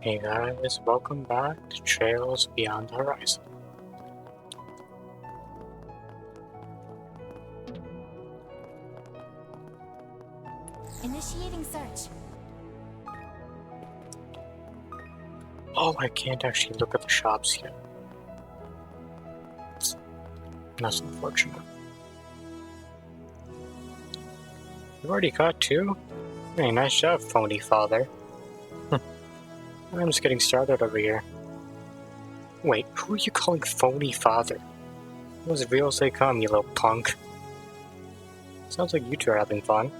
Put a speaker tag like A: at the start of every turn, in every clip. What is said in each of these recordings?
A: Hey guys, welcome back to Trails Beyond the Horizon.
B: Initiating search.
A: Oh, I can't actually look at the shops yet. That's unfortunate. You've already caught two? Hey, nice job, phony father. I'm just getting started over here. Wait, who are you calling phony father? It was real as they come, you little punk. Sounds like you two are having fun.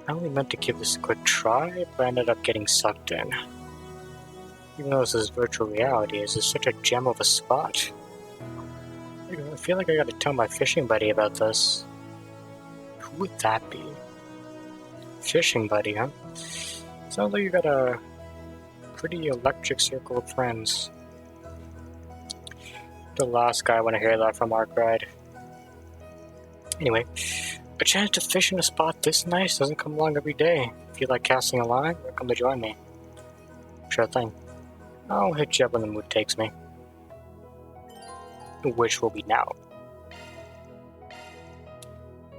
A: I only meant to give this a quick try, but I ended up getting sucked in. Even though this is virtual reality, this is such a gem of a spot. I feel like I gotta tell my fishing buddy about this. Who would that be? Fishing buddy, huh? Sounds like you got a pretty electric circle of friends. The last guy I want to hear that from Ark Ride. Anyway, a chance to fish in a spot this nice doesn't come along every day. If you like casting a line, you're welcome to join me. Sure thing. I'll hit you up when the mood takes me. Which will be now.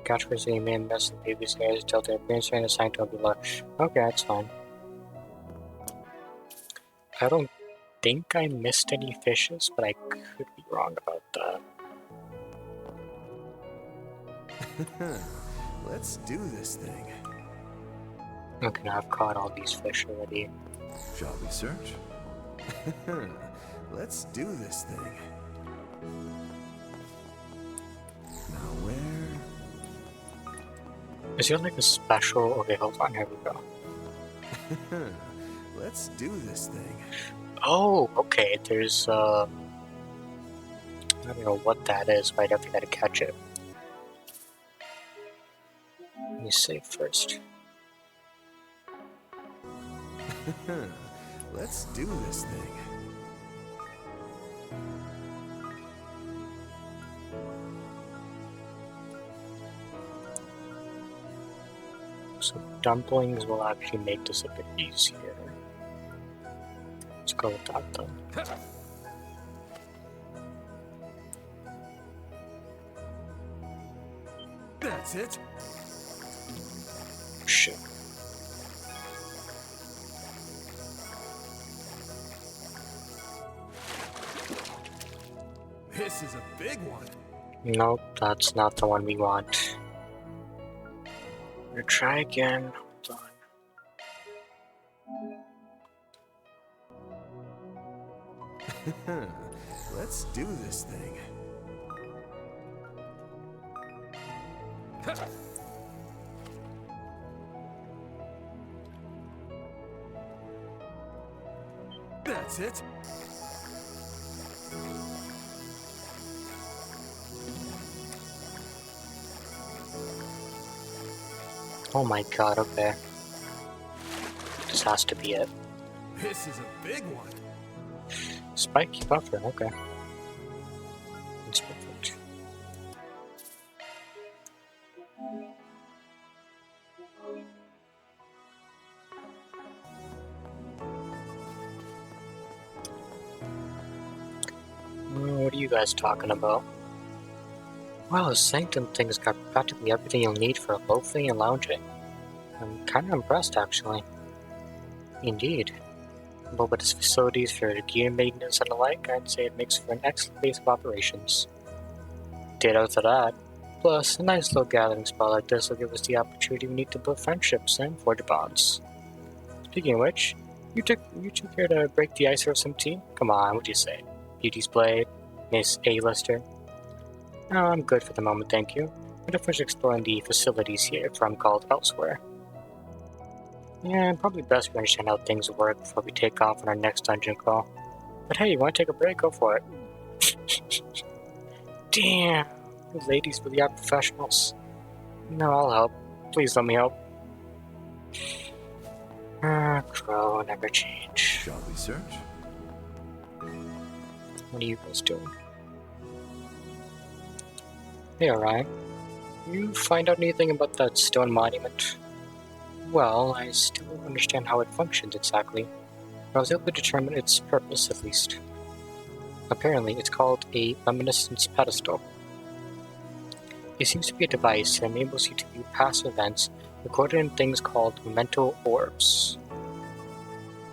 A: Catch for the main mess of the previous guys until their appearance and assigned to below. Okay, that's fine. I don't think I missed any fishes, but I could be wrong about that.
C: Let's do this thing.
A: Okay, now I've caught all these fish already.
C: Shall we search? Let's do this thing. Now where?
A: Is there like a special? Okay, hold on, here we go.
C: Let's do this thing.
A: Oh, okay, there's I don't know what that is, but I definitely gotta catch it. Let me save first.
C: Let's do this thing.
A: So dumplings will actually make this a bit easier. Let's go with that then.
C: That's it.
A: Shit.
C: This is a big one.
A: Nope, that's not the one we want. We're gonna try again. Hold on.
C: Let's do this thing. That's it.
A: Oh my god, okay. This has to be it.
C: This is a big one.
A: Spiky buffer, okay. That's perfect. What are you guys talking about? Wow, the Sanctum thing's got practically everything you'll need for loafing and lounging. I'm kind of impressed, actually. Indeed. But with its facilities for gear maintenance and the like, I'd say it makes for an excellent base of operations. Ditto to that. Plus, a nice little gathering spot like this will give us the opportunity we need to build friendships and forge bonds. Speaking of which, you took care to break the ice for some tea? Come on, what'd you say? Beauty's Blade? Miss A-lister? No, I'm good for the moment, thank you. I'm gonna finish exploring the facilities here before I'm called elsewhere. Yeah, probably best we understand how things work before we take off on our next dungeon crawl. But hey, you wanna take a break? Go for it. Damn, you ladies really are professionals. No, I'll help. Please let me help. Crow never change.
C: Shall we search?
A: What are you guys doing? Hey, Orion. You find out anything about that stone monument? Well, I still don't understand how it functions exactly. I was able to determine its purpose, at least. Apparently, it's called a reminiscence pedestal. It seems to be a device that enables you to view past events recorded in things called mental orbs.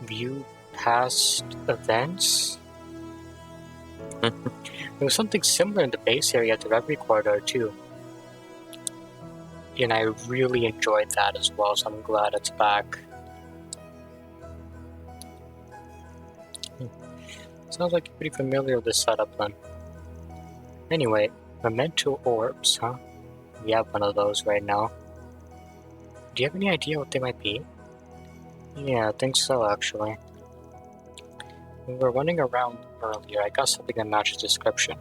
A: View past events? There was something similar in the base area of the Reverie Corridor, too. And I really enjoyed that as well, so I'm glad it's back. Sounds like you're pretty familiar with this setup then. Anyway, memento orbs, huh? We have one of those right now. Do you have any idea what they might be? Yeah, I think so, actually. When we were running around earlier, I got something that matches the description.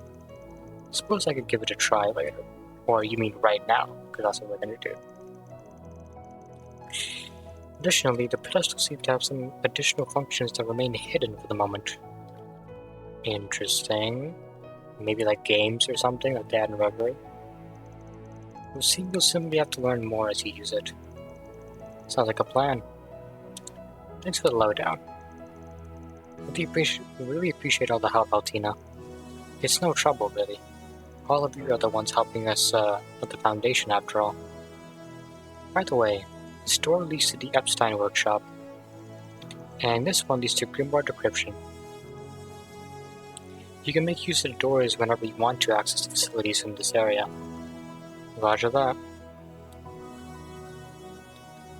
A: Suppose I could give it a try later. Or you mean right now, because that's what we're gonna do. Additionally, the pedestal seems to have some additional functions that remain hidden for the moment. Interesting. Maybe like games or something like that in Reverie. You'll simply have to learn more as you use it. Sounds like a plan. Thanks for the lowdown. I really appreciate all the help, Altina. It's no trouble, really. All of you are the ones helping us with the Foundation, after all. By the way, this door leads to the Epstein workshop, and this one leads to Grimoire Decryption. You can make use of the doors whenever you want to access the facilities in this area. Roger that.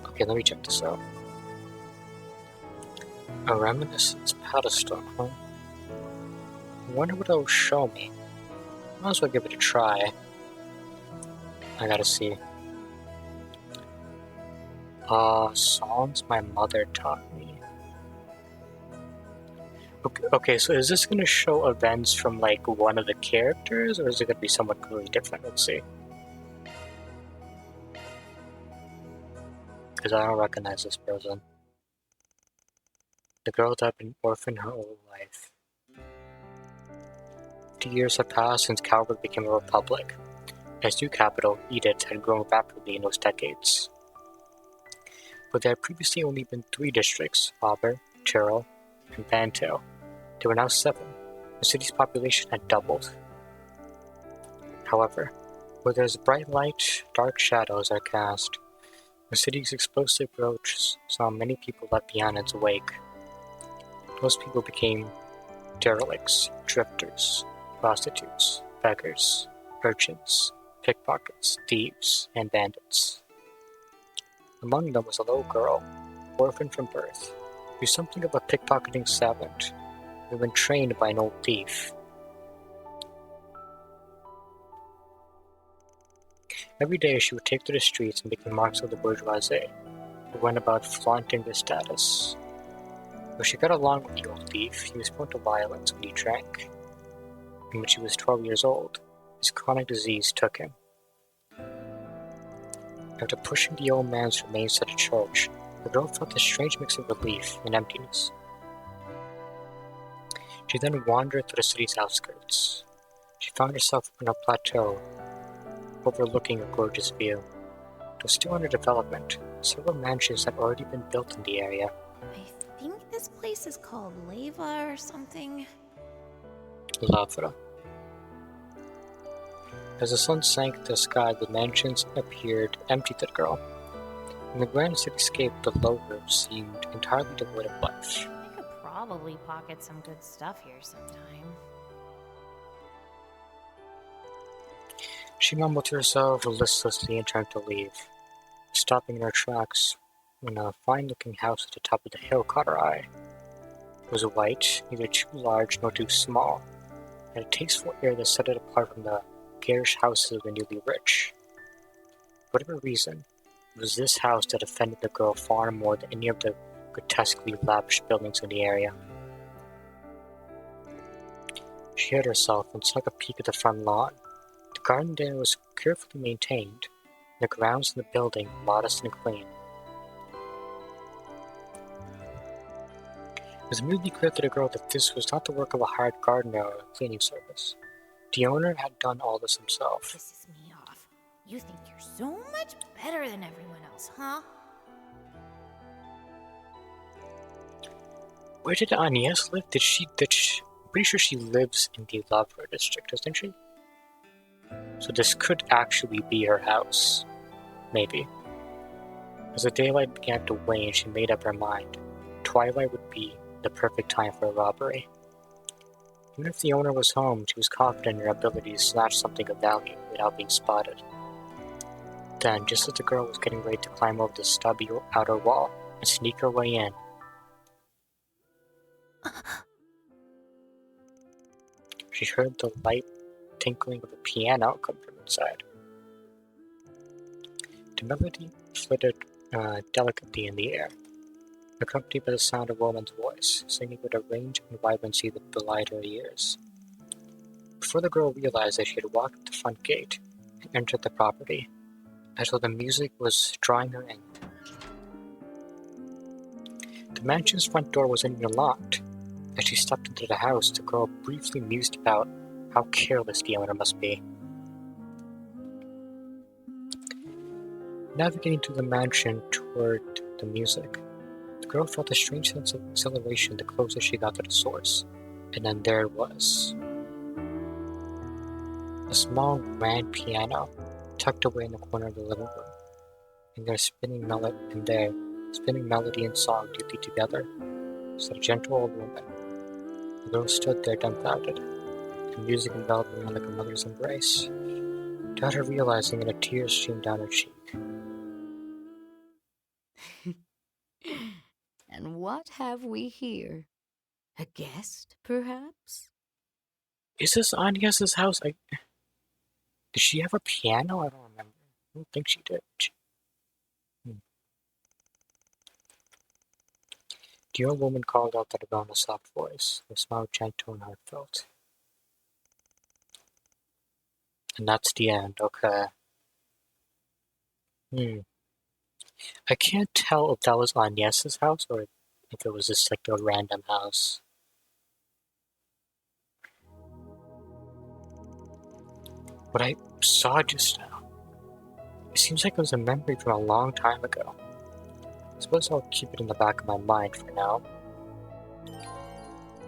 A: Okay, let me check this out. A reminiscence pedestal, huh? I wonder what it'll show me. Might as well give it a try. I gotta see. Songs my mother taught me. Okay, so is this gonna show events from like one of the characters, or is it gonna be someone completely different? Let's see. Because I don't recognize this person. The girl that had been orphaned her whole life. 50 years have passed since Calvard became a republic. Its new capital, Edith, had grown rapidly in those decades. But there had previously only been 3 districts, Auber, Tyrrell, and Bantail. There were now 7. The city's population had doubled. However, where there's bright light, dark shadows are cast. The city's explosive growth saw many people left behind in its wake. Those people became derelicts, drifters, prostitutes, beggars, urchins, pickpockets, thieves, and bandits. Among them was a little girl, orphaned from birth, who was something of a pickpocketing savant, who had been trained by an old thief. Every day she would take to the streets and make the marks of the bourgeoisie, who went about flaunting their status. Though she got along with the old thief, he was prone to violence when he drank. And when she was 12 years old, his chronic disease took him. After pushing the old man's remains to the church, the girl felt a strange mix of relief and emptiness. She then wandered through the city's outskirts. She found herself on a plateau overlooking a gorgeous view. It was still under development. Several mansions had already been built in the area.
B: I think this place is called Leva or something.
A: Lavra. As the sun sank into the sky, the mansions appeared empty to the girl. In the grand cityscape, the low roofs seemed entirely devoid of life.
B: I could probably pocket some good stuff here sometime.
A: She mumbled to herself listlessly and turned to leave, stopping in her tracks when a fine-looking house at the top of the hill caught her eye. It was white, neither too large nor too small, and had a tasteful air that set it apart from the garish houses of the newly rich. For whatever reason, it was this house that offended the girl far more than any of the grotesquely lavish buildings in the area. She hid herself and took a peek at the front lawn. The garden there was carefully maintained, and the grounds in the building modest and clean. It was immediately clear to the girl that this was not the work of a hired gardener or a cleaning service. The owner had done all this himself.
B: Pisses me off. You think you're so much better than everyone else, huh?
A: Where did Agnes live? I'm pretty sure she lives in the Lavra district, doesn't she? So this could actually be her house. Maybe. As the daylight began to wane, she made up her mind. Twilight would be the perfect time for a robbery. Even if the owner was home, she was confident in her ability to snatch something of value without being spotted. Then, just as the girl was getting ready to climb over the stubby outer wall and sneak her way in, she heard the light tinkling of a piano come from inside. The melody flitted delicately in the air, accompanied by the sound of a woman's voice, singing with a range and vibrancy that belied her years. Before the girl realized that she had walked up the front gate and entered the property, as though the music was drawing her in. The mansion's front door wasn't even locked. As she stepped into the house, the girl briefly mused about how careless the owner must be. Navigating through the mansion toward the music, the girl felt a strange sense of exhilaration the closer she got to the source, and then there it was. A small grand piano tucked away in the corner of the living room, and there spinning melody and song deeply together, sat a gentle old woman. The girl stood there dumbfounded, the music enveloped her like a mother's embrace. Without her realizing it, a tear streamed down her cheek.
D: And what have we here? A guest, perhaps?
A: Is this Agnes's house? Did she have a piano? I don't remember. I don't think she did. The old woman called out that about in a soft voice, her smile gentle and heartfelt. And that's the end, okay. I can't tell if that was Agnes's house or if it was just like a random house. What I saw just now, it seems like it was a memory from a long time ago. I suppose I'll keep it in the back of my mind for now.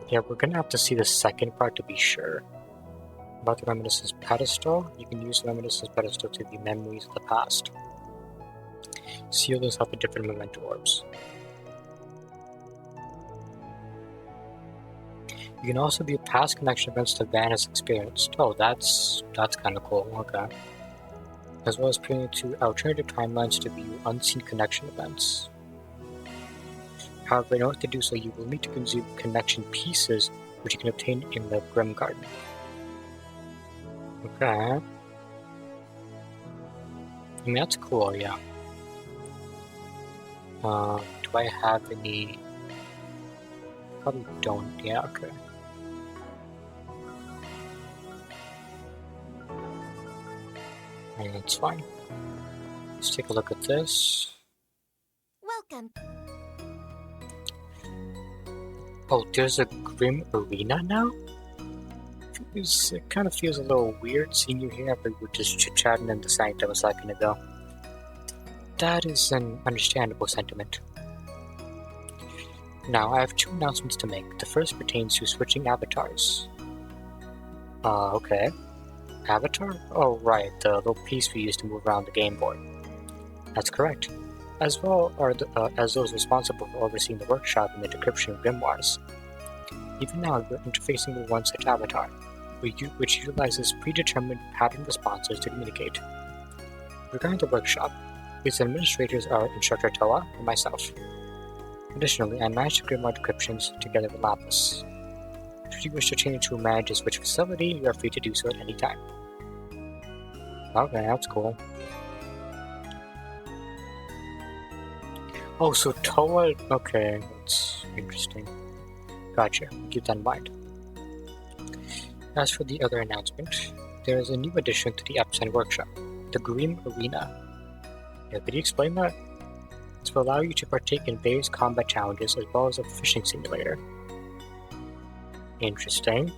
A: Yeah, we're gonna have to see the second part to be sure. About the Reminiscence Pedestal, you can use the Reminiscence Pedestal to view memories of the past. Sealers have the different memento orbs. You can also view past connection events the van has experienced. Oh, that's kind of cool. Okay. As well as putting it to alternative timelines to view unseen connection events. However, in order to do so, you will need to consume connection pieces, which you can obtain in the Grim Garden. Okay. I mean, that's cool, yeah. Do I have any? Probably don't. Yeah, okay. And that's fine. Let's take a look at this.
B: Welcome.
A: Oh, there's a Grim Arena now? It kind of feels a little weird seeing you here after we were just chit-chatting in the sanctum a second ago. That is an understandable sentiment. Now, I have two announcements to make. The first pertains to switching avatars. Okay. Avatar? Oh, right, the little piece we used to move around the game board. That's correct. As well as those responsible for overseeing the workshop and the decryption of grimoires. Even now, we're interfacing with one such avatar, which utilizes predetermined pattern responses to communicate. Regarding the workshop, its administrators are Instructor Toa and myself. Additionally, I manage the grimoire decryptions together with Lapis. Should you wish to change who manages which facility, you are free to do so at any time. Okay, that's cool. Oh, so Toa... Okay, that's interesting. Gotcha, keep that in mind. As for the other announcement, there is a new addition to the Epson workshop, the Grim Arena. Yeah, could you explain that? This will allow you to partake in various combat challenges as well as a fishing simulator. Interesting.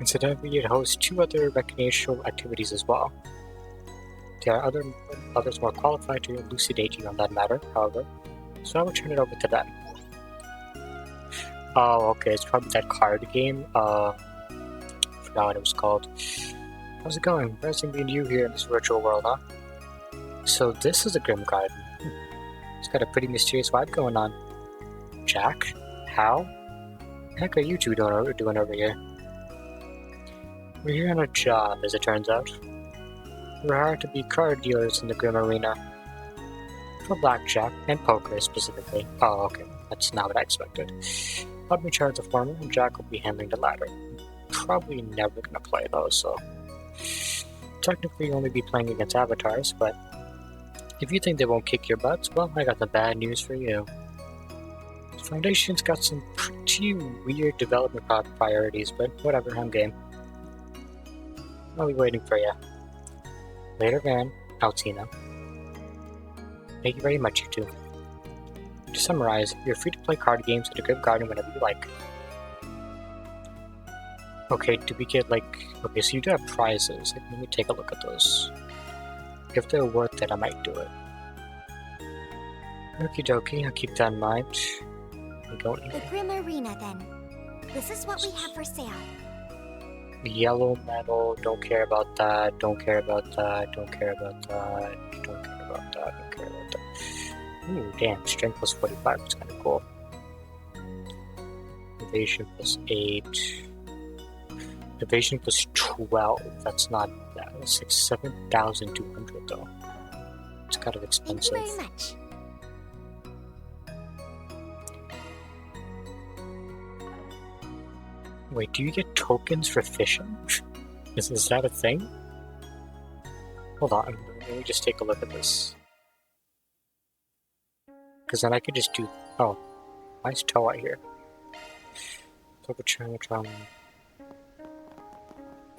A: Incidentally, it hosts two other recreational activities as well. There are others more qualified to elucidate you on that matter, however, so I will turn it over to them. Oh, okay, it's probably that card game. Forgot what it was called. How's it going? Impressing being you here in this virtual world, huh? So this is a Grim Garden. It's got a pretty mysterious vibe going on. Jack? How? The heck are you two doing over here? We're here on a job, as it turns out. We're hired to be card dealers in the Grim Arena. For blackjack, and poker specifically. Oh, okay. That's not what I expected. I'll be in charge of the former, and Jack will be handling the latter. Probably never gonna play those, so... Technically only be playing against avatars, but... If you think they won't kick your butts, well, I got the bad news for you. The Foundation's got some pretty weird development priorities, but whatever, I'm game. I'll be waiting for you. Later, Van. Altina. Thank you very much, you two. To summarize, you're free to play card games at a Grim Garden whenever you like. Okay, do we get like... Okay, so you do have prizes. Like, let me take a look at those. If they're worth it, I might do it. Okie dokie, I'll keep that in mind. We don't
B: The Grim Arena, then. This is what we have for sale.
A: Yellow metal, don't care about that, don't care about that, don't care about that, don't care about that, don't care about that. Ooh, damn, strength plus 45, that's kinda cool. Evasion plus 8. Evasion plus 12, that's not bad. That's like 7,200 though. It's kind of expensive.
B: Thank you very much.
A: Wait, do you get tokens for fishing? Is that a thing? Hold on, let me just take a look at this. Because then I could just do... Oh, nice Toa here.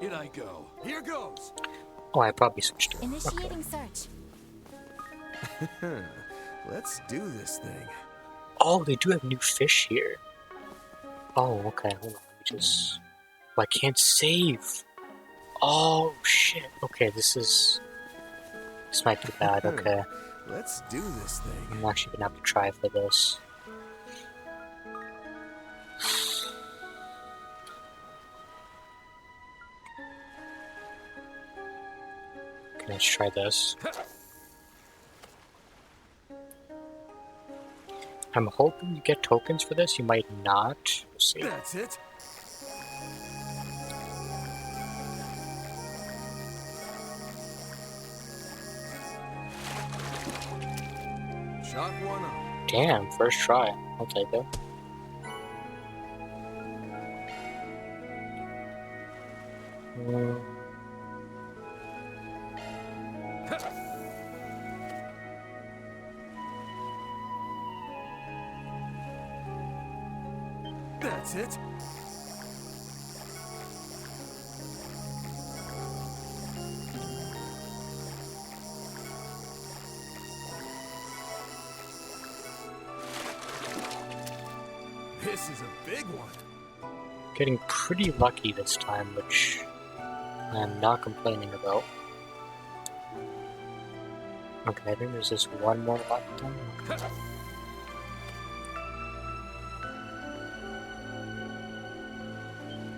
C: In I go. Here goes.
A: Oh, I probably switched it.
B: Initiating
A: Okay.
B: search.
C: Let's do this thing.
A: Oh, they do have new fish here. Oh, okay, hold on. Let me just... Oh, I can't save. Oh, shit. Okay, this might be bad, okay.
C: Let's do this thing.
A: I'm actually gonna have to try for this. Okay, let's try this. I'm hoping you get tokens for this. You might not. We'll see.
C: That's it. Shot one up.
A: Damn, first try. I'll take it.
C: That's it. This is a big one.
A: Getting pretty lucky this time, which I'm not complaining about. Okay, I think there's just one more button. Okay.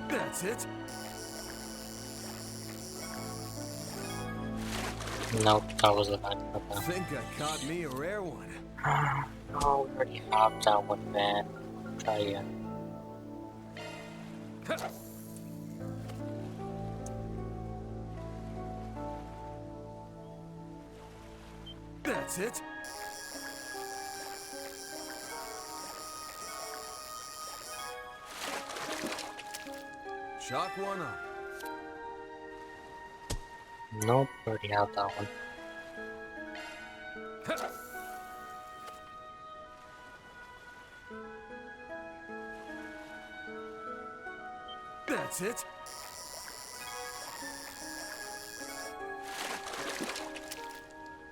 C: That's it.
A: Nope, that was a bad
C: I
A: okay.
C: think I caught me a rare one.
A: Oh, we already have that one, man. Try again.
C: That's it. Shot one up.
A: Nope, already have that one.
C: That's it.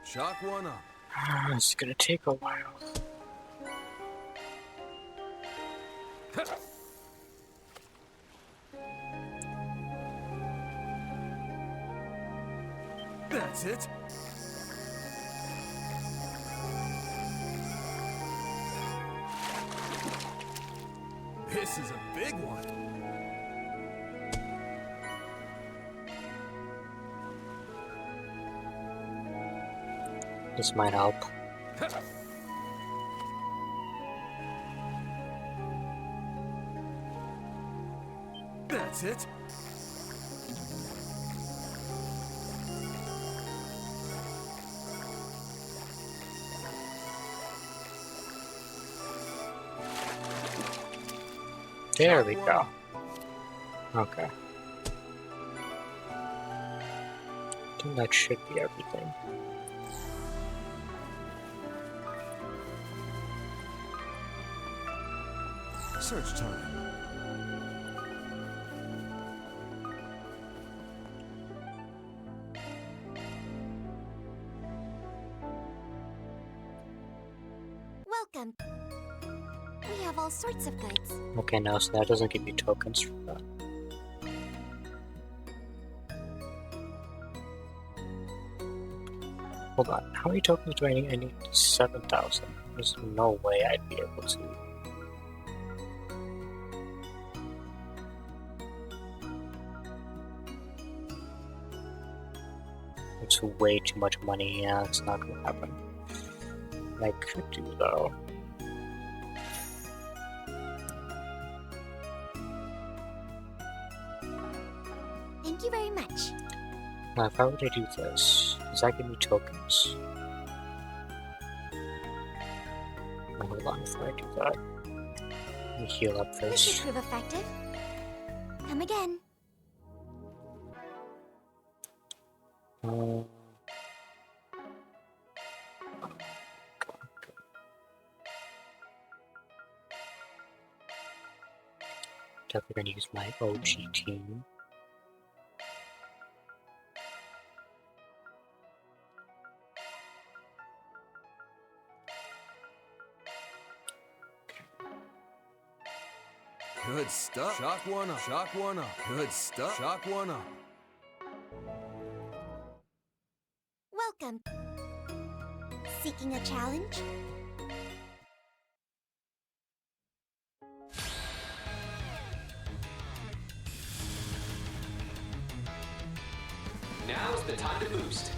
C: Shot one up.
A: It's gonna take a while.
C: That's it. This is a big one.
A: This might help.
C: That's it.
A: There we go. Okay. I think that should be everything.
C: Search time.
B: Welcome. We have all sorts of goods.
A: Okay, no, so that doesn't give me tokens for that. Hold on, how many tokens do I need? I need 7,000. There's no way I'd be able to. It's way too much money, yeah, it's not gonna happen. I could do though.
B: Thank you very much.
A: Now, if I were to do this, does that give me tokens? Oh, hold on, before I do that, let me heal up
B: This should
A: first.
B: prove effective. Come again.
A: Definitely gonna use my OG team.
C: Good stuff. Shock one up. Shock one up. Good stuff. Shock one up.
B: Welcome. Seeking a challenge?
E: Now's the time to boost.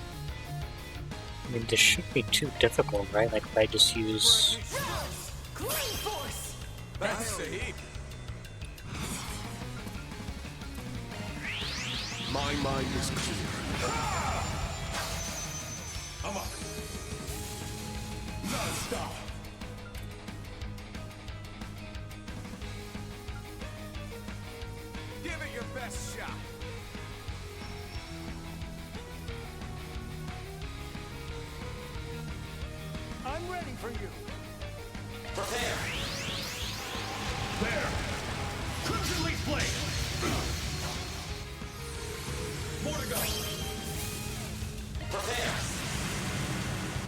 A: I mean, this shouldn't be too difficult, right? Like, if I just use...
C: That's Sahib. My mind is clear. I'm up. Non-stop. Give it your best shot. I'm ready for you.
E: Prepare.
C: There. Crimson Leaf Blade. More to go.
E: Prepare.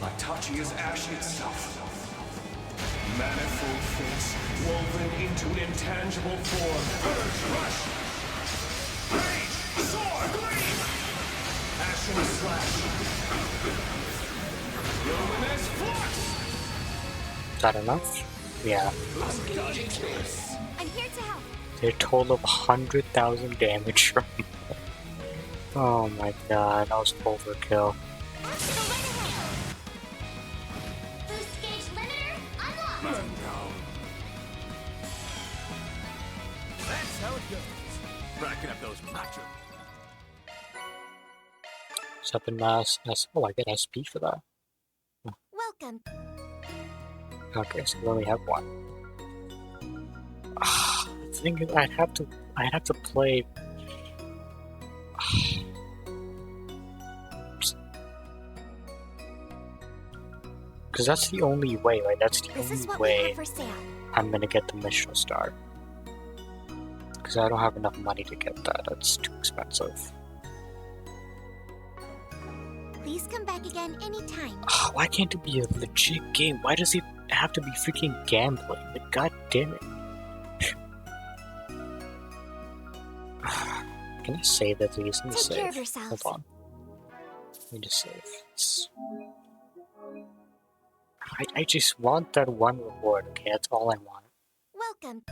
F: Itachi is ash itself. Manifold fates woven into an intangible form. Urge, rush! Rage! Soar! Gleam! Ashen slash! Luminous flux!
A: Is that enough? Yeah.
E: Engaging space.
B: I'm here to help.
A: They total of 100,000 damage from me. Oh my god, that was overkill.
B: Obstacle right ahead. Boost gauge limiter unlocked.
C: Man down. That's how it goes. Racking up those macho.
A: Something mass. Oh, I get SP for that.
B: Welcome.
A: Okay, so we only have one. The thing is, I'd have to play. Because that's the only way, right? That's the
B: This is
A: only
B: what we
A: way
B: have for sale.
A: I'm gonna get the Michelin star. Because I don't have enough money to get that. That's too expensive.
B: Please come back again anytime.
A: Why can't it be a legit game? Why does it have to be freaking gambling? Like, god damn it. Can I save at least? Let me
B: Take
A: save.
B: care of yourselves.
A: Hold on. Let me just save. I just want that one reward, okay? That's all I want.
B: Welcome.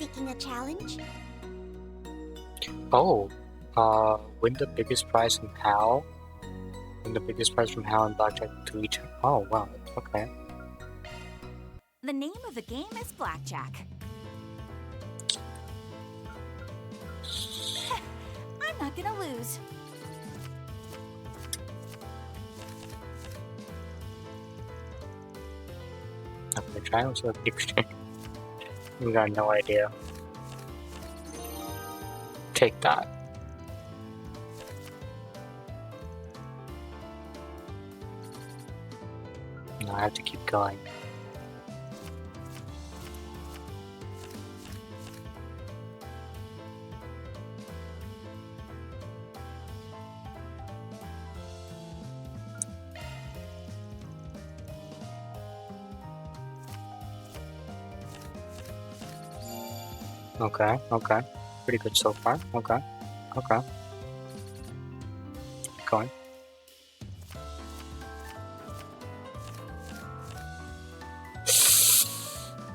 B: taking a challenge?
A: Oh, win the biggest prize from Hal. Win the biggest prize from Hal and Blackjack to each. Oh, wow. Okay.
B: The name of the game is Blackjack. I'm not gonna lose.
A: I'm gonna try and see what the exchange. We got no idea. Take that. No, I have to keep going. Okay, okay. Pretty good so far. Okay, okay. Keep going.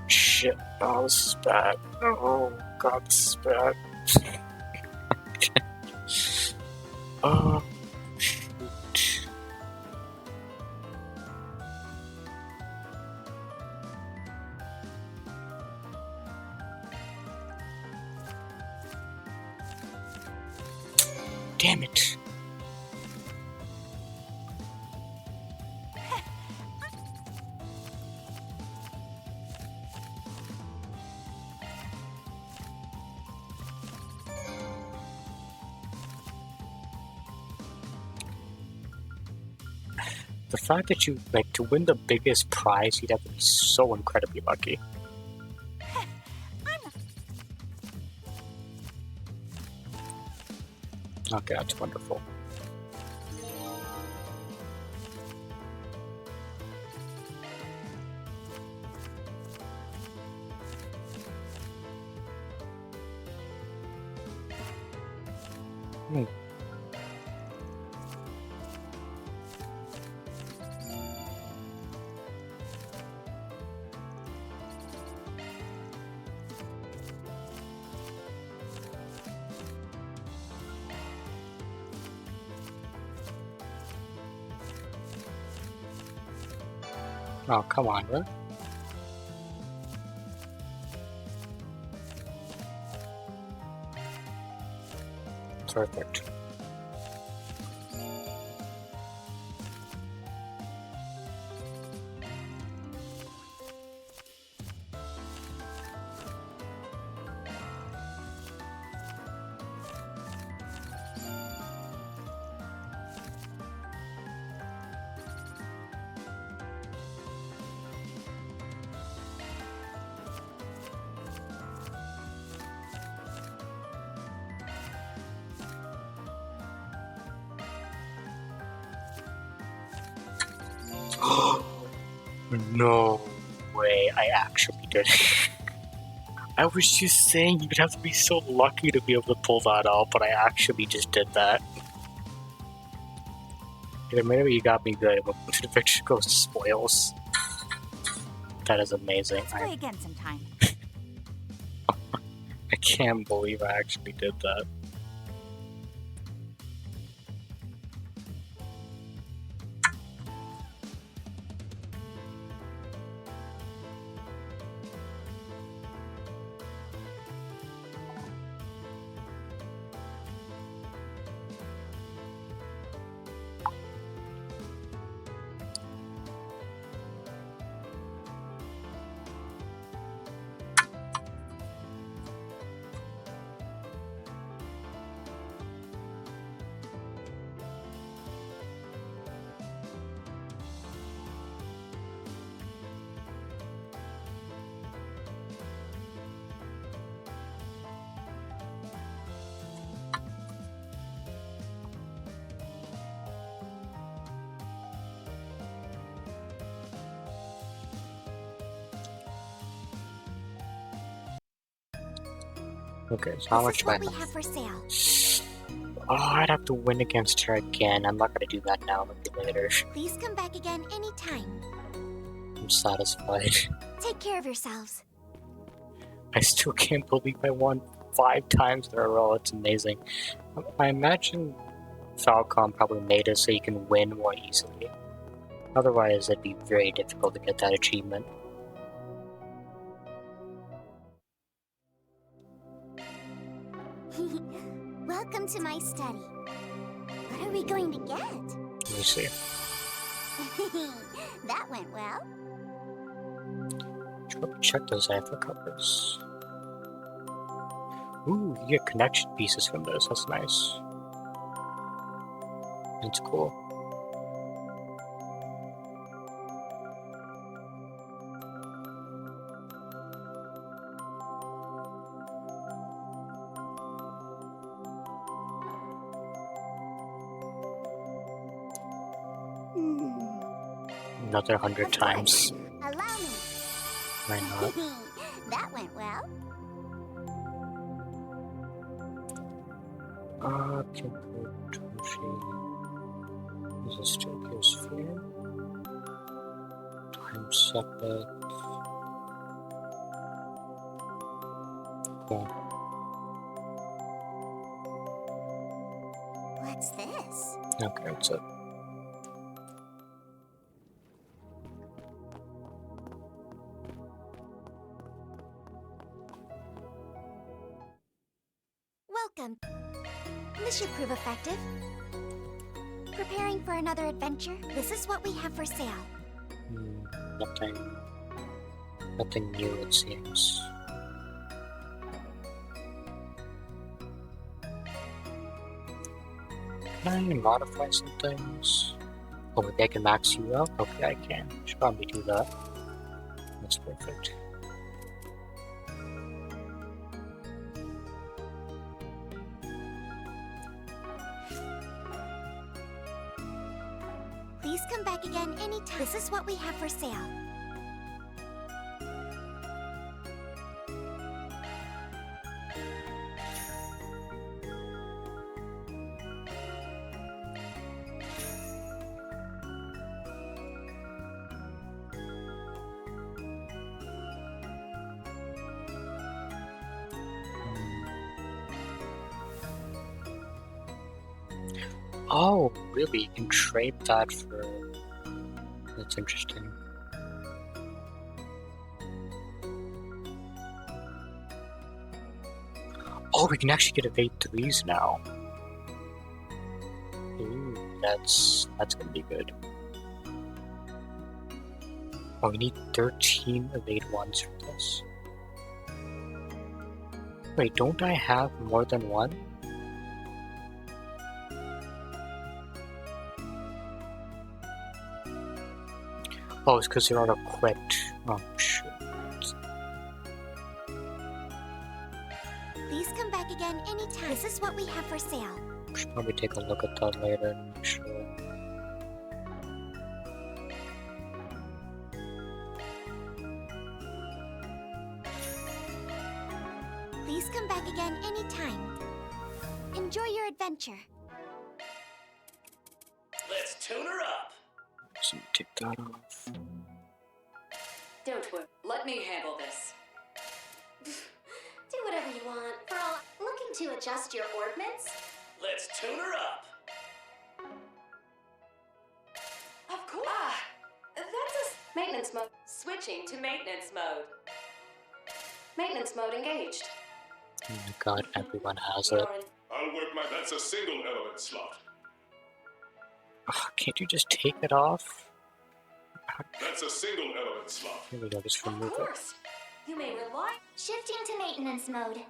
A: Shit. Oh, this is bad. Oh, God, this is bad. Oh, shoot. Damn it. The fact that you, like, to win the biggest prize, you'd have to be so incredibly lucky. Okay, that's wonderful. Hmm. Oh, come on, really? Perfect. No way, I actually did it. I was just saying you'd have to be so lucky to be able to pull that off, but I actually just did that. Maybe you got me good, but the picture goes to spoils. That is amazing.
B: Let's play again sometime.
A: I can't believe I actually did that. Okay, so how much do I
B: This is what we
A: have?
B: have for sale.
A: Oh, I'd have to win against her again. I'm not gonna do that now, maybe later.
B: Please come back again anytime.
A: I'm satisfied.
B: Take care of yourselves.
A: I still can't believe I won 5 times in a row. It's amazing. I imagine Falcom probably made it so you can win more easily. Otherwise, it'd be very difficult to get that achievement.
B: Welcome to my study. What are we going to get?
A: Let me see.
B: That went well.
A: Should probably check those Alpha covers. Ooh, you get connection pieces from this. That's nice. That's cool. Another 100 times.
B: Allow me.
A: Why not?
B: That went well.
A: Is a staircase sphere? Time separate. Cool.
B: What's this?
A: Okay, that's it.
B: Welcome. This should prove effective. Preparing for another adventure? This is what we have for sale.
A: Nothing new, it seems. Can I modify some things? Oh, maybe I can max you up? Okay, I can. Should probably do that. That's perfect.
B: Please come back again anytime. This is what we have for sale.
A: Oh, really? You can trade that for... That's interesting. Oh, we can actually get evade 3s now. Ooh, that's gonna be good. Oh, we need 13 evade 1s for this. Wait, don't I have more than one? Oh, it's because they're not equipped. Oh, shit.
B: Please come back again anytime. This is what we have for sale.
A: We should probably take a look at that later and make sure.
B: Please come back again anytime. Enjoy your adventure.
E: Let's tune her up.
A: So take that off.
G: Don't worry. Let me handle this.
B: Do whatever you want. For all looking to adjust your ordnance?
E: Let's tune her up.
G: Of course. That's a maintenance mode. Switching to maintenance mode. Maintenance mode engaged.
A: Oh my god, everyone has it.
F: I'll work my... That's a single element slot.
A: Oh, can't you just take it off?
F: That's a single element slot.
A: Here we go, just
G: Of
A: remove it.
G: course. You may rely.
B: Shifting to maintenance mode.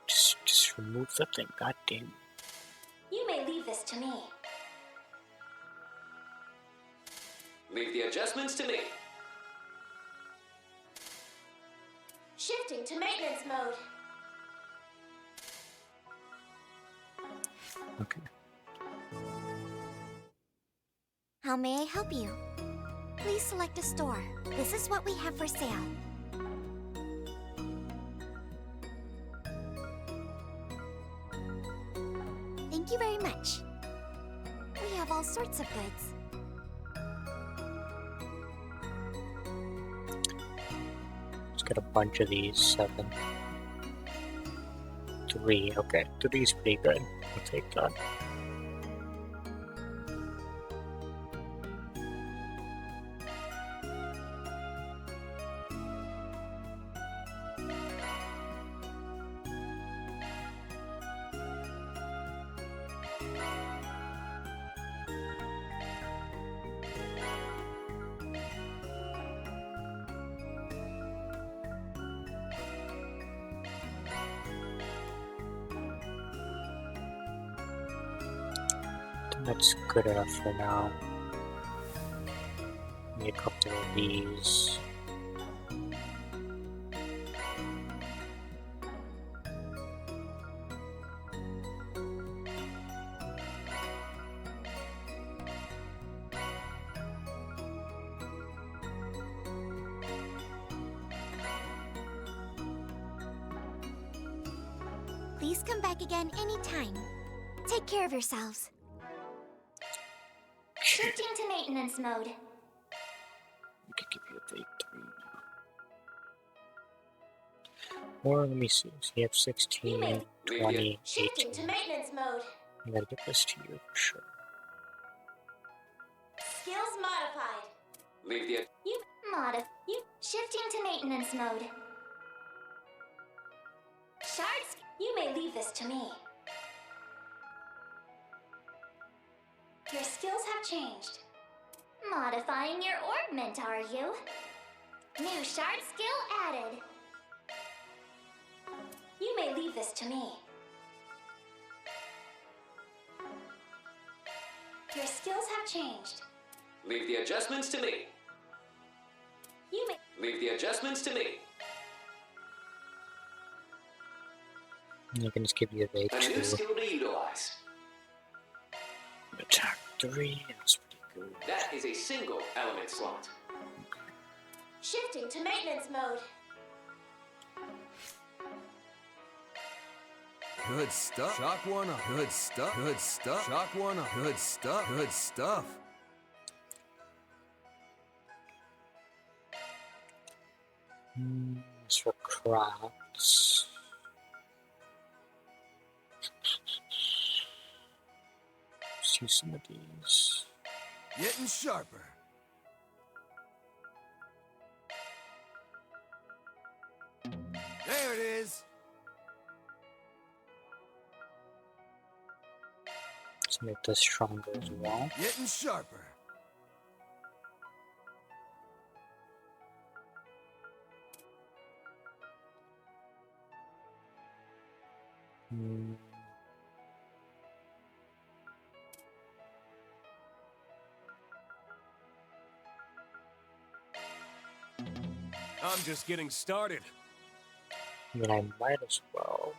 A: Just remove the thing, god damn.
B: You may leave this to me.
E: Leave the adjustments to me.
B: Shifting to maintenance mode.
A: Okay.
B: How may I help you? Please select a store. This is what we have for sale. Thank you very much. We have all sorts of goods.
A: get a bunch of these. 7. 3. Okay, 3 is pretty good. I'll take that. That's good enough for now. Need a couple of these.
B: Please come back again anytime. Take care of yourselves. Shifting to maintenance mode.
A: We could give you a big 3 now. Or let me see. So you have 16, 20,
B: Shifting
A: 18.
B: to maintenance mode.
A: I gotta get this to you for sure.
B: Skills modified.
E: Leave the
B: Shifting to maintenance mode. Shards, you may leave this to me. Your skills have changed. Modifying your orbment, are you? New shard skill added. You may leave this to me. Your skills have changed.
E: Leave the adjustments to me.
B: You may
E: Leave the adjustments to me.
A: I can just give you a big
E: A new
A: 2.
E: skill to utilize.
A: Attack 3. That's pretty good.
E: That is a single element slot.
B: shifting to maintenance mode.
C: Good stuff. Shock one up. Good stuff. Good stuff. Shock one up. Good stuff. Good stuff.
A: As for crafts, let's use some of these.
C: Getting sharper. There it is.
A: Let's make this stronger as well.
C: Getting sharper.
F: I'm just getting started.
A: I mean, I might as well.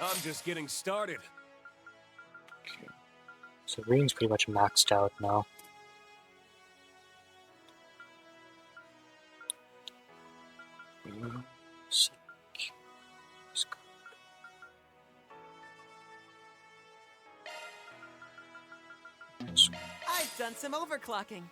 F: I'm just getting started.
A: Okay. So green's pretty much maxed out now. Sick. Let's go. This one.
H: I've done some overclocking.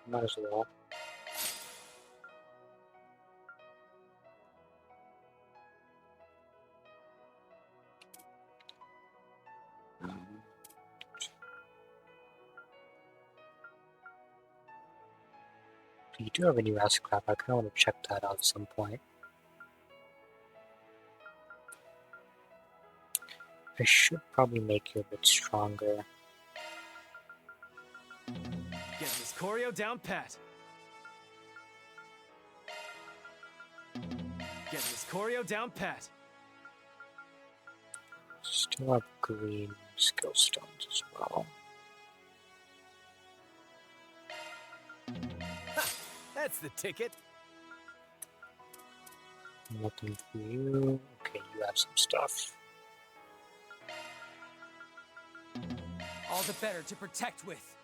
A: Might as well. You do have a new S-Clap. I kind of want to check that out at some point. I should probably make you a bit stronger.
F: Getting this choreo down pat. Getting this choreo down pat.
A: Still have green skill stones as well.
C: That's the ticket.
A: Nothing for you. Okay, you have some stuff.
H: All the better to protect with.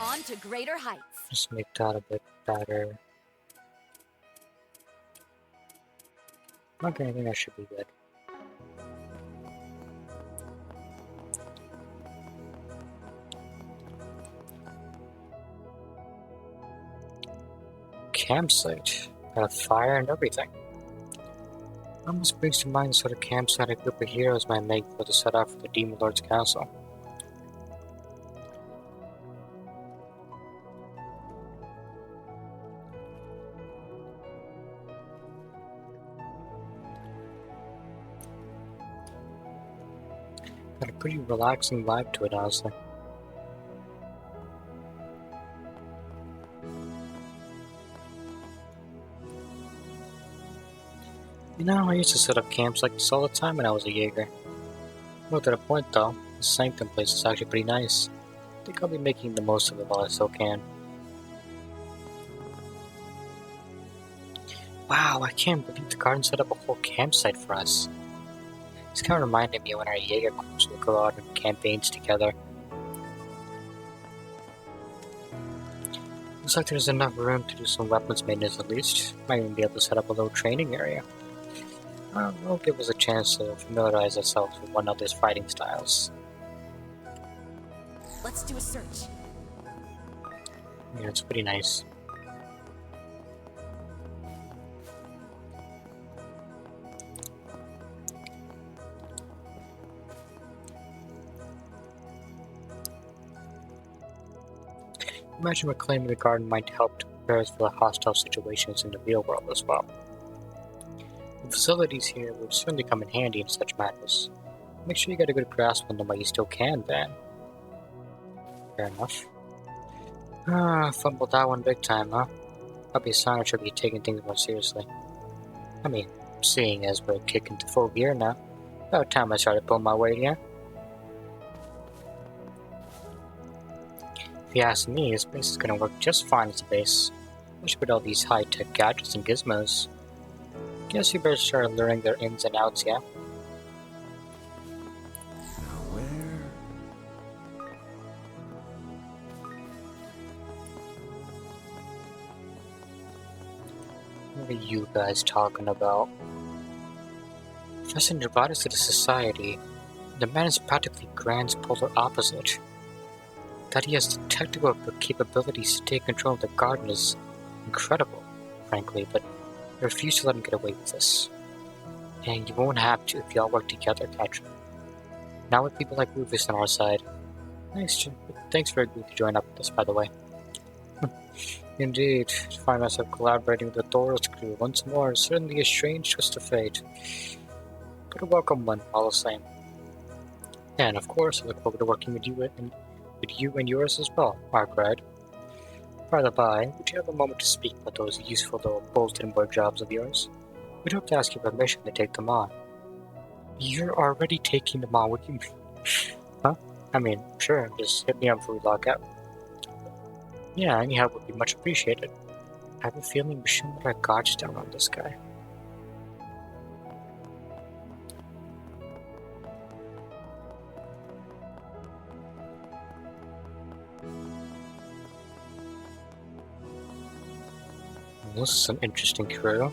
D: On to greater heights.
A: Just make that a bit better. Okay, I think that should be good. Campsite. Got a fire and everything. Almost brings to mind the sort of campsite a group of heroes might make for the setup for the Demon Lord's castle. Got a pretty relaxing vibe to it, honestly. You know, I used to set up camps like this all the time when I was a Jaeger. More to the point though, the Sanctum place is actually pretty nice. I think I'll be making the most of it while I still can. Wow, I can't believe the garden set up a whole campsite for us. It's kind of reminded me of when our Jaeger corps would go out on campaigns together. Looks like there's enough room to do some weapons maintenance at least. Might even be able to set up a little training area. It'll give us a chance to familiarize ourselves with one another's fighting styles.
D: Let's do a search.
A: Yeah, it's pretty nice. Imagine reclaiming the garden might help to prepare us for the hostile situations in the real world as well. The facilities here will certainly come in handy in such matters. Make sure you get a good grasp on them while you still can, then. Fair enough. Fumbled that one big time, huh? Probably a sign I should be taking things more seriously. I mean, seeing as we're kicking to full gear now, about time I started pulling my weight here. If you ask me, this place is gonna work just fine as a base, especially with all these high-tech gadgets and gizmos. Guess you better start learning their ins and outs, yeah?
C: Now where?
A: What are you guys talking about? Trusting your bodies to the society, the man is practically Grand's polar opposite. That he has the technical capabilities to take control of the garden is incredible, frankly, but I refuse to let him get away with this. And you won't have to if you all work together, Tetra. Not with people like Rufus on our side. Thanks for agreeing to join up with us, by the way. Indeed, to find myself collaborating with the Doros crew once more is certainly a strange twist of fate. But a welcome one, all the same. And of course, I look forward to working with you and yours as well, Margaret. By the by, would you have a moment to speak about those useful little bulletin board jobs of yours? We'd hope to ask your permission to take them on. You're already taking them on, what do you mean? Huh? I mean, sure, just hit me up before we log out. Yeah, any help would be much appreciated. I have a feeling we shouldn't let our guards down on this guy. This is an interesting crew.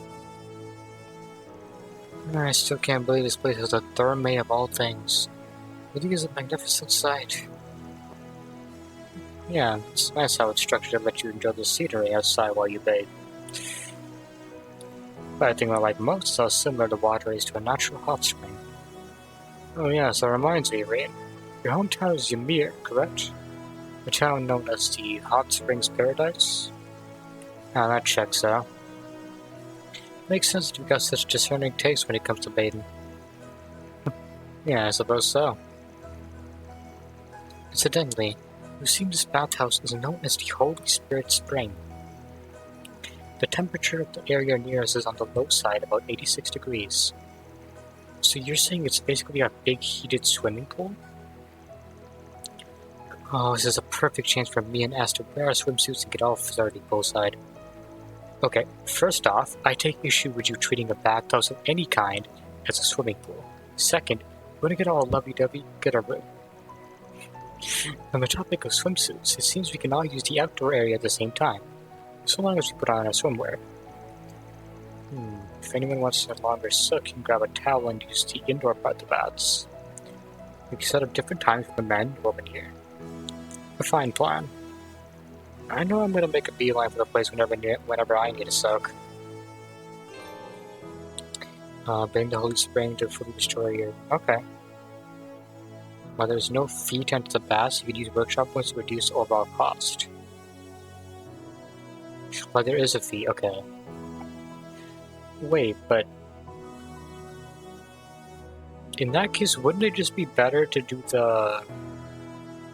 A: I still can't believe this place has a therme of all things. It is a magnificent sight. Yeah, it's nice how it's structured to let you enjoy the scenery outside while you bathe. But I think what I like most is how similar the water is to a natural hot spring. Oh yeah, so it reminds me, Rain. Your hometown is Zemuria, correct? A town known as the Hot Springs Paradise? Ah, that checks out. Makes sense that you've got such discerning taste when it comes to bathing. Yeah, I suppose so. Incidentally, you see this bathhouse is known as the Holy Spirit Spring. The temperature of the area near us is on the low side, about 86 degrees. So you're saying it's basically a big heated swimming pool? Oh, this is a perfect chance for me and Ash to wear our swimsuits and get all flirty poolside. Okay, first off, I take issue with you treating a bathtub of any kind as a swimming pool. Second, when I get all lovey-dovey, get a room. On the topic of swimsuits, it seems we can all use the outdoor area at the same time, so long as we put on our swimwear. If anyone wants a longer soak, you can grab a towel and use the indoor part of the baths. We can set up different times for men and women here. A fine plan. I know I'm gonna make a beeline for the place whenever I need a soak. Bring the holy spring to fully restore your... Okay. While there's no fee to enter the baths, you could use workshop points to reduce overall cost. Well, there is a fee, okay. Wait, but... in that case, wouldn't it just be better to do the...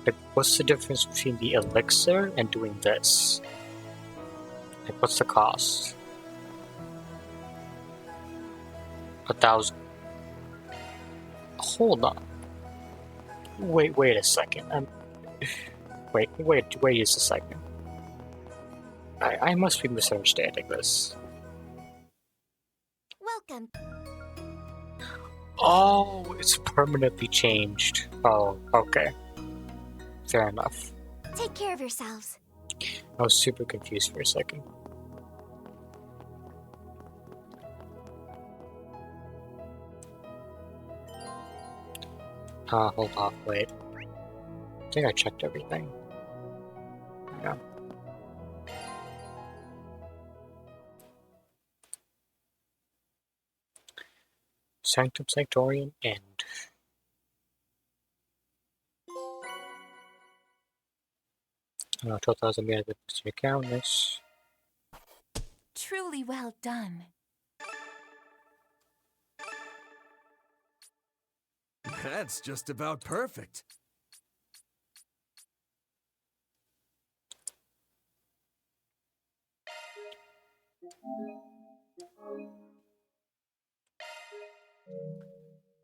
A: like, what's the difference between the elixir and doing this? Like, what's the cost? 1,000. Hold on. Wait a second. Wait just a second. I must be misunderstanding this.
B: Welcome.
A: Oh, it's permanently changed. Oh, okay. Fair enough.
B: Take care of yourselves.
A: I was super confused for a second. Hold off, wait. I think I checked everything. Yeah. Sanctum Sanctorium End. Total has a minute with your countess.
G: Truly well done.
C: That's just about perfect.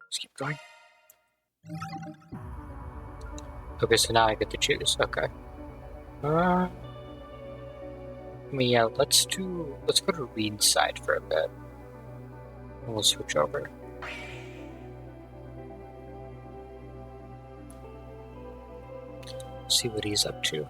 A: Let's keep going. Okay, so now I get to choose. Okay. Yeah, let's go to Reed's side for a bit. And we'll switch over. See what he's up to.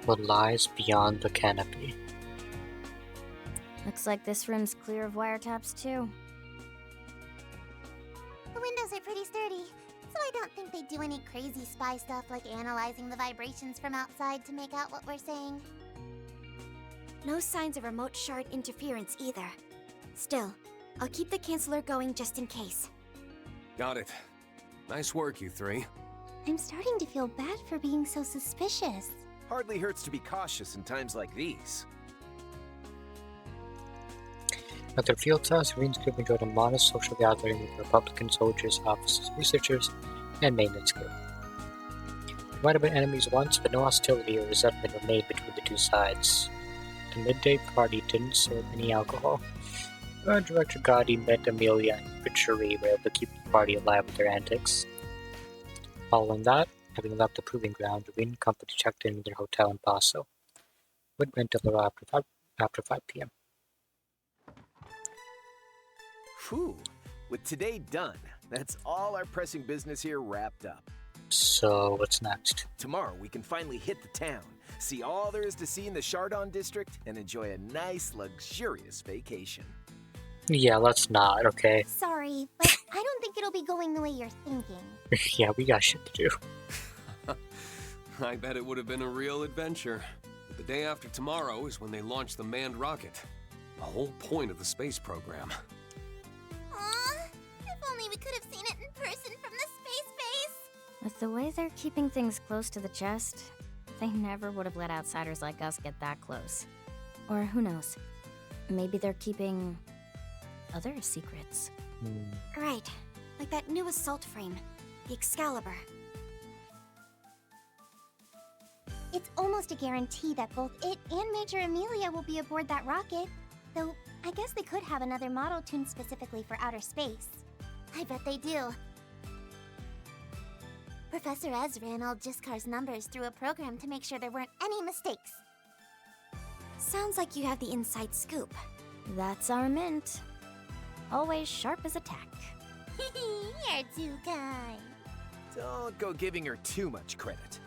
A: What lies beyond the canopy?
B: Looks like this room's clear of wiretaps, too. The windows are pretty sturdy, so I don't think they do any crazy spy stuff like analyzing the vibrations from outside to make out what we're saying. No signs of remote shard interference either. Still, I'll keep the canceller going just in case.
C: Got it. Nice work, you three.
B: I'm starting to feel bad for being so suspicious.
I: Hardly hurts to be cautious in times like these.
A: At their field task, Marines group enjoyed a modest social gathering with Republican soldiers, officers, researchers, and maintenance crew. There might have been enemies once, but no hostility or resentment remained between the two sides. The midday party didn't serve any alcohol. Director Gotti met Amelia and Richard were able to keep the party alive with their antics. Following that, having left the proving ground, the Marine company checked in with their hotel in Paso. Would rent till after 5 p.m.
I: Whew. With today done, that's all our pressing business here wrapped up.
A: So, what's next?
I: Tomorrow we can finally hit the town, see all there is to see in the Chardon district, and enjoy a nice, luxurious vacation.
A: Yeah, let's not, okay?
B: Sorry, but I don't think it'll be going the way you're thinking.
A: Yeah, we got shit to do.
C: I bet it would have been a real adventure. But the day after tomorrow is when they launch the manned rocket. The whole point of the space program.
B: Aw, if only we could have seen it in person from the space base.
J: With the way they're keeping things close to the chest, they never would have let outsiders like us get that close. Or who knows? Maybe they're keeping other secrets.
B: Right. Like that new assault frame. The Excalibur. It's almost a guarantee that both it and Major Amelia will be aboard that rocket. Though, I guess they could have another model tuned specifically for outer space. I bet they do. Professor Ez ran all Jiskar's numbers through a program to make sure there weren't any mistakes. Sounds like you have the inside scoop.
J: That's our mint. Always sharp as a tack.
B: You're too kind.
I: Don't go giving her too much credit.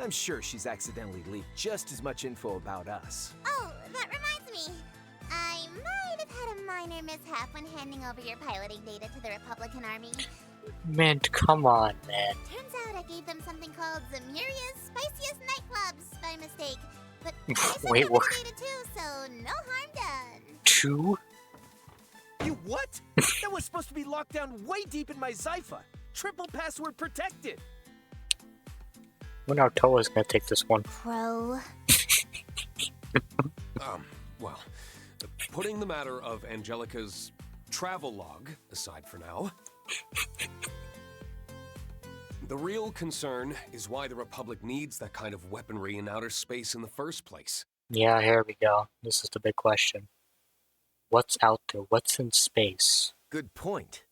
I: I'm sure she's accidentally leaked just as much info about us.
B: Oh, that reminds me. I might have had a minor mishap when handing over your piloting data to the Republican Army.
A: Mint, come on, man.
B: Turns out I gave them something called Zemuria's Spiciest Nightclubs by mistake. But I
A: Wait,
B: sent
A: what?
B: over the data too, so no harm done.
A: 2?
I: You what? That was supposed to be locked down way deep in my Zypha. Triple password protected.
A: Wonder how Toa's gonna take this one.
B: Pro.
C: Well, putting the matter of Angelica's travel log aside for now, the real concern is why the Republic needs that kind of weaponry in outer space in the first place.
A: Yeah, here we go. This is the big question. What's out there? What's in space?
I: Good point.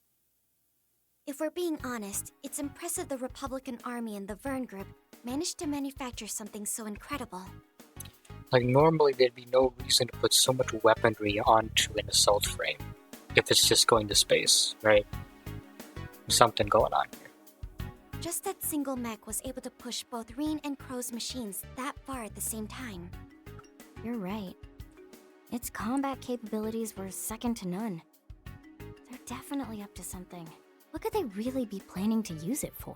B: If we're being honest, it's impressive the Republican Army and the Vern Group managed to manufacture something so incredible.
A: Like, normally there'd be no reason to put so much weaponry onto an assault frame if it's just going to space, right? There's something going on here.
B: Just that single mech was able to push both Reen and Crow's machines that far at the same time.
J: You're right. Its combat capabilities were second to none. They're definitely up to something. What could they really be planning to use it for?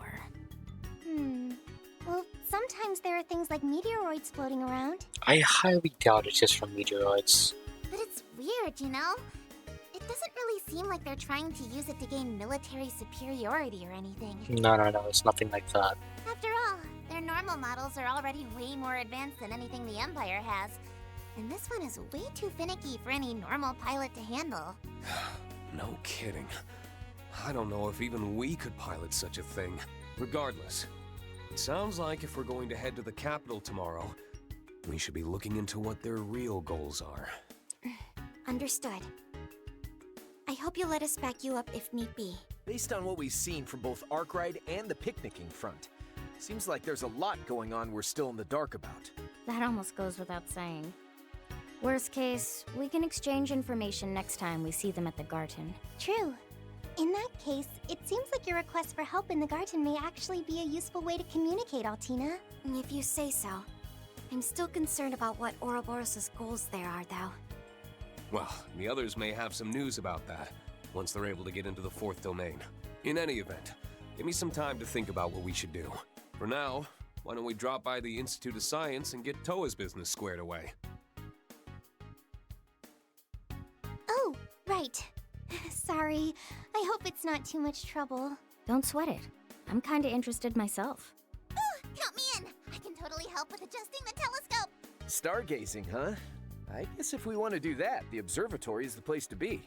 B: Well, sometimes there are things like meteoroids floating around.
A: I highly doubt it's just from meteoroids.
B: But it's weird, you know? It doesn't really seem like they're trying to use it to gain military superiority or anything.
A: No, it's nothing like that.
B: After all, their normal models are already way more advanced than anything the Empire has. And this one is way too finicky for any normal pilot to handle.
C: No kidding. I don't know if even we could pilot such a thing. Regardless, it sounds like if we're going to head to the capital tomorrow, we should be looking into what their real goals are.
B: Understood. I hope you'll let us back you up if need be.
I: Based on what we've seen from both Arkwright and the picnicking front, seems like there's a lot going on we're still in the dark about.
J: That almost goes without saying. Worst case, we can exchange information next time we see them at the Garden.
B: True. In that case, it seems like your request for help in the garden may actually be a useful way to communicate, Altina. If you say so. I'm still concerned about what Ouroboros' goals there are, though.
C: Well, the others may have some news about that, once they're able to get into the fourth domain. In any event, give me some time to think about what we should do. For now, why don't we drop by the Institute of Science and get Toa's business squared away?
B: Oh, right. Sorry. I hope it's not too much trouble.
J: Don't sweat it. I'm kinda interested myself.
B: Count me in! I can totally help with adjusting the telescope!
I: Stargazing, huh? I guess if we want to do that, the observatory is the place to be.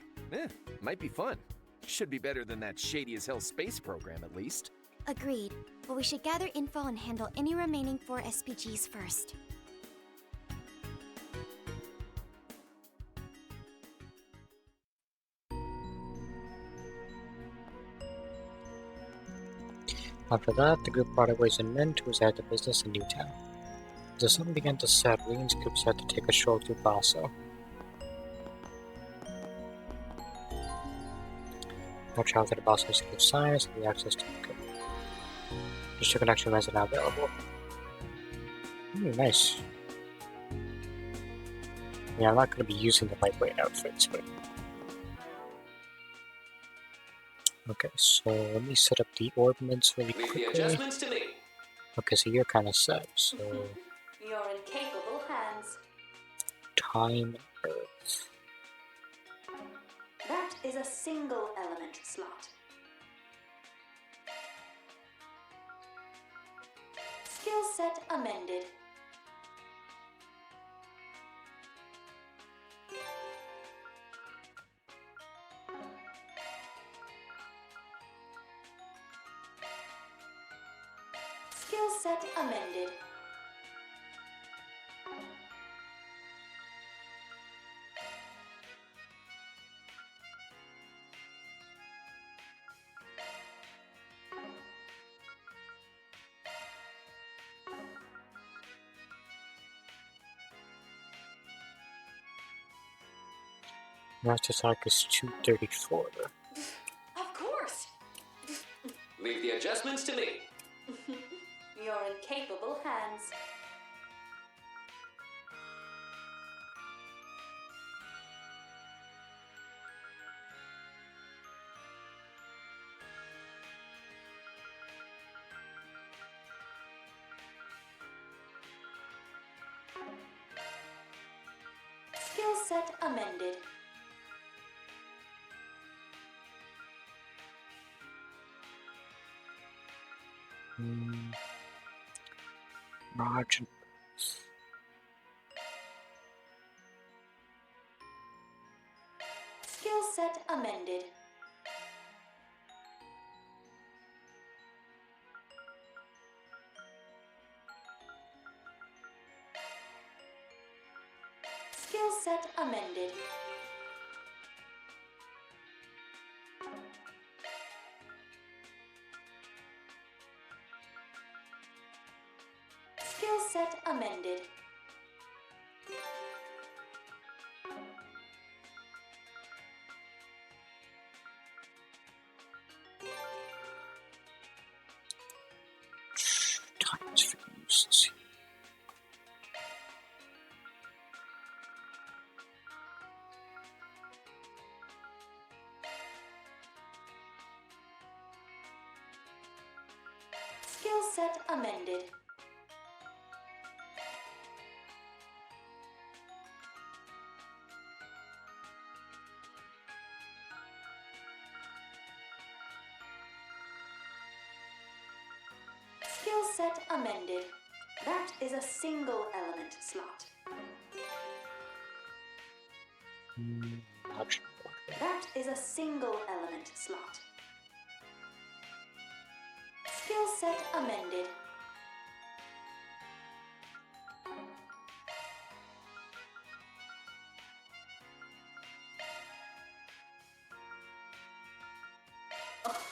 I: Might be fun. Should be better than that shady-as-hell space program, at least.
B: Agreed. But we should gather info and handle any remaining 4 SPGs first.
A: After that, the group parted ways and men to head to business in Newtown. As the sun began to set, Reen's group set to take a stroll through Basso. No travel to the Basso Institute of Science and the access to the group. District connection is now available. Nice. Yeah, I'm not going to be using the lightweight outfits, but... Okay, so let me set up the ordnance really
E: Leave
A: quickly.
E: the adjustments to me.
A: Okay, so you're kind of set, so...
G: You're in capable hands.
A: Time, Earth.
G: That is a single element slot. Skill set amended. Skill set amended.
A: Master attack is 234.
G: Of course.
E: Leave the adjustments to me.
G: You're in capable hands. Skill set amended.
A: Margin.
G: Skill set amended. Skill set amended. Skill set amended.
A: Times for useless.
G: Skill set amended. Skill set amended. That is a single element slot.
A: Margin.
G: That is a single element slot. Skill set amended.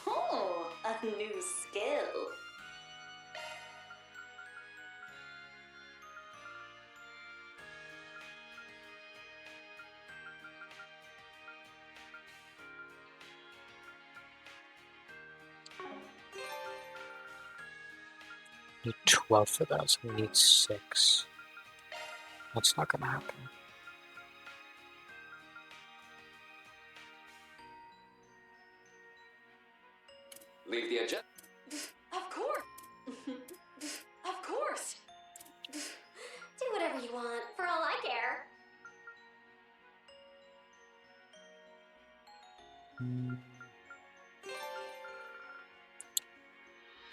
G: Oh, a new skill.
A: Need 12 for that, so we need 6. That's not gonna happen.
E: Leave the adjust.
G: Of course. Of course.
B: Do whatever you want, for all I care.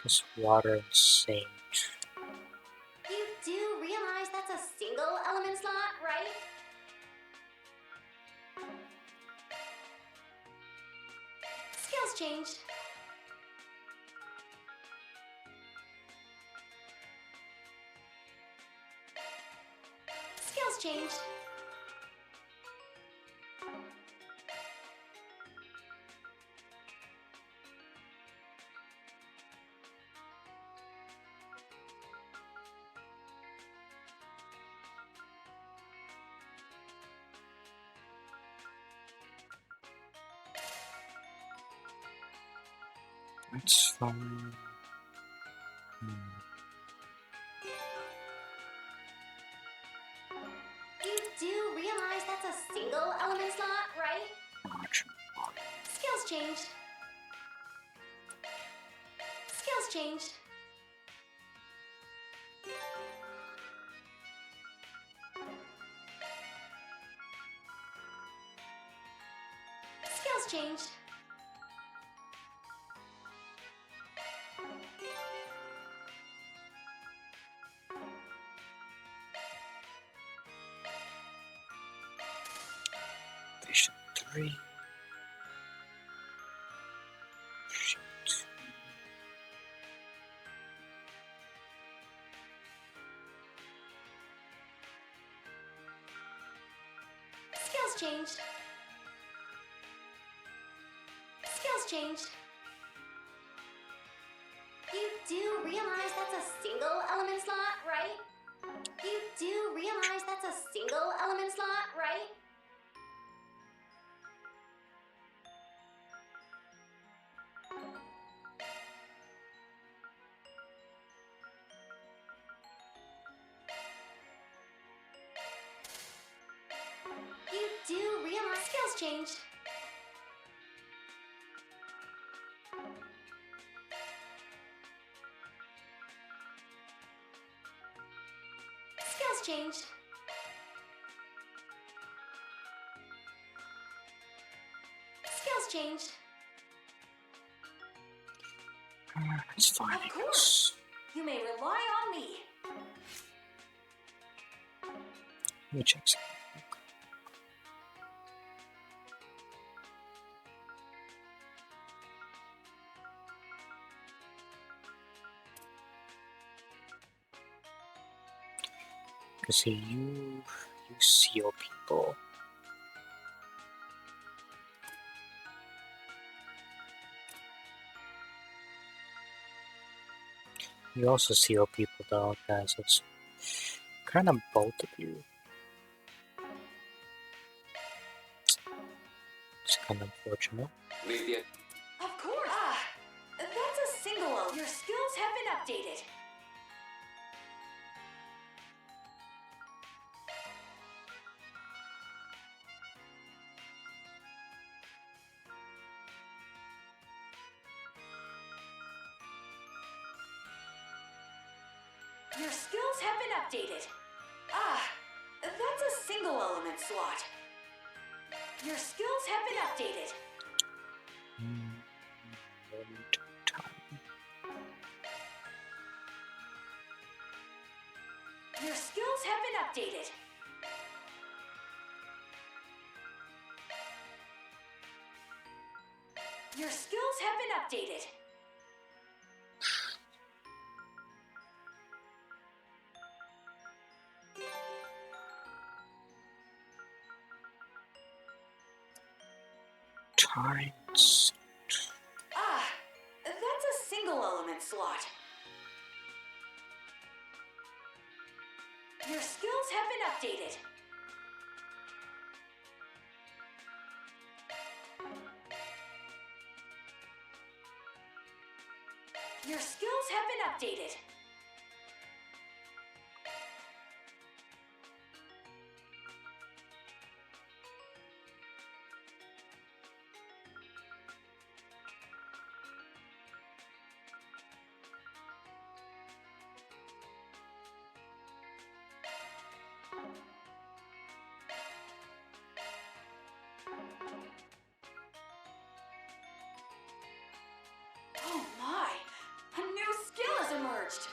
A: Guess water and sage.
B: You do realize that's a single element slot, right? Skills changed. Skills changed.
A: That's fine.
B: You do realize that's a single element slot, right?
A: Margin.
B: Skills changed. Skills changed. Skills changed.
A: 3. Shoot.
G: Skills changed. Skills changed. You do realize that's a single element slot, right? You do realize that's a single element slot, right? You do realize skills changed. Skills changed. Skills changed.
A: It's fine,
G: Of
A: I
G: course.
A: guess.
G: You may rely on me.
A: Let me check something. I see you seal people. You also seal people though, guys. It's kind of both of you. It's kind of unfortunate.
E: Leave the
G: Of course. That's a single. Your skills have been updated. Your skills have been updated. That's a single element slot. Your skills have been updated. Your skills have been updated. Your skills have been updated.
A: Times.
G: That's a single element slot. Your skills have been updated. Your skills have been updated. Oh my! A new skill has emerged!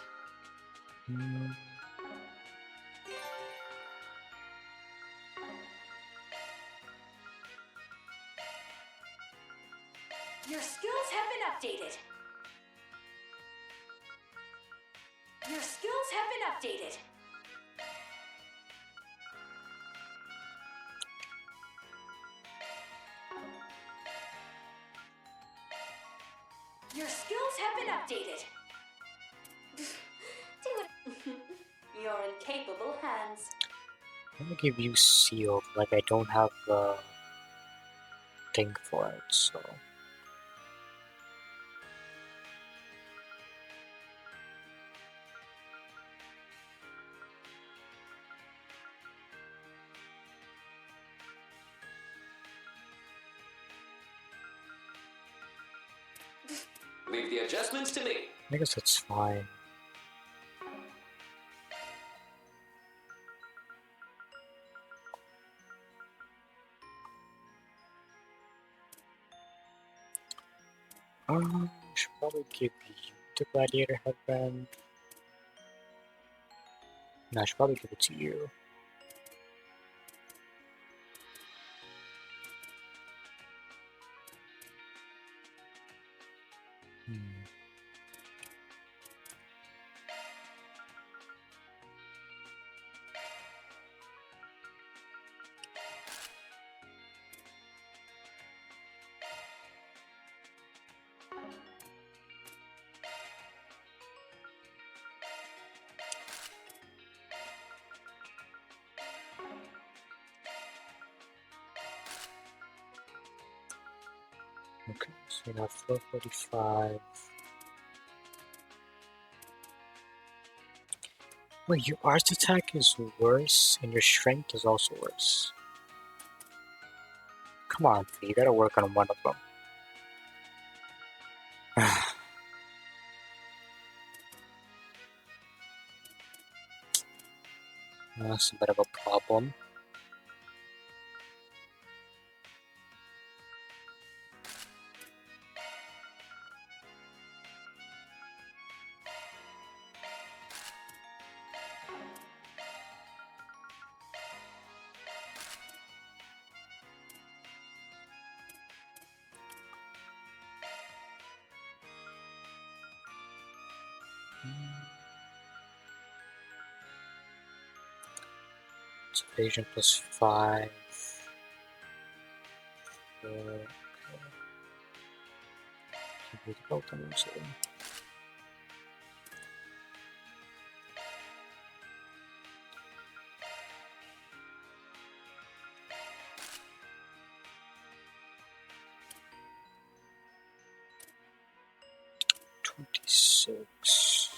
G: Your skills have been updated. Your skills have been updated. Your skills have been updated. Do it. You're in capable hands.
A: I'm gonna give you seal. Like I don't have the thing for it, so.
E: Leave the adjustments to me.
A: I guess it's fine. I should probably give you the gladiator headband. No, I should probably give it to you. Okay, so you have 445. Wait, your arts attack is worse, and your strength is also worse. Come on, Fee, you gotta work on one of them. That's a bit of a problem. It's evasion plus 5. Okay. Give me the Falcom, so. 26.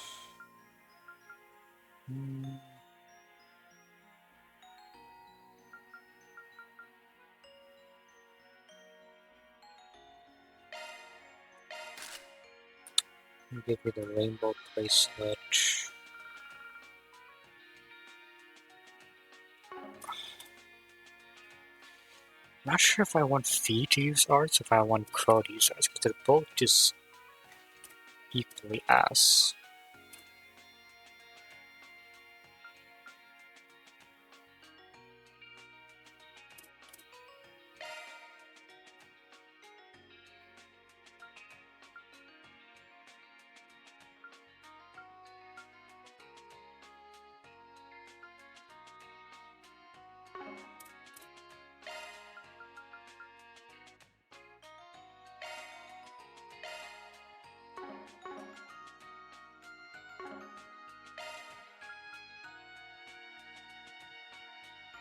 A: I'll give you the rainbow bracelet. I'm not sure if I want Fee to use arts, if I want Crow to use arts, because they're both just equally ass.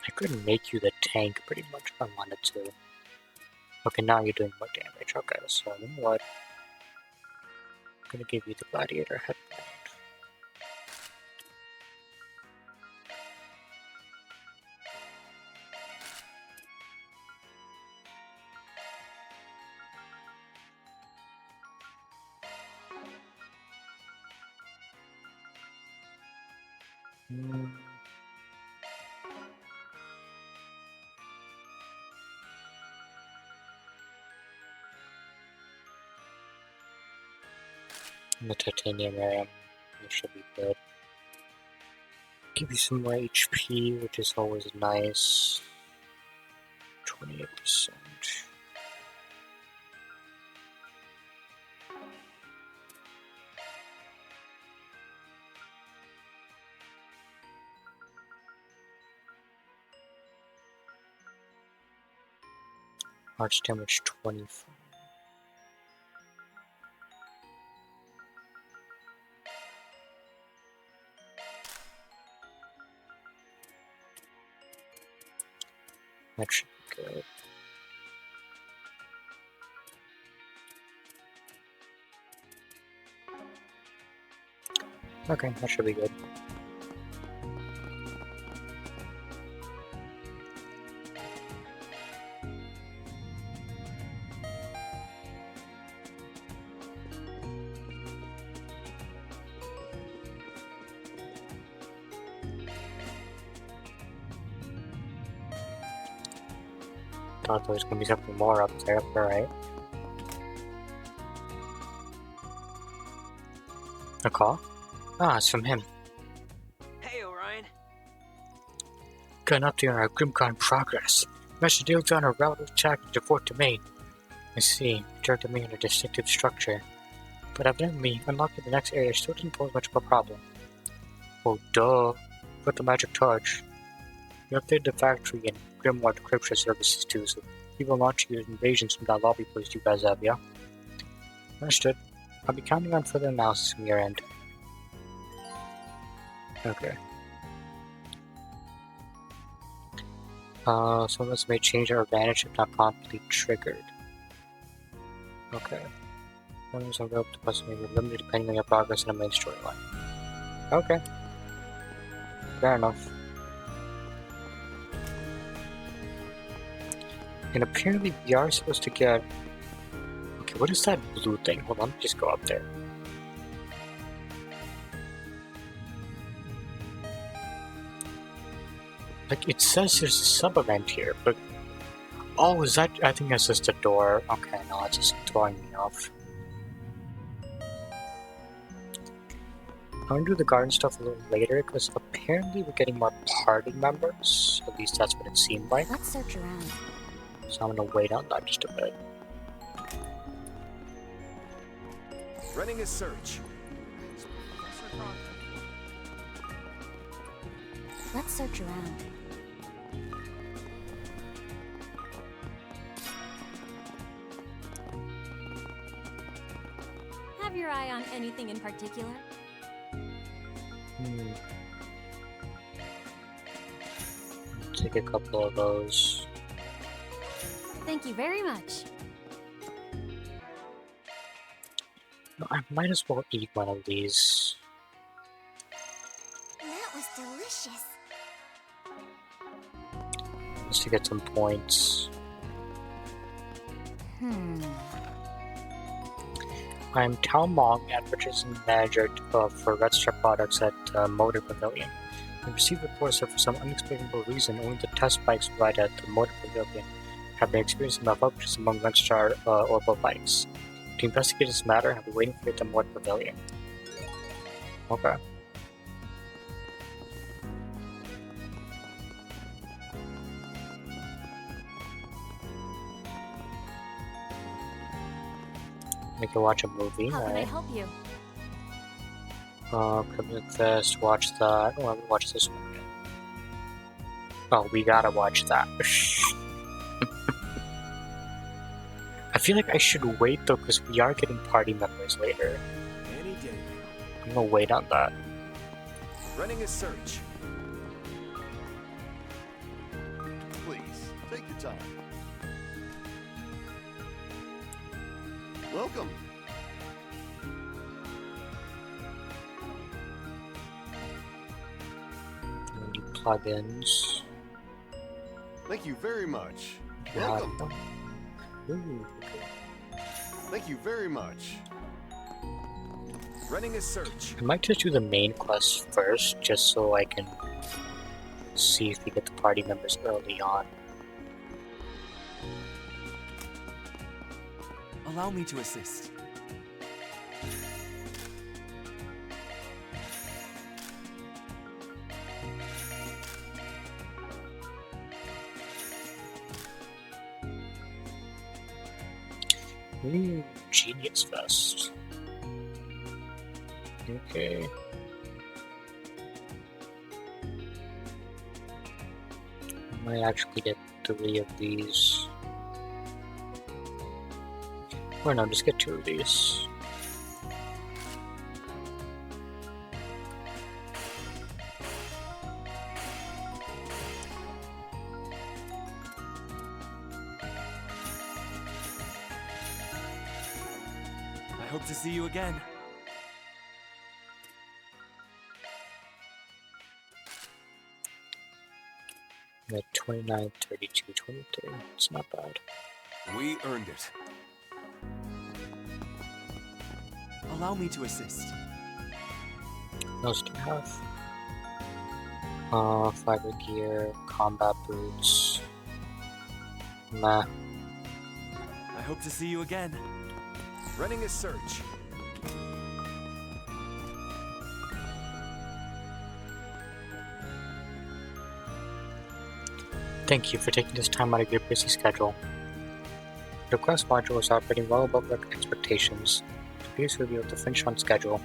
A: I could make you the tank pretty much if I wanted to. Okay, now you're doing more damage. Okay, so you know what? I'm gonna give you the gladiator headband. And the titanium ram, that should be good. Give you some more HP, which is always nice. 28%. Arch damage 25. That should be good. Okay, that should be good. Thought there was gonna be something more up there, alright. A call? Ah, it's from him.
H: Hey, Orion.
A: Got an update on our Grimcon progress. Message deals on a relative attack into fourth domain. I see, third domain a distinctive structure. But evidently, unlocking the next area still didn't pose much of a problem. Oh, duh. With the magic torch. We updated the factory and Grimoire decryption services too, so people launch your invasions from that lobby post you guys have, yeah? Understood. I'll be counting on further analysis from your end. Okay. Some of us may change our advantage if not promptly triggered. Okay. Runners are able to possibly be limited depending on your progress in the main storyline. Okay. Fair enough. And apparently we are supposed to get... Okay, what is that blue thing? Hold on, let me just go up there. Like, it says there's a sub-event here, but... Oh, is that... I think that's just a door. Okay, no, it's just throwing me off. I'm gonna do the garden stuff a little later, because apparently we're getting more party members. At least that's what it seemed like.
J: Let's search around.
A: So I'm gonna wait on that just a bit.
I: Running a search.
J: Let's search around.
K: Have your eye on anything in particular?
A: Take a couple of those.
K: Thank you very much.
A: No, I might as well eat one of these.
B: That was delicious.
A: Just to get some points. I'm Tao Mong, advertising manager for Red Star products at Motor Pavilion. We received reports that for some unexplainable reason, only the test bikes provided at the Motor Pavilion have been experiencing malfunctions among Red Star orbital bikes. To investigate this matter, I'll be waiting for you at the Motor Pavilion. Okay. We can watch a movie,
K: How can I
A: right?
K: help you?
A: Click this, watch that. Oh, I haven't watched this one yet. Oh, we gotta watch that. I feel like I should wait though, because we are getting party members later.
I: Any day.
A: I'm gonna wait on that.
I: Running a search.
L: Please, take your time. Welcome.
A: Any plugins?
L: Thank you very much.
A: Yeah.
L: Welcome.
A: Ooh.
L: Thank you very much.
I: Running a search.
A: I might just do the main quest first, just so I can see if we get the party members early on.
H: Allow me to assist.
A: Ooh, Genius Fest. Okay. I might actually get 3 of these. Or no, just get 2 of these.
H: I hope to see you again.
A: At 29, 32, 23. It's not bad.
C: We earned it.
H: Allow me to assist.
A: What else do I have? Fiber gear, combat boots. Nah.
H: I hope to see you again.
I: Running a search.
A: Thank you for taking this time out of your busy schedule. The quest module is operating well above our expectations. It appears we'll be able to finish on schedule.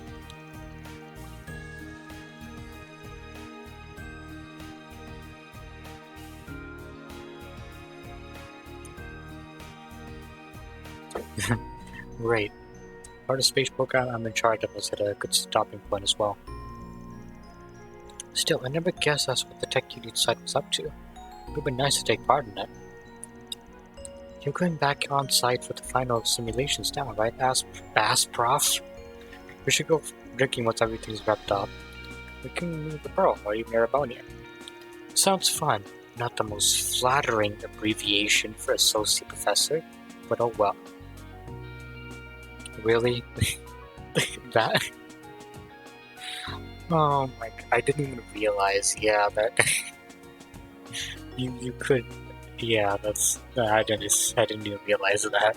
A: Great. Part of the space program I'm in charge of is at a good stopping point as well. Still, I never guessed that's what the tech unit site was up to. It would be nice to take part in it. You're going back on site for the final simulations now, right? Ask Prof. We should go drinking once everything's wrapped up. We can move the Pearl or even Arabonia. Sounds fun. Not the most flattering abbreviation for associate professor, but oh well. Really? That? Oh my god, I didn't even realize, yeah, that you could, yeah, I didn't even realize that.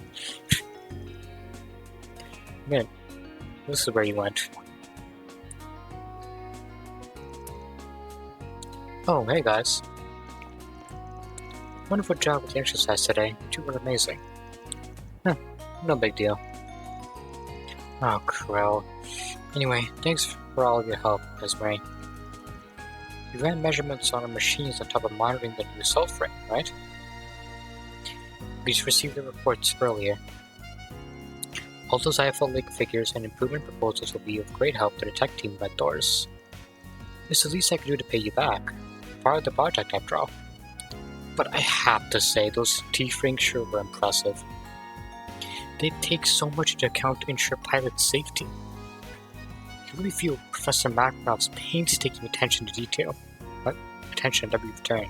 A: Man, this is where you went. Oh, hey guys. Wonderful job with the exercise today. You were amazing. Huh, no big deal. Oh, Krill. Anyway, thanks for all of your help, Esme. You ran measurements on our machines on top of monitoring the new salt frame, right? We just received the reports earlier. All those IFL Lake figures and improvement proposals will be of great help to the tech team at Doors. It's the least I can do to pay you back. Part of the project, after all. But I have to say, those T-rings sure were impressive. They take so much into account to ensure pilot safety. I really feel Professor Makarov's painstaking attention to detail. Attention at every turn.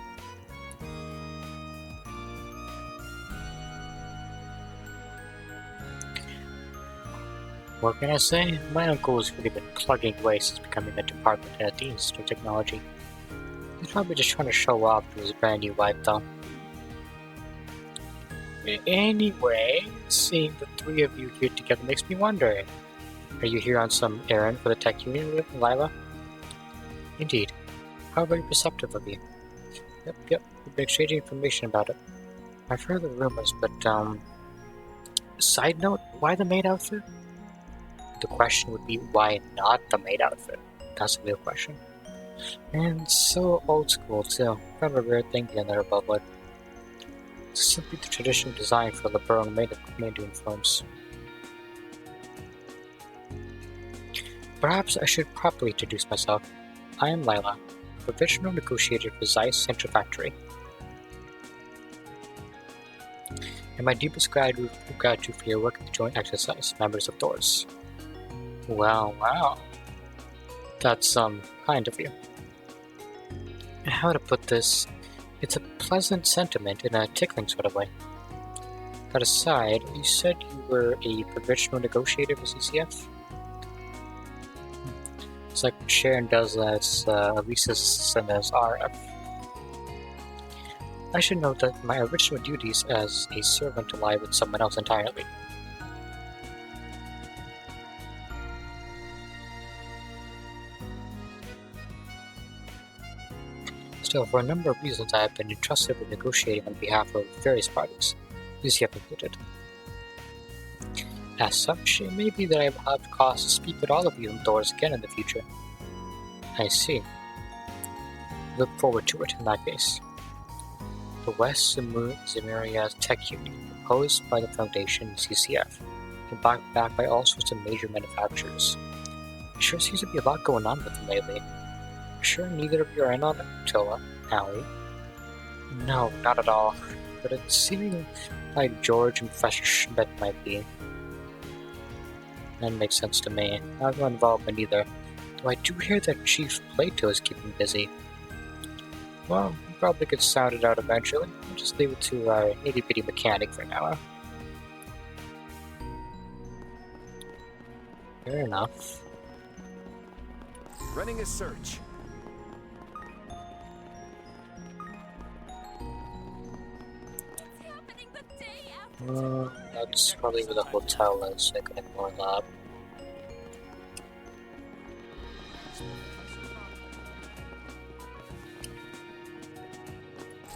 A: What can I say? My uncle has really been plugging away since becoming a department head at the Institute of Technology. He's probably just trying to show off to his brand new wife, though. Anyway, seeing the three of you here together makes me wonder. Are you here on some errand for the tech union, Lila? Indeed. How very perceptive of you. Yep, we've been exchanging information about it. I've heard the rumors, but, side note, why the maid outfit? The question would be, why not the maid outfit? That's the real question. And so old school, too. Kind of a rare thing here in the Republic. It's simply the traditional design for the burrowing maid uniforms. Perhaps I should properly introduce myself. I am Lila, provisional negotiator for Zeiss Central Factory. And my deepest gratitude for your work at the joint exercise, members of Doors. Wow. That's, kind of you. How to put this? It's a pleasant sentiment in a tickling sort of way. That aside, you said you were a provisional negotiator for CCF? It's like Sharon does as Elisa's and as RF. I should note that my original duties as a servant lie with someone else entirely. Still, for a number of reasons I have been entrusted with negotiating on behalf of various parties, UCF included. As such, it may be that I will have cause to speak with all of you indoors again in the future. I see. Look forward to it in that case. The West Zemuria Tech Union, proposed by the Foundation and CCF, and backed by all sorts of major manufacturers. Sure seems to be a lot going on with them lately. Sure neither of you are in on it, Toa, Allie? No, not at all. But it's seeming like George and Professor Schmidt might be. That makes sense to me. I have no involvement either. Though I do hear that Chief Plato is keeping busy. Well, we probably could sound it out eventually. We'll just leave it to our itty-bitty mechanic for now. Fair enough.
I: Running a search.
A: That's probably where the hotel is, so I can ignore that.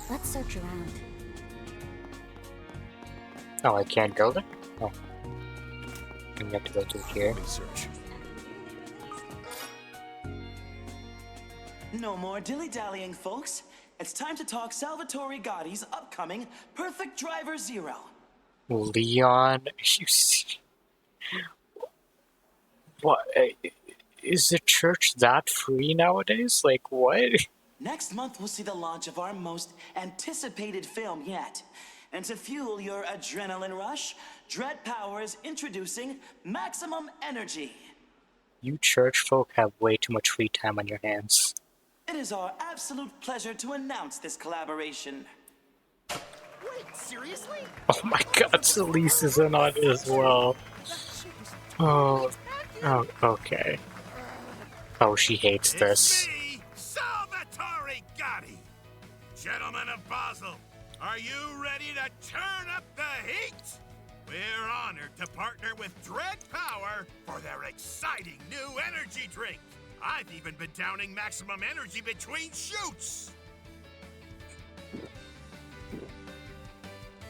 J: Let's search around.
A: Oh, I can't go there? Oh. I have to go through here.
I: Search.
M: No more dilly-dallying, folks. It's time to talk Salvatore Gotti's upcoming Perfect Driver Zero.
A: Leon, you see... What? Is the church that free nowadays? Like, what?
M: Next month, we'll see the launch of our most anticipated film yet. And to fuel your adrenaline rush, Dread Power is introducing Maximum Energy.
A: You church folk have way too much free time on your hands.
M: It is our absolute pleasure to announce this collaboration.
I: Wait, seriously?
A: Oh my god, Celeste is in on it as well. Oh, okay. Oh, she hates this.
F: It's me, Salvatore Gotti. Gentlemen of Basel, are you ready to turn up the heat? We're honored to partner with Dread Power for their exciting new energy drink. I've even been downing maximum energy between shoots.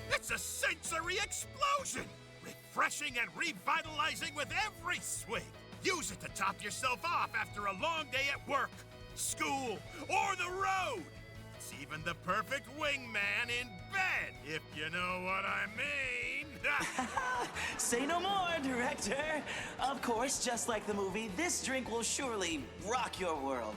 F: It's a sensory explosion! Refreshing and revitalizing with every swig. Use it to top yourself off after a long day at work, school, or the road. It's even the perfect wingman in bed, if you know what I mean.
M: Say no more, director. Of course, just like the movie, this drink will surely rock your world.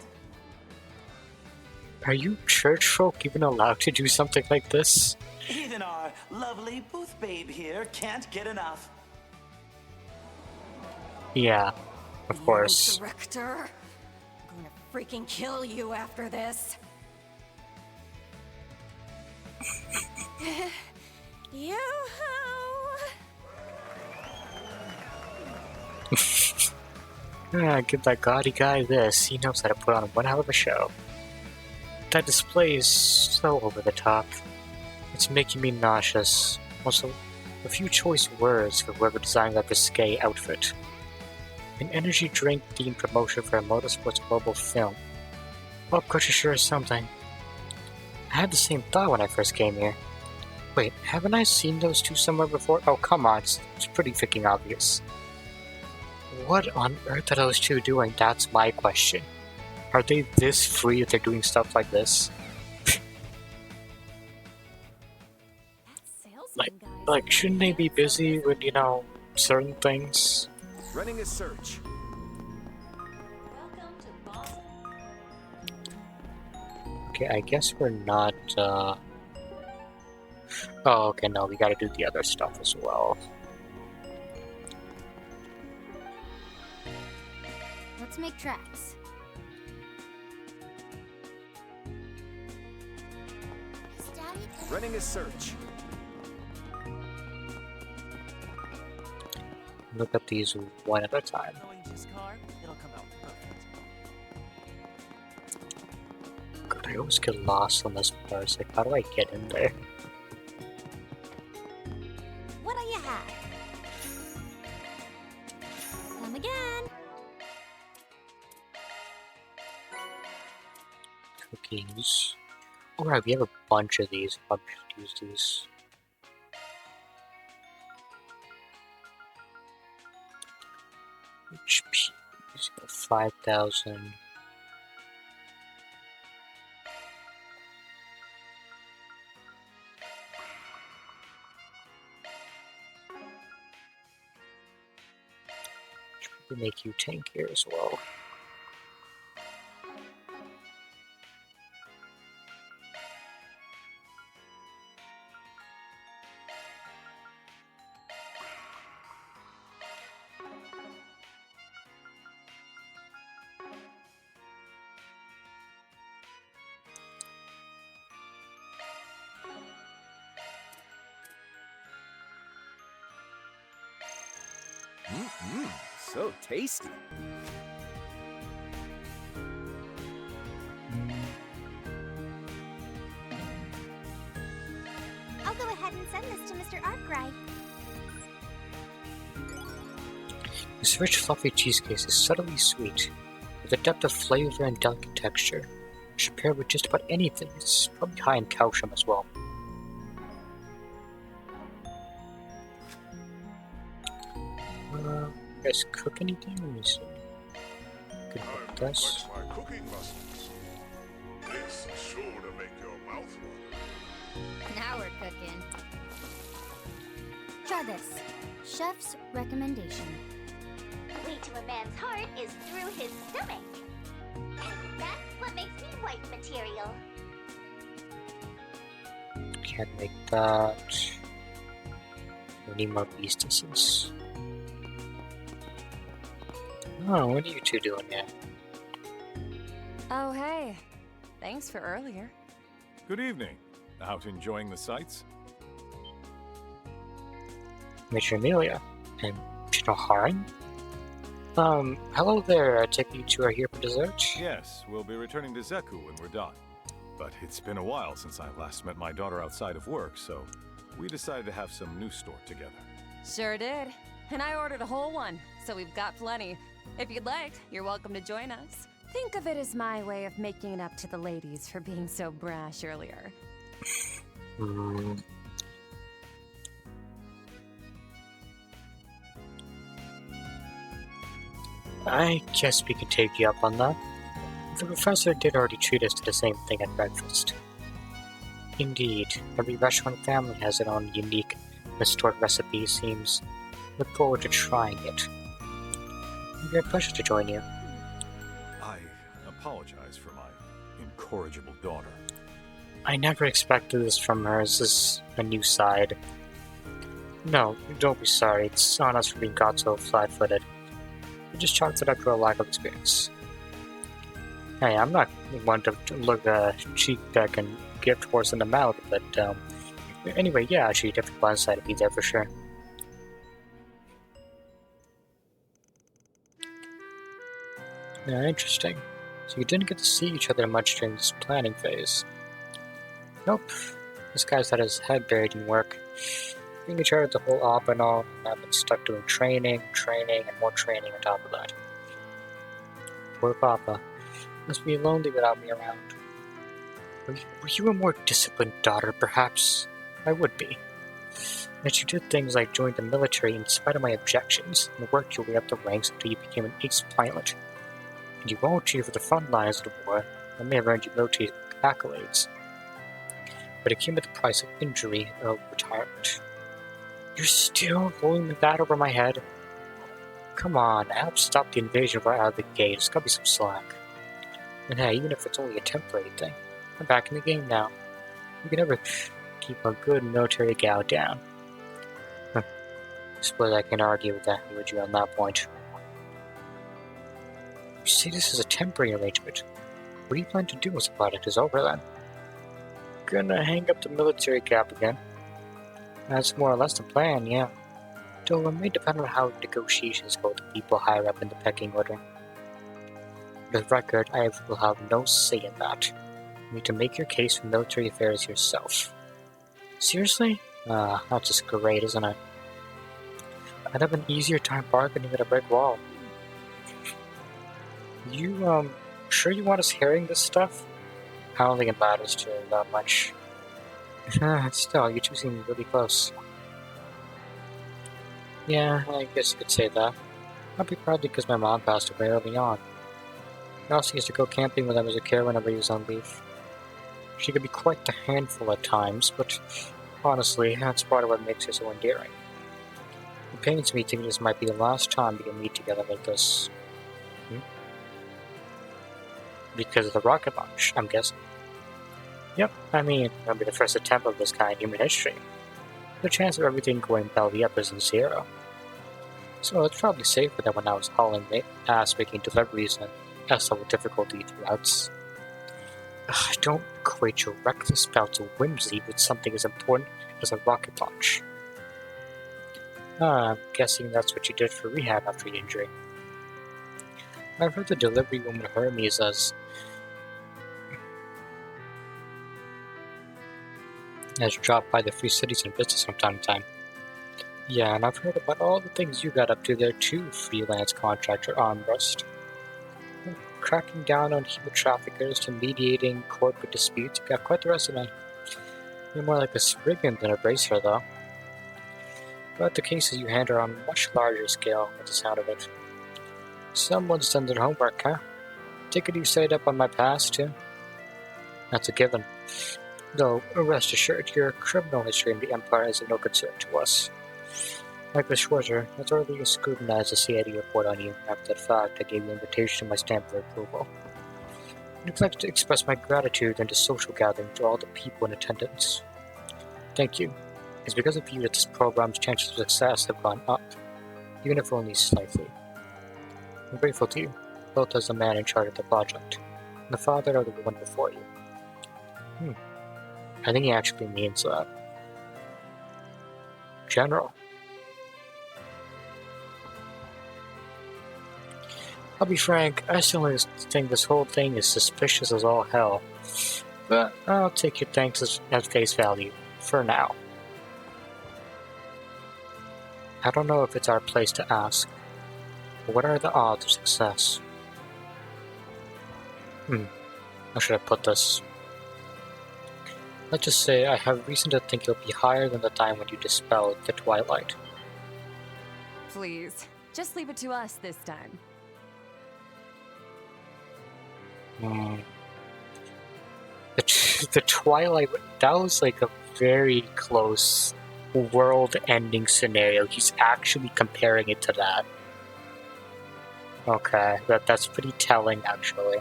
A: Are you church folk even allowed to do something like this?
M: Even our lovely booth babe here can't get enough.
A: Yeah, of course.
K: Director, I'm gonna freaking kill you after this. Yoo-hoo!
A: Yeah, give that gaudy guy this. He knows how to put on one hell of a show. That display is so over the top. It's making me nauseous. Also, a few choice words for whoever designed that risque outfit. An energy drink themed promotion for a motorsports global film. Pop culture sure is something. I had the same thought when I first came here. Wait, haven't I seen those two somewhere before? Oh, come on, it's pretty freaking obvious. What on earth are those two doing? That's my question. Are they this free that they're doing stuff like this? Like, shouldn't they be busy with, you know, certain things?
I: Running a search.
A: Okay, I guess we're not, Oh, okay, no, we gotta do the other stuff as well.
J: Let's make tracks.
I: Running a search.
A: Look at these one at a time. God, I always get lost on this part. It's like, how do I get in there?
K: What do you have? Come again.
A: Cookies. Alright, we have a bunch of these. Probably should use these. HP is 5,000. Should probably make you tankier as well.
I: So tasty.
B: I'll go ahead and send this to Mr. Arkwright.
A: This rich, fluffy cheesecake is subtly sweet, with a depth of flavor and delicate texture. It should pair with just about anything. It's probably high in calcium as well. You guys cook anything? Let me see. Could cook this.
N: My cooking muscles. It's sure to make your mouth water.
J: Now we're cooking. Try this. Chef's recommendation.
B: The way to a man's heart is through his stomach. And that's what makes me white material.
A: Can't make that. We need more beastesses. Oh, what are you two doing here?
O: Oh, hey. Thanks for earlier.
P: Good evening. Out enjoying the sights?
A: Major Amelia and General Haring? Hello there. I take you two are here for dessert?
P: Yes, we'll be returning to Zeku when we're done. But it's been a while since I last met my daughter outside of work, so we decided to have some new store together.
O: Sure did. And I ordered a whole one, so we've got plenty. If you'd like, you're welcome to join us. Think of it as my way of making it up to the ladies for being so brash earlier.
A: I guess we could take you up on that. The professor did already treat us to the same thing at breakfast. Indeed, every restaurant family has their own unique, restored recipe, seems. Look forward to trying it. It'd be a pleasure to join you.
P: I apologize for my incorrigible daughter.
A: I never expected this from her. This is a new side. No, don't be sorry. It's on us for being got so flat-footed. We just chalked it up to a lack of experience. Hey, I'm not one to look a cheek back and gift horse in the mouth, but anyway, yeah, actually, definitely glad to be there for sure. Yeah, interesting. So you didn't get to see each other much during this planning phase. Nope. This guy's had his head buried in work. Being in charge of the whole op and all, and I've been stuck doing training, and more training on top of that. Poor Papa. Must be lonely without me around. Were you a more disciplined daughter, perhaps? I would be. Yet you did things like join the military in spite of my objections, and worked your way up the ranks until you became an ace pilot. And you volunteered for the front lines of the war, and may have earned you military accolades. But it came at the price of injury or retirement. You're still holding that over my head? Come on, I helped stop the invasion right out of the gate. There's gotta be some slack. And hey, even if it's only a temporary thing, I'm back in the game now. You can never keep a good military gal down. I suppose I can argue with you on that point. You see, this is a temporary arrangement. What do you plan to do once the project is over then? Gonna hang up the military cap again. That's more or less the plan, yeah. Though it may depend on how negotiations go with the people higher up in the pecking order. For the record, I will have no say in that. You need to make your case for military affairs yourself. Seriously? That's just great, isn't it? I'd have an easier time bargaining with a brick wall. You, sure you want us hearing this stuff? I don't think it matters to you that much. Still, you two seem really close. Yeah, I guess you could say that. Probably because my mom passed away early on. I also used to go camping with them as a kid whenever he was on leave. She could be quite the handful at times, but honestly, that's part of what makes her so endearing. It pains me thinking this might be the last time we can meet together like this. Because of the rocket launch, I'm guessing. Yep, I mean, it'll be the first attempt of this kind in human history. The chance of everything going belly up isn't zero. So it's probably safer than when I was hauling ass making deliveries and S-level difficulty routes. Don't equate your reckless bouts of whimsy with something as important as a rocket launch. I'm guessing that's what you did for rehab after your injury. I've heard the delivery woman Hermes has dropped by the free cities and business from time to time. Yeah, and I've heard about all the things you got up to there too, freelance contractor Armbrust. From cracking down on human traffickers to mediating corporate disputes, you got quite the resume. You're more like a brigand than a bracer, though. But the cases you handle are on a much larger scale, with the sound of it. Someone's done their homework, huh? Take it you stayed up on my past, too? That's a given. Though, rest assured, your criminal history in the Empire is of no concern to us. Like the Schwarzer, I thoroughly scrutinized the CID report on you. After that fact, I gave you an invitation to my stamp for approval. I'd like to express my gratitude and a social gathering to all the people in attendance. Thank you. It's because of you that this program's chances of success have gone up, even if only slightly. I'm grateful to you, both as the man in charge of the project, and the father of the woman before you. I think he actually means that. General. I'll be frank, I still think this whole thing is suspicious as all hell. But I'll take your thanks at face value, for now. I don't know if it's our place to ask, but what are the odds of success? How should I put this? Let's just say I have reason to think it'll be higher than the time when you dispelled the Twilight.
O: Please, just leave it to us this time.
A: The Twilight, that was like a very close world-ending scenario. He's actually comparing it to that. Okay, that's pretty telling, actually.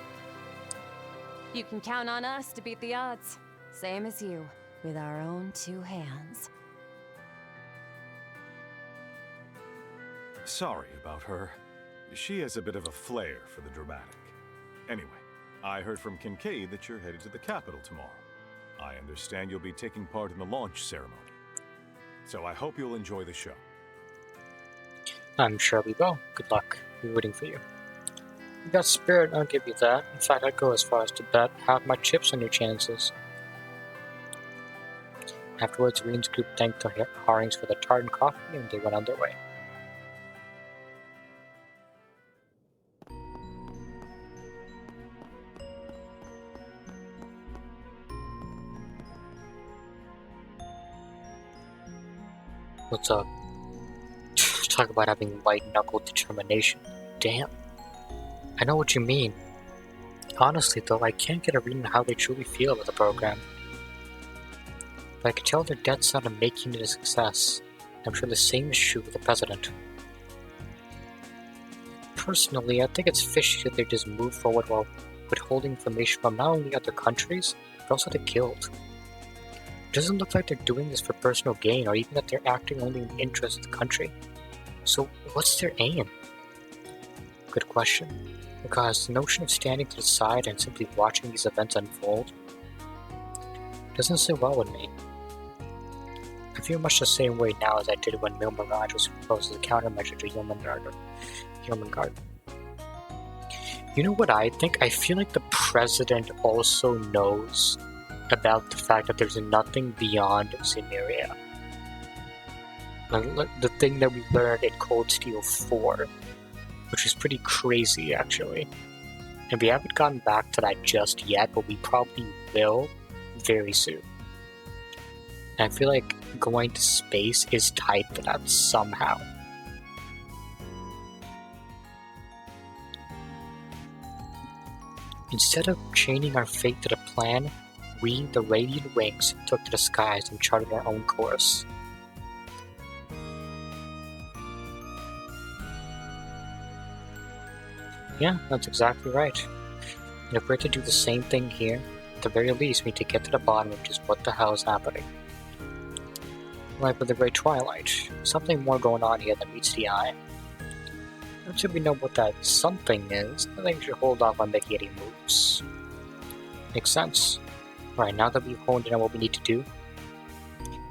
O: You can count on us to beat the odds. Same as you, with our own two hands.
P: Sorry about her. She has a bit of a flair for the dramatic. Anyway, I heard from Kincaid that you're headed to the capital tomorrow. I understand you'll be taking part in the launch ceremony. So I hope you'll enjoy the show.
A: I'm sure we will. Good luck. We're rooting for you. You got spirit, I'll give you that. In fact, I'd go as far as to bet half my chips on your chances. Afterwards, Reen's group thanked the Harings for the tart and coffee, and they went on their way. What's up? Talk about having white-knuckle determination. Damn. I know what you mean. Honestly, though, I can't get a read on how they truly feel about the program. But I can tell they're dead set on making it a success. I'm sure the same is true with the president. Personally, I think it's fishy that they just move forward while withholding information from not only other countries, but also the guild. It doesn't look like they're doing this for personal gain, or even that they're acting only in the interest of the country. So, what's their aim? Good question. Because the notion of standing to the side and simply watching these events unfold doesn't sit well with me. I feel much the same way now as I did when Mil Mirage was proposed as a countermeasure to Yeomanguard. You know what I think? I feel like the president also knows about the fact that there's nothing beyond Zemuria. The thing that we learned in Cold Steel 4, which is pretty crazy actually. And we haven't gotten back to that just yet, but we probably will very soon. And I feel like going to space is tied to that somehow. Instead of chaining our fate to the plan, we, the Radiant Wings, took to the skies and charted our own course. Yeah, that's exactly right. And if we're to do the same thing here, at the very least we need to get to the bottom of just what the hell is happening. Like with the Great Twilight, something more going on here than meets the eye. Until we know what that something is, I think we should hold off on making any moves. Makes sense. Alright, now that we've honed in on what we need to do,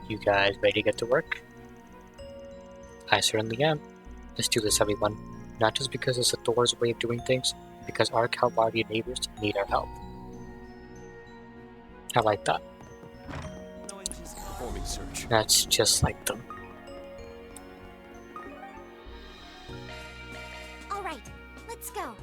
A: you guys ready to get to work? I certainly am. Let's do this, everyone. Not just because it's Thor's way of doing things, but because our Calvardian neighbors need our help. I like that.
C: Performing search.
A: That's just like them.
B: Alright, let's go.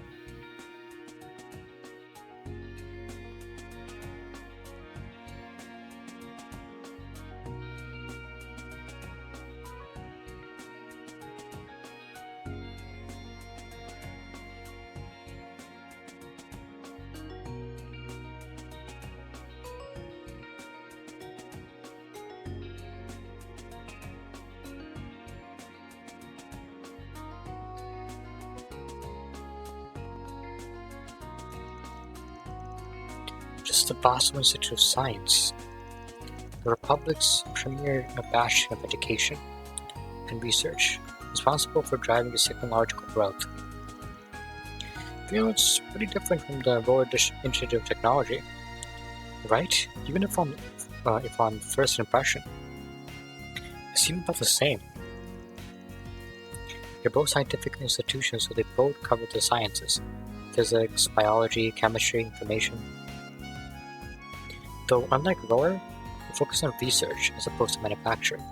A: Just the Boston Institute of Science. the Republic's premier bastion of education and research, responsible for driving its technological growth. It's pretty different from the Royal Institute of Technology, right? Even if on first impression, it seems about the same. They're both scientific institutions, so they both cover the sciences: physics, biology, chemistry, information. Though, unlike Roar, they focus on research as opposed to manufacturing.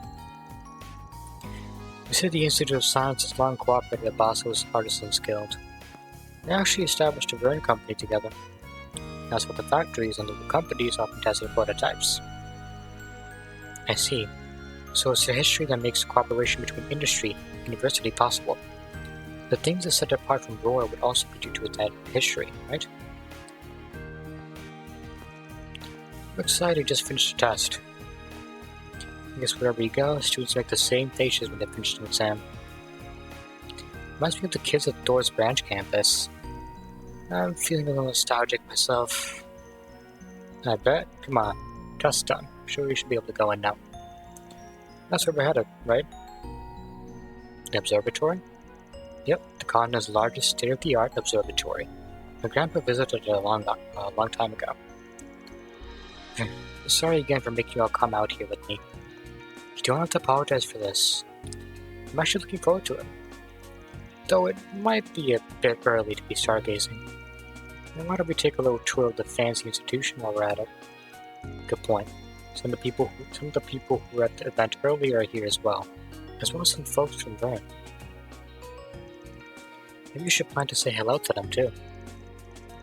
A: You see, the Institute of Science has long cooperated with Basel's Artisans Guild. They actually established a Vern company together. As for the factories and the companies often testing prototypes. I see. So it's the history that makes cooperation between industry and university possible. The things that set it apart from Roar would also be due to that history, right? Looks like you just finished the test. I guess wherever you go, students make the same faces when they finish an exam. Reminds me of the kids at Thor's branch campus. I'm feeling a little nostalgic myself. I bet. Come on, test's done. Sure, we should be able to go in now. That's where we're headed, right? The observatory? Yep, the continent's largest state-of-the-art observatory. My grandpa visited it a long time ago. Sorry again for making you all come out here with me. You don't have to apologize for this. I'm actually looking forward to it. Though it might be a bit early to be stargazing. And why don't we take a little tour of the fancy institution while we're at it? Good point. Some of the people who were at the event earlier are here as well as some folks from Vern. Maybe you should plan to say hello to them too.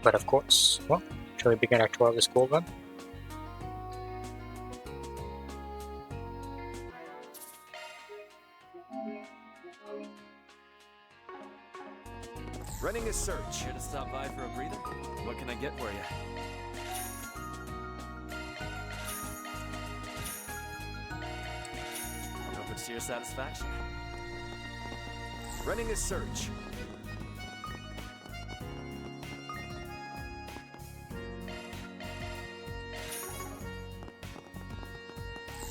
A: But of course, well, shall we begin our tour of the school then?
I: Running a search.
Q: Here to stop by for a breather? What can I get for you? Hope it's to your satisfaction.
I: Running a search.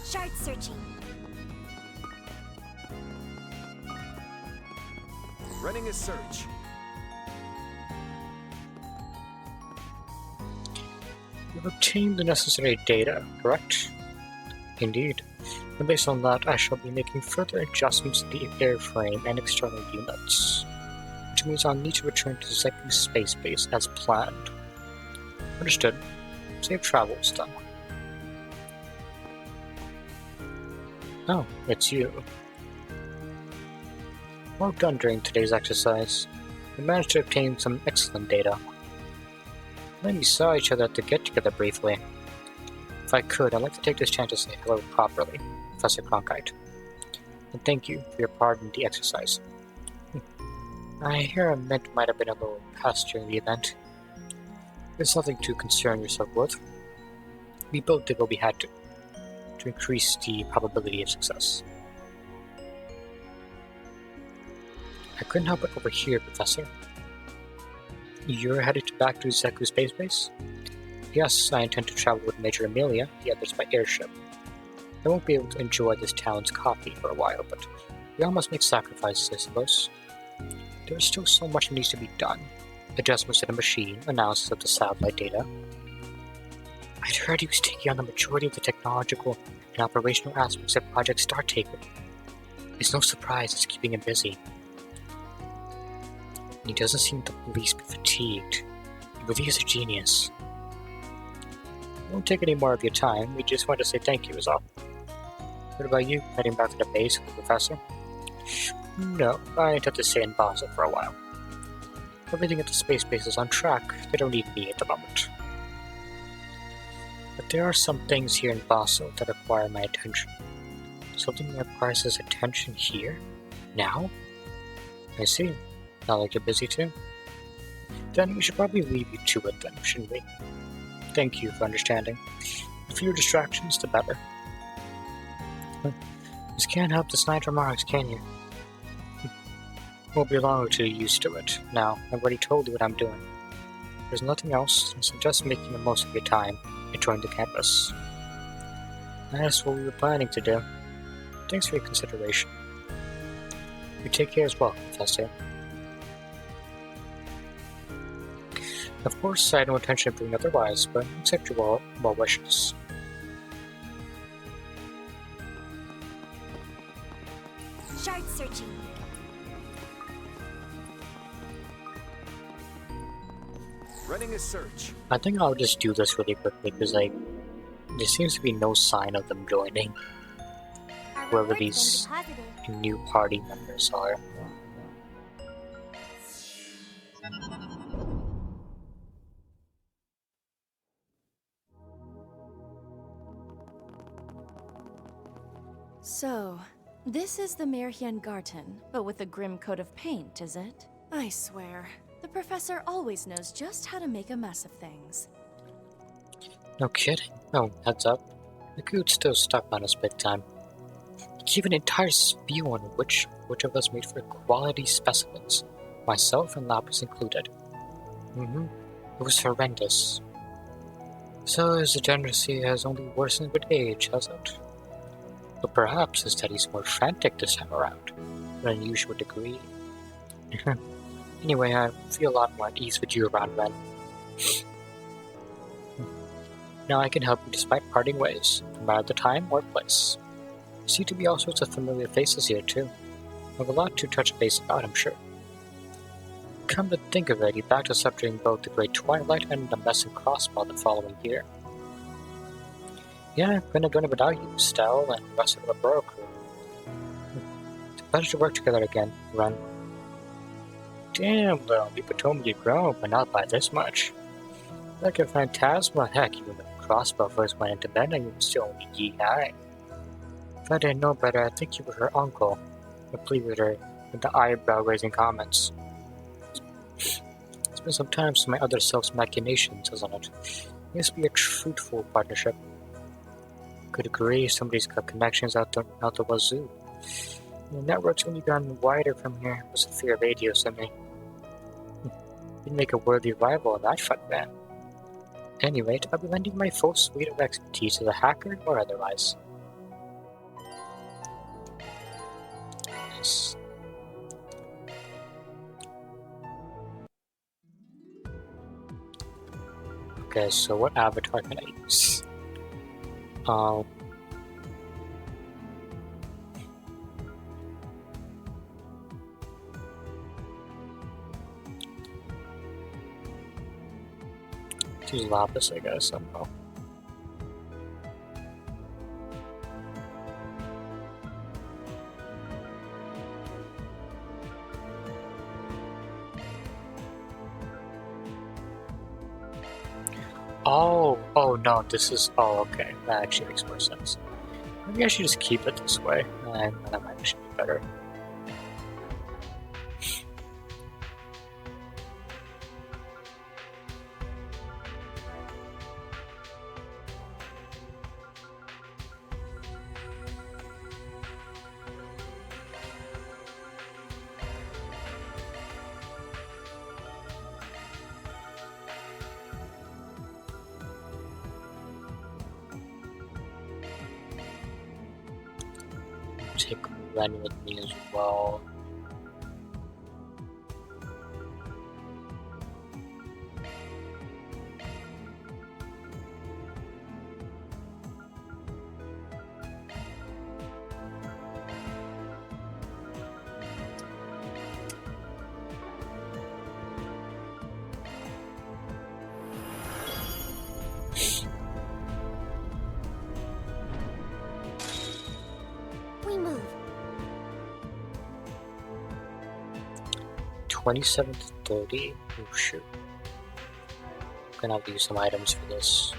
B: Shard searching.
I: Running a search.
A: You've obtained the necessary data, correct? Indeed. And based on that, I shall be making further adjustments to the airframe and external units. Which means I'll need to return to Zeku Space Base as planned. Understood. Safe travels, then. Oh, it's you. Well done during today's exercise. We managed to obtain some excellent data. Then we saw each other at the get-together briefly. If I could, I'd like to take this chance to say hello properly, Professor Cronkite. And thank you for your part in the exercise. I hear a mint might have been a little past during the event. There's nothing to concern yourself with. We both did what we had to increase the probability of success. I couldn't help but overhear, Professor. You're headed back to Zeku Space Base? Yes, I intend to travel with Major Amelia, the others by airship. I won't be able to enjoy this town's coffee for a while, but we all must make sacrifices, I suppose. There is still so much that needs to be done. Adjustments to the machine, analysis of the satellite data. I'd heard he was taking on the majority of the technological and operational aspects of Project Startaker. It's no surprise it's keeping him busy. He doesn't seem the least bit fatigued. He really is a genius. I won't take any more of your time. We just want to say thank you is all. What about you? Heading back to the base with the professor? No, I intend to stay in Basel for a while. Everything at the space base is on track. They don't need me at the moment. But there are some things here in Basel that require my attention. Something that requires his attention here? Now? I see. Not like you're busy too? Then we should probably leave you to it then, shouldn't we? Thank you for understanding. The fewer distractions, the better. Just can't help the snide remarks, can you? Won't be long until you're used to it. Now, I've already told you what I'm doing. There's nothing else, so just making the most of your time enjoying the campus. That's what we were planning to do. Thanks for your consideration. You take care as well, Professor. Of course, I had no intention of doing otherwise, but accept your well wishes.
B: Shard searching.
I: Running a search.
A: I think I'll just do this really quickly because there seems to be no sign of them joining. Whoever these new party members are.
R: So, this is the Merihian Garten, but with a grim coat of paint, is it? I swear, the professor always knows just how to make a mess of things.
A: No kidding. Oh, heads up. The goot's still stuck on us big time. He gave an entire spiel on which of us made for quality specimens, myself and Lapis included. It was horrendous. So his degeneracy has only worsened with age, has it? But perhaps his study's more frantic this time around, to an unusual degree. Anyway, I feel a lot more at ease with you around, Ren. Now I can help you despite parting ways, no matter the time or place. There seem to be all sorts of familiar faces here, too. I have a lot to touch base about, I'm sure. Come to think of it, you backed us up during both the Great Twilight and the mess and crossbow the following year. Yeah, couldn't have done it without you, Stell, and the rest of the Burrow crew. It's a pleasure to work together again, Ren. Damn, well, people told me you'd grown, but not by this much. Like a phantasma, heck, even when the crossbow first went into bending, you were still only ye-high. If I didn't know better, I'd think you were her uncle, replete with the eyebrow-raising comments. It's been some time since my other self's machinations, hasn't it? It must be a fruitful partnership. Could agree, somebody's got connections out the wazoo. The network's only gotten wider from here. What's the fear of Adios in me? You'd make a worthy rival of that fuck man. Anyway, I'll be lending my full suite of expertise to the hacker or otherwise. Nice. Okay, so what avatar can I use? Use Lapis, I guess, somehow. Oh no, this is, okay, that actually makes more sense. Maybe I should just keep it this way, and that might actually be better. Take Ren with me as well.
B: We move.
A: 27 to 30. Oh shoot. Gonna have to use some items for this.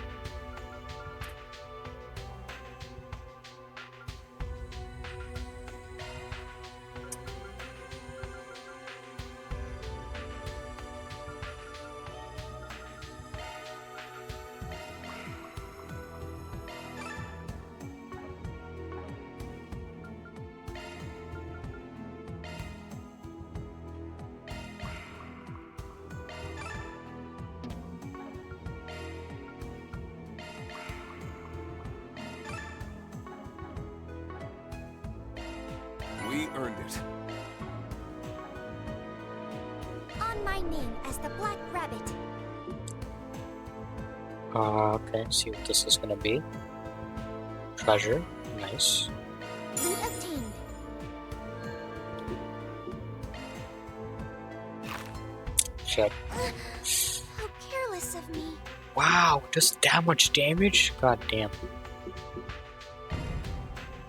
C: earned it.
B: On my name as the Black Rabbit.
A: Okay, see what this is gonna be. Treasure, nice.
B: Loot obtained.
A: Shit.
B: How careless of me.
A: Wow, does that much damage? God damn.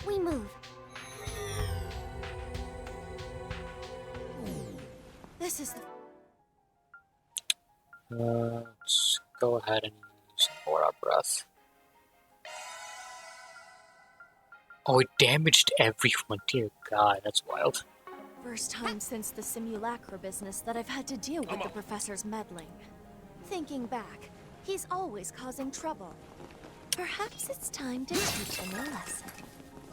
B: We move.
R: This is the...
A: Let's go ahead and use Aura Breath. Oh, it damaged everyone. Dear God, that's wild.
R: First time since the simulacra business that I've had to deal with the professor's meddling. Thinking back, he's always causing trouble. Perhaps it's time to teach him a lesson.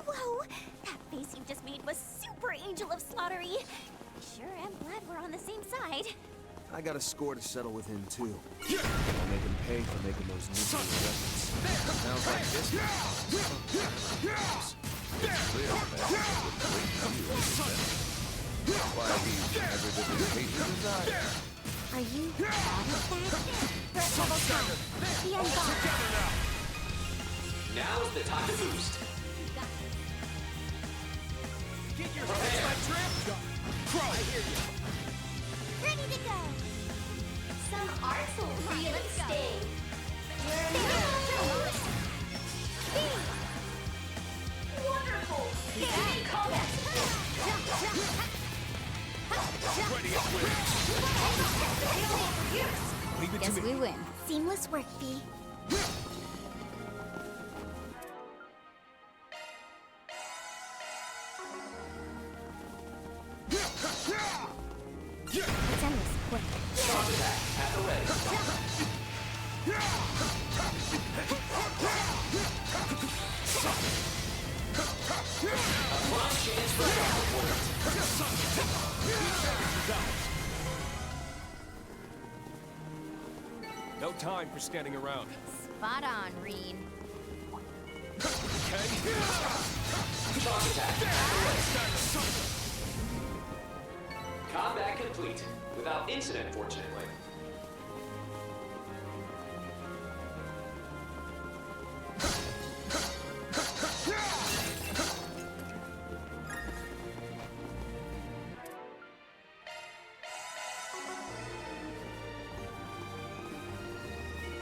B: Whoa! That face you just made was super Angel of Slaughtery. I sure am glad we're on the same side.
S: I got a score to settle with him, too. I'll make him pay for making those nuclear weapons. Sounds like this. It's clear the man wouldn't wait for you any better. That's why he's never been patient as I am.
B: Are you proud of that? Threat level down. Be on guard.
E: Now's the time to boost.
H: Get your head on trip. Crow. I hear you.
B: Ready to go.
G: Some arts will really sting. Wonderful. Begin combat.
C: Leave it
J: Guess
C: to me.
J: we win.
B: Seamless work, B.
J: Let's end this quick.
E: Charge attack at the ready. A prime chance for support.
C: No time for standing around.
J: Spot on, Reen.
E: Charge attack at the ready. Combat complete. Without incident, fortunately.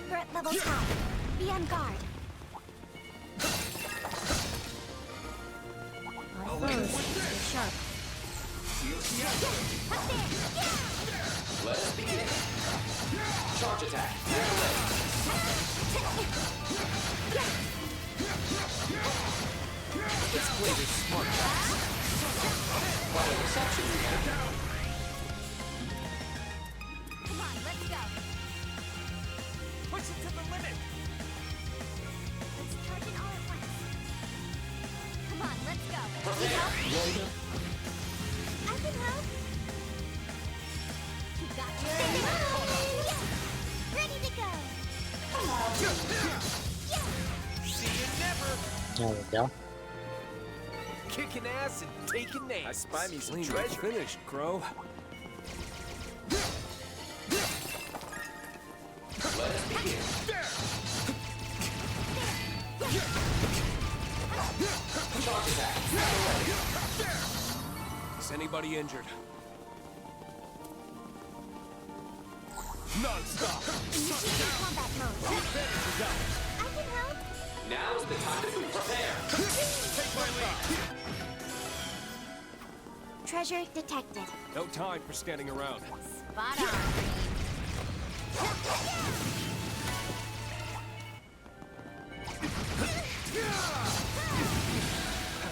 B: Threat level's high. Be on guard.
J: Our foes are sharp.
E: Let us begin. Charge attack.
S: This blade is smart.
E: What a reception we have.
B: Come on, let's go.
H: Push it to the limit.
B: Let's charge it all at once. Come on, let's go.
E: Prepare.
B: I can help. You got ready to go.
H: See you never.
A: There we go.
I: Kicking ass and taking names. I spy me some treasure.
C: Finished, Crow.
E: Let us begin. Charge attack.
C: Is anybody injured?
H: Non-stop.
B: Initiating combat mode. I can help.
E: Now's the time to move. Prepare.
H: Take my lead.
B: Treasure detected.
C: No time for standing around.
J: Spot on,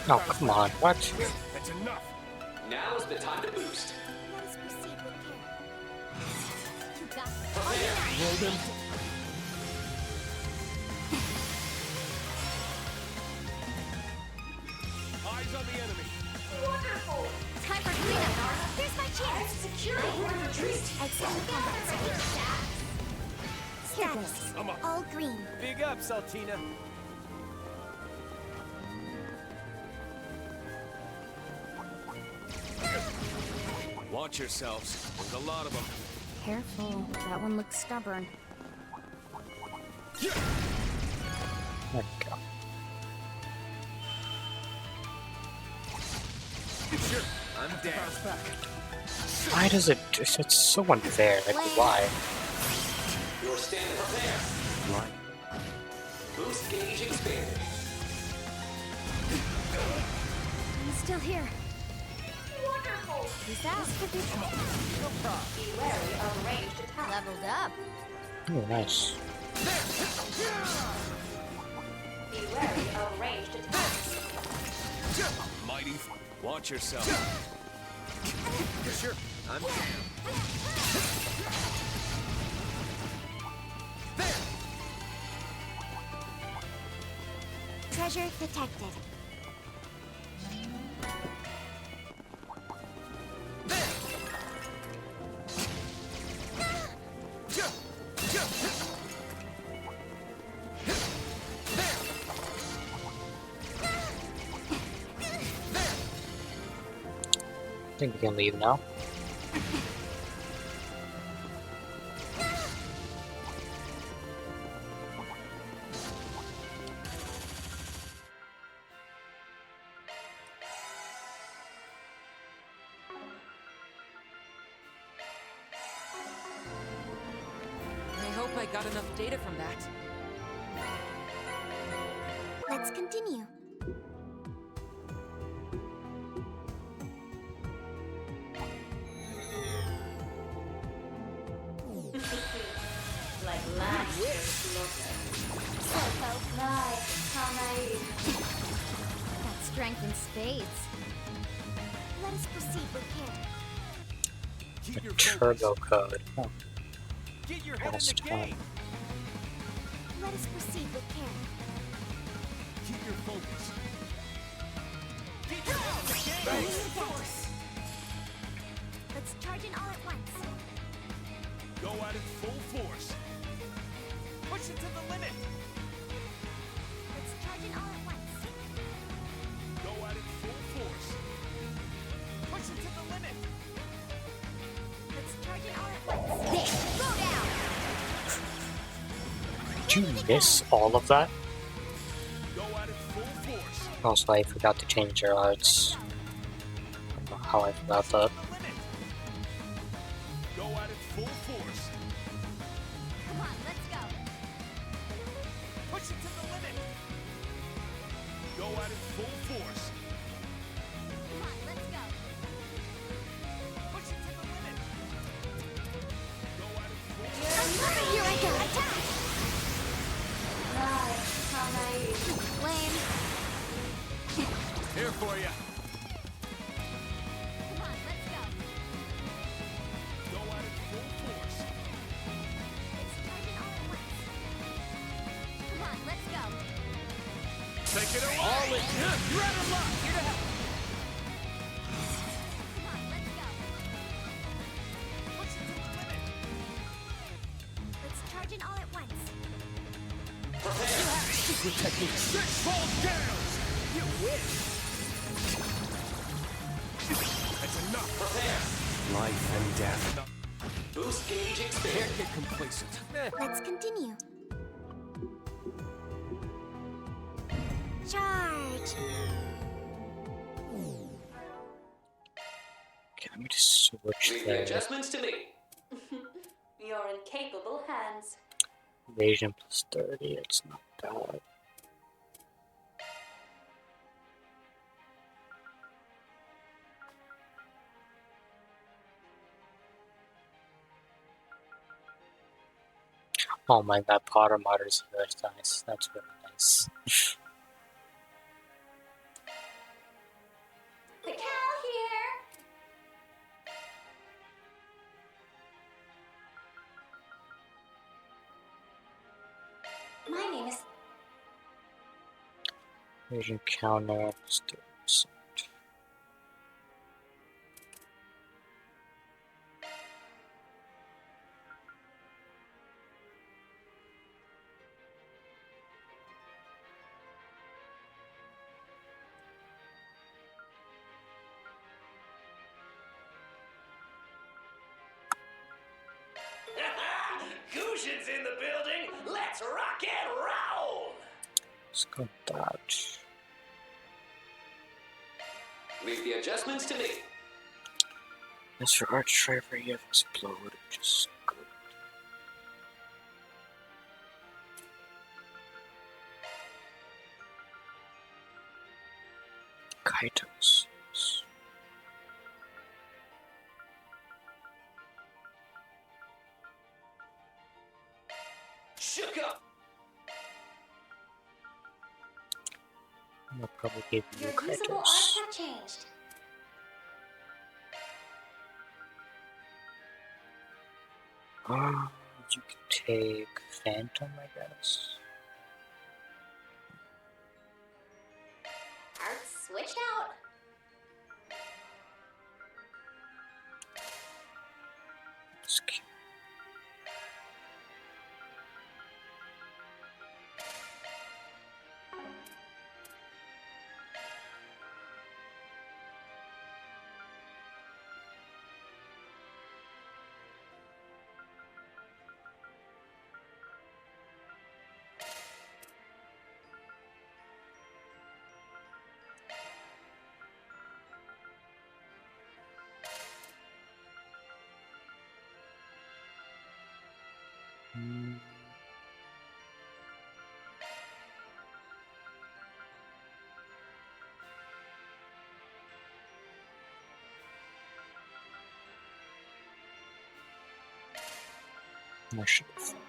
A: Oh, come on, what?
C: That's enough.
E: Now's the time to boost.
B: Let us proceed with care. You got
E: Prepare.
C: Roll them. Eyes on the enemy.
G: Wonderful.
B: time for cleanup. Here's my chance.
G: Secure your retreat.
B: Exit the combat zone. Status. All green.
I: Big up, Saltina.
C: Watch yourselves. There's a lot of them.
J: Careful, that one looks stubborn.
A: There we go.
I: Sure, I'm down.
A: Why does it? It's so unfair. Like, why?
E: Your stand prepare.
I: Right.
E: Boost gauge expanded.
B: I'm still here.
G: Wonderful.
B: Disaster control.
G: Be wary of ranged attack.
J: Leveled up.
A: Oh, nice.
G: Be wary of ranged attack.
C: Mighty. Watch yourself.
I: Sure, I'm down.
B: Treasure detected.
A: I think we can leave now.
H: I hope I got enough data from that.
B: Let's continue.
G: Like last year's looker. So nice. How naive.
J: Got strength in spades.
B: Let us proceed with care.
A: A turbo code. Oh,
H: Get your head in the
A: last time.
H: game.
B: Let us proceed with care.
H: Keep your focus. Get your head in the game.
B: Force. Let's charge in all at once.
H: Go at it full force. Push it to the limit.
B: Let's charge in all at once.
H: Go at it full force. Push it to the limit.
B: Let's charge in all at once. There, go down.
A: Did you miss all of that?
H: Go at it full force.
A: Also, I forgot to change your arts. I don't know how I forgot that.
H: Go at it full force.
B: Come on, let's go.
H: Push it to the limit. Go at it full force.
B: Come on, let's go.
H: Push it to the limit. Go at it full force.
B: I'm coming. Here I go. Attack.
G: Nice. How naive.
B: Lame.
H: Here for you.
B: Come on, let's go.
H: Go at it full force.
B: Let's charge in all at once. Come on, let's go.
H: Take it away. All in. You're out of luck. Here to help.
B: Come on, let's go.
H: Push it to the limit.
B: Let's charge in all at once.
H: Secret technique. 6 falls down. You win. That's enough.
E: Prepare.
I: Life and death.
E: Boost gauge
H: Can't
E: expanded.
H: get complacent.
B: Let's continue. Charge.
A: Okay, let me just switch
E: Leave the
A: the
E: adjustments to me.
G: You're in capable hands.
A: evasion plus 30. It's not bad. Oh my god, Potter Modder's here. That's nice. That's really nice.
G: The cow here. My name is.
A: Evasion counter plus 30%.
E: Gusion's in the building. Let's rock and roll.
A: Let's go with that.
E: Leave the adjustments to me.
A: Mr. Arch Driver, you have exploded. Just good. Kaitos.
E: Shook up.
A: I'll probably give you
B: Your usable
A: Kaitos.
B: arts have changed.
A: You can take Phantom, I guess.
B: Arts switched out.
A: It's cute. That should be fun.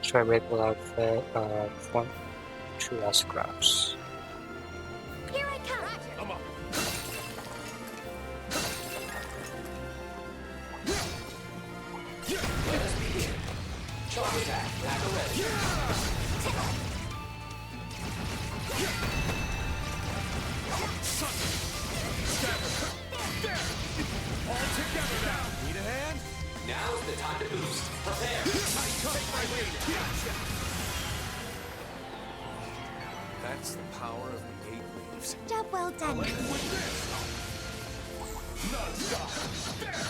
A: Try regular outfit of 1, 2 S-Grabs.
B: Here I come.
H: Come on.
E: Let us begin. Charge attack. Back ready.
H: There. All together now. Need a hand?
E: Now's the time to boost. Prepare.
H: Take my lead.
C: That's the power of the 8 leaves.
B: Job well done.
H: Non-stop. There.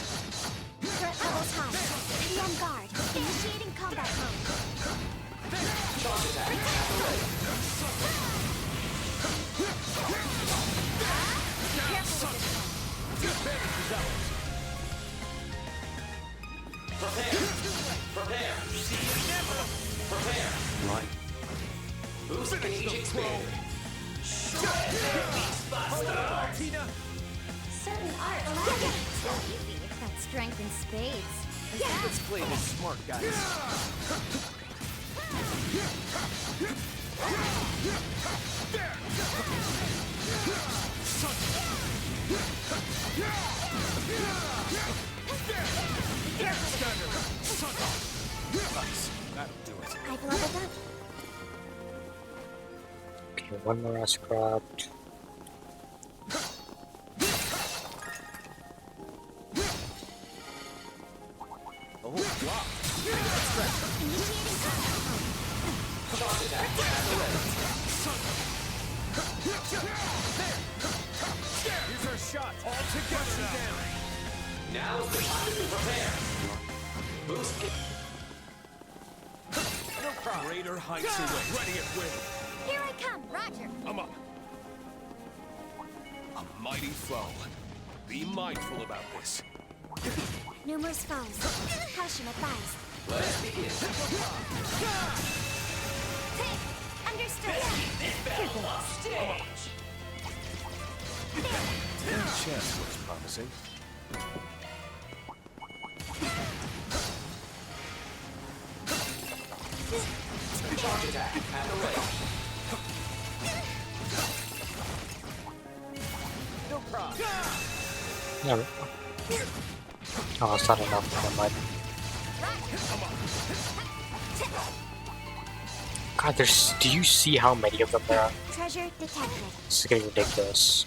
B: Threat levels high. Be on guard. Initiating combat mode.
E: Charge attack. Back ready.
B: Careful with this one.
H: Advantage is ours.
E: Prepare. Prepare. Prepare.
S: Right.
E: Boost gauge expanded.
H: Tina.
B: Certain art allows it. So easy with that strength in spades.
S: Let's play this smart, guys.
H: That'll do it.
B: I've leveled up.
A: Okay, 1 more S-Grab.
S: Oh, wow.
B: Initiating combat mode.
E: Charge attack. Back ready.
H: Here's our shot. All together now.
E: Now's the time to prepare. Boost gauge.
H: No problem. Greater heights away. Ready at will.
B: Here I come. Roger.
H: I'm up. A mighty foe. Be mindful about this.
B: Numerous foes. Caution advised.
E: Let us begin.
B: Understood.
E: This battle off stage.
C: That chest looks promising.
E: Charge attack. At the ready.
H: No problem.
A: Yeah. Oh, it's not enough for my. God, there's. Do you see how many of them there are?
B: Treasure detected.
A: This is getting ridiculous.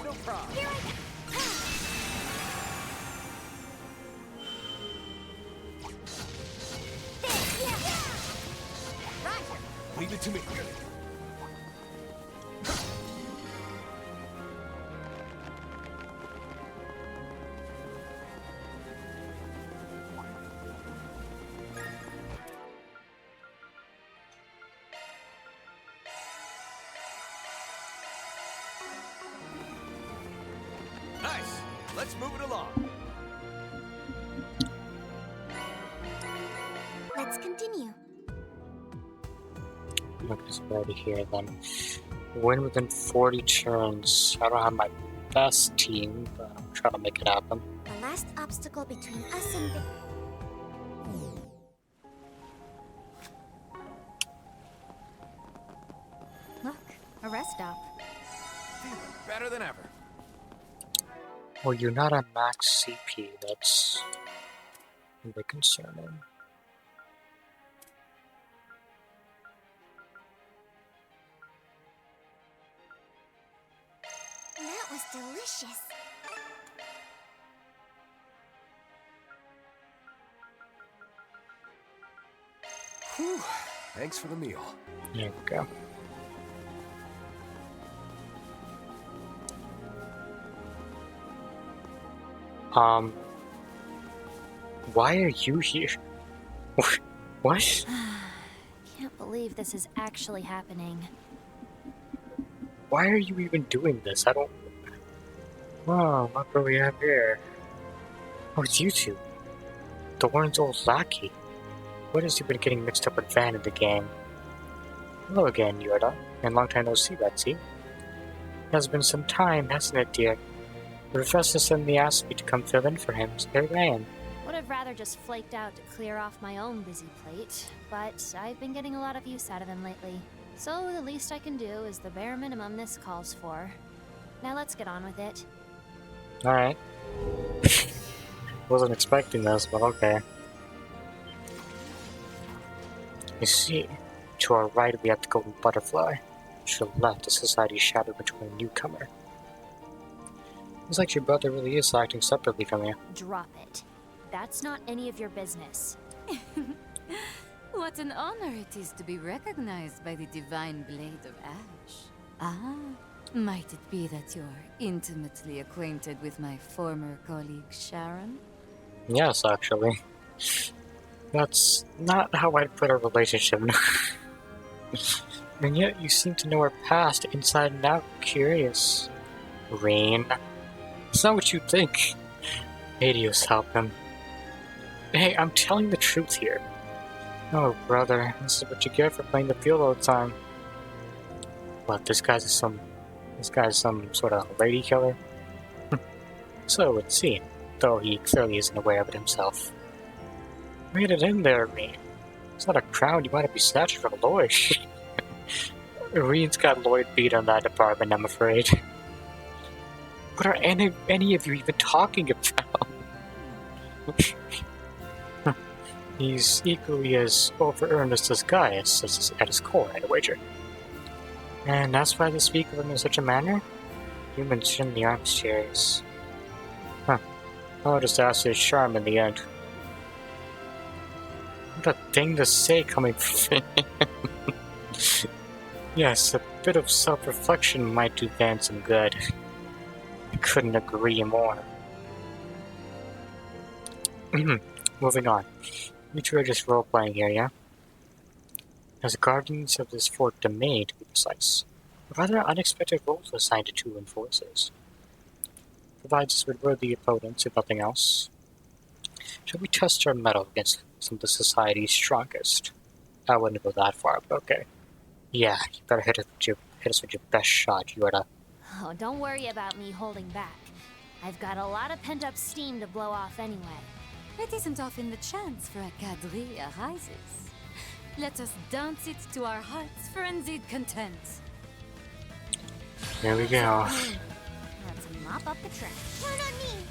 H: No problem.
S: it to me.
H: Nice. Let's move it along.
B: Let's continue.
A: Look, it's already here then. Win within 40 turns. I don't have my best team, but I'm trying to make it happen.
B: The last obstacle between us and the...
J: Look, a rest stop.
H: Feeling better than ever.
A: Well, you're not at max CP. That's a bit concerning.
B: That was delicious.
C: Whew. Thanks for the meal.
A: There we go. Why are you here? What?
J: Can't believe this is actually happening.
A: Why are you even doing this? I don't... Whoa, what do we have here? Oh, it's you two. Thorn's old lackey. What has he been getting mixed up with Van in the game? Hello again, Yorda. And long time no see, Betsy. It has been some time, hasn't it, dear? The professor suddenly asked me to come fill in for him, so here I am.
J: Would have rather just flaked out to clear off my own busy plate, but I've been getting a lot of use out of him lately. So the least I can do is the bare minimum this calls for. Now let's get on with it.
A: Alright. Wasn't expecting this, but okay. You see, to our right we have the Golden Butterfly. To the left, the Society's shadow between a newcomer. Looks like your brother really is acting separately from you.
J: Drop it. That's not any of your business.
D: What an honor it is to be recognized by the divine blade of ash. Ah, might it be that you're intimately acquainted with my former colleague Sharon?
A: Yes, actually. That's not how I'd put our relationship. And yet you seem to know her past inside and out. Curious. Rain. It's not what you think. Adios, help him. Hey, I'm telling the truth here. Oh, brother, this is what you get for playing the field all the time. What, this guy's some sort of lady killer? So it would seem, though he clearly isn't aware of it himself. Made it in there, Reen. It's not a crown you might be snatching from Lloyd. Reen's got Lloyd beat on that department, I'm afraid. What are any of you even talking about? He's equally as over-earnest as Gaius at his core, I'd wager. And that's why they speak of him in such a manner? Humans shouldn't aren't mysterious. Huh. I'll just ask his charm in the end. What a thing to say coming from him. Yes, a bit of self-reflection might do Van some good. I couldn't agree more. Moving on. You two are just role-playing here, yeah? As guardians of this fort domain, to be precise, a rather unexpected role was assigned to two enforcers. Provides us with worthy opponents, if nothing else. Shall we test our mettle against some of the Society's strongest? I wouldn't go that far, but okay. Yeah, you better hit us with your best shot, Yorda.
J: Oh, don't worry about me holding back. I've got a lot of pent-up steam to blow off anyway.
D: It isn't often the chance for a quadrille arises. Let us dance it to our heart's frenzied content.
A: Here we go.
J: Let's mop up the trash.
B: Turn on me!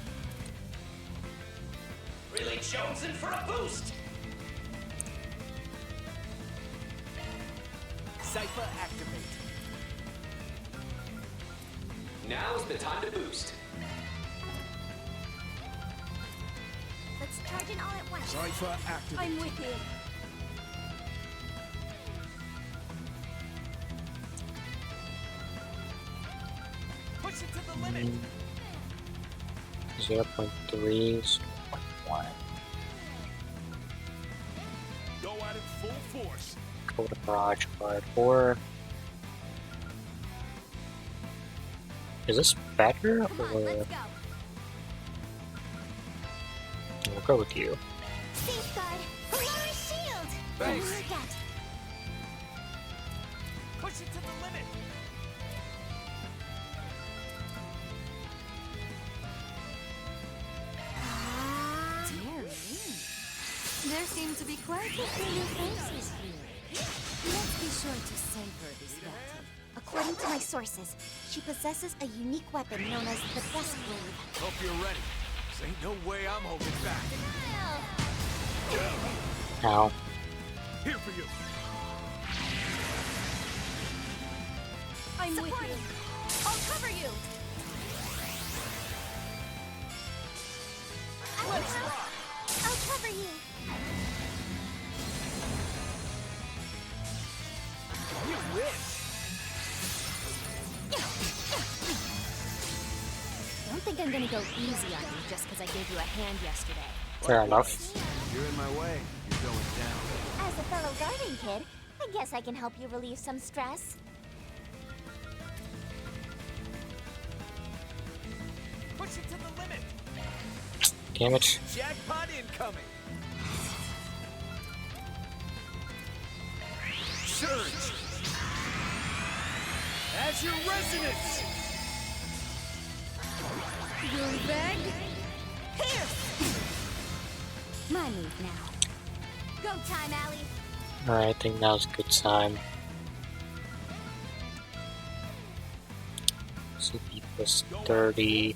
E: Really chosen for a boost!
H: Cypher activate.
E: Now's the time to boost.
B: Let's charge in all at once.
S: Cypher activate.
R: I'm with you.
A: 0.3, 0.1.
H: Go at it full force.
A: Go to barrage guard. Or is this better, or we'll go with you.
B: Safeguard, lower shield.
C: Thanks.
H: Push it to the limit.
D: Dear me. There seem to be quite a few new faces here. Let's be sure to savor this battle.
B: According to my sources, she possesses a unique weapon known as the Best Blade.
H: Hope you're ready. There ain't no way I'm holding back.
A: Ow.
H: Here for you.
R: I'm with you. I'll cover you.
B: I'll cover you.
H: You wish.
J: Don't think I'm gonna go easy on you just because I gave you a hand yesterday.
A: Fair enough.
S: You're in my way. You're going down.
B: As a fellow guardian kid, I guess I can help you relieve some stress.
H: Push it to the limit.
A: Damn it.
H: Jackpot incoming. Surge. As your resonance.
D: You beg? Here! My move now.
B: Go time, Allie.
A: Alright, I think now's a good time. CP plus 30.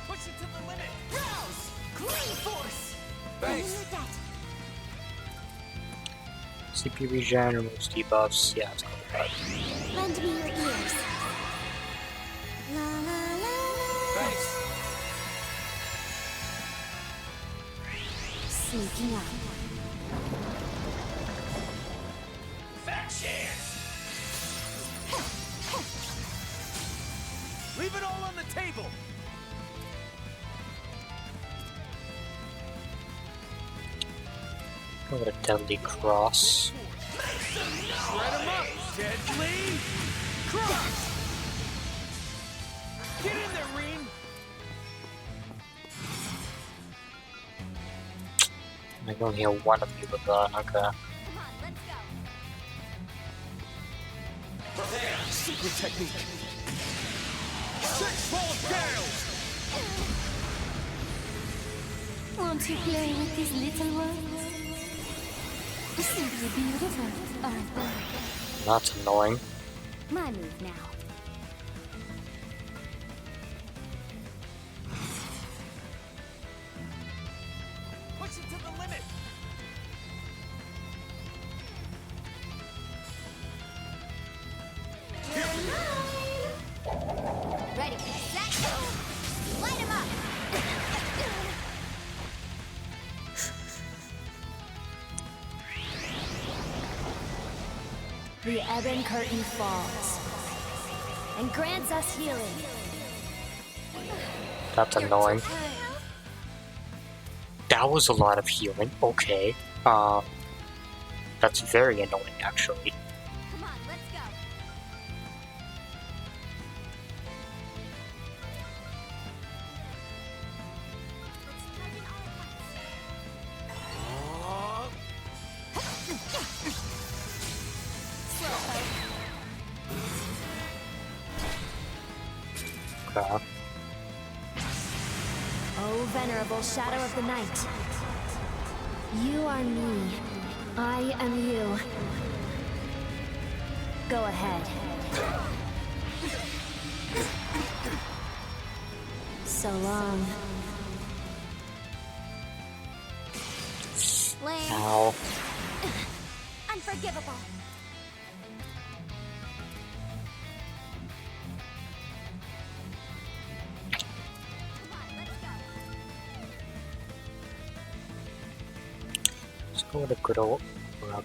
H: Push it to the limit. Rouse. Green force. Thanks.
A: CP regen removes debuffs. Yeah, it's going to bad.
B: Lend me your ears. La la la la.
H: Thanks.
B: Sneaking up.
H: Fat chance. Leave it all on the table.
A: Go with a deadly cross.
H: Shred him up. Deadly cross. Get in there, Reem.
A: I can only hear one of you with that. Okay.
B: Come on, let's go.
H: Prepare. Secret technique. Six-fold gales.
D: Won't you play with these little ones? Simply beautiful, aren't they?
A: That's annoying.
D: My move now.
H: Push it to the limit.
B: Ready, set, go. Light him up.
J: The ebon curtain falls and grants us healing.
A: That's annoying. That was a lot of healing. Okay. That's very annoying, actually.
B: Come on, let's go. Let's try it all at once.
A: Okay.
J: O venerable shadow of the night, you are me, I am you. Go ahead. So long.
B: Lame.
A: Ow.
B: Unforgivable.
A: Let's go with a good old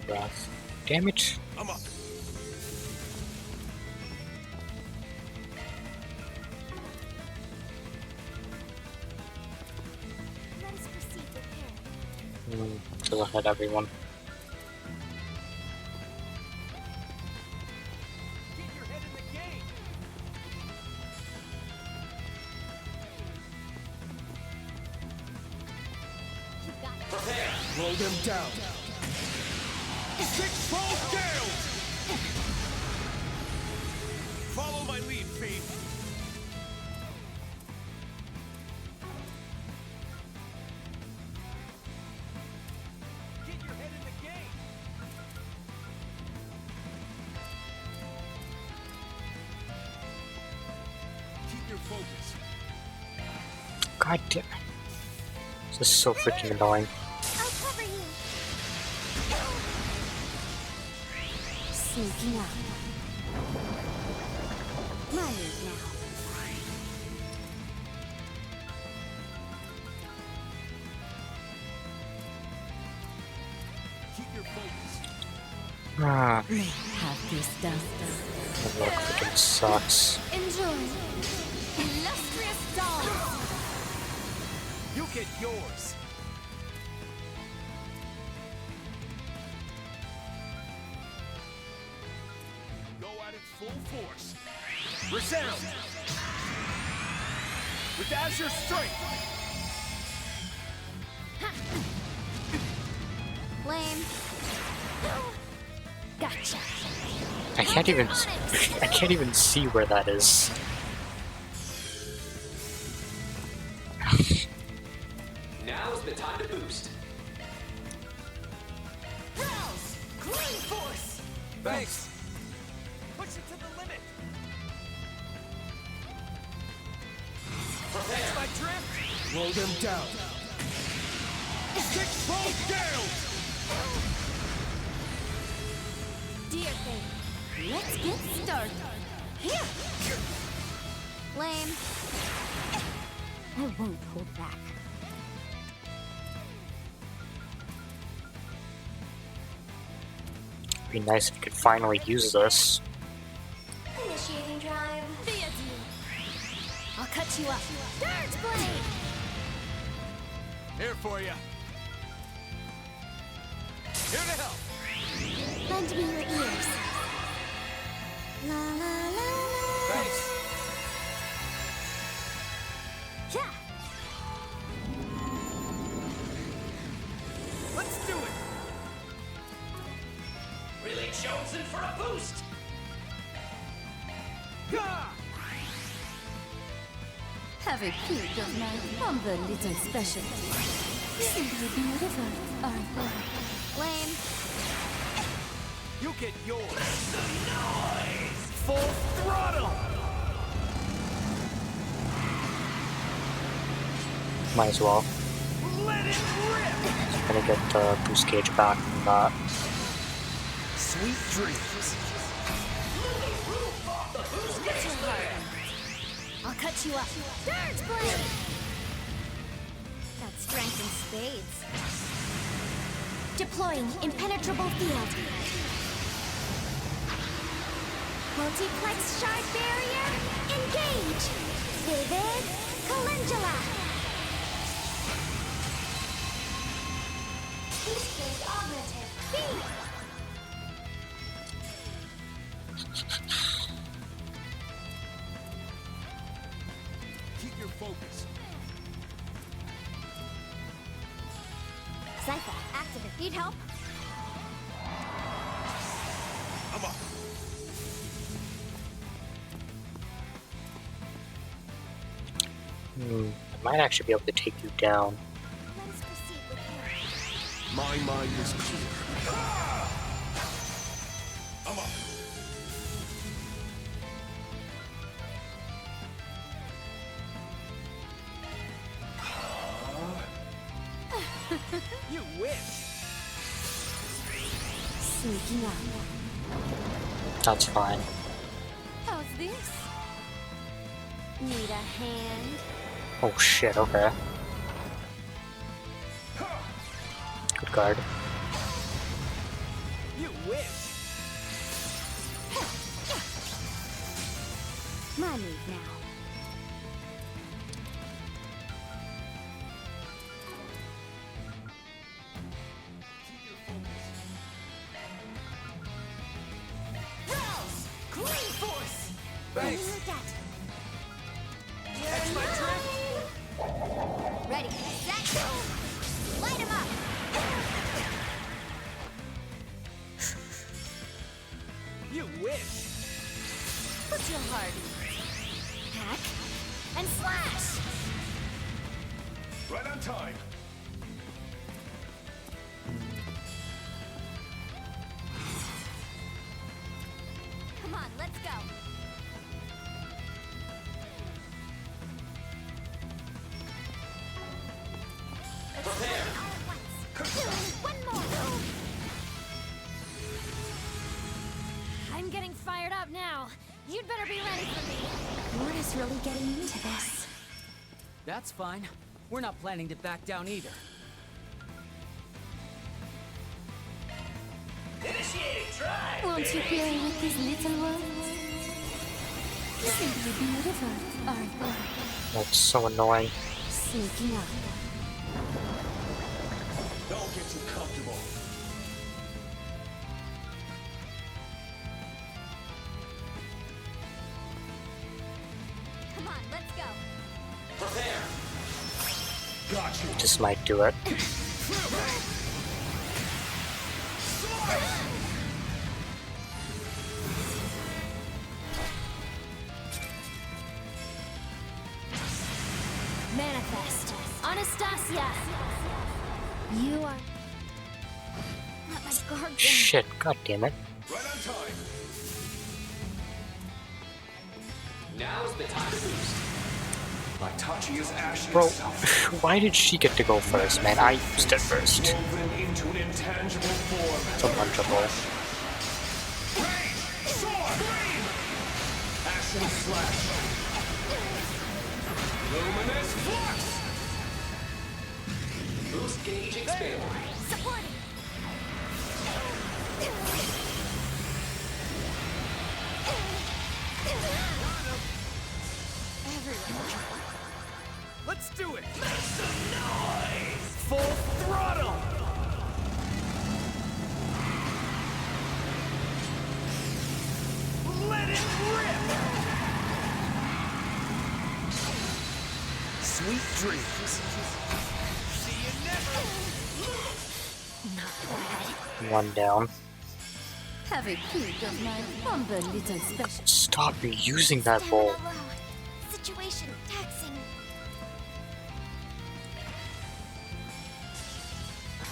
A: breath. Damn it.
H: I'm up.
A: doesn't hit everyone.
H: Roll them down. 6-fold gales! Follow my lead, Fee. Get your head in the game. Keep your focus.
A: God damn. This is so freaking annoying.
B: Sneaking out. My move now.
H: Keep your focus.
A: Ah.
D: Have this done.
A: That look freaking sucks.
B: Enjoy. Illustrious doll.
H: You get yours. Full force. Resound! With Azure Strength!
B: Lame. Gotcha.
A: I can't even see where that is.
E: Now's the time to boost.
H: House! Green Force! Thanks! Push it to the limit! Prepare my drift! Roll them down! 6-fold gales!
B: Dear thing, let's get started. Here! Lame. I won't hold back.
A: It'd be nice if you could finally use this.
B: Initiating drive. Via you. I'll cut you up. Dirge blade!
H: Here for you. Here to help.
B: Lend me your ears. La la la la.
H: Thanks.
B: Yeah.
H: Let's do it.
E: Really chosen for a boost.
D: Have a peek of my humble little specialty. Simply beautiful, aren't they?
B: Lame.
H: You get yours. Full throttle.
A: Might as well.
H: Let it rip.
A: I'm gonna get the boost gauge back from that.
H: Sweet dreams.
B: I'll cut you up. Dirge blade! Got strength in spades. Deploying impenetrable field. Multiplex shard barrier, engage! Vivid calendula! Boost gauge augmented. Beat!
H: Keep your focus.
B: Cypher, activate. Need help?
H: I'm up.
A: I might actually be able to take you down.
B: Let us proceed with care.
H: My mind is clear. I'm up. You wish.
B: Sneaking out.
A: That's fine.
B: How's this? Need a hand?
A: Oh shit, okay. Good guard.
H: You wish.
B: My move now.
M: Thanks. Catch my drift?
B: Ready, set, go! Light him up!
M: You wish.
B: Put your heart in. Hack and slash!
N: Right on time.
B: Come on, let's go!
E: Prepare.
B: One more!
J: I'm getting fired up now. You'd better be ready for me.
K: Lord is really getting into this.
T: That's fine. We're not planning to back down either.
M: Initiating drive.
D: Won't you play with these little ones? Simply beautiful, aren't they?
A: That's so annoying.
D: Sneaking up.
N: Don't get too comfortable.
B: Come on, let's go!
E: Prepare.
N: Got you.
A: This might do it.
J: Manifest. Anastasia! You are... not my guard.
A: Shit, god damn it.
N: Right on time.
E: Now's the time to boost.
N: Like touching his ash
A: Bro,
N: itself.
A: why did she get to go first, man? I used it first.
N: Woven into an intangible form.
A: It's a bunch of bull.
N: Rage! Sword! Green! Ashen slash. Luminous flux!
E: Boost gauge expanded.
B: Supporting!
M: Let's do it. Make some noise. Full throttle. Let it rip. Sweet dreams. See you never.
A: One down.
D: Have a peek of my humble little special.
A: Stop using that bowl.
B: Situation taxing.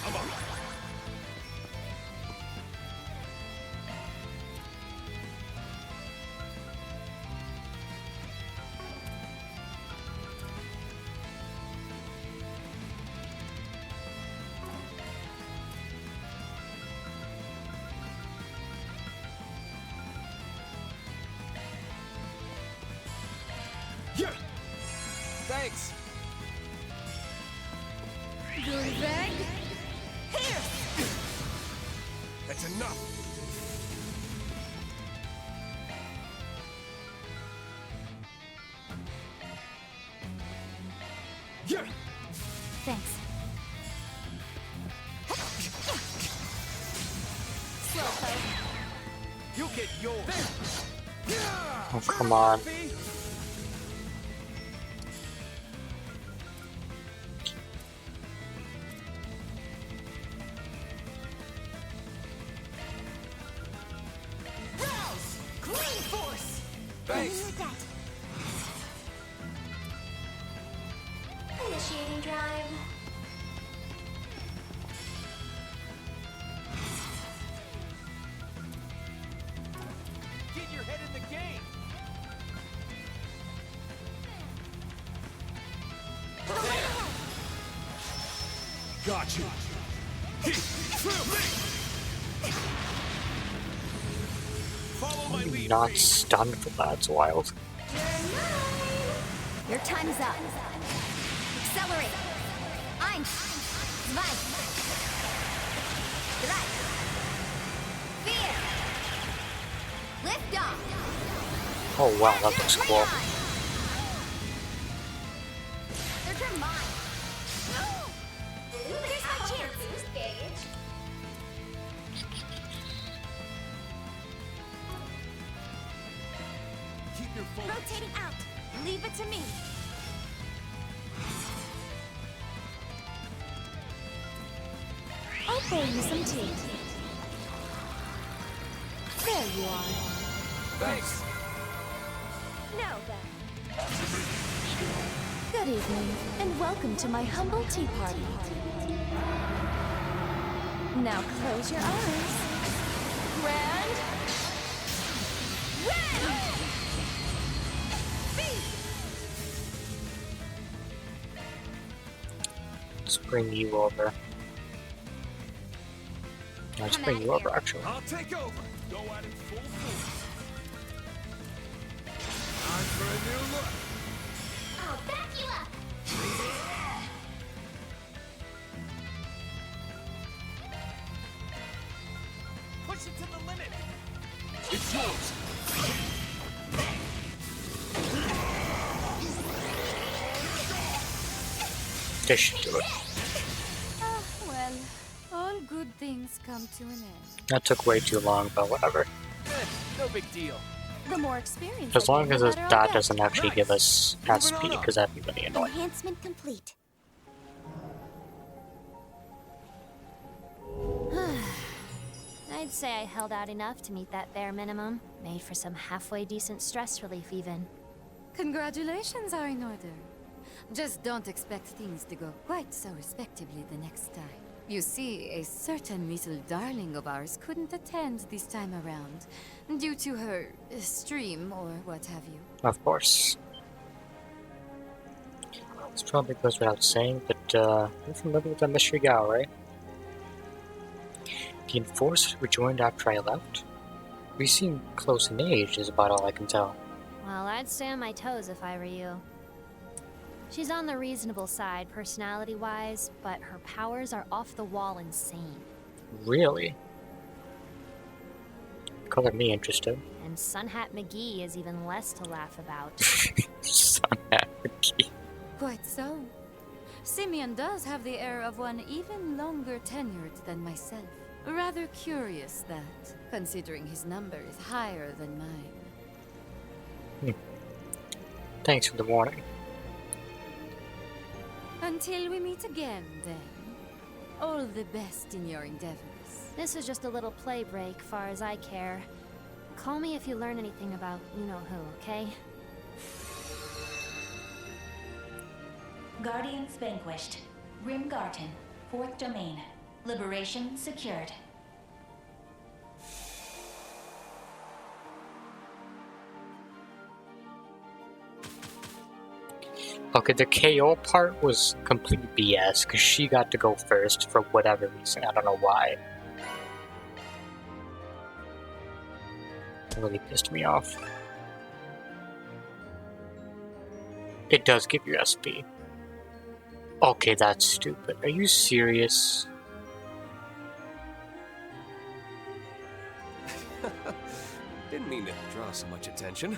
N: Come on.
M: Yeah. Thanks.
B: Good bag. Here!
N: That's enough.
M: Yeah.
J: Thanks.
B: Slowpoke.
M: You'll get yours.
A: Oh, come on.
B: Rouse! Green force!
M: Thanks.
B: Initiating drive.
M: Get your head in the game.
E: Prepare.
N: Got you.
M: Follow my
A: I'm
M: lead.
A: not stunned for that. It's wild.
B: Your time's up. Accelerate. Eins. Zwei. Drei. Vier. Lift off.
A: Oh wow, that looks cool.
B: Their turn mine. There's my chance. Boost gauge.
M: Keep
H: your focus.
K: Rotating out. Leave it to me.
R: I'll pour you some tea. There you are.
C: Thanks.
R: Now then. Good evening, and welcome to my humble tea party. Now close your eyes. Grand. Red!
A: Let's bring you over. Let's bring you over, actually.
H: I'll take over. Go at it full force. Time for a new look.
B: I'll back you up.
H: Push it to the limit. It's yours.
A: This should do it.
D: Ah, well, all good things come to an end.
A: That took way too long, but whatever.
M: No big deal.
R: The more experience
A: As
R: I
A: long
R: gain,
A: as
R: the
A: that
R: better I'll get.
A: doesn't actually give us SP, because that'd be really annoying.
B: Enhancement complete.
J: I'd say I held out enough to meet that bare minimum. Made for some halfway decent stress relief, even.
D: Congratulations are in order. Just don't expect things to go quite so respectively the next time. You see, a certain little darling of ours couldn't attend this time around, due to her stream or what have you.
A: Of course. This probably goes without saying, but you're familiar with the mystery gal, right? The Enforcer rejoined after I left? We seem close in age, is about all I can tell.
J: Well, I'd stay on my toes if I were you. She's on the reasonable side, personality-wise, but her powers are off-the-wall insane.
A: Really? Color me interested.
J: And Sunhat McGee is even less to laugh about.
A: Sunhat McGee.
D: Quite so. Simeon does have the air of one even longer tenured than myself. Rather curious that, considering his number is higher than mine.
A: Thanks for the warning.
D: Until we meet again, then. All the best in your endeavors.
J: This is just a little play break, far as I care. Call me if you learn anything about you-know-who, okay?
U: Guardians vanquished. Grimgarten, 4th domain. Liberation secured.
A: Okay, the KO part was complete BS, because she got to go first for whatever reason. I don't know why. It really pissed me off. It does give you SP. Okay, that's stupid. Are you serious?
C: Didn't mean to draw so much attention.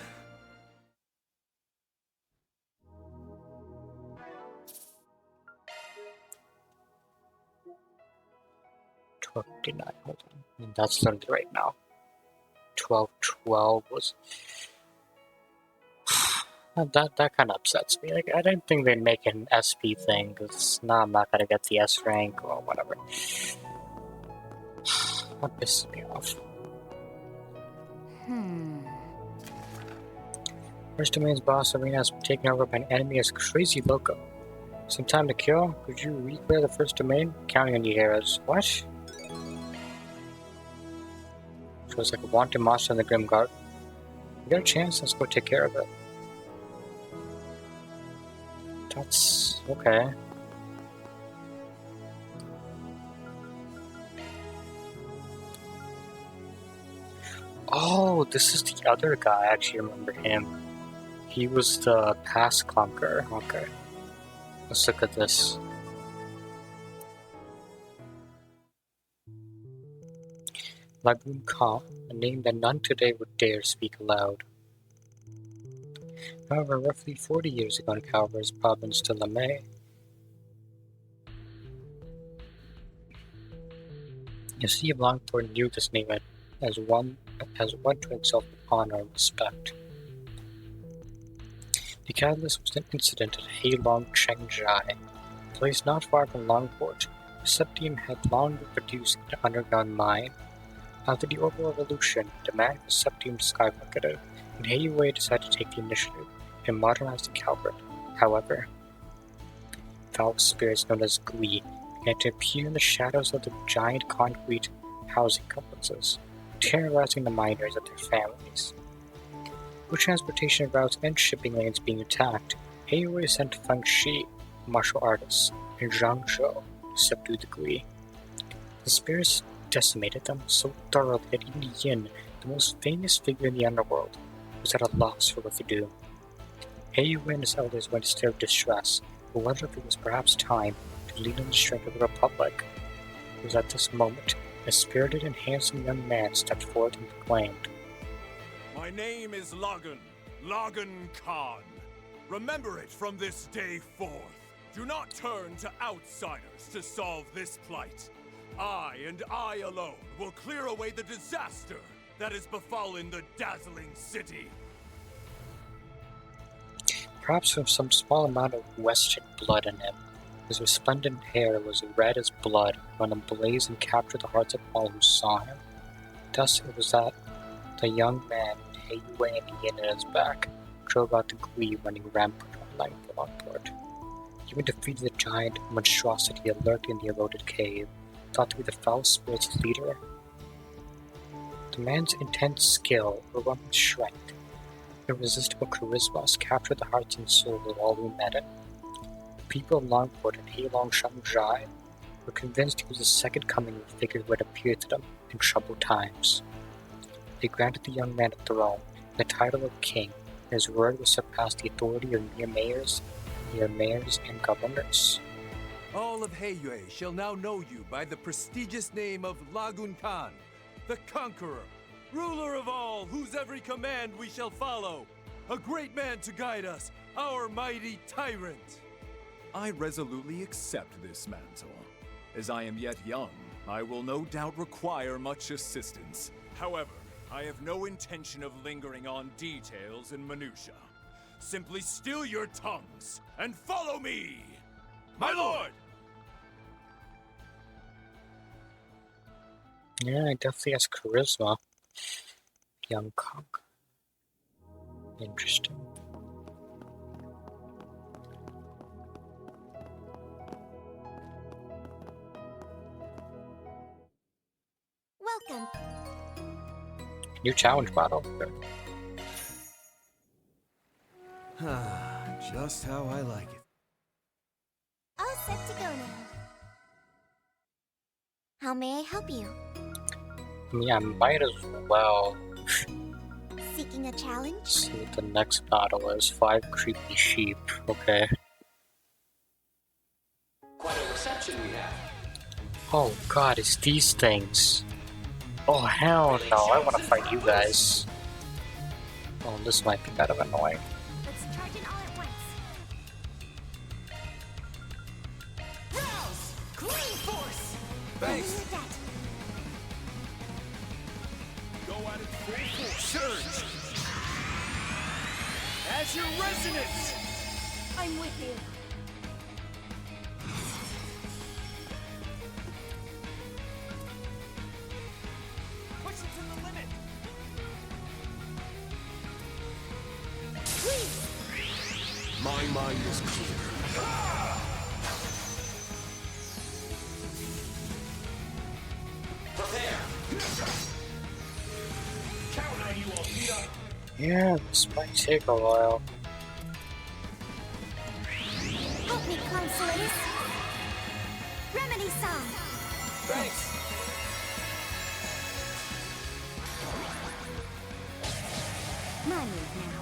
A: Hold on. That's not right now. 1212 was... that kind of upsets me. Like, I didn't think they'd make an SP thing, because now I'm not gonna get the S rank or whatever. That pisses me off. First domain's boss arena has been taken over by an enemy as Crazy Loco. Some time to kill? Could you re-clear the first domain? Counting on you, heroes. What? So it's like a wanted monster in the Grim Guard. You got a chance? Let's go take care of it. That's... okay. Oh, this is the other guy. I actually remember him. He was the pass clunker. Okay. Let's look at this. Magnum, a name that none today would dare speak aloud. However, roughly 40 years ago in Calvard's province to LeMay, the Sea of Longport knew this name as one to itself with honor and respect. The catalyst was an incident at Heilong Chengjai, a place not far from Longport. The Septium had long been producing an underground mine. After the Orbital Revolution, demand for Septium skyrocketed, and Heiyue decided to take the initiative and modernize the Calvard. However, foul spirits known as Gui began to appear in the shadows of the giant concrete housing complexes, terrorizing the miners and their families. With transportation routes and shipping lanes being attacked, Heiyue sent Feng Shi, martial artists, and Zhang Zhou to subdue the Gui. The spirits decimated them so thoroughly that even Yin, the most famous figure in the underworld, was at a loss for what to do. Heiyue and his elders went a state of distress, but wondered if it was perhaps time to lean on the strength of the Republic. It was at this moment a spirited and handsome young man stepped forward and proclaimed,
H: My name is Lagan Khan. Remember it from this day forth. Do not turn to outsiders to solve this plight. I and I alone will clear away the disaster that has befallen the dazzling city.
A: Perhaps from some small amount of Western blood in him, his resplendent hair was red as blood, when ablaze and captured the hearts of all who saw him. Thus it was that the young man, Heiyue and Yin at his back, drove out the Gui running rampant on length of Longport. He even defeated the giant monstrosity that lurked in the eroded cave, thought to be the foul spirit's leader. The man's intense skill, overwhelming strength, irresistible charisma captured the hearts and souls of all who met him. The people of Longport and Heilong Chengjai were convinced he was the second coming of a figure who had appeared to them in troubled times. They granted the young man a throne and the title of king, and his word would surpass the authority of mere mayors, and governors.
L: All of Heiyue shall now know you by the prestigious name of Lagun Khan, the Conqueror, ruler of all, whose every command we shall follow. A great man to guide us, our mighty tyrant.
P: I resolutely accept this mantle. As I am yet young, I will no doubt require much assistance.
H: However, I have no intention of lingering on details and minutiae. Simply still your tongues and follow me! My lord!
A: Yeah, he definitely has charisma. Young Kong. Interesting.
B: Welcome.
A: New challenge battle.
S: Just how I like it.
B: All set to go now. How may I help you?
A: Yeah, might as well
B: Seeking a challenge?
A: see what the next battle is. 5 creepy sheep. Okay.
E: Quite a reception we have.
A: Oh god, it's these things. Oh hell no, I want to fight you guys. Oh, this might be kind of annoying.
B: Let's charge it all at once.
H: Rouse! Clean force!
L: Thanks.
H: Go at it full force. Surge! As your resonance!
R: I'm with you.
H: Push it to the limit!
C: My mind is clear.
E: Prepare! Count on you, Althea!
A: Yeah, this might take a while.
B: Help me, Consulators. Remedy song.
H: Thanks!
B: My move now.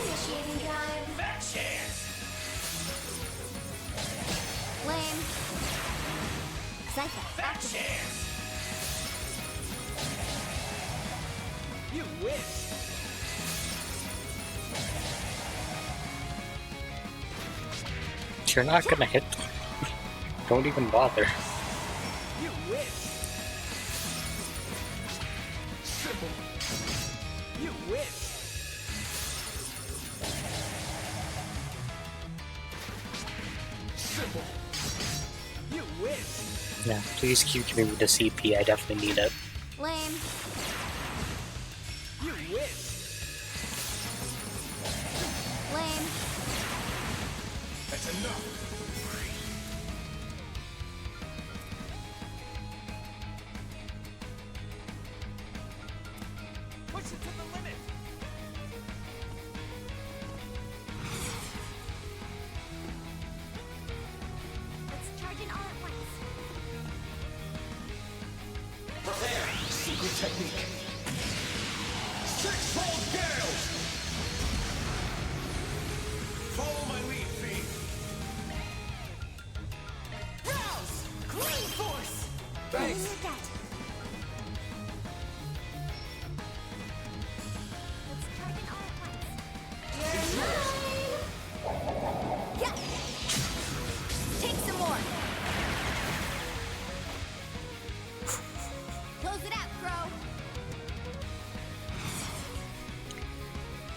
G: Initiating time.
E: Fat chance!
B: Lame. Cypher.
E: Fat chance!
H: You wish!
A: You're not gonna hit them. Don't even bother.
H: You wish!
A: Yeah, please keep giving me the CP. I definitely need it.
B: Lame.
L: You win.
B: Lame.
H: That's enough.
L: Push it to the limit.
B: Let's charge in all at once.
E: Prepare. Secret technique. Six-fold gales. Follow my lead, Fiend.
K: Rouse! Clean force!
L: Thanks.
B: Look out. Let's charge in all at once.
K: Yeah! Take some more! Close it out, Crow!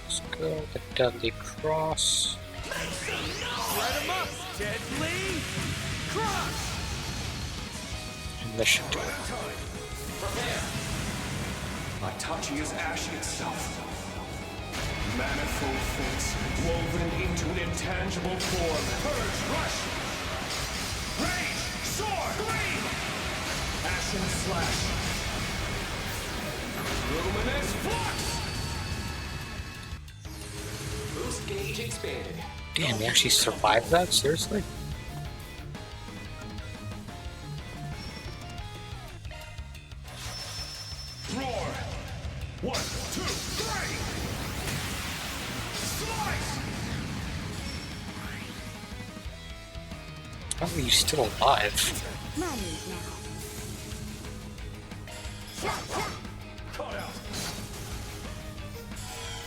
A: Let's go the Deadly Cross.
L: Set him up, Deadly Cross!
A: Mission to it.
E: Prepare. Itachi is ash itself. Manifold fates woven into an intangible form. Purge, rush! Rage! Soar! Gleam! Ashen slash! Luminous flux! Boost gauge expanded.
A: Damn, they actually survived that? Seriously?
E: Roar! 1, 2, 3! Slice!
A: How are you still alive?
B: My move now.
E: Caught out!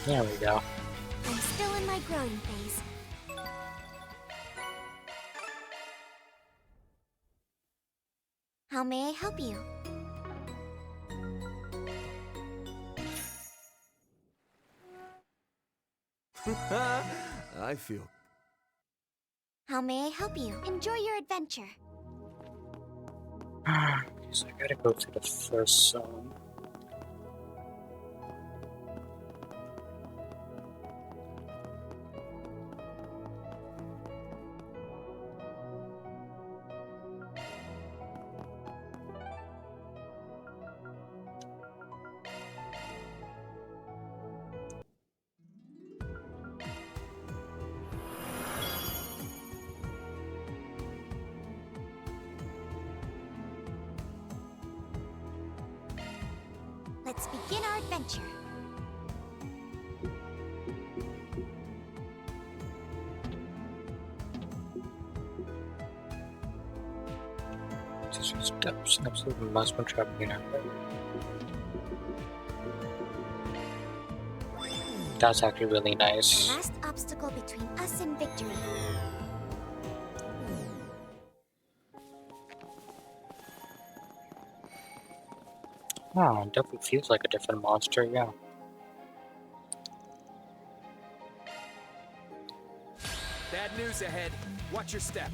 A: There we go.
B: I'm still in my growing phase. How may I help you?
S: I feel.
B: How may I help you? Enjoy your adventure.
A: So I gotta go through the first zone.
B: Let's begin our adventure.
A: Just steps, absolutely must be trapping out. That's actually really nice.
B: Last obstacle between us and victory.
A: Oh, it definitely feels like a different monster, yeah.
L: Bad news ahead. Watch your step.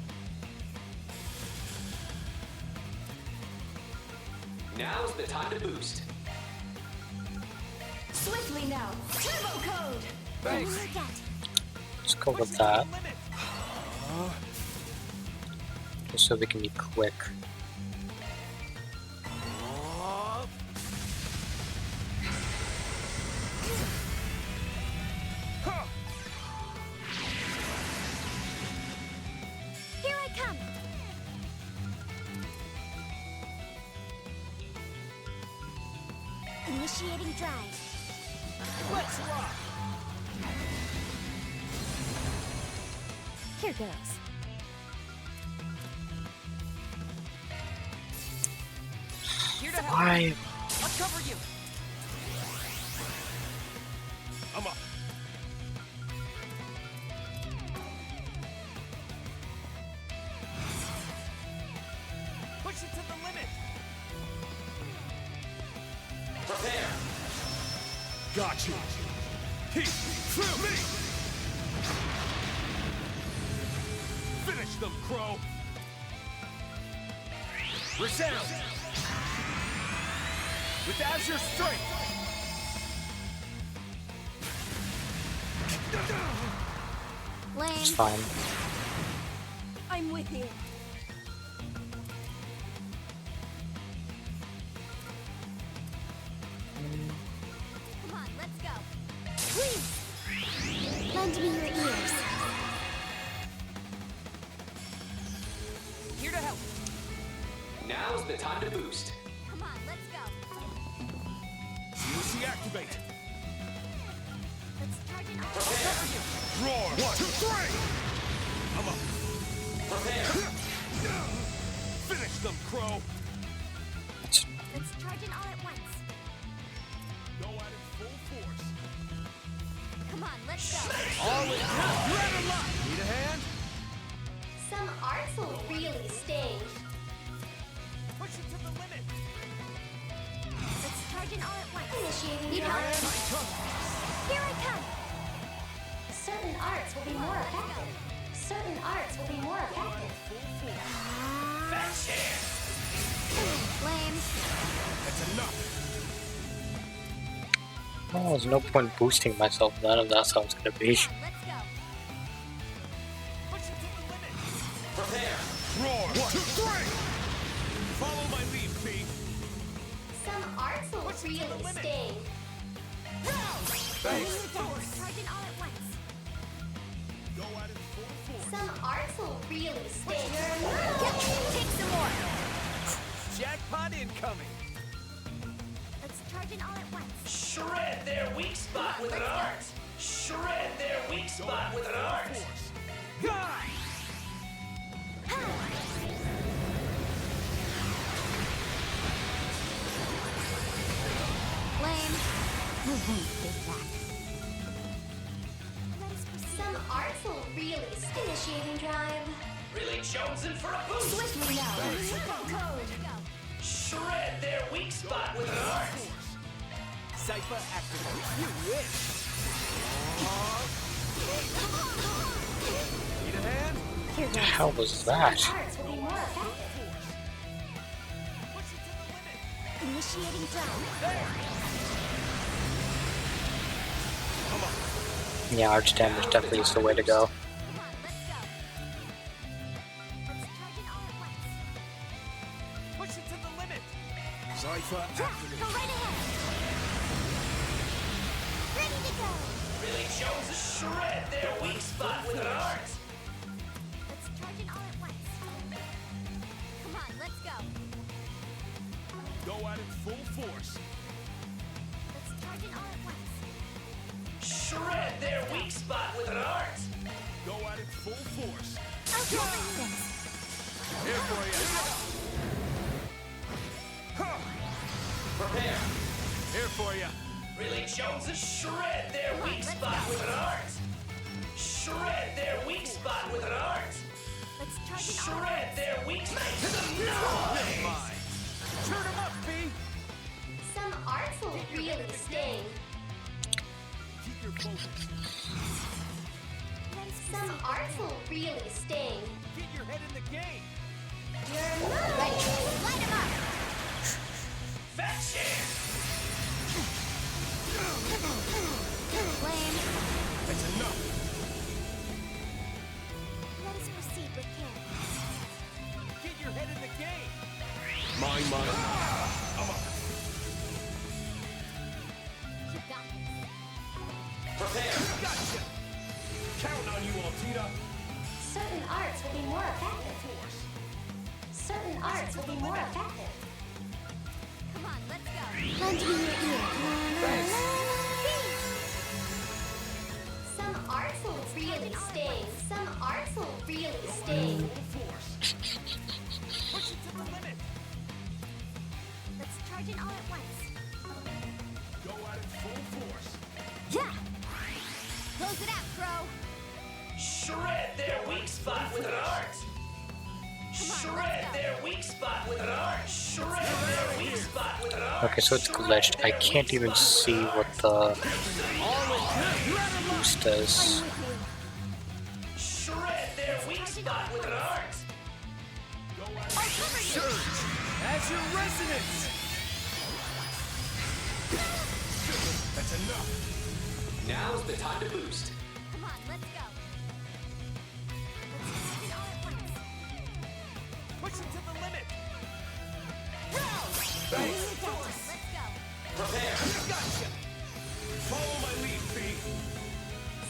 E: Now's the time to boost.
K: Swiftly now! Turbo code!
L: Thanks.
A: Let's go with that. Just so we can be quick.
B: Here I come! Initiating drive.
L: Let's rock!
B: Here goes.
L: Here to help.
A: Why?
L: I'll cover you.
H: I'm up.
L: Push it to the limit.
E: Prepare.
H: Got you. Heat. Feel me.
L: Finish them, Crow.
E: Resound! With Azure Strength!
A: It's fine.
K: I'm with you.
B: Come on, let's go. Please! Lend me your ears.
E: Here to help.
M: Now's the time to boost.
B: Come on, let's go.
H: COC activate.
B: Let's charge it
H: I'll cover you. Roar! 1, 2, 3! I'm up.
M: Prepare.
H: Finish them, Crow.
B: Let's charge it all at once.
H: Go at it full force.
B: Come on, let's go.
E: All in now. Grab a lot. Need a hand?
B: Some arts will really sting.
E: Push it to the limit.
B: Let's charge it all at once. Initiating
E: Need a
B: drive.
E: hand?
B: Here I come. Certain arts will be more effective. Certain arts will be more effective. Lame.
H: That's enough.
A: Oh, there's no point boosting myself. None of that's how it's gonna be.
B: Let's go.
E: Push it to the limit.
M: Prepare.
H: Roar! 1, 2, 3! Follow my lead, P.
B: Some arts will really sting.
E: Thanks.
B: Charge it all at once.
H: Go at it full force.
B: Some arts will really sting. Take some more.
E: Jackpot incoming.
B: Let's charge it all at once.
M: Shred their weak spot with an art. Shred their weak spot with an art.
B: Lame. Some arts will really sting. Initiating drive.
M: Really chosen for a boost.
B: Swiftly now. Code.
M: Shred their weak spot with an art.
E: Cypher activate. You win. Need a hand?
A: What the hell was that?
B: Arts will be more effective.
E: Push it to the limit.
B: Initiating drive.
A: Yeah, arch damage definitely is the way to go.
B: Come on, let's go. Let's charge it all at once.
E: Push it to the limit.
B: Go
E: Cypher activate.
B: right ahead. Ready to go.
M: Really chosen. Shred their weak spot with an art.
B: Let's charge it all at once. Come on, let's go.
H: Go at it full force.
B: Let's charge it all at once.
M: Shred their weak spot with an art.
H: Go at it full force.
B: I'll cover you.
H: Here for you.
M: Prepare.
H: Here for you.
M: Really chosen. Shred their weak spot with an art. Shred their weak spot with an art.
B: Let's charge it all at
M: Shred
B: once.
M: their weak spot to the noise.
E: Mine. Turn him up, B.
B: Some arts will really sting.
E: Keep your focus.
B: Some arts will really sting.
E: Get your head in the game.
B: You're ready. Light him up.
M: Fetch it.
B: Lame.
H: That's enough.
B: Let us proceed with care.
E: Get your head in the game.
H: Mine. I'm up.
B: You got this.
M: Prepare.
E: Gotcha.
H: Count on you, Altita.
B: Certain arts will be more effective. Certain arts will be more effective. Come on, let's go. Lend me your ear. Some arts will really sting. Some arts will really sting.
E: Push it to the limit.
B: Let's charge it all at once.
H: Go at it full force.
B: Yeah! Close it out, Crow.
M: Shred their weak spot with an art. Shred their weak spot with an art. Shred their weak spot with an art.
A: Okay, so it's glitched. I can't even see what the boost does.
M: Shred their weak spot with an art.
B: I'll cover you.
L: Use your resonance!
E: That's enough.
M: Now's the time to boost.
B: Come on, let's go. Let's charge it all at once.
L: Push it to the limit!
B: Let's go.
M: Prepare.
E: Gotcha. Follow my lead, Fee.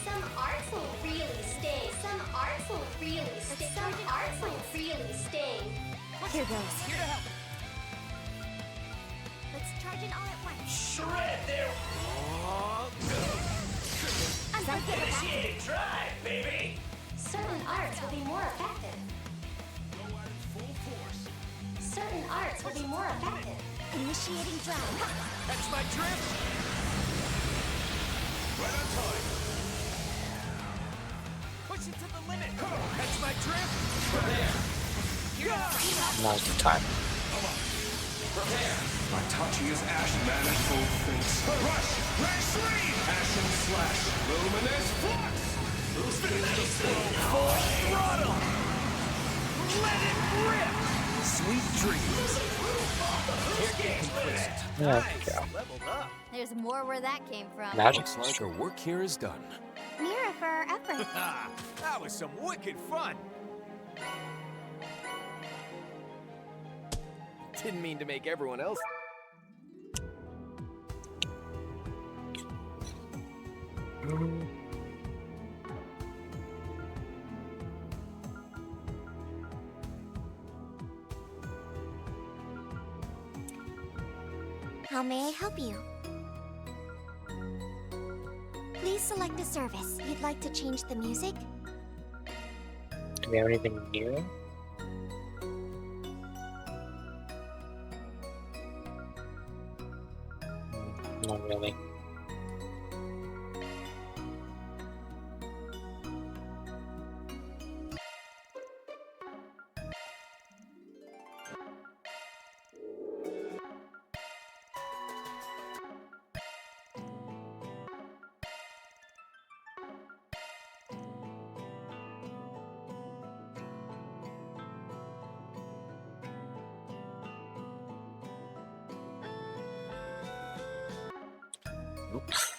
B: Some arts will really sting. Some arts will really sting. Some arts will really sting.
J: Here goes.
L: Here to help.
B: Let's charge it all at once.
M: Shred their initiating drive, baby.
B: Certain arts will be more effective.
E: Go at its full force.
B: Certain arts will be more effective. Initiating drive.
L: Catch my drift!
E: Right on time.
L: Push it to the limit! Catch my drift!
M: Prepare.
A: Now's the time.
M: Prepare.
E: My touchy is Ash Man at full face. Rush! Ray Sweep! Ashen Slash! Luminous Flux!
L: Full throttle! Let it rip! Sweet dreams!
A: There we go.
L: Leveled up!
B: There's more where that came from.
A: Magic.
C: Looks like our work here is done.
B: Mira for our efforts.
L: That was some wicked fun!
I: Didn't mean to make everyone else.
B: How may I help you? Please select a service. You'd like to change the music?
A: Do we have anything new? Not really. Oops.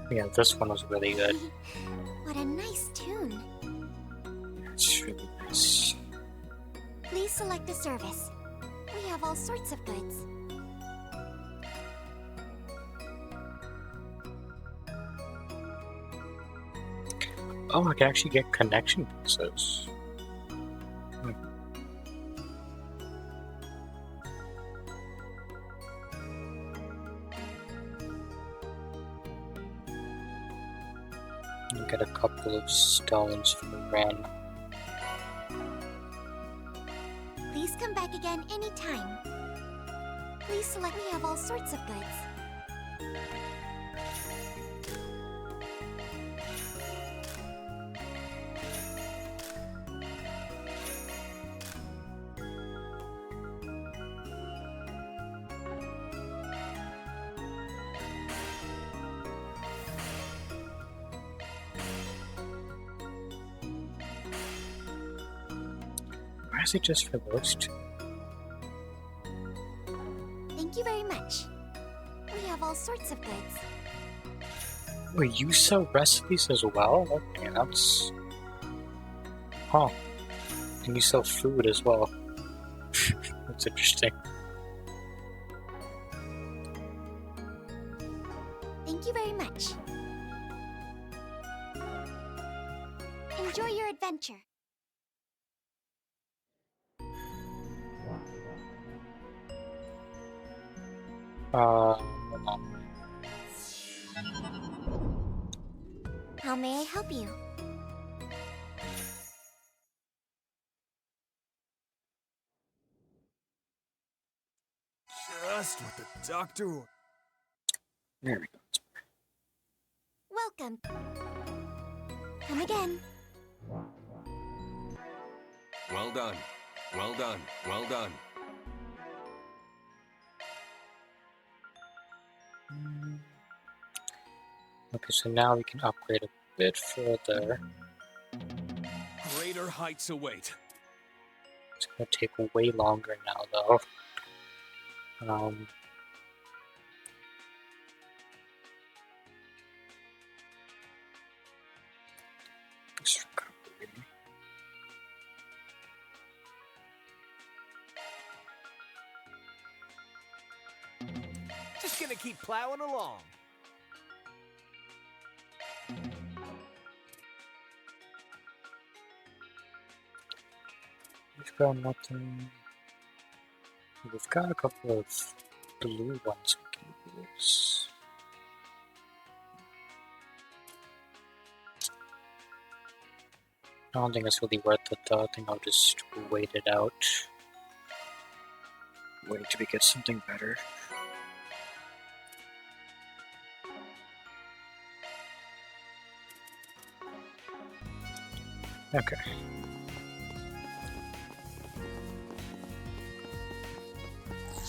A: Yeah, this one was really good.
B: What a nice tune.
A: It's really nice.
B: Please select a service. We have all sorts of goods.
A: Oh, I can actually get connection pieces. Get a couple of stones for Ren.
B: Please come back again anytime. Please select. We have all sorts of goods.
A: Why is it just for those two?
B: Thank you very much. We have all sorts of goods.
A: Wait, you sell recipes as well? Okay, that's... Huh. And you sell food as well. That's interesting.
B: Thank you very much. Enjoy your adventure.
A: Hold on.
B: How may I help you?
L: Just what the doctor ordered.
A: There we go.
B: Welcome. Come again.
C: Well done. Well done. Well done.
A: Okay, so now we can upgrade a bit further.
H: Greater heights await.
A: It's gonna take way longer now, though. This recovery.
I: Just gonna keep plowing along.
A: We've got nothing. We've got a couple of blue ones we can use. I don't think it's really worth it though. I think I'll just wait it out. Wait till we get something better. Okay.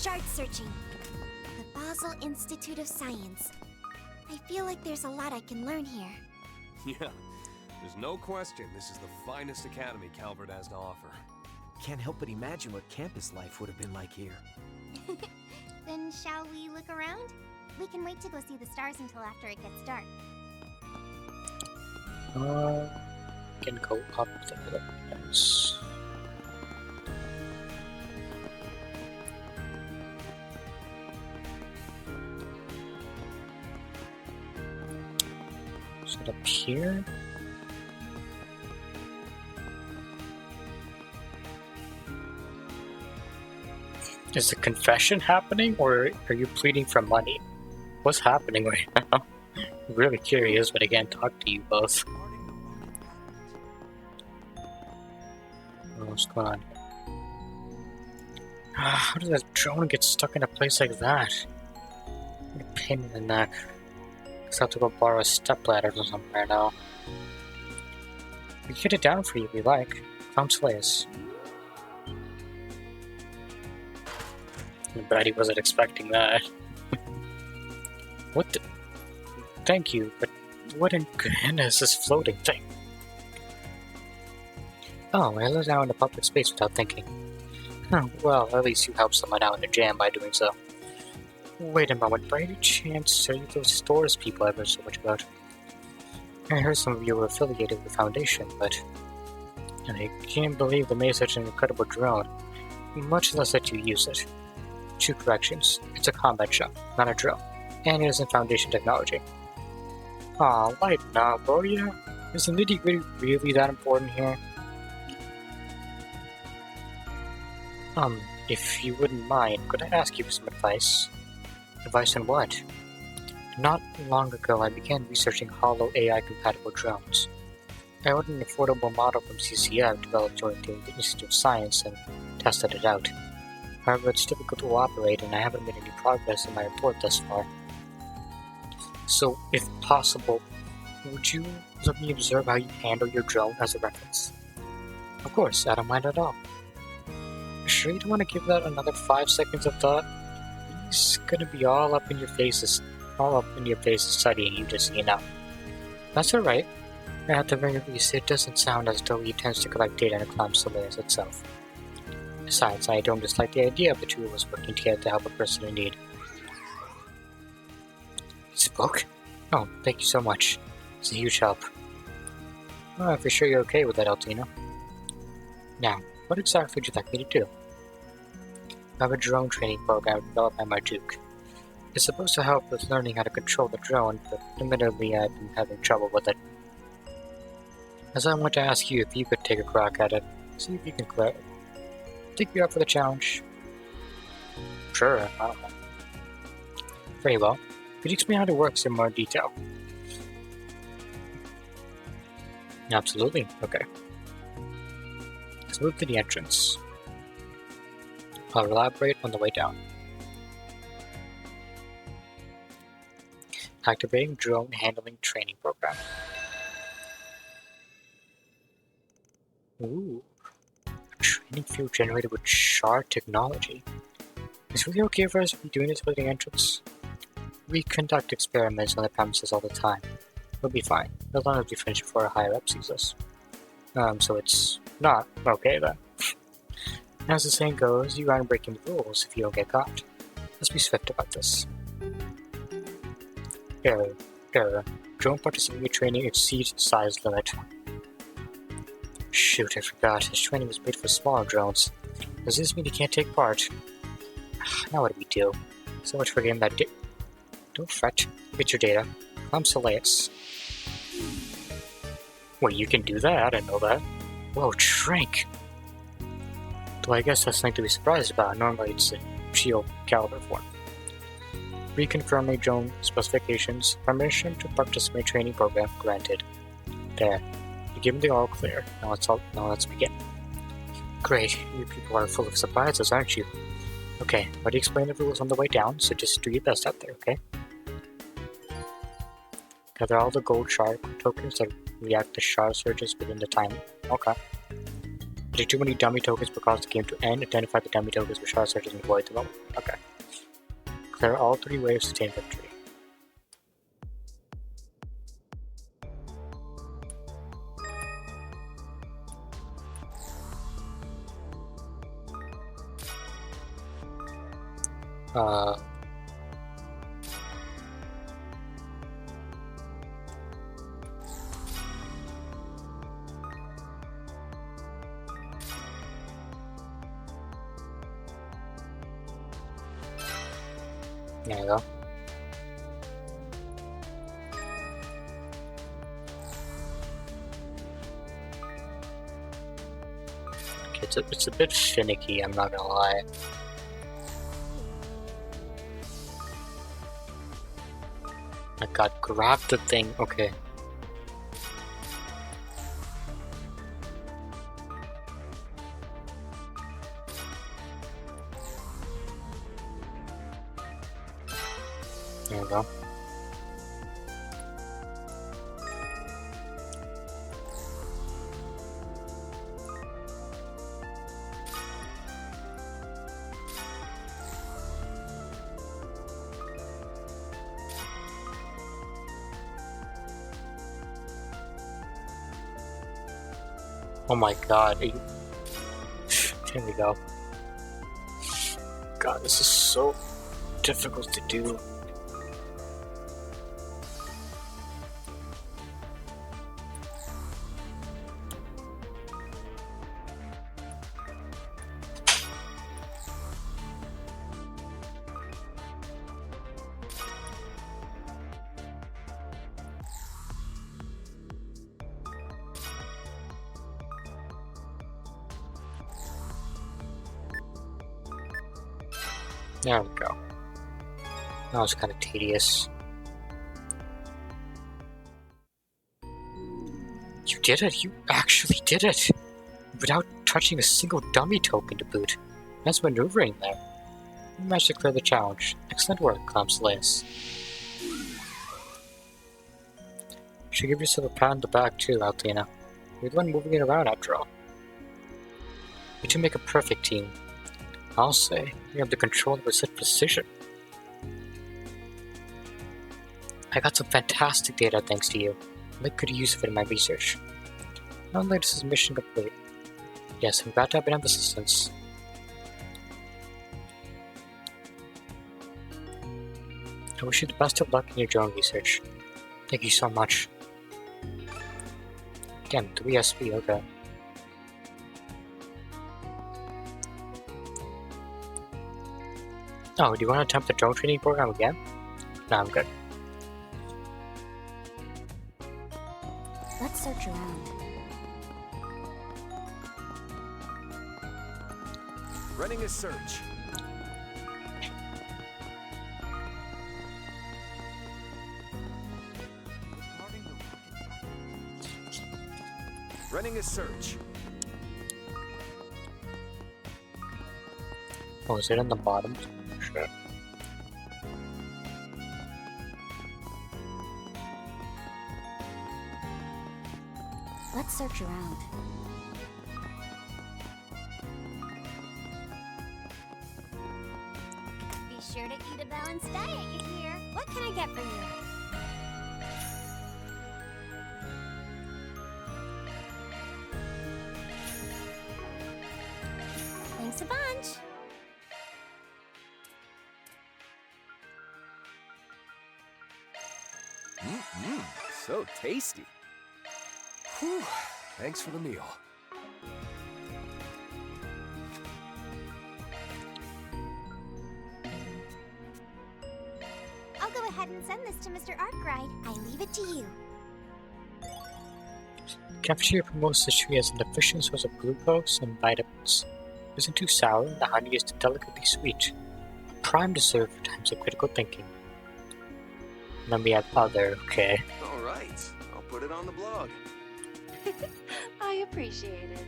B: Shard searching. The Basel Institute of Science. I feel like there's a lot I can learn here.
C: Yeah, there's no question this is the finest academy Calvard has to offer.
I: Can't help but imagine what campus life would have been like here.
B: Then shall we look around? We can wait to go see the stars until after it gets dark.
A: Can go up there. Nice. Is it up here? Is the confession happening, or are you pleading for money? What's happening right now? I'm really curious, but I can't talk to you both. What's going on? How does that drone get stuck in a place like that? What a pain in the neck. Guess I'll have to go borrow a stepladder from somewhere now. We can get it down for you if you like. Clown Slays. I bet he wasn't expecting that. What the? Thank you, but what in goodness is this floating thing? Oh, I live now in a public space without thinking. Oh, well, at least you helped someone out in a jam by doing so. Wait a moment, by any chance are you those stores people I've heard so much about? I heard some of you were affiliated with the Foundation, but I can't believe they made such an incredible drone, much less that you use it. 2 corrections. It's a combat shop, not a drill. And it isn't Foundation technology. Aw, lighten up, will ya? Is the nitty-gritty really that important here? If you wouldn't mind, could I ask you for some advice? Advice on what? Not long ago, I began researching hollow AI-compatible drones. I ordered an affordable model from CCF, developed during the Institute of Science, and tested it out. However, it's difficult to operate, and I haven't made any progress in my report thus far. So, if possible, would you let me observe how you handle your drone as a reference? Of course, I don't mind at all. Sure you don't want to give that another 5 seconds of thought? He's gonna be all up in your faces studying you just so you know. That's alright. At the very least, it doesn't sound as though he tends to collect data and climb the layers itself. Besides, I don't dislike the idea of the two of us working together to help a person in need. This book? Oh, thank you so much. It's a huge help. Oh, if you're sure you're okay with that, Altino. Now, what exactly would you like me to do? I have a drone training program developed by my Duke. It's supposed to help with learning how to control the drone, but admittedly I've been having trouble with it. As I want to ask you if you could take a crack at it, see if you can clear it. Think you're up for the challenge? Sure, I don't know. Very well. Could you explain how it works in more detail? Absolutely. Okay. Let's move to the entrance. I'll elaborate on the way down. Activating drone handling training program. Ooh. A training field generated with shard technology. Is it really okay for us to be doing this with the entrance? We conduct experiments on the premises all the time. We'll be fine, as long as we finish before a higher up sees us. So it's not okay then. As the saying goes, you aren't breaking the rules if you don't get caught. Let's be swift about this. Error. Drone participating training exceeds size limit. Shoot, I forgot. This training was made for smaller drones. Does this mean he can't take part? Now what do we do? So much for getting that Don't fret. Get your data. I'm Soleus. Wait, you can do that? I didn't know that. Whoa, Trank! Though I guess that's nothing to be surprised about. Normally it's a shield caliber form. Reconfirming drone specifications. Permission to participate in training program granted. There. You give them the all clear. Now let's begin. Great. You people are full of surprises, aren't you? Okay, already explained the rules on the way down, so just do your best out there, okay? Gather all the gold shard tokens that react to shard surges within the time. Okay. Take too many dummy tokens will cause the game to end. Identify the dummy tokens with shard surges and avoid them all. Okay. Clear all 3 waves to attain victory. There you go. Okay, it's a bit finicky, I'm not gonna lie. My god, grab the thing, okay. There we go. Oh my god, there we go. God, this is so difficult to do. There we go. That was kind of tedious. You did it! You actually did it! Without touching a single dummy token to boot. Nice maneuvering there. You managed to clear the challenge. Excellent work, Soleus. Should give yourself a pat on the back too, Altina. You're the one moving it around after all. You two make a perfect team. I'll say, you have the control with such precision. I got some fantastic data thanks to you. I make good use of it in my research. Not only is this mission complete. Yes, I'm glad to have been of assistance. I wish you the best of luck in your drone research. Thank you so much. Again, 3 SP, okay. Oh, do you want to attempt the drone training program again? No, I'm good.
J: Let's search around.
I: Running a search. Running a search.
A: Oh, is it on the bottom? Sure.
J: Let's search around.
B: balanced diet, you hear?
J: What can I get for you? Thanks a bunch.
I: So tasty.
C: Whew. Thanks for the meal.
B: I'll go ahead and send this to Mr. Arkwright. I leave it to you.
A: Cafeteria promotes the tree as an efficient source of glucose and vitamins. It isn't too sour, and the honey is delicately sweet. A prime dessert for times of critical thinking. And then we have other, okay.
S: Alright, I'll put it on the blog.
G: I appreciate it.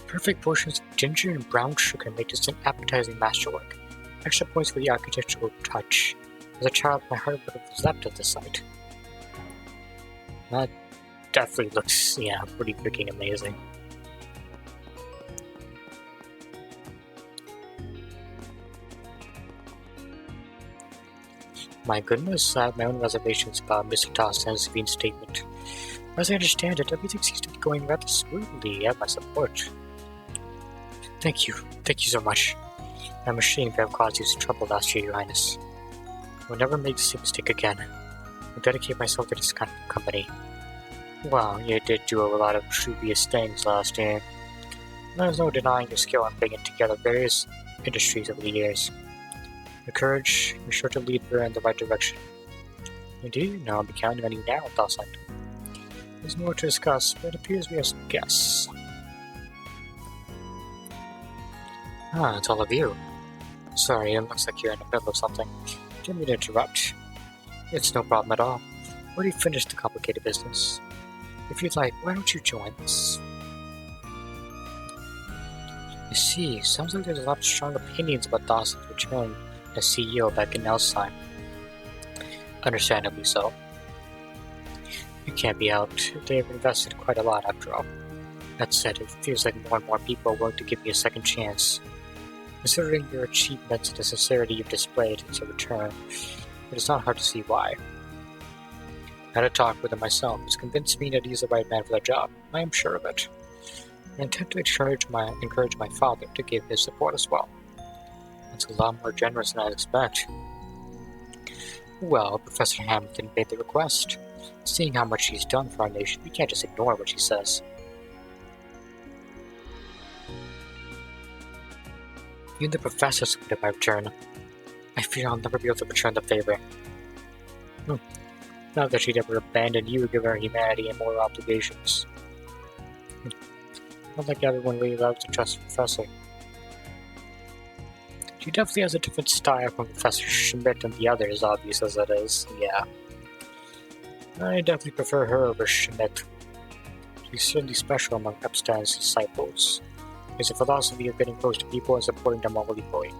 A: Perfect portions of ginger and brown sugar make this an appetizing masterwork. Extra points for the architectural touch. As a child, my heart would have leapt at the sight. That definitely looks, yeah, pretty freaking amazing. My goodness, I have my own reservations about Mr. Dawson's reinstatement. As I understand it, everything seems to be going rather smoothly. You have my support. Thank you so much. I'm ashamed to have caused you some trouble last year, Your Highness. I will never make the same mistake again. I'll dedicate myself to this kind of company. Wow, you did do a lot of dubious things last year. There's no denying your skill in bringing together various industries over the years. Your courage, you're sure to lead her in the right direction. Indeed, now I'll be counting on you now, Dawson. There's more to discuss, but it appears we have some guests. Ah, it's all of you. Sorry, it looks like you're in the middle of something. Didn't mean to interrupt. It's no problem at all. We've already finished the complicated business. If you'd like, why don't you join us? I see. Sounds like there's a lot of strong opinions about Dawson's return as CEO back in Elsheim. Understandably so. You can't be helped. They've invested quite a lot after all. That said, it feels like more and more people are willing to give me a second chance. Considering your achievements and the sincerity you've displayed as a return, it is not hard to see why. I had a talk with him myself. He's convinced me that he's the right man for the job. I am sure of it. I intend to encourage my father to give his support as well. That's a lot more generous than I'd expect. Well, Professor Hamilton made the request. Seeing how much he's done for our nation, we can't just ignore what she says. Even the professor supported my return. I fear I'll never be able to return the favor. Not that she'd ever abandon you given her humanity and moral obligations. Not like everyone really loves to trust the professor. She definitely has a different style from Professor Schmidt and the others, obvious as it is. Yeah. I definitely prefer her over Schmidt. She's certainly special among Epstein's disciples. It's a philosophy of getting close to people and supporting them all equally.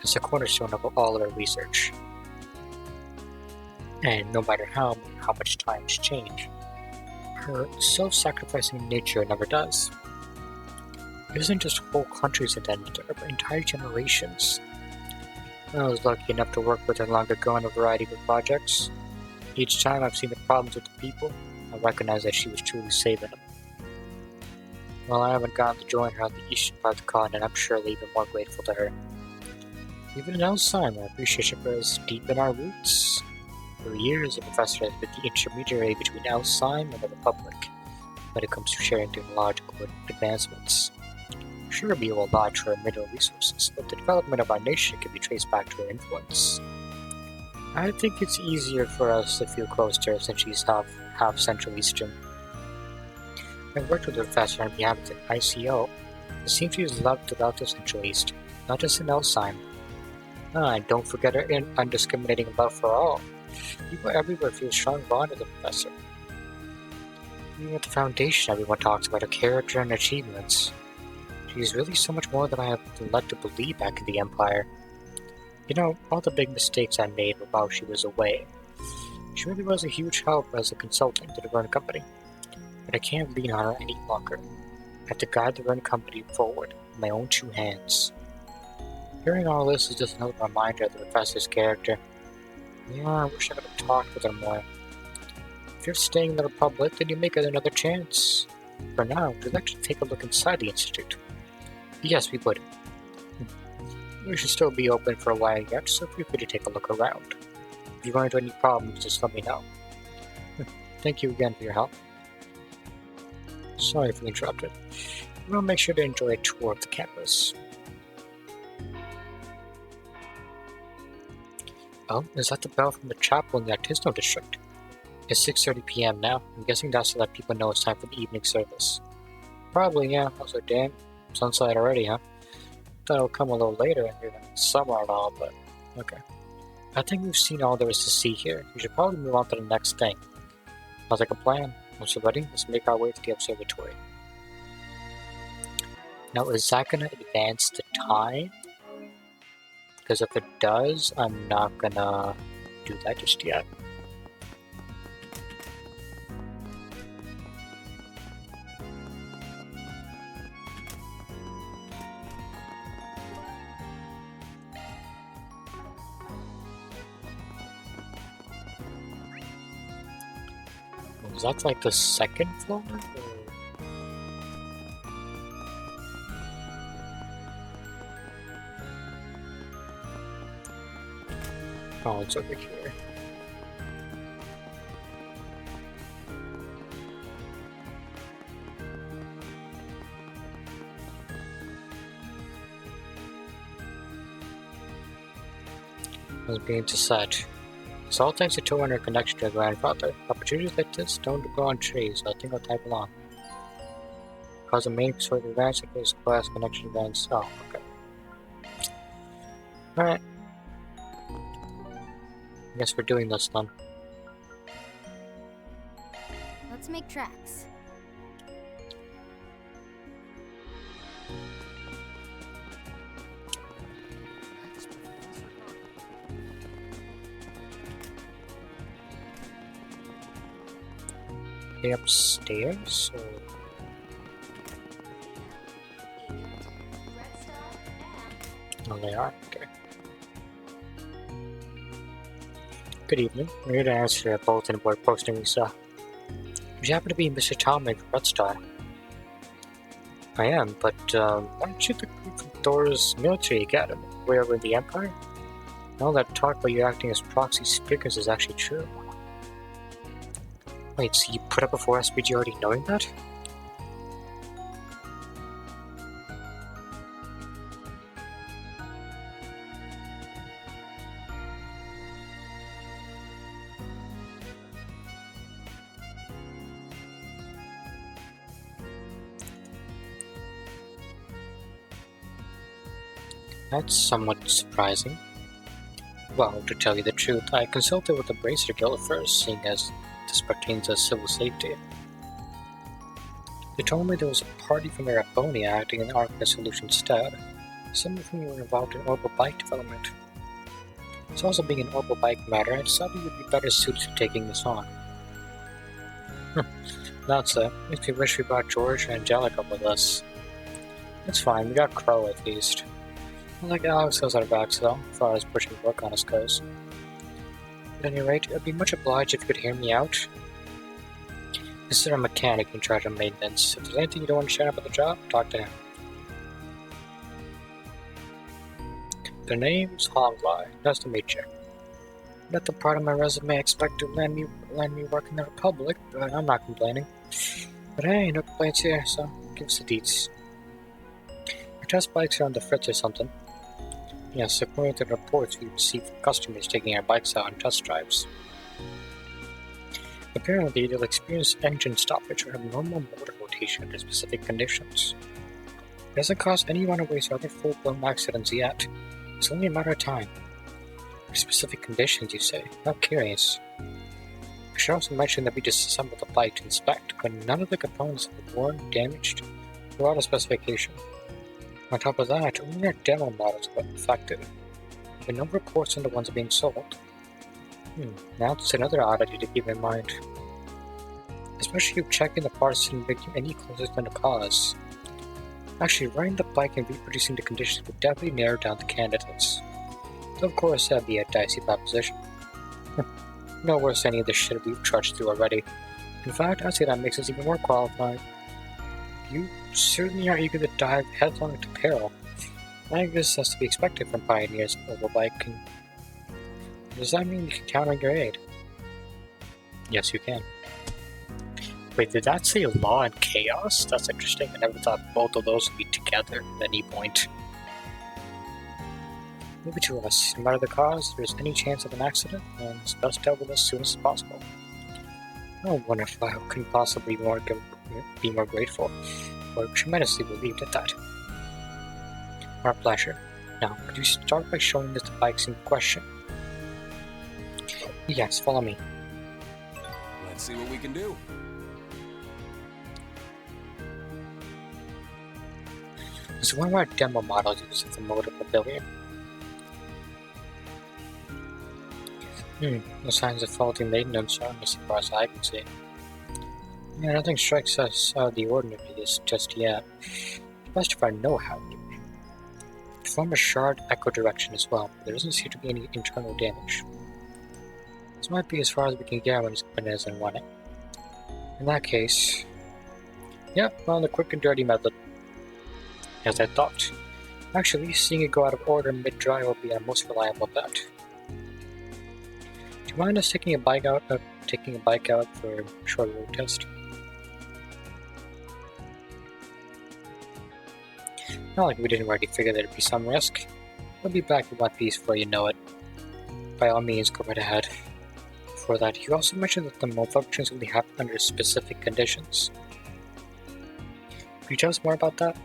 A: It's the cornerstone of all of her research. And no matter how much times change, her self-sacrificing nature never does. It isn't just whole countries intended, but entire generations. I was lucky enough to work with her long ago on a variety of projects. Each time I've seen the problems with the people, I recognize that she was truly saving them. While I haven't gotten to join her on the eastern part of the continent, I'm surely even more grateful to her. Even in Elsheim, our appreciation for her is deep in our roots. For years, the professor has been the intermediary between Elsheim and the Republic when it comes to sharing technological advancements. Sure, we owe a lot to her mineral resources, but the development of our nation can be traced back to her influence. I think it's easier for us to feel close to her since she's half Central Eastern. I've worked with the professor on behalf of the ICO. It seems she is loved throughout the Central East, not just in Elsheim. And don't forget her undiscriminating love for all. People everywhere feel a strong bond with the professor. Even at the Foundation, everyone talks about her character and achievements. She's really so much more than I have been led to believe back in the Empire. You know, all the big mistakes I made were while she was away. She really was a huge help as a consultant to the Vern Company. But I can't lean on her any longer. I have to guide the Vern Company forward with my own two hands. Hearing all this is just another reminder of the professor's character. Yeah, I wish I could have talked with her more. If you're staying in the Republic, then you make it another chance. For now, would you like to take a look inside the Institute? Yes, we would. We should still be open for a while yet, so feel free to take a look around. If you run into any problems, just let me know. Thank you again for your help. Sorry for interrupted. We'll make sure to enjoy a tour of the campus. Oh, is that the bell from the chapel in the Artisanal District? It's 6:30 p.m. now. I'm guessing that's to let people know it's time for the evening service. Probably, yeah. Also, damn, sunset already, huh? Thought it'll come a little later and you're in summer and all, but okay. I think we've seen all there is to see here. We should probably move on to the next thing. Sounds like a plan. Once you're ready, let's make our way to the observatory. Now, is that gonna advance the time? Because if it does, I'm not gonna do that just yet. Is that like the second floor? Oh, it's over here. I was beginning to set. It's all thanks to Toe and her connection to her grandfather. Opportunities like this don't grow on trees, so I think I'll tag along. Cause the main sort of events like this class connection events. Oh, okay. Alright. I guess we're doing this then.
B: Let's make tracks.
A: They upstairs? Or... Oh, they are? Okay. Good evening. We're here to answer a bulletin board posting we saw. Do you happen to be Mr. Tom at Red Star? I am, but aren't you the group from Thor's military academy, way over in the Empire? All that talk about you acting as proxy speakers is actually true. Wait, so you put up before SPG already knowing that? That's somewhat surprising. Well, to tell you the truth, I consulted with the Bracer Guild first, seeing as this pertains to civil safety. They told me there was a party from Erabonia acting in the Arctic Solution stead. Some of whom were involved in orbital bike development. It's also being an orbital bike matter, I decided you would be better suited to taking this on. That's it. Makes me wish we brought George and Angelica with us. It's fine, we got Crow at least. I like Alex has our backs though, as far as pushing work on us goes. At any rate, I'd be much obliged if you could hear me out. This is our mechanic in charge of maintenance. If there's anything you don't want to share about the job, talk to him. The name's Honglai. Nice to meet you. Not the part of my resume I expect to land me work in the Republic, but I'm not complaining. But hey, no complaints here, so give us the deets. Your test bikes are on the fritz or something. Yes, according to the reports we received from customers taking our bikes out on test drives. Apparently, they'll experience engine stoppage or abnormal motor rotation under specific conditions. It hasn't caused any runaways or other full-blown accidents yet. It's only a matter of time. For specific conditions, you say? I'm curious. I should also mention that we disassembled the bike to inspect, but none of the components were worn, damaged, or out of specification. On top of that, only our demo models were affected. The number of reports on the ones being sold. That's another oddity to keep in mind. Especially if checking the parts didn't bring you any closer than the cause. Actually, riding the bike and reproducing the conditions would definitely narrow down the candidates. Though of course that'd be a dicey proposition. No worse than any of the shit we've trudged through already. In fact, I'd say that makes us even more qualified. You certainly are eager to dive headlong into peril. I guess that's to be expected from pioneers of a bike. And does that mean you can count on your aid? Yes, you can. Wait, did that say law and chaos? That's interesting. I never thought both of those would be together at any point. Leave it to us. No matter the cause, if there's any chance of an accident, then it's best dealt with as soon as possible. I wonder if I couldn't possibly be more grateful, or tremendously relieved at that. Our pleasure. Now, could you start by showing us the bikes in question? Yes, follow me.
C: Let's see what we can do.
A: This is one of our demo models used as a motor pavilion. No signs of faulty maintenance are as far as I can see. Yeah, nothing strikes us out of the ordinary just yet. Best if I know how to. Perform a shard echo direction as well, but there doesn't seem to be any internal damage. This might be as far as we can get when it isn't running. In that case, yep, well, the quick and dirty method. As I thought. Actually, seeing it go out of order mid-drive will be our most reliable bet. Do you mind us taking a bike out for a short road test? Not like we didn't already figure there'd be some risk. We'll be back in one piece before you know it. By all means, go right ahead. Before that, you also mentioned that the malfunctions only happen under specific conditions. Could you tell us more about that?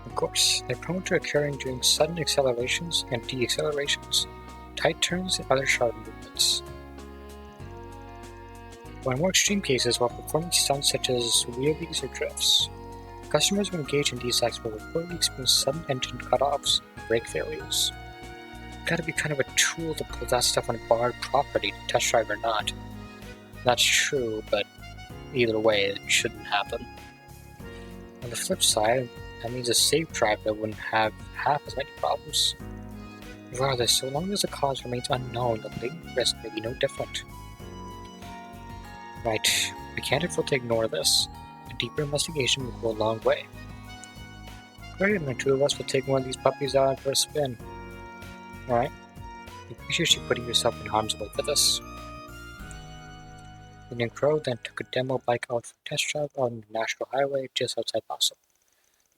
A: Of course, they're prone to occurring during sudden accelerations and deaccelerations, tight turns, and other sharp movements. Or in more extreme cases, while performing stunts such as wheelies or drifts. Customers who engage in these acts will reportedly experience sudden engine cutoffs and brake failures. Gotta be kind of a tool to pull that stuff on barred property, test drive or not. That's true, but either way, it shouldn't happen. On the flip side, that means a safe driver wouldn't have half as many problems. Regardless, so long as the cause remains unknown, the latent risk may be no different. Right, we can't afford to ignore this. A deeper investigation will go a long way. Great, and the two of us will take one of these puppies out for a spin. Alright, I appreciate you putting yourself in harm's way for this. The young Crow then took a demo bike out for a test drive on the National Highway just outside Basel.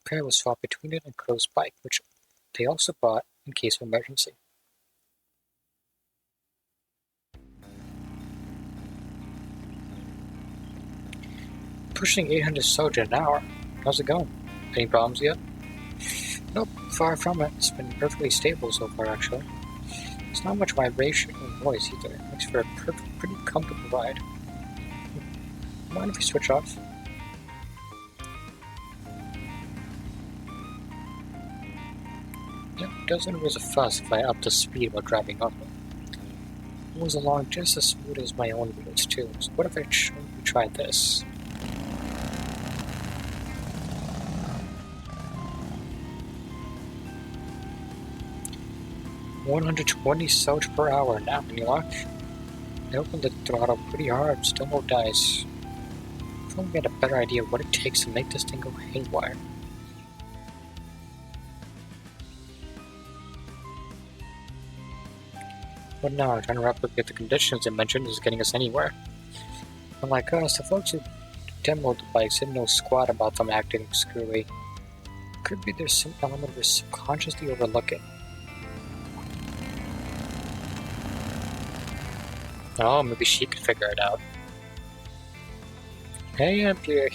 A: The pair was swapped between it and Crow's bike, which they also brought in case of emergency. Pushing 800 soldier an hour. How's it going? Any problems yet? Nope, far from it. It's been perfectly stable so far, actually. There's not much vibration or noise either. It makes for a pretty comfortable ride. Mind if we switch off? Yep, doesn't raise a fuss if I up the speed while driving off it. It moves along just as smooth as my own wheels too, so what if I tried this? $120 soldiers per hour now, any luck? I opened the throttle pretty hard, still no dice. If only we had a better idea of what it takes to make this thing go haywire. But no, trying to replicate the conditions it mentioned is getting us anywhere. Unlike us, the folks who demoed the bikes didn't know squat about them acting screwy. Could be there's some element we're subconsciously overlooking. Oh, maybe she could figure it out. Hey, I'm here,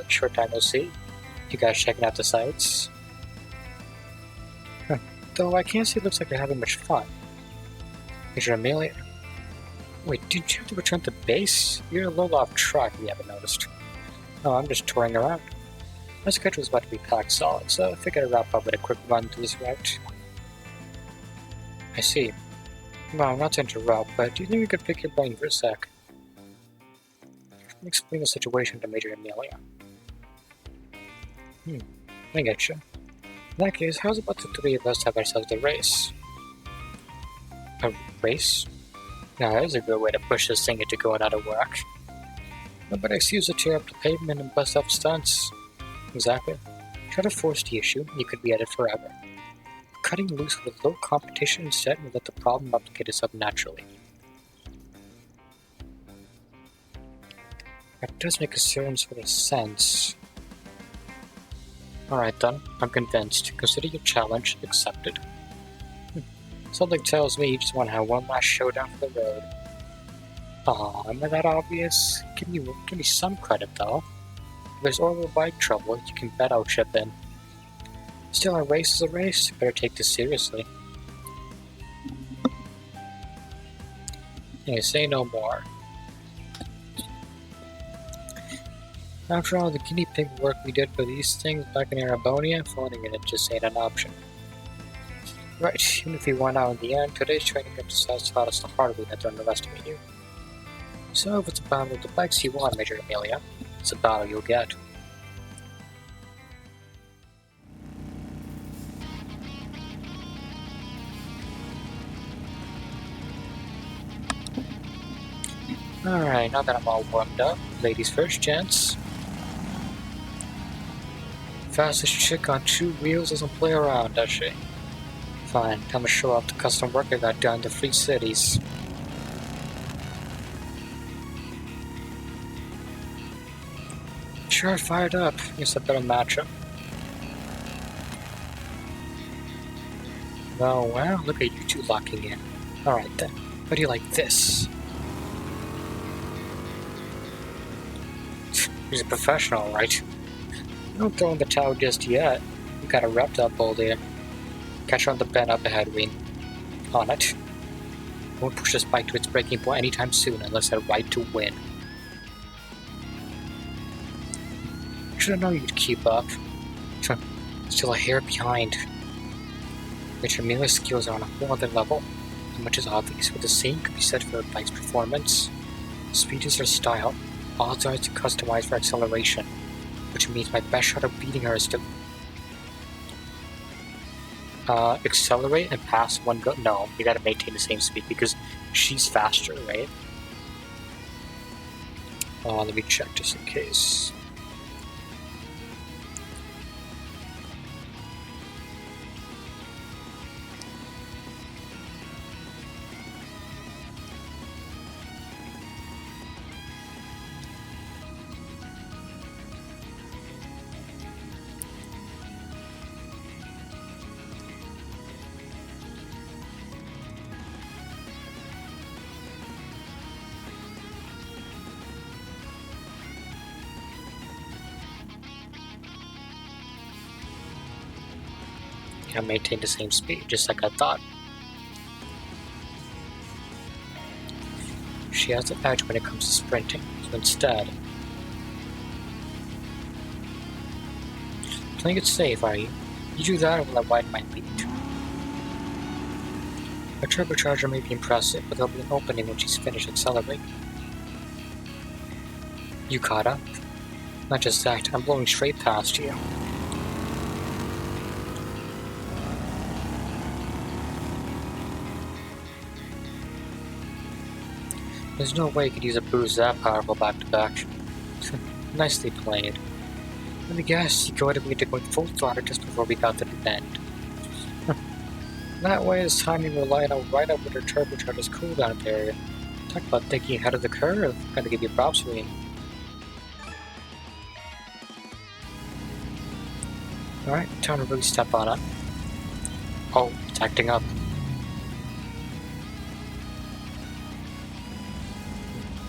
A: short time no see. You guys checking out the sights? Huh. Though I can't see it looks like you're having much fun. Is your Amelia? Wait, didn't you have to return to base? You're a little off track if you haven't noticed. No, I'm just touring around. My schedule was about to be packed solid, so I figured I'd wrap up with a quick run to this route. I see. Well, not to interrupt, but do you think we could pick your brain for a sec? Explain the situation to Major Amelia. I get you. In that case, how's about the three of us have ourselves a race? A race? Now, that is a good way to push this thing into going out of work. Nobody excuse to tear up the pavement and bust up stunts. Exactly. Try to force the issue, you could be at it forever. Cutting loose with low competition instead will let the problem replicate itself naturally. That does make a certain sort of sense. Alright then, I'm convinced. Consider your challenge accepted. Something tells me you just want to have one last showdown for the road. Aw, am I that obvious? Give me some credit though. If there's orbital bike trouble, you can bet I'll chip in. Still, a race is a race. Better take this seriously. Hey, say no more. After all the guinea pig work we did for these things back in Arabonia, phoning it just ain't an option. Right, even if we won out in the end, today's training exercise taught us the hard way not to underestimate you. So if it's a battle with the bikes you want, Major Amelia, it's a battle you'll get. Alright, now that I'm all warmed up, ladies first, gents. Fastest chick on 2 wheels doesn't play around, does she? Fine, time to show off the custom work I got done in the Free Cities. Sure, fired up. Guess I better match him. Oh well, look at you two locking in. Alright then, how do you like this? He's a professional, right? Don't throw in the towel just yet. You got a wrapped up old here. Catch her on the bend up ahead, Ween. On it. Won't push this bike to its breaking point anytime soon unless I right to win. Should've known you'd keep up. Still a hair behind. But your Amelia's skills are on a whole other level. And much is obvious, but the same could be said for her bike's performance. Speed is her style. Odds are to customize for acceleration, which means my best shot of beating her is to accelerate and pass one go. No, you gotta maintain the same speed because she's faster, right? Let me check just in case. And maintain the same speed, just like I thought. She has the edge when it comes to sprinting, so instead... Playing it safe, are you? You do that or will I widen my lead? Her turbocharger may be impressive, but there'll be an opening when she's finished accelerating. You caught up? Not just that, I'm blowing straight past you. There's no way you could use a boost that powerful back-to-back. Nicely played. Let me guess, you goaded me to going full throttle just before we got to the bend. That way, his timing relied on right up with her turbocharger's cooldown period. Talk about thinking ahead of the curve. Gotta give you props for you. Alright, time to really step on it. Oh, it's acting up.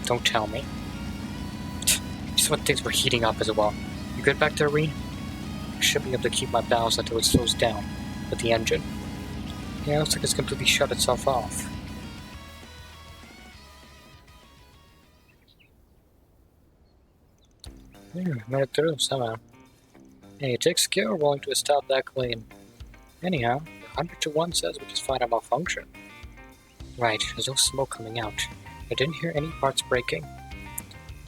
A: Don't tell me. Just when things were heating up as well. You good back there, Reen? I should be able to keep my balance until it slows down with the engine. Yeah, looks like it's completely shut itself off. Made it through somehow. Hey, it takes skill rolling to stop that claim. Anyhow, 100 to 1 says we just find a malfunction. Right, there's no smoke coming out. I didn't hear any parts breaking.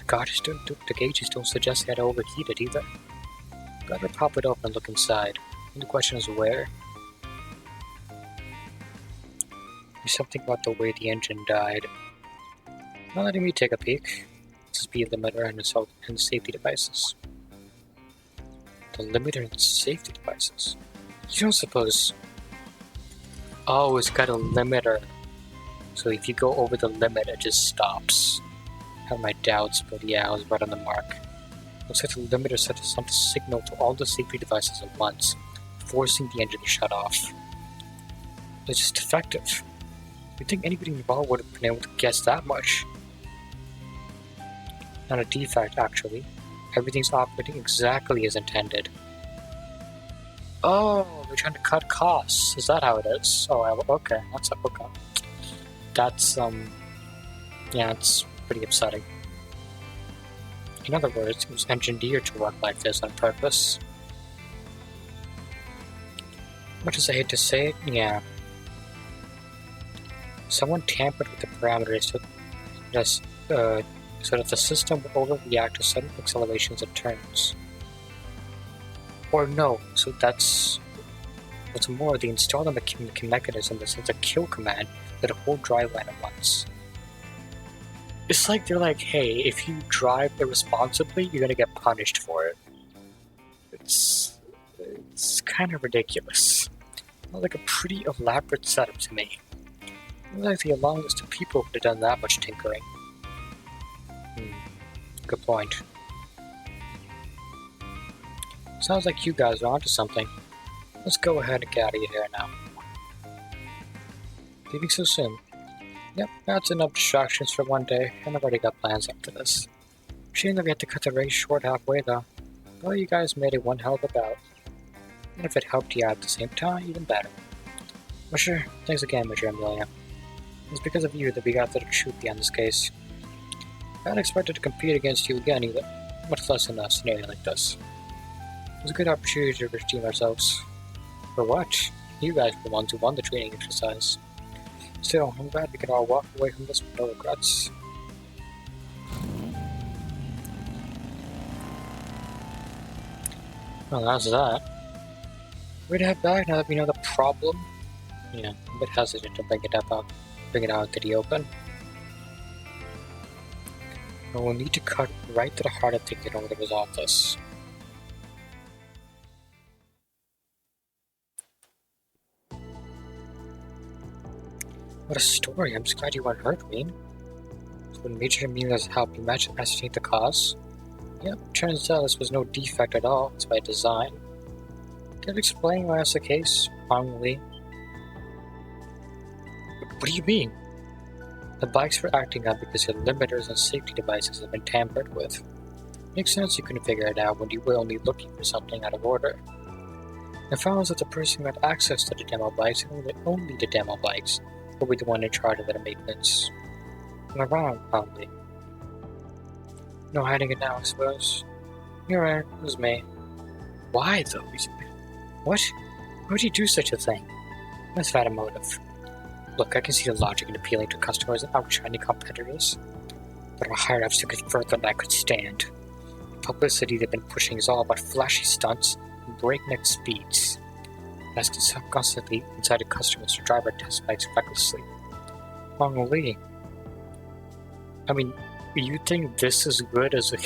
A: The gauges don't suggest they had overheated either. Better pop it open and look inside. And the question is where? There's something about the way the engine died. Not letting me take a peek. It's the speed limiter and the safety devices. The limiter and safety devices? You don't suppose... Oh, it's got a limiter. So if you go over the limit, it just stops. I have my doubts, but yeah, I was right on the mark. Looks like the limiter set to send a signal to all the safety devices at once, forcing the engine to shut off. It's just defective. You'd think anybody involved would have been able to guess that much. Not a defect, actually. Everything's operating exactly as intended. Oh, they're trying to cut costs. Is that how it is? Oh, okay. That's okay. That's, yeah, it's pretty upsetting. In other words, it was engineered to work like this on purpose. Much as I hate to say it, yeah. Someone tampered with the parameters so that the system will overreact to sudden accelerations and turns. Or no, so that's... What's more, they installed a mechanism that sends a kill command to the whole driveline at once. It's like they're like, hey, if you drive irresponsibly, you're gonna get punished for it. It's kind of ridiculous. Like a pretty elaborate setup to me. Like the long list of people would have done that much tinkering. Good point. Sounds like you guys are onto something. Let's go ahead and get out of here now. Leaving so soon? Yep, that's enough distractions for one day, and I've already got plans after this. Shame that we had to cut the race short halfway though. Well, you guys made it one hell of a bout. And if it helped you out at the same time, even better. Well sure, thanks again, Major Amelia. It's because of you that we got to the truth behind this case. I hadn't expected to compete against you again either, much less in a scenario like this. It was a good opportunity to redeem ourselves. For what? You guys were the ones who won the training exercise. Still, I'm glad we can all walk away from this with no regrets. Well, that's that. We're to head back now that we know the problem. Yeah, I'm a bit hesitant to bring it out into the open. But we'll need to cut right to the heart of things in order to resolve this. What a story, I'm just glad you weren't hurt, Wayne. So when Major Amelia's help, you managed to ascertain the cause? Yep, turns out this was no defect at all, it's by design. Can you explain why that's the case, wrongly? What do you mean? The bikes were acting up because your limiters and safety devices have been tampered with. Makes sense you couldn't figure it out when you were only looking for something out of order. I found that the person who had access to the demo bikes, and only the demo bikes, will be the one in charge of their maintenance. I'm around, probably. No hiding it now, I suppose. You're right, it was me. Why, though? What? Why would you do such a thing? Must have had a motive. Look, I can see the logic in appealing to customers and outshining competitors. But our higher-ups took it further than I could stand. The publicity they've been pushing is all about flashy stunts and breakneck speeds. That's constantly incited customers to drive our test bikes recklessly. Wrongly. I mean, you think this is good as a...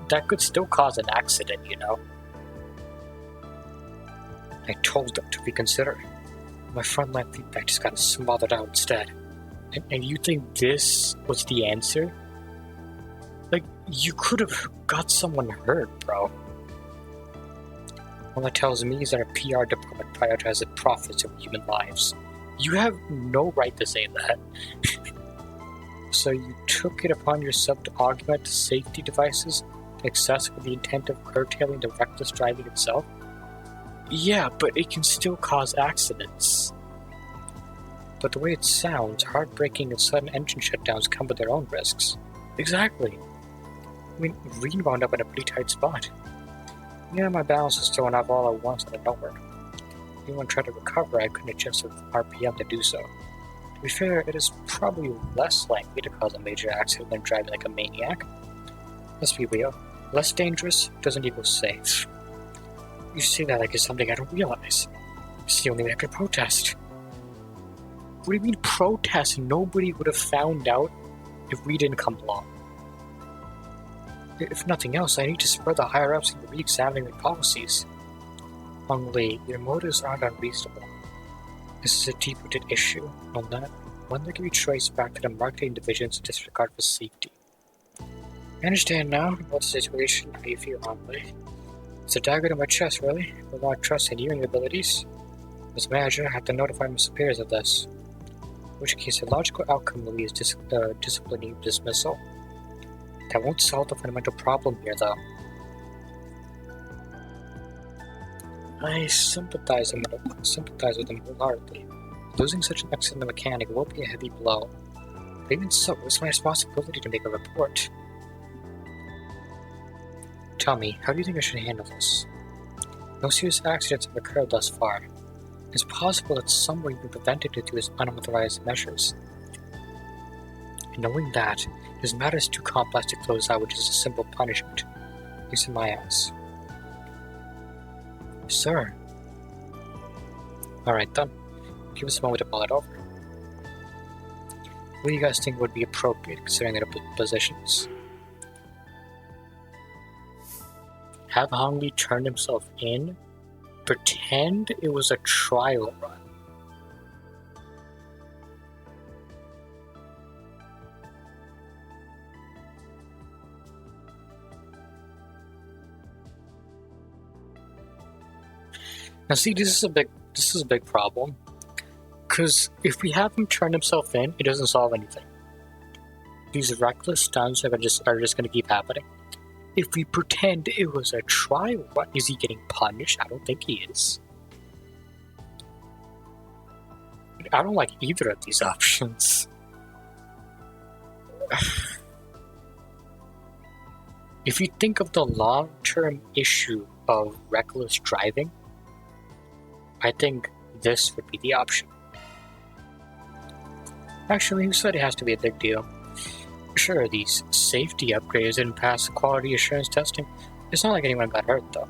A: That could still cause an accident, you know? I told them to reconsider. My frontline feedback just got smothered out instead. And you think this was the answer? Like, you could have got someone hurt, bro. All that tells me is that our PR department prioritizes profits over human lives. You have no right to say that. So you took it upon yourself to augment the safety devices to excess with the intent of curtailing the reckless driving itself? Yeah, but it can still cause accidents. But the way it sounds, heartbreaking and sudden engine shutdowns come with their own risks. Exactly. I mean, Reen wound up in a pretty tight spot. Yeah, my balance was thrown off all at once out of nowhere. If anyone tried to recover, I couldn't adjust with RPM to do so. To be fair, it is probably less likely to cause a major accident than driving like a maniac. Let's be real. Less dangerous doesn't equal safe. You say that like it's something I don't realize. It's the only way I could protest. What do you mean protest? Nobody would have found out if we didn't come along. If nothing else, I need to spur the higher-ups into re-examining their policies. Hong Li, your motives aren't unreasonable. This is a deep-rooted issue, on that one that can be traced back to the marketing division's disregard for safety. I understand now about the situation. How you feel, Hong Li? It's a dagger to my chest, really. With a lot of trust in you and your abilities. As manager, I have to notify my superiors of this. In which case, the logical outcome will be disciplining dismissal. That won't solve the fundamental problem here, though. I sympathize with him wholeheartedly. Losing such an excellent mechanic will be a heavy blow. But even so, it's my responsibility to make a report. Tell me, how do you think I should handle this? No serious accidents have occurred thus far. It's possible that some will be prevented due to his unauthorized measures. And knowing that, this matter is too complex to close out, which is a simple punishment. At least in my eyes. Sir. Alright then. Give us a moment to mull it over. What do you guys think would be appropriate, considering their positions? Have Hong Li turn himself in? Pretend it was a trial run. Now see, this is a big problem. Because if we have him turn himself in, it doesn't solve anything. These reckless stunts are just going to keep happening. If we pretend it was a trial run, is he getting punished? I don't think he is. I don't like either of these options. If you think of the long-term issue of reckless driving, I think this would be the option. Actually, who said it has to be a big deal? Sure, these safety upgrades didn't pass the quality assurance testing. It's not like anyone got hurt, though.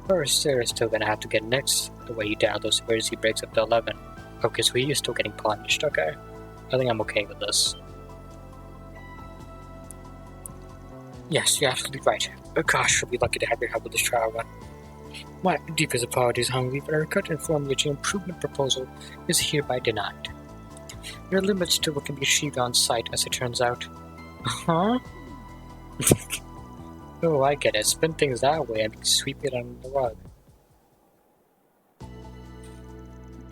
A: First, they're still gonna have to get next the way you dial those emergency brakes up to 11. Okay, so he is still getting punished, okay. I think I'm okay with this. Yes, you're absolutely right. Gosh, you'll be lucky to have your help with this trial run. My deepest apologies, Hong Li, but I regret to inform you that your improvement proposal is hereby denied. There are limits to what can be achieved on site, as it turns out. Huh? Oh, I get it. Spin things that way and sweep it under the rug.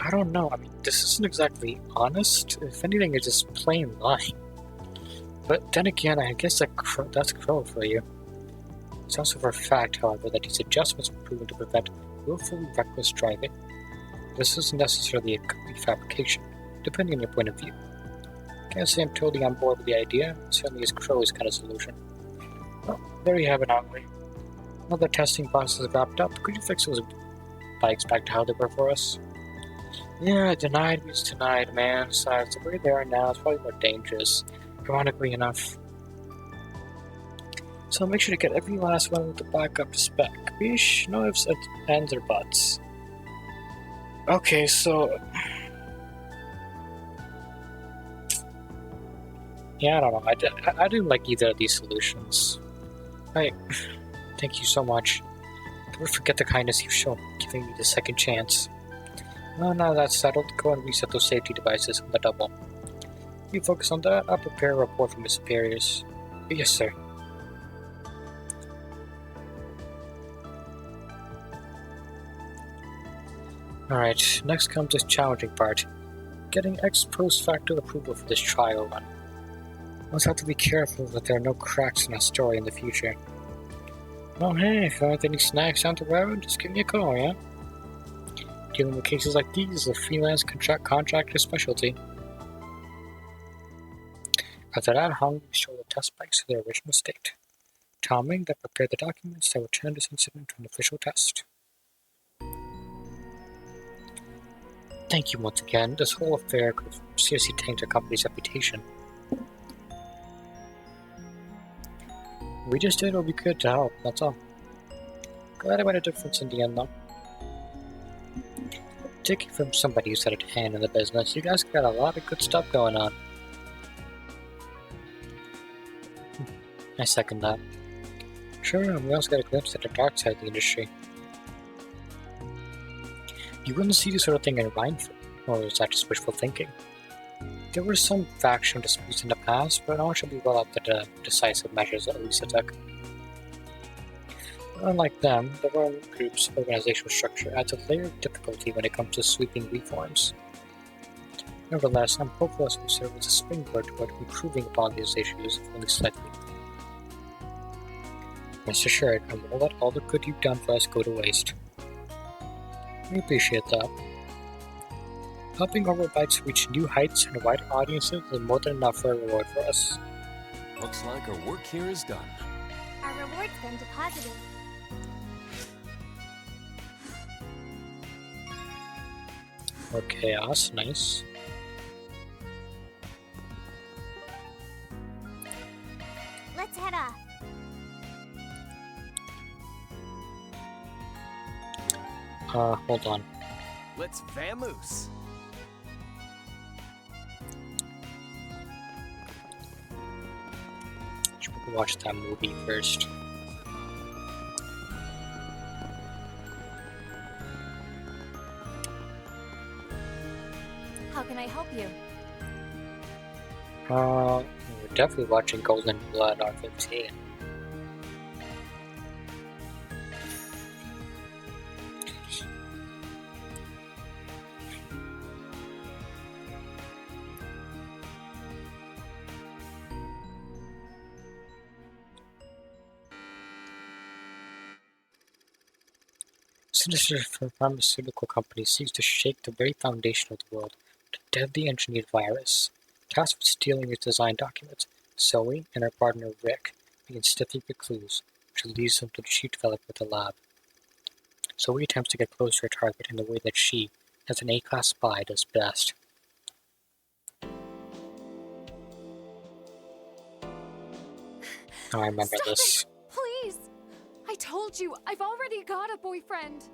A: I don't know. I mean, this isn't exactly honest. If anything, it's just plain lying. But then again, I guess that's Crow for you. It's also for a fact, however, that these adjustments were proven to prevent willful reckless driving. This isn't necessarily a complete fabrication, depending on your point of view. Can't say I'm totally on board with the idea. Certainly his Crow's kind of solution. Well, there you have it, Hong Li. Now the testing process is wrapped up, could you fix those bikes back to how they were for us? Yeah, denied means denied, man. Besides, the way they are now is probably more dangerous, ironically enough. So make sure to get every last one with the back up to spec. Bish, no ifs, ands, or buts. Okay, so... yeah, I don't know. I didn't like either of these solutions. Thank you so much. Don't forget the kindness you've shown giving me the second chance. Well, now that's settled, go and reset those safety devices on the double. You focus on that, I'll prepare a report from your superiors. Yes, sir. Alright, next comes this challenging part. Getting ex post facto approval for this trial run. We'll have to be careful that there are no cracks in our story in the future. Well, hey, if you want any snacks down the road, just give me a call, yeah? Dealing with cases like these is a freelance contractor specialty. After that, Hong Li restored the test bikes to their original state. Telling that prepare the documents that will turn this incident to an official test. Thank you once again. This whole affair could have seriously tainted our company's reputation. We just did what we could to help, that's all. Glad I made a difference in the end, though. Taking from somebody who's had a hand in the business, you guys got a lot of good stuff going on. I second that. Sure, we also got a glimpse at the dark side of the industry. You wouldn't see this sort of thing in Rhineford, or is that just wishful thinking? There were some faction disputes in the past, but all should be well up to the decisive measures that Elisa took. Unlike them, the Roman group's organizational structure adds a layer of difficulty when it comes to sweeping reforms. Nevertheless, I'm hopeful this will serve as a springboard toward improving upon these issues, if only slightly. Rest assured, I won't let all the good you've done for us go to waste. I appreciate that. Helping Overbites reach new heights and wider audiences is more than enough for a reward for us.
C: Looks like our work here is done.
B: Our reward's been deposited.
A: More chaos, nice.
B: Let's head off.
A: Hold on.
I: Let's vamoose.
A: Should we watch that movie first?
J: How can I help you?
A: We're definitely watching Golden Blood R15. Sinister pharmaceutical company seeks to shake the very foundation of the world with a deadly engineered virus. Tasked with stealing its design documents, Zoe and her partner Rick begin sifting for clues, which leads them to the chief developer of the lab. Zoe attempts to get closer to her target in the way that she, as an A-class spy, does best. I remember
O: Stop
A: this.
O: It. Please! I told you, I've already got a boyfriend.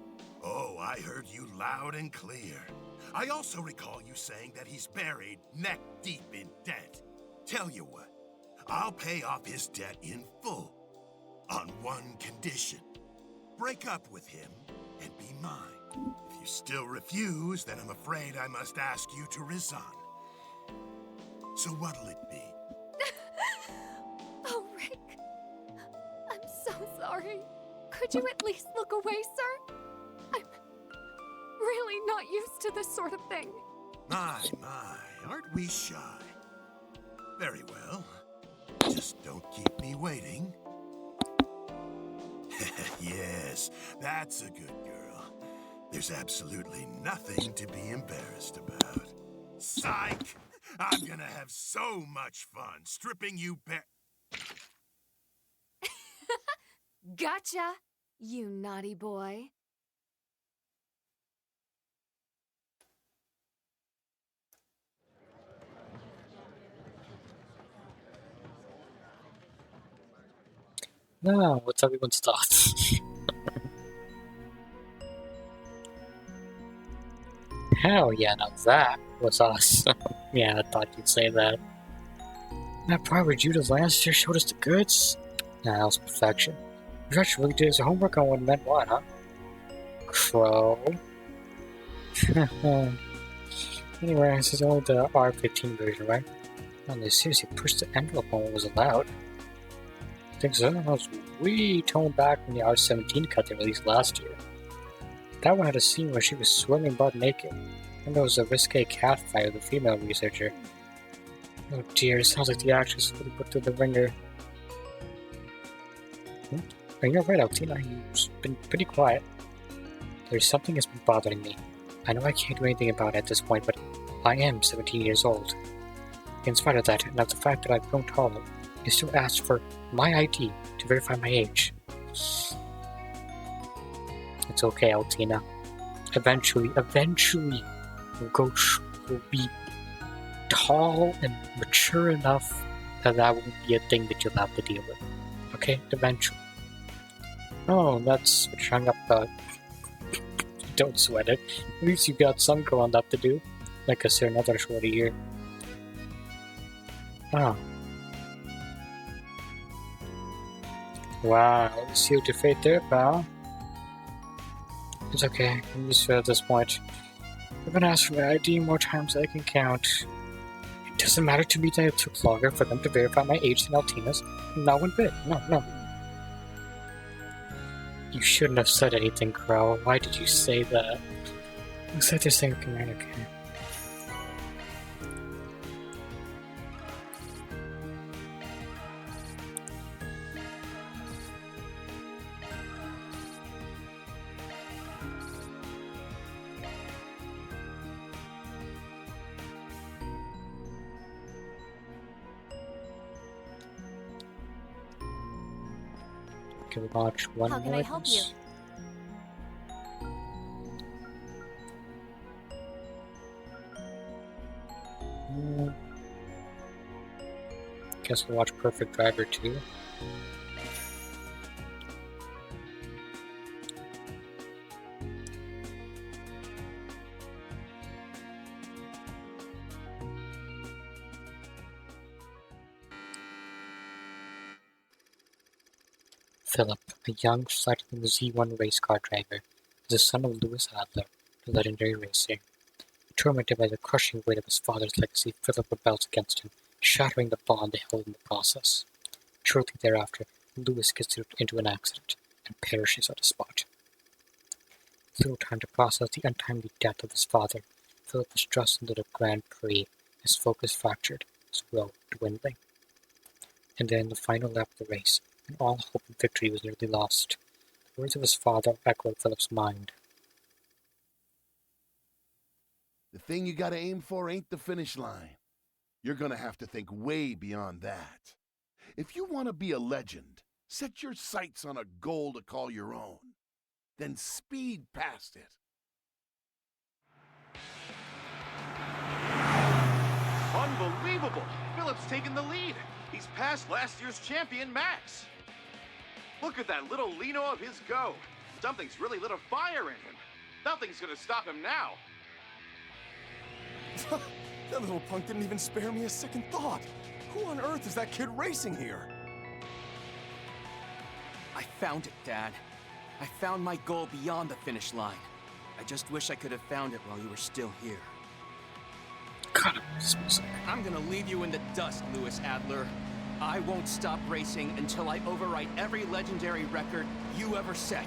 N: Oh, I heard you loud and clear. I also recall you saying that he's buried neck deep in debt. Tell you what, I'll pay off his debt in full. On one condition. Break up with him and be mine. If you still refuse, then I'm afraid I must ask you to resign. So what'll it be?
O: Oh, Rick. I'm so sorry. Could you at least look away, sir? I'm really not used to this sort of thing.
N: My, aren't we shy? Very well. Just don't keep me waiting. Yes, that's a good girl. There's absolutely nothing to be embarrassed about. Psych! I'm gonna have so much fun stripping you bare.
O: Gotcha, you naughty boy.
A: Now, what's everyone's thoughts? Hell yeah, now that was awesome. Yeah, I thought you'd say that. That part where Judas Lannister showed us the goods? Nah, that was perfection. Josh really did his homework on what meant what, huh? Crow. Anyway, this is only the R15 version, right? And they seriously pushed the envelope on what was allowed. I think so. That was way toned back from the R17 cut they released last year. That one had a scene where she was swimming butt naked, and there was a risque cat fight with a female researcher. Oh dear, it sounds like the actress really put through the ringer. Oh, you're right, Altina. You've been pretty quiet. There's something that's been bothering me. I know I can't do anything about it at this point, but I am 17 years old. In spite of that, and of the fact that I've grown taller, I still asked for my ID to verify my age. It's okay, Altina. Eventually, we'll be tall and mature enough that that won't be a thing that you'll have to deal with. Okay? Eventually. Oh, that's what you're hung up about. Don't sweat it. At least you got some growing up to do. Like us here another short year. Oh. Wow, sealed your fate there, pal. It's okay, I'm used to it at this point. I've been asked for my ID more times than I can count. It doesn't matter to me that it took longer for them to verify my age than Altina's. Not one bit. No. You shouldn't have said anything, Crow. Why did you say that? Looks like they're saying command, okay. Can watch one
J: How can I help you?
A: Guess we'll watch Perfect Driver 2. Philip, a young, fledgling Z1 race car driver, is the son of Louis Adler, the legendary racer. Tormented by the crushing weight of his father's legacy, Philip rebels against him, shattering the bond they held in the process. Shortly thereafter, Louis gets into an accident and perishes on the spot. Little time to process the untimely death of his father, Philip is thrust into the Grand Prix, his focus fractured, his will dwindling. And then, in the final lap of the race, when all hope of victory was nearly lost, the words of his father echoed Philip's mind.
F: The thing you gotta aim for ain't the finish line. You're gonna have to think way beyond that. If you want to be a legend, set your sights on a goal to call your own. Then speed past it.
V: Unbelievable! Philip's taken the lead. He's past last year's champion, Max. Look at that little Lino of his go. Something's really lit a fire in him. Nothing's gonna stop him now.
L: That little punk didn't even spare me a second thought. Who on earth is that kid racing here?
T: I found it, Dad. I found my goal beyond the finish line. I just wish I could have found it while you were still here.
A: God,
T: I'm gonna leave you in the dust, Louis Adler. I won't stop racing until I overwrite every legendary record you ever set.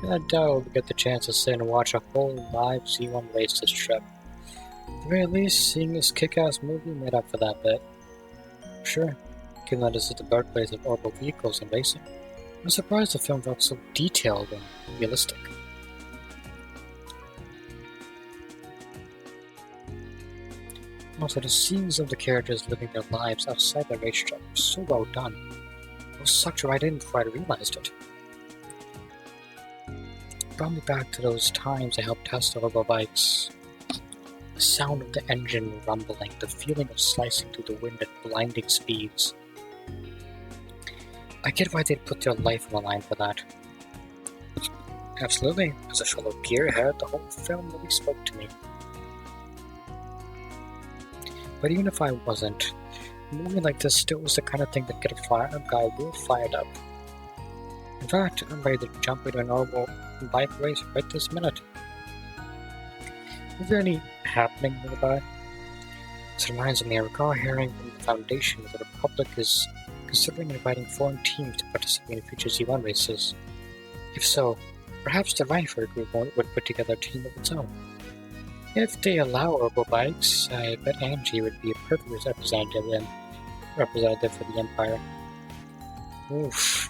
A: I doubt we'll get the chance to sit and watch a whole live Z1 race this trip. At the very least, seeing this kick-ass movie made up for that bit. Sure, given that this is the birthplace of orbital vehicles and racing, I'm surprised the film felt so detailed and realistic. Also, the scenes of the characters living their lives outside the racetrack were so well done. I was sucked right in before I realized it. Brought me back to those times I helped test the Robo bikes. The sound of the engine rumbling, the feeling of slicing through the wind at blinding speeds. I get why they'd put their life on the line for that. Absolutely, as a fellow gearhead, the whole film really spoke to me. But even if I wasn't, a movie like this still was the kind of thing that get a guy real fired up. In fact, I'm ready to jump into a normal bike race right this minute. Is there any happening nearby? This reminds me, I recall hearing from the Foundation that the Republic is considering inviting foreign teams to participate in future Z1 races. If so, perhaps the Reinford group would put together a team of its own. If they allow Orbo bikes, I bet Angie would be a perfect representative for the Empire. Oof.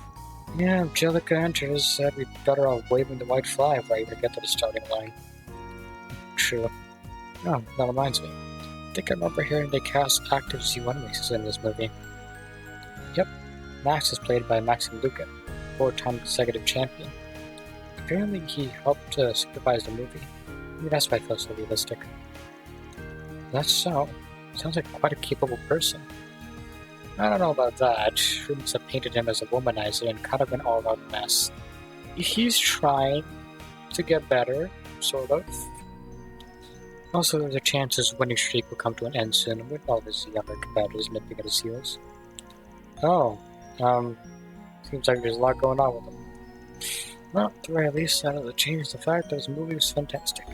A: Yeah, if Jellica enters, I'd be better off waving the white flag if I even get to the starting line. True. Oh, that reminds me. I think I remember hearing they cast active Z1 races in this movie. Yep, Max is played by Maxim Luca, 4-time consecutive champion. Apparently he helped supervise the movie. Maybe that's why I feel so realistic. That's so. Sounds like quite a capable person. I don't know about that. Rumors have painted him as a womanizer and kind of an all-out mess. He's trying to get better, sort of. Also, there's a chance his winning streak will come to an end soon with all his younger competitors nipping at his heels. Oh, seems like there's a lot going on with him. Well, at the very least, that doesn't change the fact that his movie was fantastic.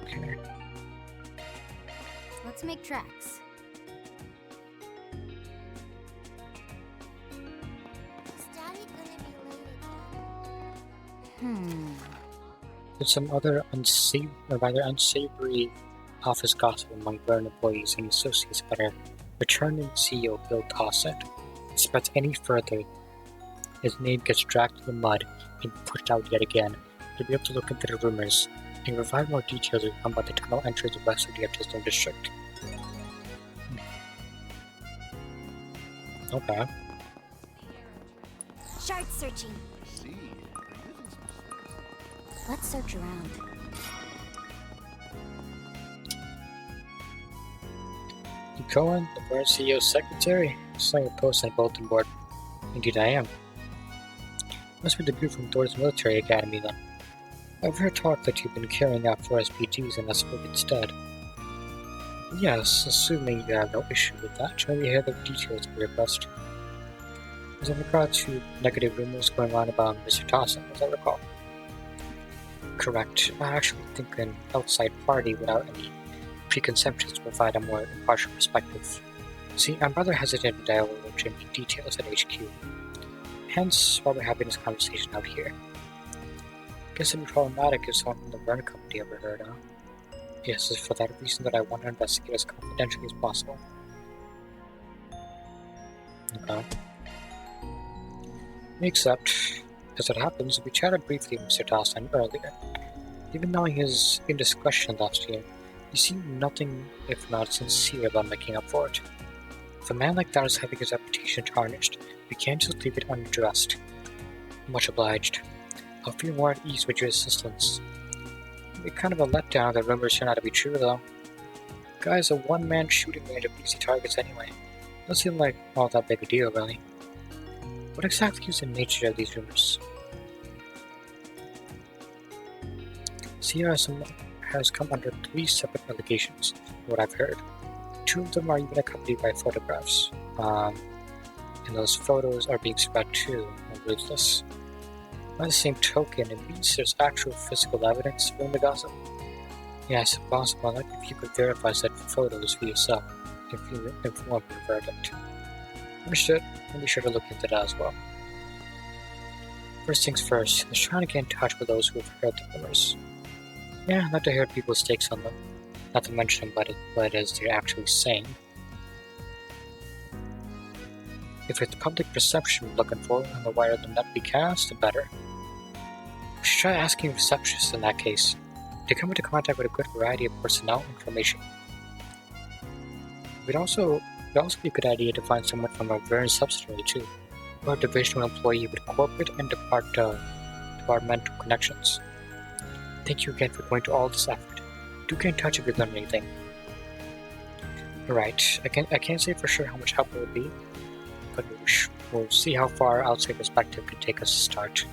A: Okay.
B: Let's make tracks. Is Daddy gonna be late again?
A: There's some other unsavory office gossip among Verne employees and associates about our returning CEO Bill Tossett. If it spreads any further, his name gets dragged in the mud and pushed out yet again. You'll be able to look into the rumors and provide more details about the tunnel entries west of the Artisanal District. Okay.
B: Shard searching. Let's search around.
A: You Cohen, the current CEO's secretary? Saw your post on bulletin board. Indeed I am. Must be the dude from Thor's military academy then. I've heard talk that you've been carrying out 4 SPGs in Esford instead. Yes, assuming you have no issue with that, shall we hear the details of your request? As in regard to negative rumors going on about Mr. Tossin, as I recall. Correct. I actually think an outside party without any preconceptions would provide a more impartial perspective. See, I'm rather hesitant to divulge any details at HQ. Hence, why we're having this conversation out here. Guess it'd be problematic if someone from the Verne Company ever heard, huh? Yes, it's for that reason that I want to investigate as confidentially as possible. Okay. Except, as it happens, we chatted briefly with Mr. Tossin earlier. Even knowing his indiscretion last year, he seemed nothing if not sincere about making up for it. If a man like that is having his reputation tarnished, we can't just leave it unaddressed. Much obliged. I'll feel more at ease with your assistance. It'd be kind of a letdown if the rumors turn out to be true, though. The guy's a one-man shooting range of easy targets anyway. Doesn't seem like all that big a deal, really. What exactly is the nature of these rumors? Sierra has come under 3 separate allegations, from what I've heard. 2 of them are even accompanied by photographs. And those photos are being spread too, are ruthless. By the same token, it means there's actual physical evidence from the gossip. Yes, if possible, I'd like if you could verify said photos for yourself, if you inform the verdict. Understood. I'll be sure to look into that as well. First things first, let's try to get in touch with those who have heard the rumors. Yeah, I'd like to hear people's takes on them. Not to mention what it is they're actually saying. If it's the public perception we're looking for, and the wider the net we cast, the better. We should try asking receptionists in that case. They come into contact with a good variety of personnel information. It'd also be a good idea to find someone from a Verne subsidiary too, or a divisional employee with corporate and departmental connections. Thank you again for going to all this effort. Do get in touch if you learn anything. Alright, I can't say for sure how much help it will be, but we'll see how far our outside perspective can take us to start.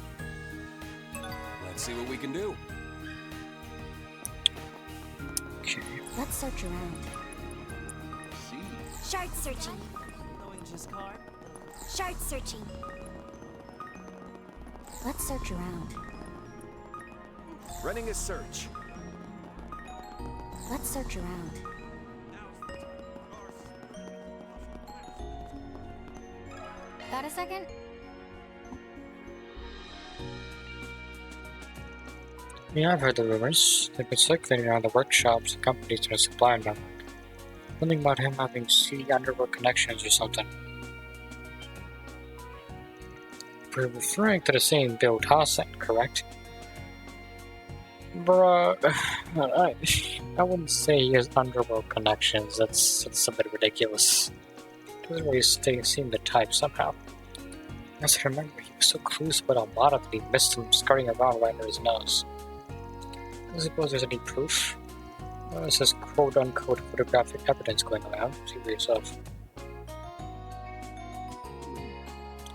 C: Let's see what we can do.
A: Okay.
B: Let's search around. Shard searching. Shard searching. Let's search around.
I: Running a search.
B: Let's search around. Got a second?
A: Yeah, I've heard the rumors. They've been circulating around the workshops and companies in the supplier network. Something about him having seedy underworld connections or something. We're referring to the same Bill Towson, correct? Bruh, I wouldn't say he has underworld connections. That's a bit ridiculous. Doesn't really seem the type somehow. As I remember, he was so clueless about Almada that he missed him scurrying around right under his nose. I suppose there's any proof. This is quote-unquote photographic evidence going around. See for yourself.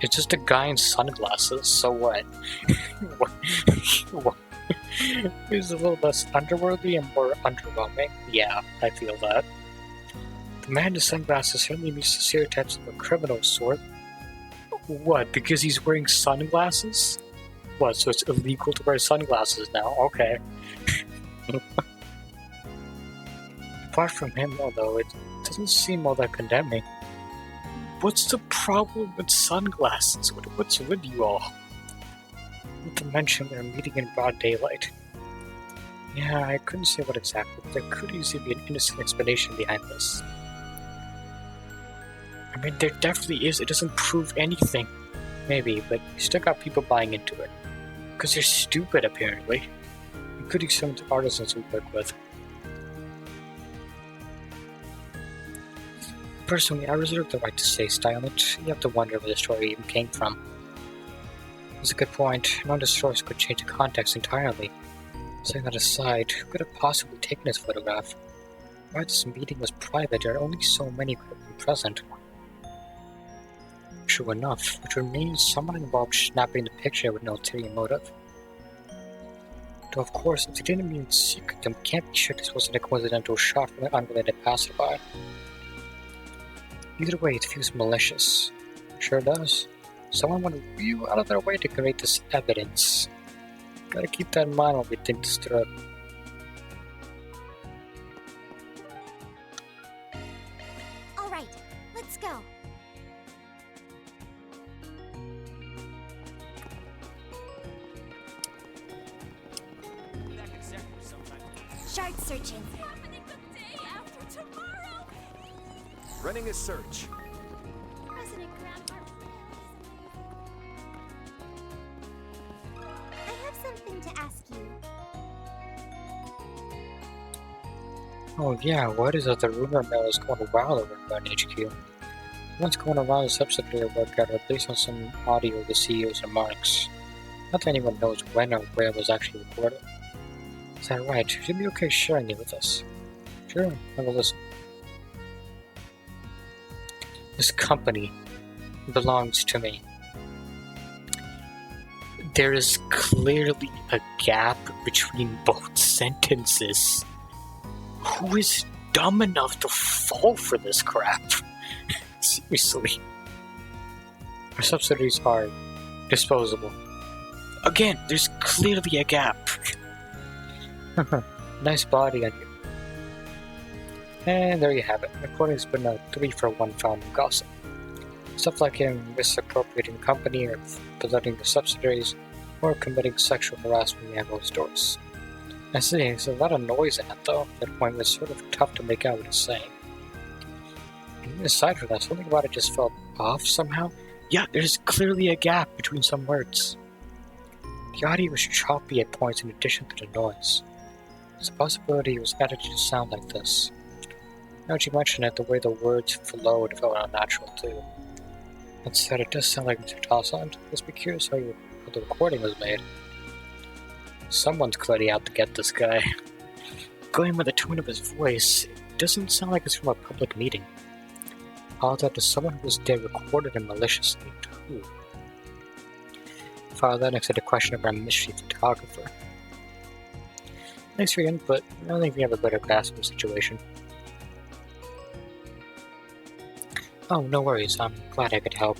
A: It's just a guy in sunglasses, so what? What? He's a little less underworldly and more underwhelming. Yeah, I feel that. The man in sunglasses certainly meets the stereotypes of a criminal sort. What, because he's wearing sunglasses? What, so it's illegal to wear sunglasses now? Okay. Apart from him, although, it doesn't seem all that condemning. What's the problem with sunglasses? What's with you all? Not to mention they're meeting in broad daylight. Yeah, I couldn't say what exactly, but there could easily be an innocent explanation behind this. I mean, there definitely is. It doesn't prove anything. Maybe, but you still got people buying into it. Because they're stupid, apparently. Including some of the artisans we work with. Personally, I reserve the right to stay silent. You have to wonder where the story even came from. That's a good point. None of the source could change the context entirely. Setting that aside, who could have possibly taken this photograph? Why this meeting was private, there are only so many could have been present. True enough, which would mean someone involved snapping the picture with no ulterior motive. Though of course, if they didn't mean secret, then we can't be sure this wasn't a coincidental shot from an unrelated passerby. Either way, it feels malicious. Sure does. Someone went real out of their way to create this evidence. Gotta keep that in mind when we think this through.
B: Alright, let's go. Shard searching.
I: Running a search.
B: President Grandpa. I have something to ask you.
A: Oh yeah, what is it? The rumor mill is going wild over at HQ. What's going around the subsidiary workout are based on some audio of the CEO's remarks. Not that anyone knows when or where it was actually recorded. Is that right? You'd be okay sharing it with us. Sure, I will listen. This company belongs to me. There is clearly a gap between both sentences. Who is dumb enough to fall for this crap? Seriously. Our subsidiaries are disposable. Again, there's clearly a gap. Nice body on you. And there you have it. According's been a 3-for-1 founding gossip. Stuff like him misappropriating the company or polluting the subsidiaries or committing sexual harassment behind closed doors. I see, there's a lot of noise in it though. That point was sort of tough to make out what he's saying. And even aside from that, something about it just felt off somehow. Yeah, there's clearly a gap between some words. The audio was choppy at points in addition to the noise. There's a possibility it was edited to sound like this. Now that you mention it, the way the words flowed felt unnatural too. That said, it does sound like Mr. Tossant. Just be curious how the recording was made. Someone's clearly out to get this guy. Going by the tone of his voice, it doesn't sound like it's from a public meeting. All that to someone who was there recorded and maliciously. Who? File that next to the question of our mystery photographer. Thanks for your input. I don't think we have a better grasp of the situation. Oh, no worries. I'm glad I could help.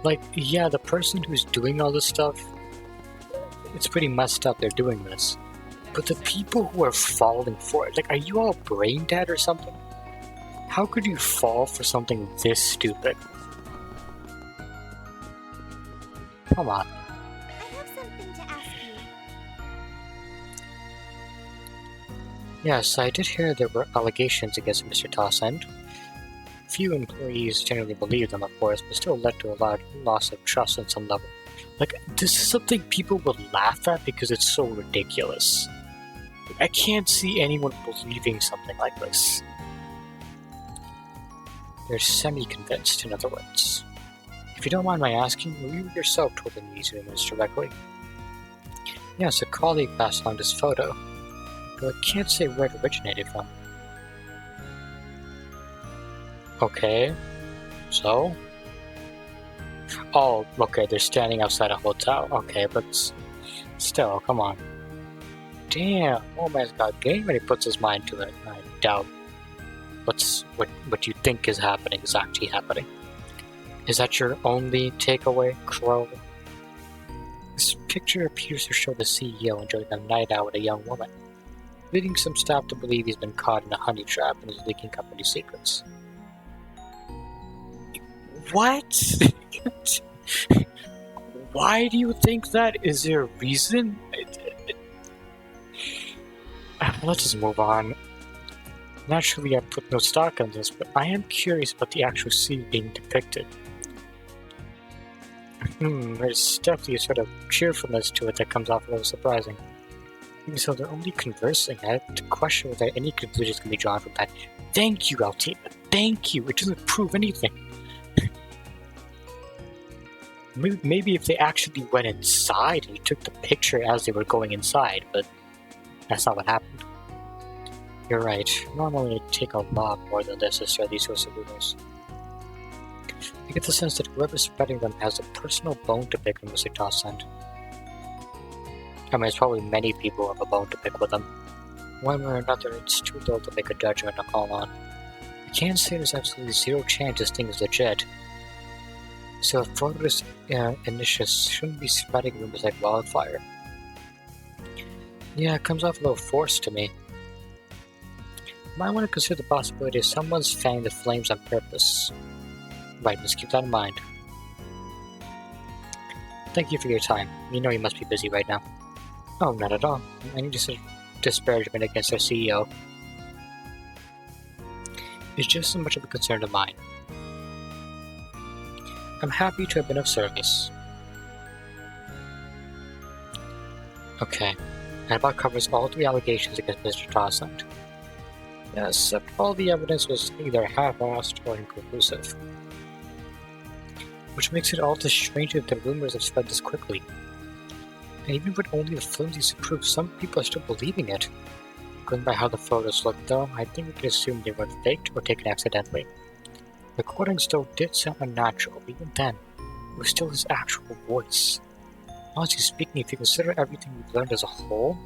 A: Like, yeah, the person who's doing all this stuff, it's pretty messed up they're doing this. But the people who are falling for it, like, are you all brain dead or something? How could you fall for something this stupid? Come on. Yes, I did hear there were allegations against Mr. Tossend. Few employees generally believe them, of course, but still led to a lot loss of trust on some level. Like, this is something people would laugh at because it's so ridiculous. I can't see anyone believing something like this. They're semi-convinced, in other words. If you don't mind my asking, were you yourself told the news rumors directly? Yes, a colleague passed along this photo, though I can't say where it originated from. Okay, so? Oh, okay, they're standing outside a hotel. Okay, but still, come on. Damn, old man's got game when he puts his mind to it. I doubt what you think is happening is actually happening. Is that your only takeaway, Crow? This picture appears to show the CEO enjoying a night out with a young woman, leading some staff to believe he's been caught in a honey trap and is leaking company secrets. What? Why do you think that? Is there a reason? Let's just move on. Naturally, I put no stock on this, but I am curious about the actual scene being depicted. There's definitely a sort of cheerfulness to it that comes off a little surprising. Even so, they're only conversing. I have to question whether any conclusions can be drawn from that. Thank you, Altina. Thank you. It doesn't prove anything. Maybe if they actually went inside and took the picture as they were going inside, but that's not what happened. You're right. Normally it'd take a lot more than this to start these sorts of rumors. I get the sense that whoever's spreading them has a personal bone to pick with Mr. Tossend. I mean, it's probably many people who have a bone to pick with them. One way or another, it's too low to make a judgment or call on. I can't say there's absolutely zero chance this thing is legit. So photos initials shouldn't be spreading rumors like wildfire. Yeah, it comes off a little forced to me. Might want to consider the possibility of someone's fanning the flames on purpose. Right, let's keep that in mind. Thank you for your time. You know you must be busy right now. Oh, not at all. Any disparagement against our CEO is just as much of a concern of mine. I'm happy to have been of service. Okay, that about covers all 3 allegations against Mr. Tossend. Yeah, except all the evidence was either half-assed or inconclusive. Which makes it all the stranger that the rumors have spread this quickly. And even with only the flimsiest proof, some people are still believing it. Going by how the photos look though, I think we can assume they were faked or taken accidentally. The recordings though did sound unnatural, but even then, it was still his actual voice. Honestly speaking, if you consider everything we've learned as a whole...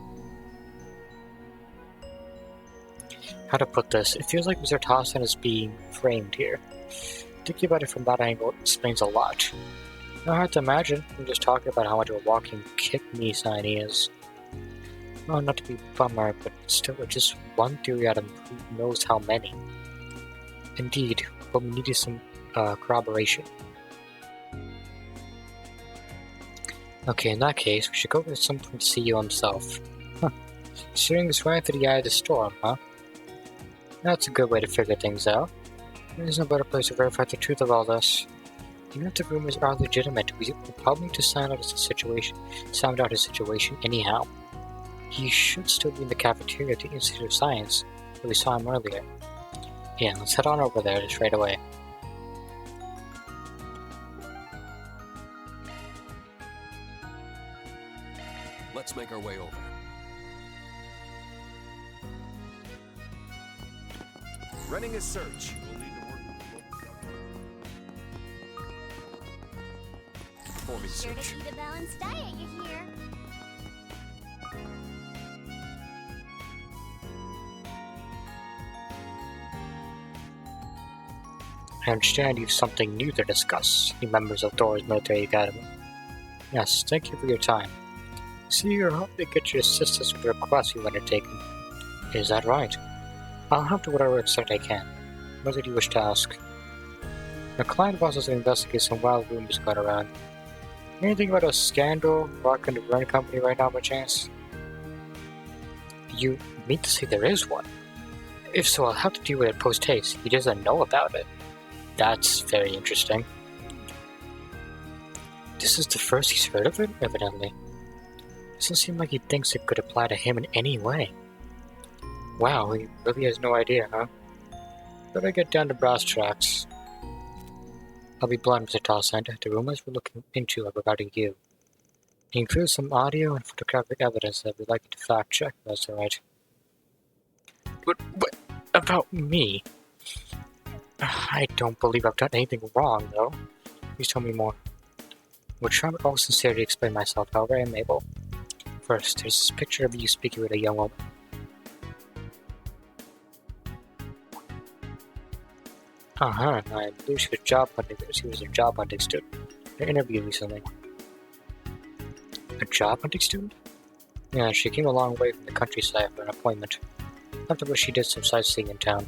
A: How to put this? It feels like Mr. Tossend is being framed here. Thinking about it from that angle explains a lot. Not hard to imagine, I'm just talking about how much of a walking kick-me sign he is. Well, not to be a bummer, but still just one theory out of who knows how many. Indeed, but we needed some corroboration. Okay, in that case, we should go with someone from the CEO himself. Huh. Steering us right through the eye of the storm, huh? That's a good way to figure things out. There's no better place to verify the truth of all this. Even if the rumors are legitimate, we will probably need to sound out his situation anyhow. He should still be in the cafeteria at the Institute of Science, where we saw him earlier. Yeah, let's head on over there just right away.
C: Let's make our way over.
I: Running a search. Performing
B: Sure
I: search.
B: to eat a balanced diet, you hear?
A: I understand you've something new to discuss, you members of Thor's Military Academy. Yes, thank you for your time. See, you're hoping to get your assistance with the request you've undertaken. Is that right? I'll help to whatever extent I can. What did you wish to ask? The client wants us to investigate some wild rumors going around. Anything about a scandal rocking the Run Company right now by chance? You mean to say there is one? If so, I'll have to deal with it post-haste. He doesn't know about it. That's very interesting. This is the first he's heard of it, evidently. Doesn't seem like he thinks it could apply to him in any way. Wow, he really has no idea, huh? Better get down to brass tracks. I'll be blunt, Mr. Tallsend. The rumors we're looking into are regarding you. It includes some audio and photographic evidence that we'd like you to fact-check, if that's alright. But about me? I don't believe I've done anything wrong, though. Please tell me more. We'll try with all sincerity to explain myself, however I am able. First, there's this picture of you speaking with a young woman. I believe she was job hunting. She was a job hunting student. An interview recently. A job hunting student? Yeah, she came a long way from the countryside for an appointment. After which she did some sightseeing in town.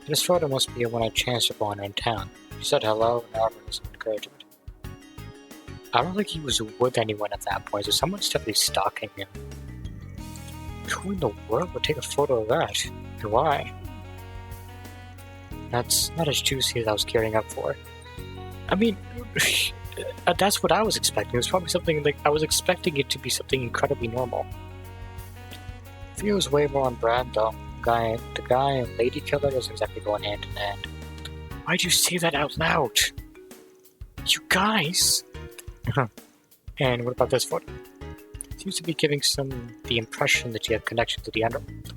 A: This photo must be when I chanced upon her in town. She said hello and offered me some encouragement. I don't think he was with anyone at that point, so someone's definitely stalking him. Who in the world would take a photo of that? And why? That's not as juicy as I was gearing up for. I mean, that's what I was expecting. It was probably something like, I was expecting it to be something incredibly normal. Feels way more on brand though. The guy and lady killer doesn't exactly go hand in hand. Why'd you say that out loud? You guys! And what about this photo? Seems to be giving the impression that you have connection to the underworld.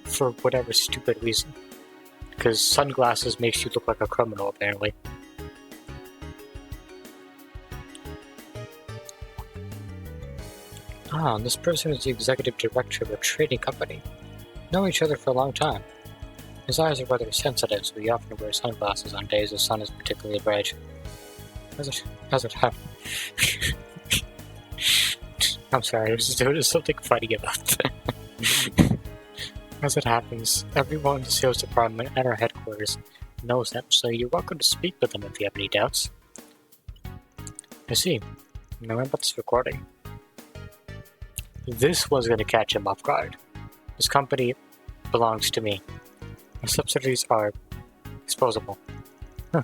A: For whatever stupid reason. Because sunglasses makes you look like a criminal, apparently. This person is the executive director of a trading company. Know each other for a long time. His eyes are rather sensitive, so he often wears sunglasses on days the sun is particularly bright. How's it happen? I'm sorry, there's something funny about that. As it happens, everyone in the sales department at our headquarters knows him, so you're welcome to speak with him if you have any doubts. I see. Now about this recording. This was going to catch him off guard. This company belongs to me. My subsidiaries are disposable. Huh.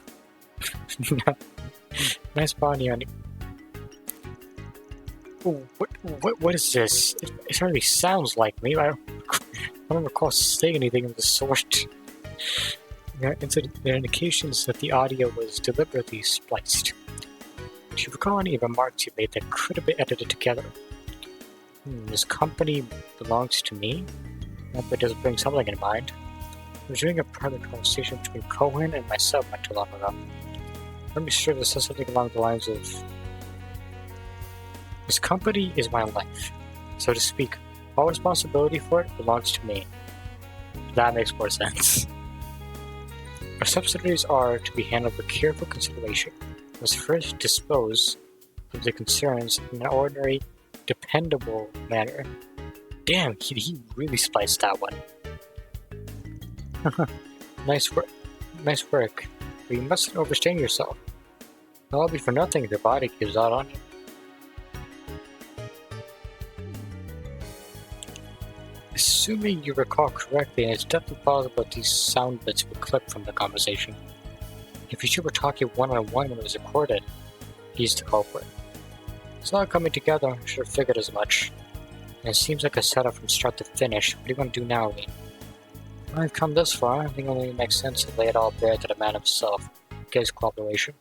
A: Nice bounty on you. What is this? It certainly sounds like me. I don't recall saying anything of the sort. There are indications that the audio was deliberately spliced. Do you recall any remarks you made that could have been edited together? This company belongs to me? That does bring something in mind. I was doing a private conversation between Cohen and myself not too long ago. Let me sure this says something along the lines of, this company is my life, so to speak. All responsibility for it belongs to me. That makes more sense. Our subsidiaries are to be handled with careful consideration. We must first dispose of the concerns in an ordinary, dependable manner. Damn, he really spiced that one. Nice work. But you mustn't overstrain yourself. It'll all be for nothing if your body gives out on you. Assuming you recall correctly, and it's definitely possible that these sound bits were clipped from the conversation. If you two were talking one-on-one when it was recorded, he's the culprit. It's all coming together, I should have figured as much. And it seems like a setup from start to finish. What do you want to do now, Lee? When I've come this far, I think it only makes sense to lay it all bare to the man himself, get his cooperation.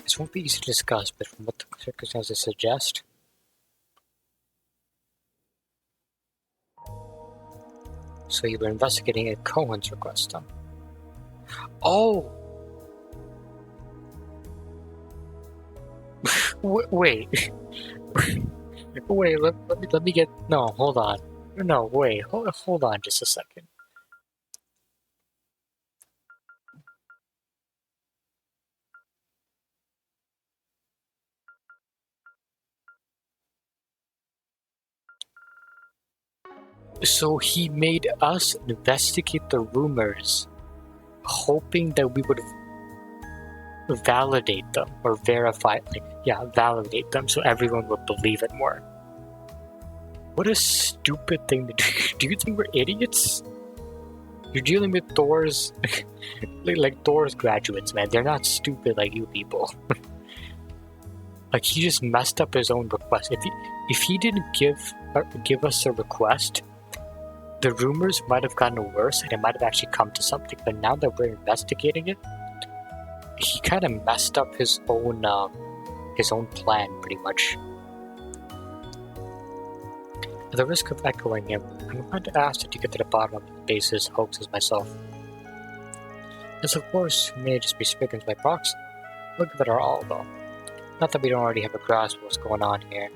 A: This won't be easy to discuss, but from what the circumstances suggest... So you were investigating at Cohen's request, huh? Oh! Wait. Wait, let me get... No, hold on. No, wait, hold on just a second. So he made us investigate the rumors, hoping that we would validate them, or verify, validate them, so everyone would believe it more. What a stupid thing to do. Do you think we're idiots? You're dealing with Thor's like Thor's graduates, man. They're not stupid like you people. Like, he just messed up his own request. If he didn't give us a request, the rumors might have gotten worse and it might have actually come to something. But now that we're investigating it, he kind of messed up his own plan, pretty much. At the risk of echoing him, I'm going to ask that you get to the bottom of the basis hoaxes myself. This, of course, may just be spigots by proxy. We'll give it our all, though. Not that we don't already have a grasp of what's going on here.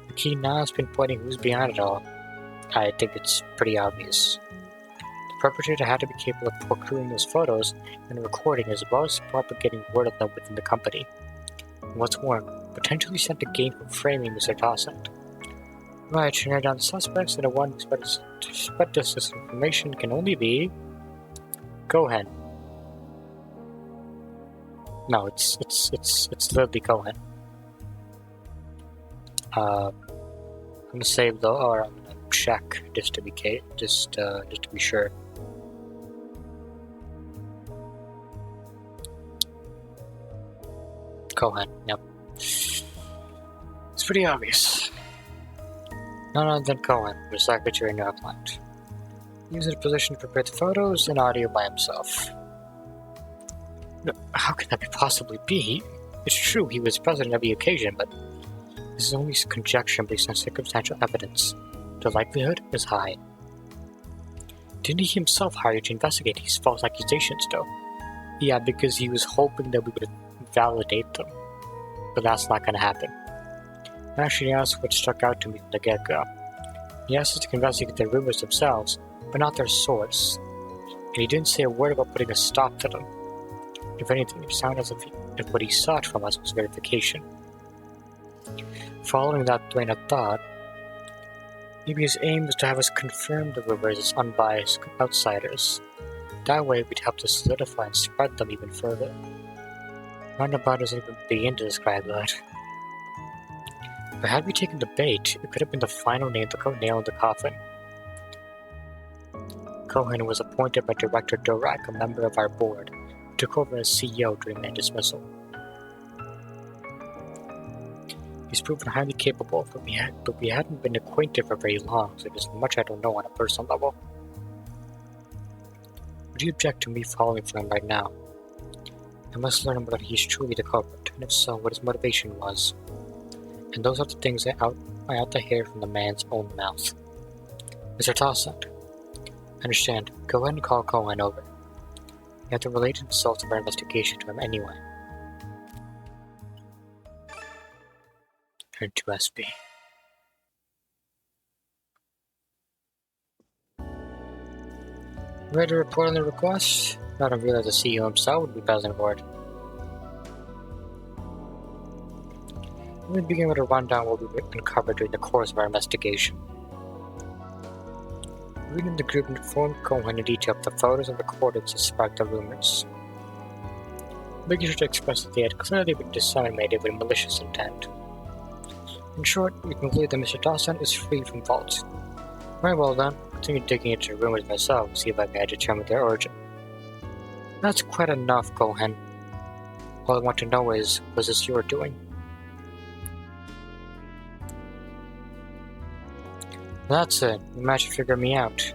A: The key now has been pointing who's behind it all. I think it's pretty obvious. The perpetrator had to be capable of procuring those photos and recording, as well as propagating word of them within the company. And what's more, potentially sent to gain from framing Mr. Tossant. Right, to narrow down the suspects, and the one who spread this information can only be Cohen. No, it's literally Cohen. I'm gonna save though, or I'm gonna check just to be sure. Cohen, yep. It's pretty obvious. None other than Cohen, the secretary in our plant. He was in a position to prepare the photos and audio by himself. No, how can that possibly be? It's true, he was present at every occasion, but this is only conjecture based on circumstantial evidence. The likelihood is high. Didn't he himself hire you to investigate his false accusations, though? Yeah, because he was hoping that we would validate them. But that's not gonna happen. Actually, that's what struck out to me from the get-go. He asked us to investigate the rumors themselves, but not their source. And he didn't say a word about putting a stop to them. If anything, it sounded as if what he sought from us was verification. Following that train of thought, maybe his aim was to have us confirm the rumors as unbiased outsiders. That way, we'd help to solidify and spread them even further. Roundabout doesn't even begin to describe that. But had we taken the bait, it could have been the final nail in the coffin. Cohen was appointed by Director Dorak, a member of our board, who took over as CEO during my dismissal. He's proven highly capable, but we hadn't been acquainted for very long, so there's much I don't know on a personal level. Would you object to me following for him right now? I must learn whether he's truly the culprit, and if so, what his motivation was. And those are the things I ought to hear from the man's own mouth. Mr. Tossant, understand, go ahead and call Cohen over. You have to relate the results of our investigation to him anyway. Turn to SB. Ready to report on the request? I don't realize the CEO himself would be present aboard. Let me begin with a rundown of what we've uncovered during the course of our investigation. Reading the group informed Cohen in detail of the photos and recordings that sparked the rumors. Making sure to express that they had clearly been disseminated with malicious intent. In short, we concluded that Mr. Dawson is free from fault. Very well then, I'll continue digging into the rumors myself to see if I can determine their origin. That's quite enough, Cohen. All I want to know is, was this your doing? That's it. You managed to figure me out.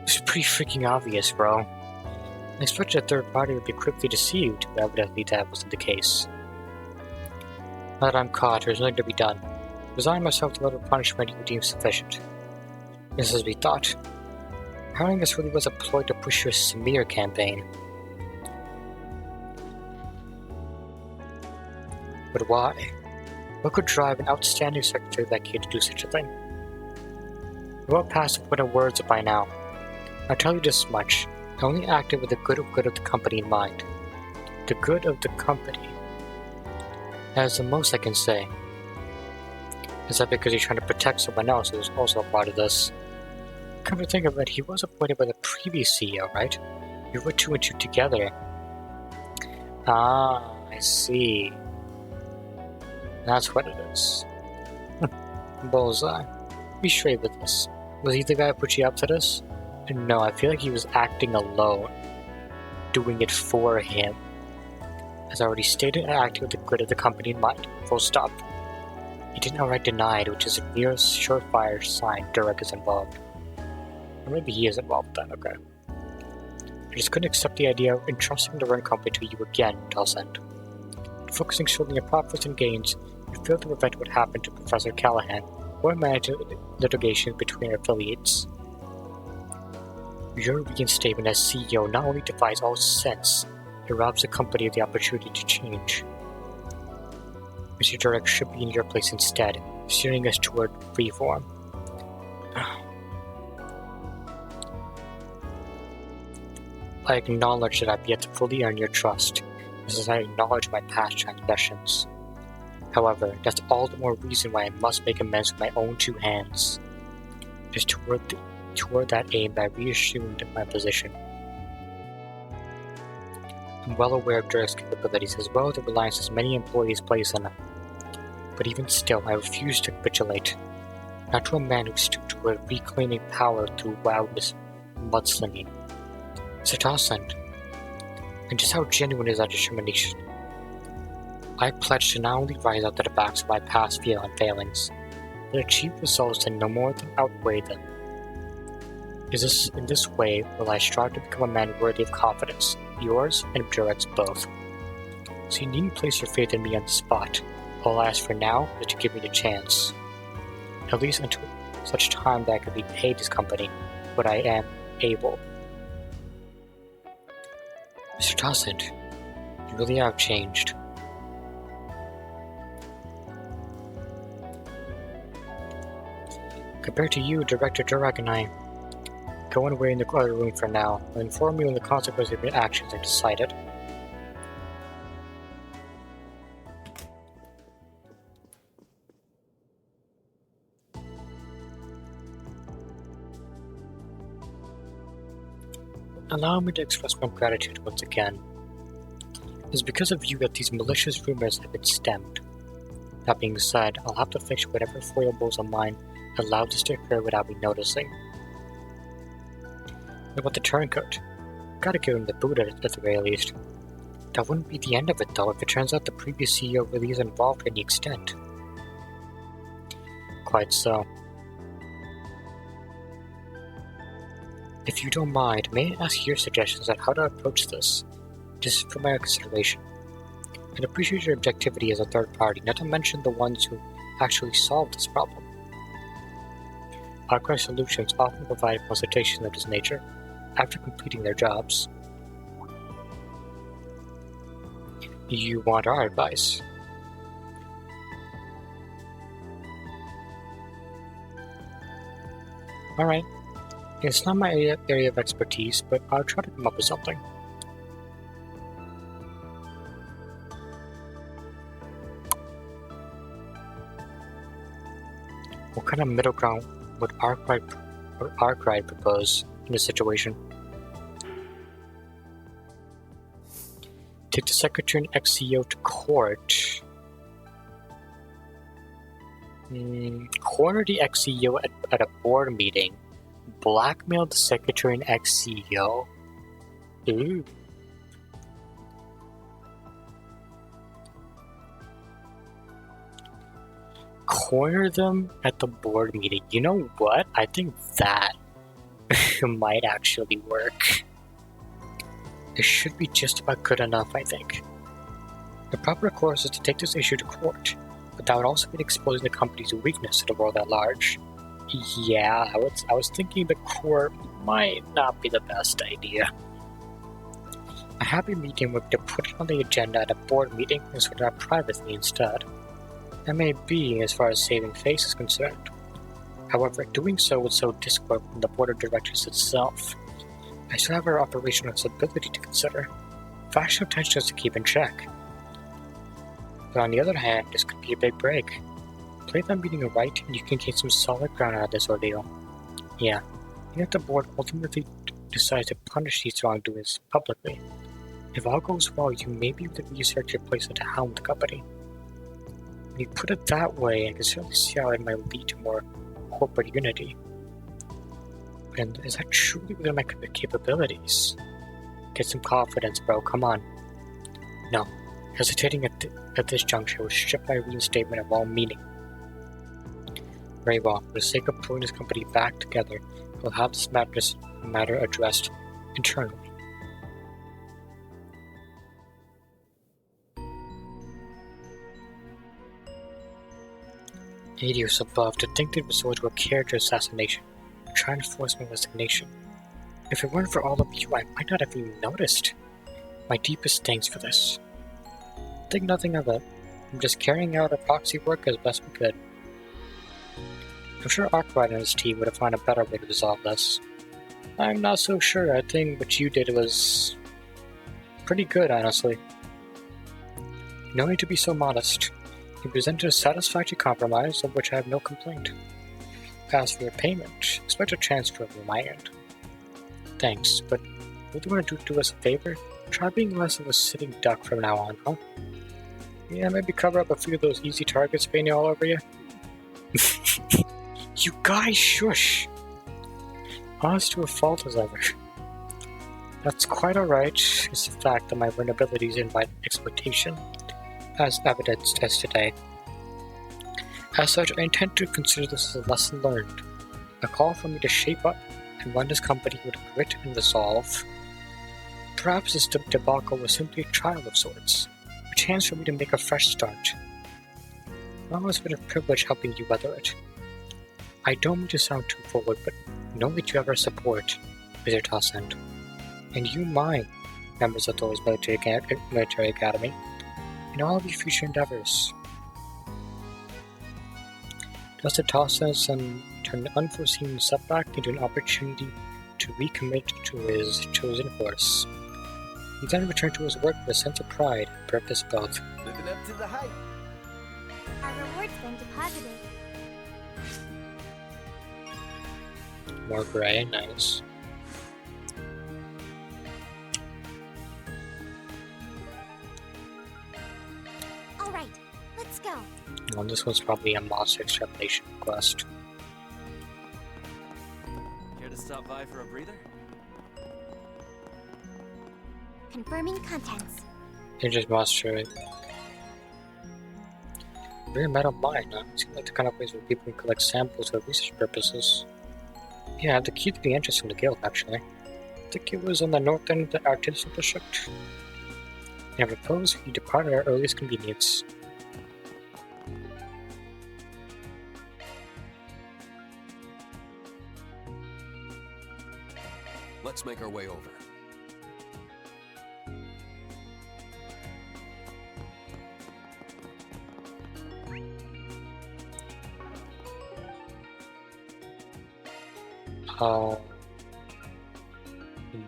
A: It's pretty freaking obvious, bro. I expected a third party would be quickly deceived, but evidently that wasn't the case. Now that I'm caught, there's nothing to be done. Resign myself to whatever punishment you deem sufficient. Just as we thought. Hiring us really was a ploy to push your smear campaign. But why? What could drive an outstanding secretary like you to do such a thing? We're well past the point of words by now. I'll tell you this much. I only acted with the good of the company in mind. The good of the company. That is the most I can say. Is that because you're trying to protect someone else who is also a part of this? Come to think of it, he was appointed by the previous CEO, right? You put two and two together. Ah, I see. That's what it is. Bullseye. be straight with this. Was he the guy who put you up to this? No, I feel like he was acting alone. Doing it for him. As I already stated, I acted with the good of the company in mind. Full stop. He didn't outright deny it, which is the nearest surefire sign Durek is involved. Or maybe he is involved then, okay. I just couldn't accept the idea of entrusting the run company to you again, Talsend. Focusing solely on profits and gains, you failed to prevent what happened to Professor Callahan, or manage litigation between our affiliates. Your reinstatement as CEO not only defies all sense, it robs the company of the opportunity to change. Mr. Durek should be in your place instead, steering us toward reform. I acknowledge that I've yet to fully earn your trust, as I acknowledge my past transgressions. However, that's all the more reason why I must make amends with my own two hands. It is toward that aim that I reassumed my position. I'm well aware of Durek's capabilities, as well as the reliance many employees place on him. But even still, I refuse to capitulate. Not to a man who stooped toward reclaiming power through wildness and mudslinging. Sir Talsend, and just how genuine is that determination? I pledge to not only rise up to the backs of my past failings, but achieve results that no more than outweigh them. In this way will I strive to become a man worthy of confidence, yours and Durek's both. So you needn't place your faith in me on the spot. All I ask for now is to give me the chance. At least until such time that I can repay this company what I am able. Mr. Talsend, you really have changed. Compared to you, Director Durek and I, go and wait in the other room for now. I'll inform you on the consequences of your actions I decided. Allow me to express my gratitude once again. It is because of you that these malicious rumors have been stemmed. That being said, I'll have to fix whatever foibles of mine allowed this to occur without me noticing. What about the turncoat? Gotta give him the boot at the very least. That wouldn't be the end of it though if it turns out the previous CEO really is involved to any extent. Quite so. If you don't mind, may I ask your suggestions on how to approach this? Just for my consideration. I'd appreciate your objectivity as a third party, not to mention the ones who actually solved this problem. Archive Solutions often provide consultations of this nature after completing their jobs. You want our advice? Alright. It's not my area of expertise, but I'll try to come up with something. What kind of middle ground would Archive propose in this situation? Take the Secretary and ex-CEO to court. Corner the ex-CEO at a board meeting. Blackmail the Secretary and ex-CEO. Ooh. Corner them at the board meeting. You know what? I think that might actually work. It should be just about good enough, I think. The proper course is to take this issue to court, but that would also mean exposing the company's weakness to the world at large. Yeah, I was thinking the court might not be the best idea. A happy medium would be to put it on the agenda at a board meeting and sort it out privately instead. That may be as far as saving face is concerned. However, doing so would sow discord from the board of directors itself. I still have our operational stability to consider, factional tensions to keep in check. But on the other hand, this could be a big break. Play that meeting right, and you can gain some solid ground out of this ordeal. Yeah, even if the board ultimately decides to punish these wrongdoers publicly, if all goes well, you may be able to research your place at the helm of the company. When you put it that way, I can certainly see how it might lead to more corporate unity. And is that truly within my capabilities? Get some confidence, bro. Come on. No. Hesitating at this juncture would strip my reinstatement of all meaning. Very well. For the sake of pulling this company back together, we'll have this matter addressed internally. Adios above, to think they'd resort to a character assassination, trying to force my resignation. If it weren't for all of you, I might not have even noticed. My deepest thanks for this. Think nothing of it. I'm just carrying out our proxy work as best we could. I'm sure Arkwright and his team would have found a better way to resolve this. I'm not so sure. I think what you did was pretty good, honestly. No need to be so modest. You presented a satisfactory compromise, of which I have no complaint. As for your payment, expect a transfer from my end. Thanks, but would you want to do us a favor? Try being less of a sitting duck from now on, huh? Yeah, maybe cover up a few of those easy targets painting all over you. You guys, shush! Honest to a fault as ever. That's quite alright. It's the fact that my vulnerabilities invite exploitation, as evidenced as today. As such, I intend to consider this as a lesson learned, a call for me to shape up and run this company with grit and resolve. Perhaps this debacle was simply a trial of sorts, a chance for me to make a fresh start. It's always been a privilege helping you weather it. I don't mean to sound too forward, but know that you have our support, Mr. Tossend. And you mine, members of Thor's Military Academy, in all of your future endeavors. Dustin tosses and turn an unforeseen setback into an opportunity to recommit to his chosen course. He then returned to his work with a sense of pride and purpose both.
I: Living up to the hype.
B: Our reward's been deposited.
A: More gray, nice.
B: Alright, let's go.
A: Well, this one's probably a monster extrapolation quest.
T: Care to stop by for a breather?
B: Confirming contents.
A: They're just monster. Rare metal mine, huh? Seems like the kind of place where people can collect samples for research purposes. Yeah, I have the key to the entrance from the guild, actually. I think it was on the north end of the artisan district. And I propose we depart at our earliest convenience.
C: Let's make our way over.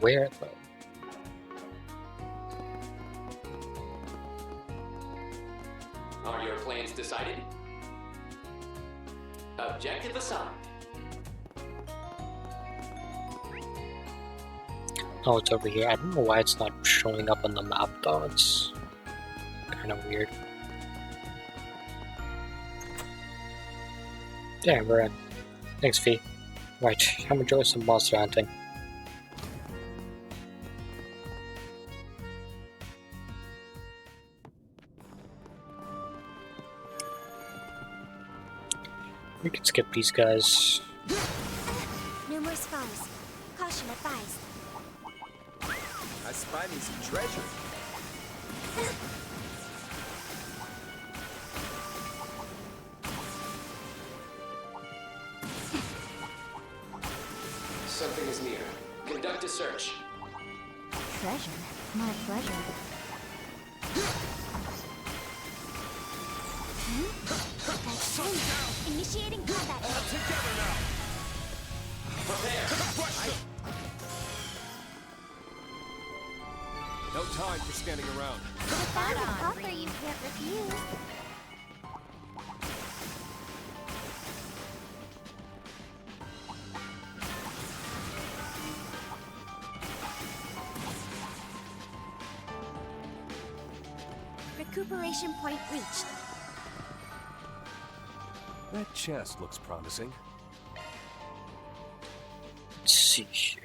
A: Where though?
M: Are your plans decided? Objective assigned.
A: Oh, it's over here. I don't know why it's not showing up on the map though. It's kind of weird. Damn, we're in. Thanks, Fee. Right, I'm enjoying some monster hunting. We can skip these guys.
B: Numerous foes. Caution advised.
I: I spy me some treasure.
M: Something is near. Conduct a search.
B: Treasure? My pleasure. Initiating combat.
H: All together now.
M: Prepare.
C: No time for standing around.
B: With that offer you can't refuse. Recuperation point reached.
C: That chest looks promising.
A: see here.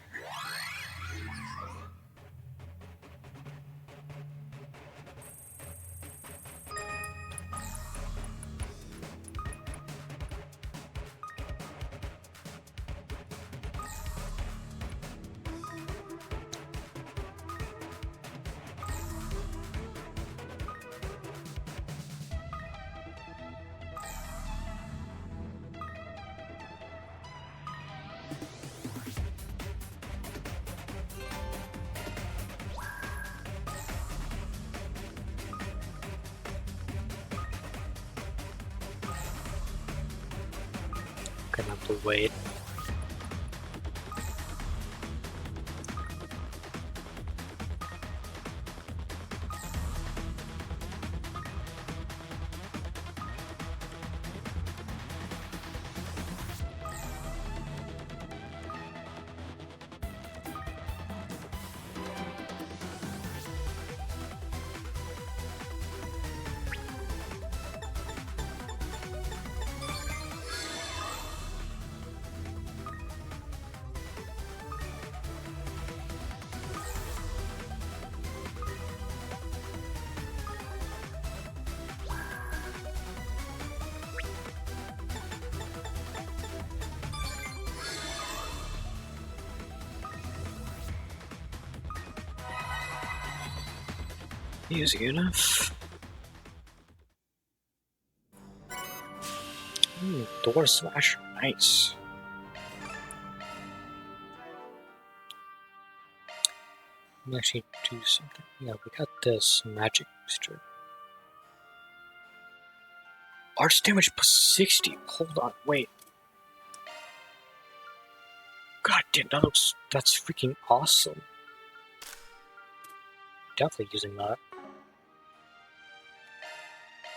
A: Gonna have to wait. Easy enough. Door slasher, nice. Let me actually do something. Yeah, we got this magic booster. Arch damage plus 60. Hold on, wait. God damn, that's freaking awesome. Definitely using that.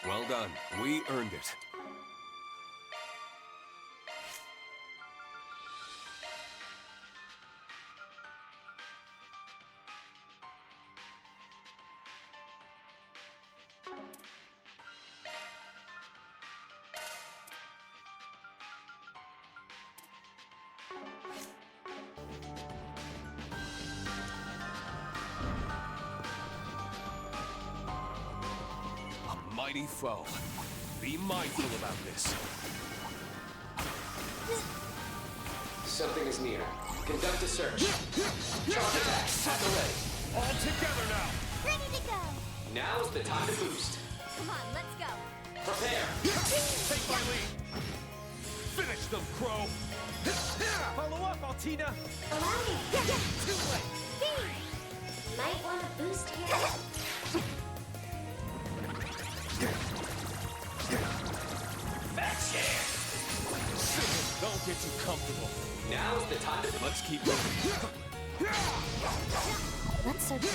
C: Well done. We earned it. Mighty foe. Be mindful about this.
M: Something is near. Conduct a search. Charge attack at the ready.
H: All together now.
B: Ready to go.
M: Now's the time to boost.
B: Come on, let's go.
M: Prepare.
H: Take my lead. Finish them, Crow.
I: Follow up, Altina!
B: Too late. Might want to boost here.
H: Don't get too comfortable.
M: Now's the time to...
H: Let's keep moving.
J: That's so cool.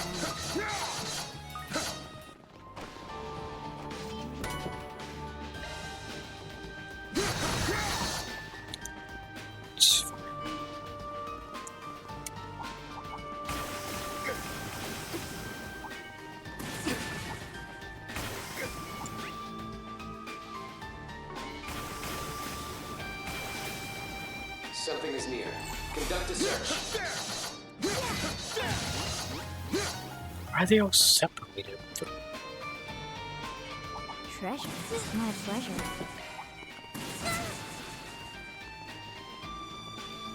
M: Something is near. Conduct a search.
A: Why are they all separated?
J: Treasure. My pleasure.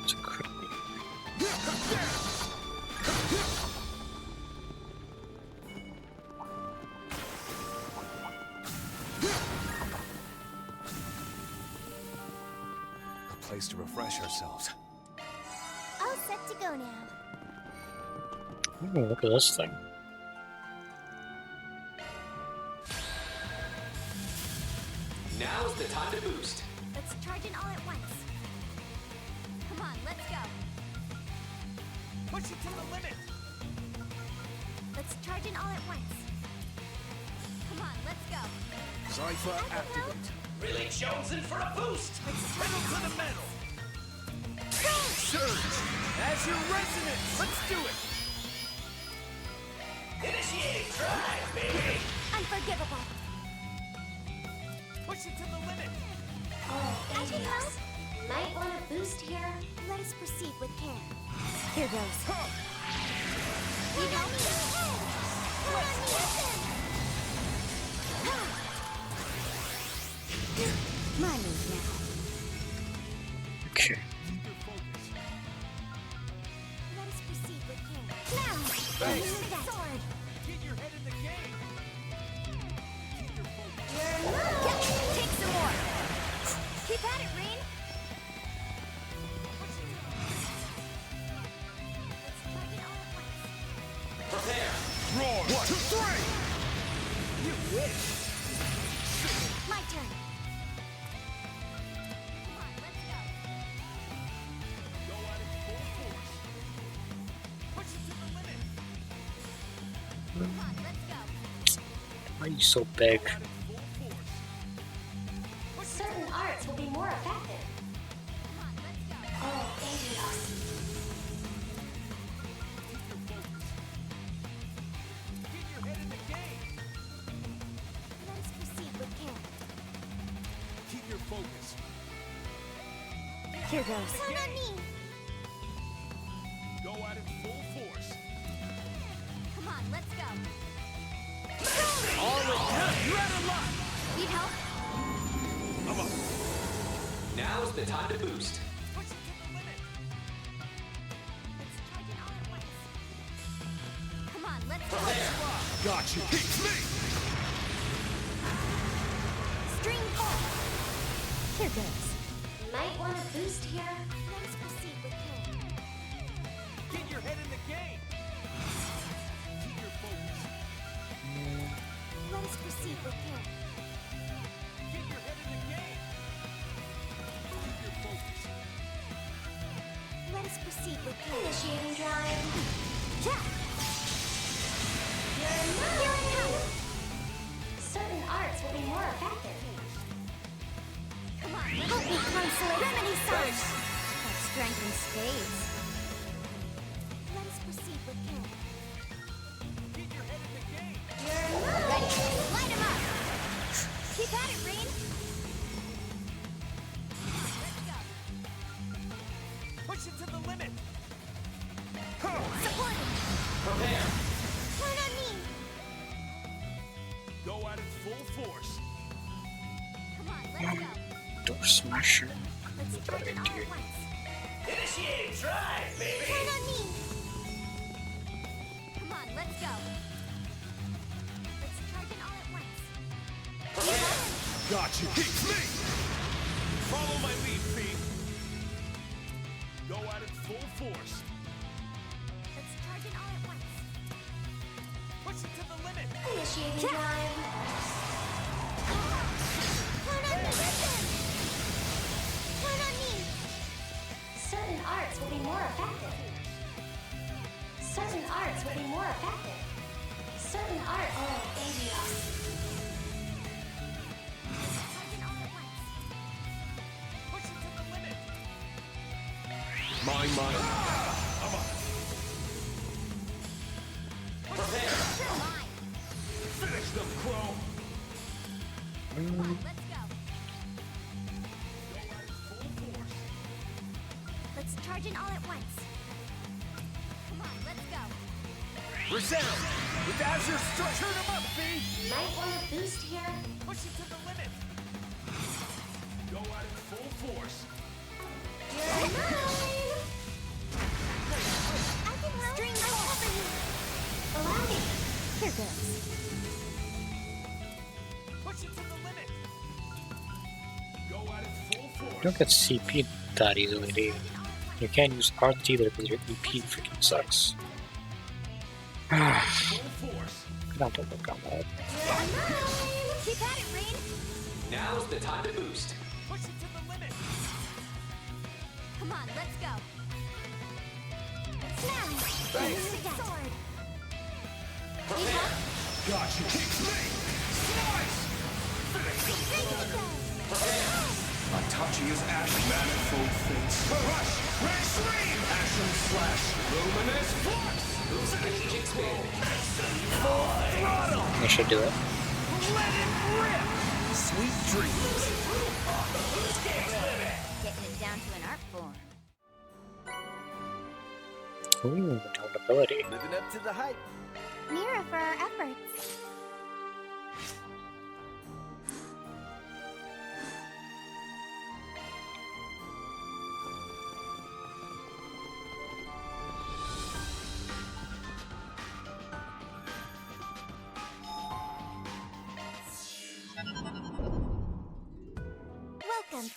A: It's incredibly.
C: A place to refresh ourselves.
B: All set to go now.
A: Oh, look at this thing.
M: Now's the time to boost.
B: Let's charge in all at once. Come on, let's go.
I: Push it to the limit!
B: Let's charge in all at once. Come on, let's go.
I: Cypher activate.
M: Really jonesing for a boost.
I: Pedal to the metal! Surge! As your resonance! Let's do it!
M: Initiating drive, baby.
B: Unforgivable.
I: Push it to the limit!
B: As you know, might want to boost here. Let us proceed with care. Here goes. You got me. My move now.
A: Okay.
B: Let us proceed with care. Now!
L: Thanks.
B: Sword!
L: Get your head in the game!
B: Take some more! Keep at it, Rain!
M: Prepare!
H: Roar! 1, 2, 3!
L: You wish!
B: My turn!
L: Go at it full force! Push it to the limit!
B: Come on, let's go!
A: Why are you so big?
U: Certain arts will be more effective. Oh, Adios.
L: Get your head in the game!
B: Let us proceed with care.
L: Keep your focus.
B: Here goes. Count on me!
L: Go at it full force.
B: Come on, let's go!
L: All right, you're out of luck!
B: Need help?
L: I'm up.
M: Now's the time to boost.
L: Push it to the limit.
B: Let's charge it all at once. Come on, let's go!
H: Gotcha! It's me!
B: String pull! Here goes.
U: Might want to boost here.
B: Let us proceed with care.
L: Get your head in the game. Keep your focus.
B: Let us proceed with care.
L: Get your head in the game. Keep your focus.
B: Let us proceed with care.
U: Initiating drive.
B: Yeah!
U: You're
B: Here I come!
U: Certain arts will be more effective.
B: Come on, help me, Counselor! Remedy sight! That strength in spades. Let us proceed with care.
L: Get your head in the game.
B: Ready! Light him up! Keep at it, Rain! Let's go!
L: Push it to the limit.
B: Support him!
M: Prepare!
B: Count on me!
L: Go at it full force.
B: Come on, let's go!
A: Door smasher.
B: Let's charge it all at once.
M: Initiating drive, baby!
B: Count on me! Come on, let's go! Let's charge it all at once.
M: Prepare!
H: Gotcha! It's me!
L: Follow my lead, Pete. Go at it full force.
B: Let's charge it all at once.
L: Push it to the limit.
U: Initiating drive.
B: Count on me! Count on me!
U: Certain arts will be more effective. Certain arts will be more effective. Certain arts. Oh, Adios.
B: Charge it all at once.
L: Push it to the limit.
H: Mine.
L: I'm up.
M: Prepare!
B: Mine!
L: Finish them, Crow.
B: Come on, let's go!
L: Go at it full force.
B: Let's charge it all at once. Come on, let's go!
L: Resound. With Azure Strike. Turn them up, Pete.
U: Might want to boost here.
L: Push it to the limit. Go at it full force.
U: You're mine.
B: I can help! String pull!
U: Allow me.
B: Here goes.
L: Push it to the limit. Go at it full
A: You
L: force.
A: don't get CP that easily, do you? You can't use art either because your EP freaking sucks.
L: Full force.
A: I don't look on that.
B: Keep at it, Rain!
M: Now's the time to boost.
L: Push it to the limit.
B: Come on, let's go! Now!
L: Thanks.
B: Sword!
M: Prepare!
H: Gotcha! It's me!
L: Slice. Finish them.
M: Prepare!
H: Itachi is Ash Manifold Fates. Rush! Red Stream! Ashen Slash! Luminous Flux!
M: Strategic spin.
A: I should do it.
L: Let it rip.
S: Sweet dreams.
B: Getting it down to an art form.
A: Ooh, notability.
I: Living up to the hype.
B: Mirror for our efforts. Welcome.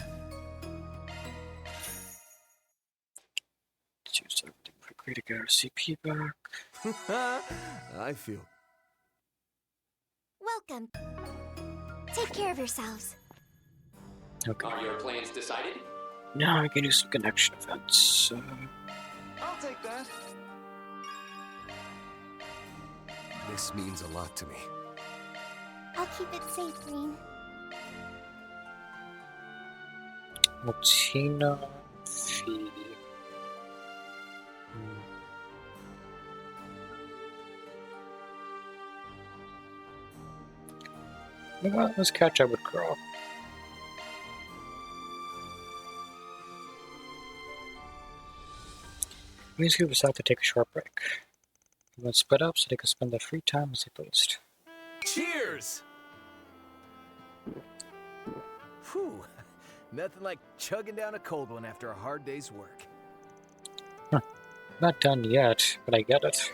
A: Let's use everything quickly to get our CP back.
S: I feel.
B: Welcome. Take care of yourselves.
A: Okay.
M: Are your plans decided?
A: Now I can do some connection events.
V: I'll take that.
C: This means a lot to me.
B: I'll keep it safe, Green.
A: Latina fee. Well, let's catch up with Girl. These groups have to take a short break. Let's split up so they can spend their free time as they pleased.
I: Cheers! Whew. Nothing like chugging down a cold one after a hard day's work.
A: Huh. Not done yet, but I get it.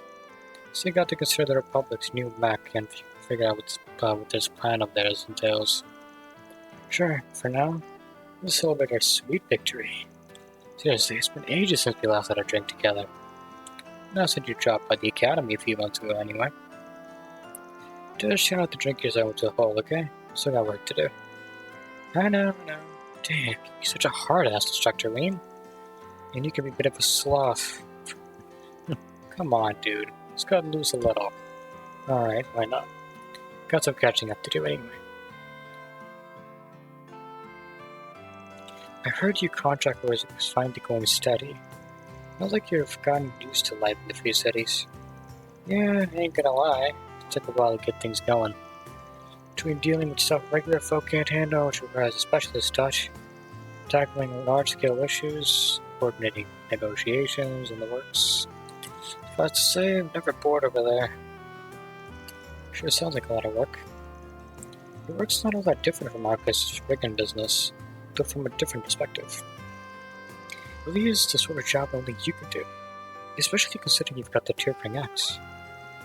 A: So you got to consider the Republic's new mech and figure out what this plan of theirs entails. Sure, for now, let's celebrate our sweet victory. Seriously, it's been ages since we last had a drink together. Now since you dropped by the academy a few months ago anyway. Just try not to drink yourself to the hole, okay? Still got work to do. I know. Damn, you're such a hard-ass instructor, Reem. And you can be a bit of a sloth. Come on, dude. Let's cut loose a little. Alright, why not? Got some catching up to do anyway. I heard your contract was finally going steady. Sounds like you've gotten used to life in the Free Cities. Yeah, I ain't gonna lie. It took a while to get things going. Between dealing with stuff regular folk can't handle, which requires a specialist touch, tackling large-scale issues, coordinating negotiations, and the works. If I have to say, I'm never bored over there. Sure sounds like a lot of work. Your work's not all that different from Marcus' rigging business, though from a different perspective. It really is the sort of job only you can do, especially considering you've got the Tearpring X.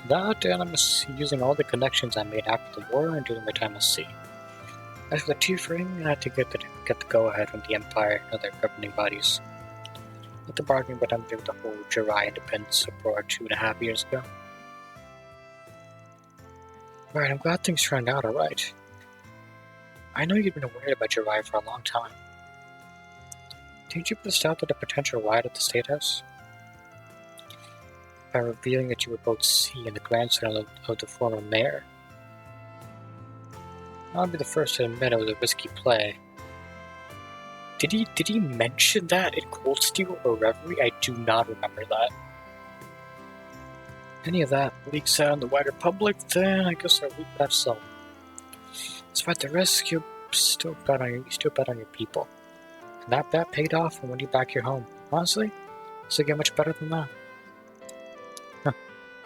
A: That, and I'm using all the connections I made after the war and during my time at sea. As for the Tearpring, I had to get the go-ahead from the Empire and other governing bodies. At the bargaining with them during the whole Jirai independence uproar 2.5 years ago. Right, I'm glad things turned out alright. I know you've been worried about Jirai for a long time. Didn't you put out at a potential riot at the State House? By revealing that you were both C and the grandson of the former mayor? I'll be the first to admit it was a risky play. Did he mention that in Cold Steel or Reverie? I do not remember that. Any of that leaks out in the wider public, then I guess our week have some. Despite the risk, you still bet on your people. And that bet paid off when you back your home. Honestly, does it get much better than that? Huh.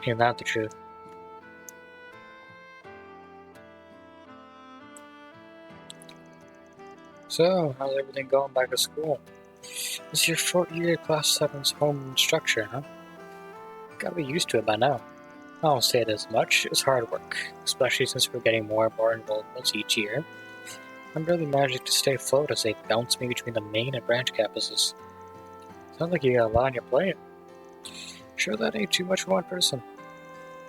A: Ain't that the truth? So, how's everything going back at school? This is your 4th year Class 7's home structure, huh? Gotta be used to it by now. I won't say it as much, it's hard work, especially since we're getting more and more enrollments each year. I'm really managing to stay afloat as they bounce me between the main and branch campuses. Sounds like you got a lot on your plate. Sure that ain't too much for one person.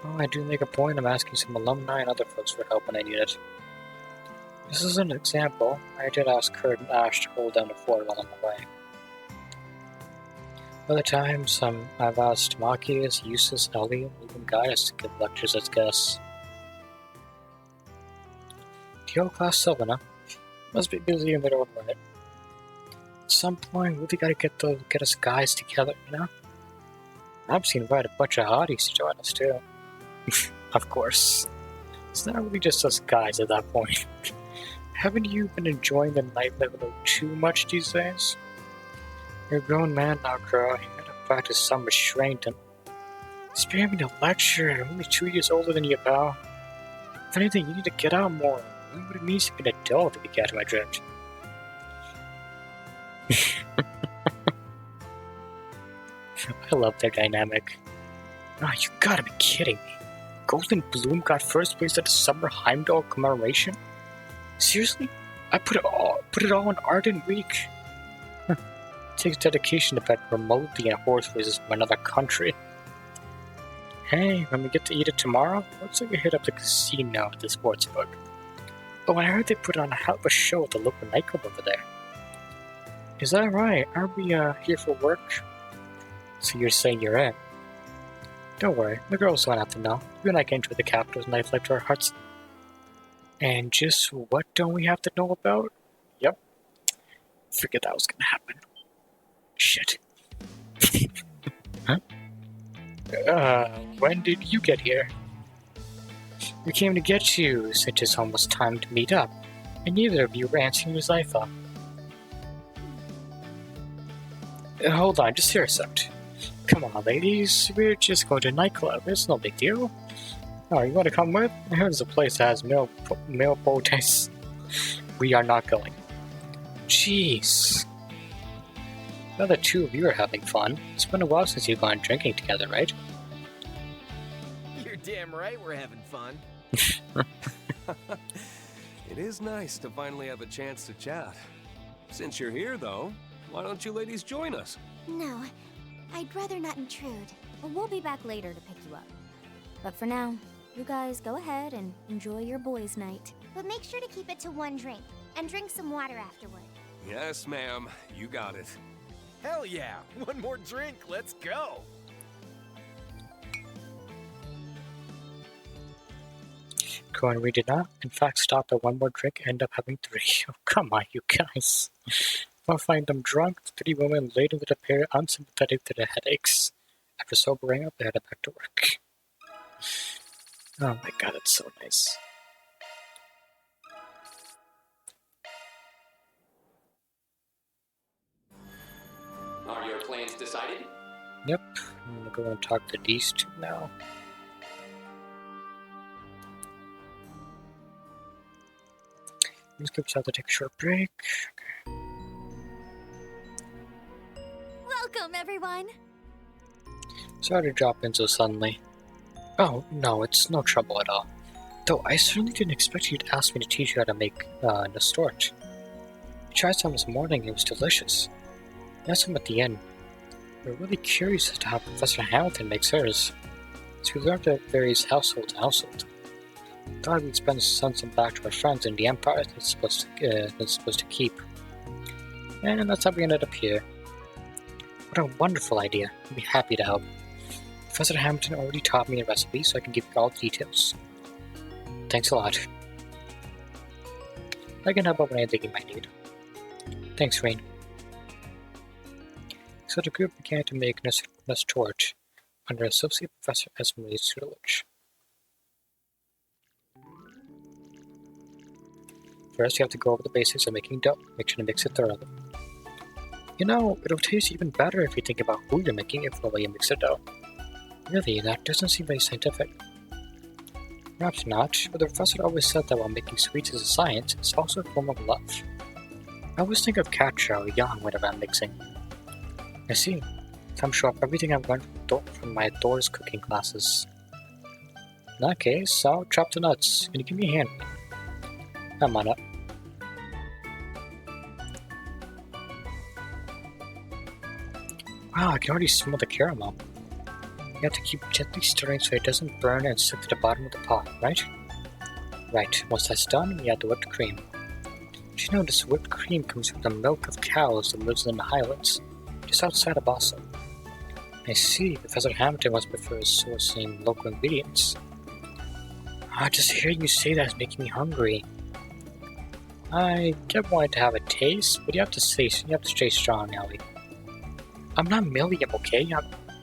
A: Oh, I do make a point of asking some alumni and other folks for help when I need it. This is an example. I did ask Kurt and Ash to hold down the fort while I'm away. Other times, I've asked Makias, Eustace, Ellie, and even Gaius to give lectures as guests. The old Class 7, huh? Must be busy in their own right. At some point, we really gotta get us guys together, you know? I've seen invite a bunch of hotties to join us, too. Of course. It's not really just us guys at that point. Haven't you been enjoying the nightlife a little too much these days? You're a grown man now, girl. You gotta practice some restraint and spare me to lecture. I'm only 2 years older than you, pal. If anything, you need to get out more. Learn what it means to be an adult if you catch my drift. I love their dynamic. Oh, you gotta be kidding me. Golden Bloom got first place at the Summer Heimdall commemoration? Seriously? I put it all in Arden Week. It takes dedication to bet remotely in horse races from another country. Hey, when we get to eat it tomorrow, looks like we hit up the casino at the sports book. Oh, and I heard they put on a hell of a show at the local nightclub over there. Is that right? Aren't we here for work? So you're saying you're in? Don't worry, the girls don't have to know. You and I can enjoy the capital's nightlife to our hearts. And just what don't we have to know about? Yep. Figured that was gonna happen. Shit. Huh? When did you get here? We came to get you, since it's almost time to meet up, and neither of you were answering your Zypha. Hold on, just here a sec. Come on, ladies, we're just going to a nightclub. It's no big deal. Oh, you want to come with? I heard there's a place that has male bow ties. We are not going. Jeez. Now the two of you are having fun. It's been a while since you've gone drinking together, right?
I: You're damn right we're having fun.
C: It is nice to finally have a chance to chat. Since you're here, though, why don't you ladies join us?
B: No, I'd rather not intrude.
J: We'll be back later to pick you up. But for now, you guys go ahead and enjoy your boys' night.
B: But make sure to keep it to one drink, and drink some water afterward.
C: Yes, ma'am. You got it.
I: Hell yeah! One more drink, let's go!
A: We did not, in fact, stop at one more drink and end up having 3. Oh, come on, you guys. I'll find them drunk, 3 women laden with a pair unsympathetic to their headaches. After sobering up, they headed back to work. Oh my god, that's so nice.
M: Are your plans decided?
A: Yep, I'm gonna go and talk to these two now. Let's give us out to take a short break. Okay.
B: Welcome, everyone!
A: Sorry to drop in so suddenly. Oh, no, it's no trouble at all. Though I certainly didn't expect you to ask me to teach you how to make Nestorch. I tried some this morning, it was delicious. I asked him at the end. We're really curious as to how Professor Hamilton makes hers. So we learned that it varies household to household. Thought we'd send some back to our friends in the Empire that's supposed to keep. And that's how we ended up here. What a wonderful idea. I'd be happy to help. Professor Hamilton already taught me a recipe, so I can give you all the details. Thanks a lot. I can help out with anything you might need. Thanks, Rain. So the group began to make Nestorch under Associate Professor Esmeri's tutelage. First, you have to go over the basics of making dough. Make sure to mix it thoroughly. You know, it'll taste even better if you think about who you're making it for while you mix the dough. Really, that doesn't seem very scientific. Perhaps not, but the professor always said that while making sweets is a science, it's also a form of love. I always think of cat chow young whenever I'm mixing. I see. Time to show up everything I've learned from my Thor's cooking classes. In that case, I'll chop the nuts. Can you give me a hand? Come on up. Wow, I can already smell the caramel. You have to keep gently stirring so it doesn't burn and stick to the bottom of the pot, right? Right, once that's done, we add the whipped cream. Did you know this whipped cream comes from the milk of cows that lives in the Highlands, just outside of Boston? I see, Professor Hamilton must prefer sourcing local ingredients. Just hearing you say that is making me hungry. I kept wanting to have a taste, but you have to stay strong, Ellie. I'm not Milliam, okay?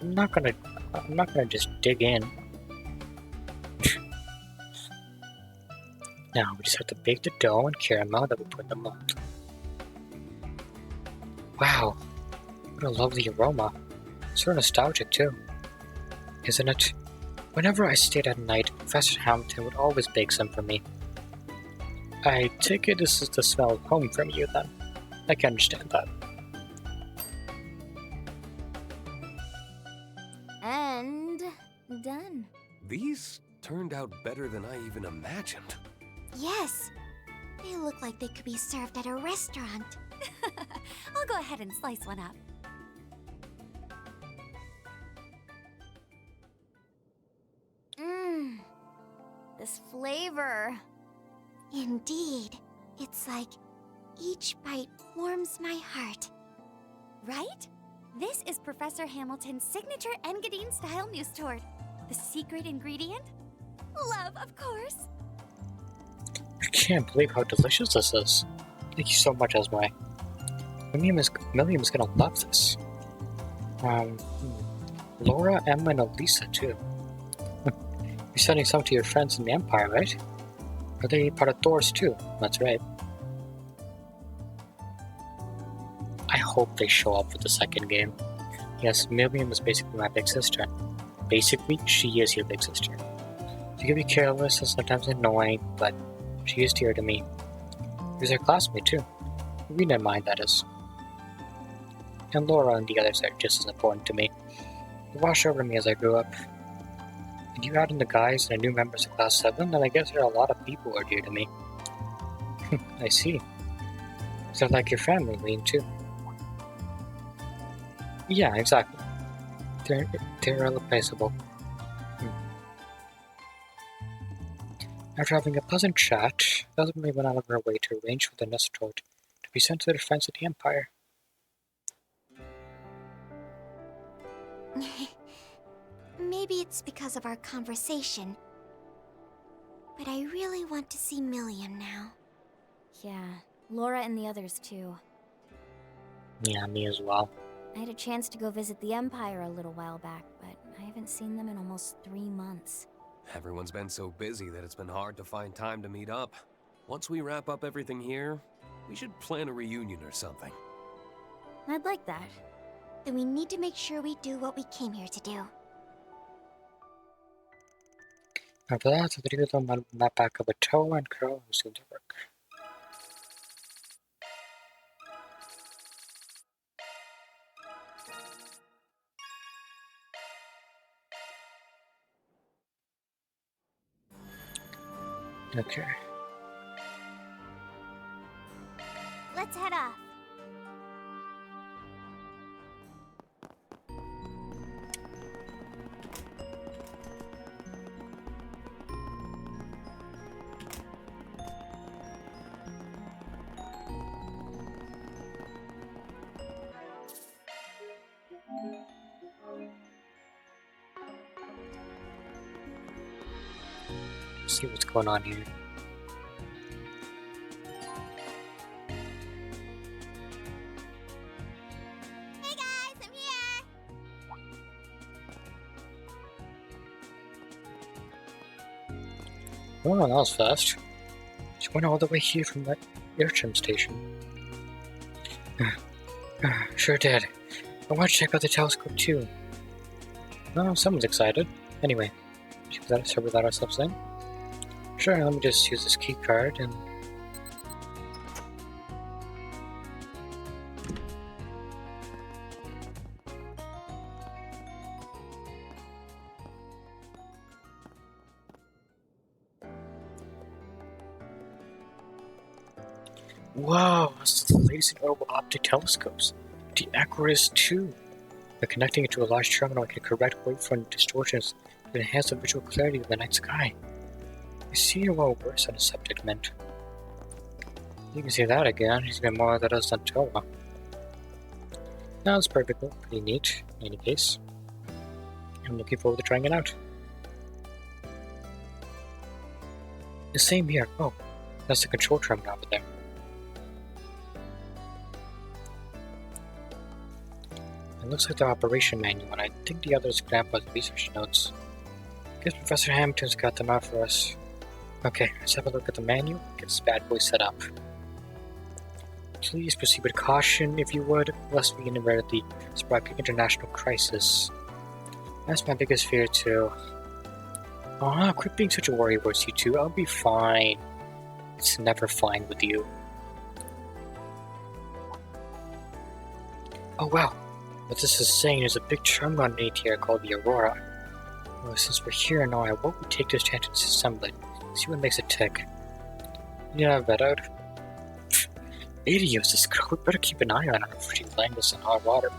A: I'm not gonna just dig in. Now we just have to bake the dough and caramel that we put in the mold. Wow, what a lovely aroma. Sort of nostalgic too, isn't it? Whenever I stayed at night, Professor Hamilton would always bake some for me. I take it this is the smell of home from you then. I can understand that.
J: And done.
C: These turned out better than I even imagined.
B: Yes. They look like they could be served at a restaurant.
K: I'll go ahead and slice one up.
B: Mmm. This flavor. Indeed. It's like each bite warms my heart.
K: Right? This is Professor Hamilton's signature Engadine style mousse tort. The secret ingredient? Love, of course.
A: I can't believe how delicious this is. Thank you so much, Esme. Milliam is gonna love this. Laura, Emma, and Elisa too. You're sending some to your friends in the Empire, right? Are they part of Thor's too? That's right. I hope they show up for the second game. Yes, Milliam is basically my big sister. Basically, she is your big sister. She can be careless and sometimes annoying, but she is dear to me. She's her classmate too. We didn't mind, that is. And Laura and the others are just as important to me. They washed over me as I grew up. And you add in the guys and the new members of Class 7, then I guess there are a lot of people who are dear to me. I see. So like your family, Lean, too. Yeah, exactly. They're irreplaceable. After having a pleasant chat, Esme went out of her way to arrange for the Nestor to be sent to their friends at the Empire.
B: Maybe it's because of our conversation, but I really want to see Milliam now.
J: Yeah, Laura and the others too.
A: Yeah, me as well.
J: I had a chance to go visit the Empire a little while back, but I haven't seen them in almost 3 months.
C: Everyone's been so busy that it's been hard to find time to meet up. Once we wrap up everything here, we should plan a reunion or something.
J: I'd like that.
B: Then we need to make sure we do what we came here to do.
A: After that, the three of them met back up with Toe and Crow who seemed to work. Okay.
B: Let's head off.
A: See what's going on here.
B: Hey guys, I'm here!
A: Oh, that was fast. She went all the way here from the airtrim station. Sure did. I want to check out the telescope too. Oh, someone's excited. Anyway, should we let ourselves in? Sure, let me just use this key card and... Wow, it's the latest in orbital optic telescopes. The Aquarius 2. By connecting it to a large terminal, I can correct wavefront distortions to enhance the visual clarity of the night sky. I see you're well versed on the subject, Mint. You can see that again. He's been more than us than Toa. Now it's pretty neat, in any case. I'm looking forward to trying it out. The same here. Oh, that's the control terminal over there. It looks like the operation manual, and I think the others grabbed by the research notes. Guess Professor Hamilton's got them out for us. Okay, let's have a look at the manual and get this bad boy set up. Please proceed with caution, if you would, lest we inadvertently spark an international crisis. That's my biggest fear, too. Ah, quit being such a worrywart, you two. I'll be fine. It's never fine with you. Oh, wow. What this is saying is a big charm underneath here called the Aurora. Well, since we're here now, I won't take this chance to disassemble it. See what makes it tick. Yeah, better. Idiots, this girl. We better keep an eye on her if she lands us in hot water.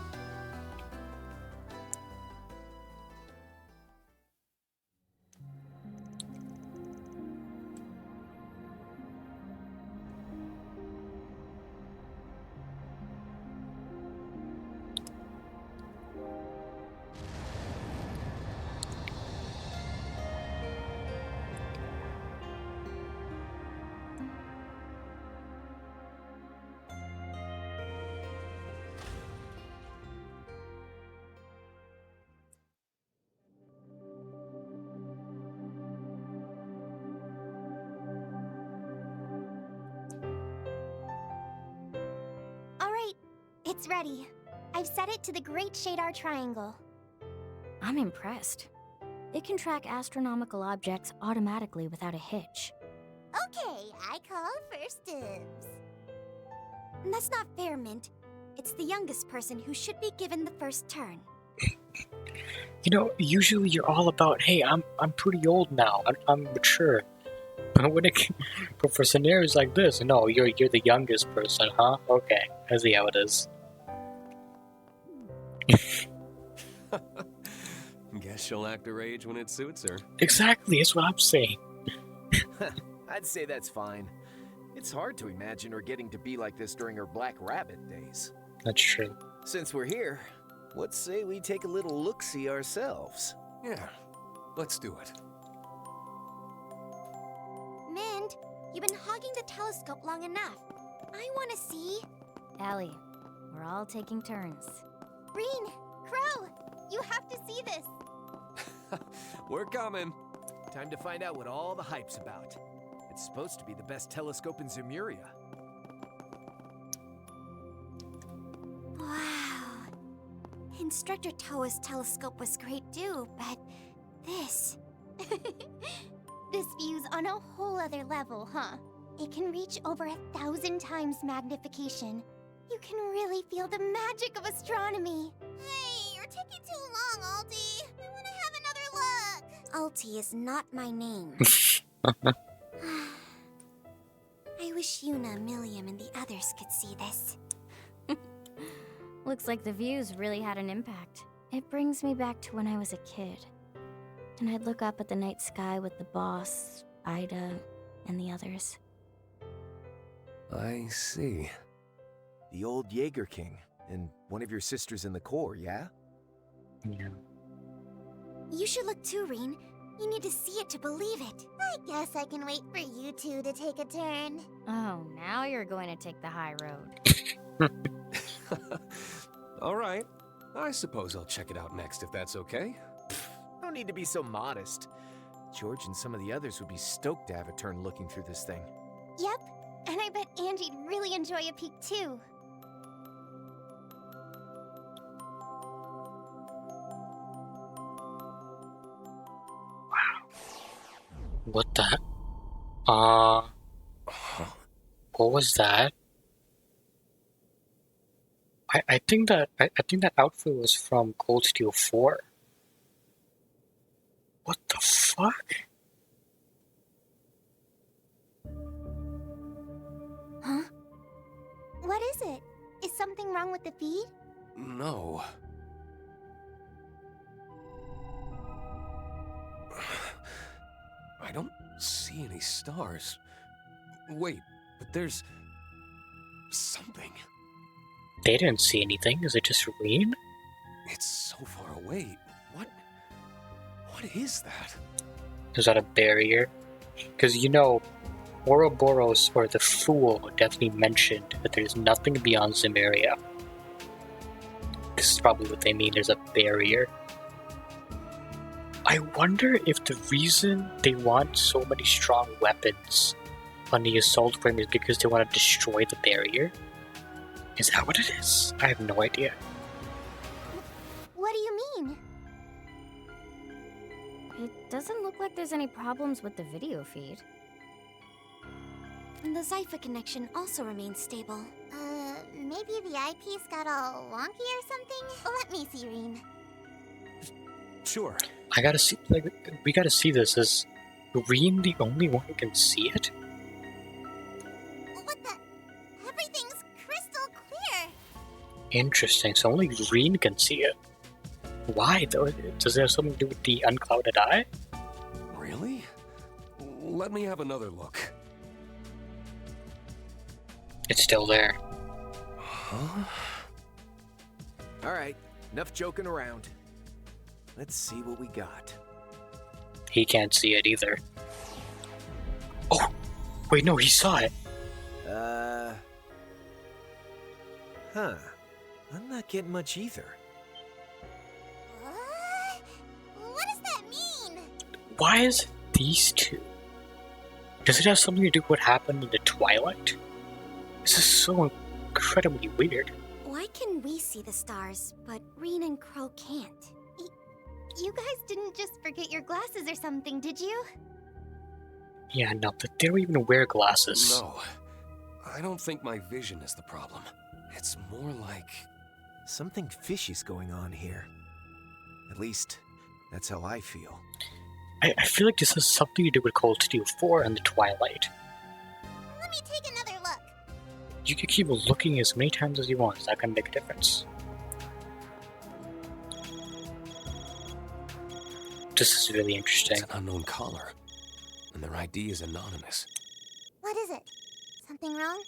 B: Alright, it's ready. I've set it to the Great Shadar Triangle.
J: I'm impressed. It can track astronomical objects automatically without a hitch.
B: Okay, I call first dibs. That's not fair, Mint. It's the youngest person who should be given the first turn.
A: You know, usually you're all about, hey, I'm pretty old now. I'm mature. But for scenarios like this, no, you're the youngest person, huh? Okay, I see how it is.
C: Guess she'll act her age when it suits her.
A: Exactly, that's what I'm saying.
I: I'd say that's fine. It's hard to imagine her getting to be like this during her Black Rabbit days.
A: That's true.
I: Since we're here, let's say we take a little look-see ourselves.
C: Yeah, let's do it.
B: Mint, you've been hogging the telescope long enough. I want to see.
J: Allie, we're all taking turns.
B: Reen, Crow, you have to see this.
C: We're coming.
I: Time to find out what all the hype's about. It's supposed to be the best telescope in Zemuria.
B: Wow. Instructor Toa's telescope was great too, but this... This view's on a whole other level, huh? It can reach over 1,000 times magnification. You can really feel the magic of astronomy. Hey, you're taking too long, Alti. I want to have another look. Alti is not my name. I wish Yuna, Milliam, and the others could see this.
J: Looks like the views really had an impact. It brings me back to when I was a kid. And I'd look up at the night sky with the boss, Ida, and the others.
C: I see.
I: The old Jaeger King, and one of your sisters in the Corps, yeah?
A: Yeah.
B: You should look too, Reen. You need to see it to believe it. I guess I can wait for you two to take a turn.
J: Oh, now you're going to take the high road.
C: All right. I suppose I'll check it out next if that's okay.
I: No need to be so modest. George and some of the others would be stoked to have a turn looking through this thing.
B: Yep, and I bet Angie'd really enjoy a peek too.
A: What the? What was that? I think that outfit was from Cold Steel 4. What the fuck?
B: Huh? What is it? Is something wrong with the feed?
C: No. I don't see any stars. Wait, but there's something.
A: They didn't see anything. Is it just Reen?
C: It's so far away. What is that?
A: Is that a barrier? Because you know, Ouroboros or the Fool definitely mentioned that there's nothing beyond Zemuria. This is probably what they mean. There's a barrier. I wonder if the reason they want so many strong weapons on the assault frame is because they want to destroy the barrier. Is that what it is? I have no idea.
B: What do you mean?
J: It doesn't look like there's any problems with the video feed.
K: And the Zypha connection also remains stable.
B: Maybe the eyepiece got all wonky or something? Let me see, Reen.
C: Sure.
A: I gotta see, like, we gotta see this. Is Reen the only one who can see it?
B: What the? Everything's crystal clear.
A: Interesting, so only Reen can see it. Why, though? Does it have something to do with the unclouded eye?
C: Really? Let me have another look.
A: It's still there.
C: Huh?
I: Alright, enough joking around. Let's see what we got.
A: He can't see it either. Oh! Wait, no, he saw it!
I: Huh. I'm not getting much either.
B: What does that mean?
A: Why is it these two? Does it have something to do with what happened in the Twilight? This is so incredibly weird.
K: Why can we see the stars, but Reen and Crow can't?
B: You guys didn't just forget your glasses or something, did you?
A: Yeah, no, they don't even wear glasses.
C: No. I don't think my vision is the problem. It's more like...
I: something fishy's going on here. At least, that's how I feel.
A: I feel like this has something to do with Cold Steel 4 and the Twilight.
B: Let me take another look.
A: You can keep looking as many times as you want. Is that going to make a difference? This is really interesting.
C: It's an unknown caller, and their ID is anonymous.
B: What is it? Something wrong?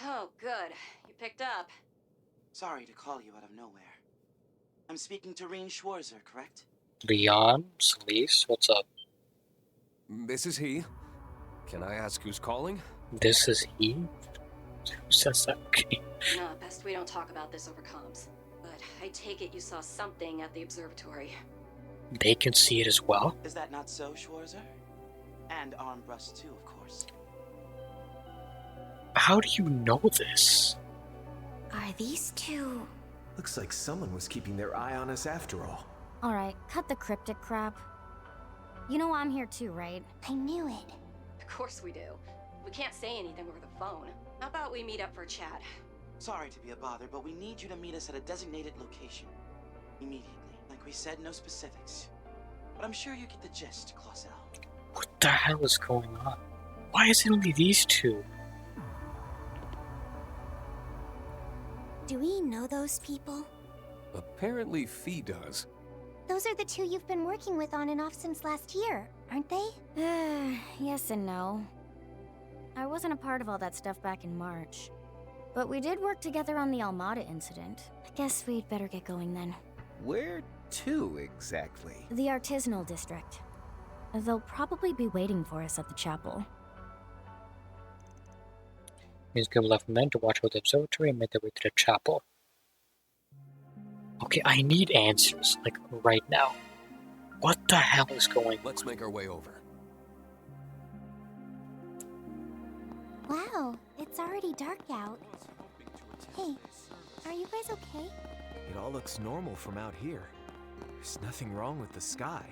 G: Oh, good. You picked up.
D: Sorry to call you out of nowhere. I'm speaking to Reen Schwarzer, correct?
A: Leon, Celeste, what's up?
C: This is he. Can I ask who's calling?
A: This is he? Who says that? Okay.
G: No, best we don't talk about this over comms. But I take it you saw something at the observatory.
A: They can see it as well?
D: Is that not so, Schwarzer? And Armbrust too, of course.
A: How do you know this?
K: Are these two...
I: Looks like someone was keeping their eye on us after all.
J: Alright, cut the cryptic crap. You know I'm here too, right?
B: I knew it.
G: Of course we do. We can't say anything over the phone. How about we meet up for a chat?
D: Sorry to be a bother, but we need you to meet us at a designated location. Immediately. Like we said, no specifics. But I'm sure you get the gist, Clausel.
A: What the hell is going on? Why is it only these two?
K: Do we know those people?
C: Apparently Fee does.
B: Those are the two you've been working with on and off since last year, aren't they?
J: Yes and no. I wasn't a part of all that stuff back in March. But we did work together on the Almada incident. I guess we'd better get going then.
I: Where to, exactly?
J: The Artisanal District. They'll probably be waiting for us at the chapel.
A: Means good left men to watch over the observatory and make their way to the chapel. Okay, I need answers, like, right now. What the hell is going on?
C: Let's make our way over.
B: Wow, it's already dark out. Hey, are you guys okay?
I: It all looks normal from out here. There's nothing wrong with the sky.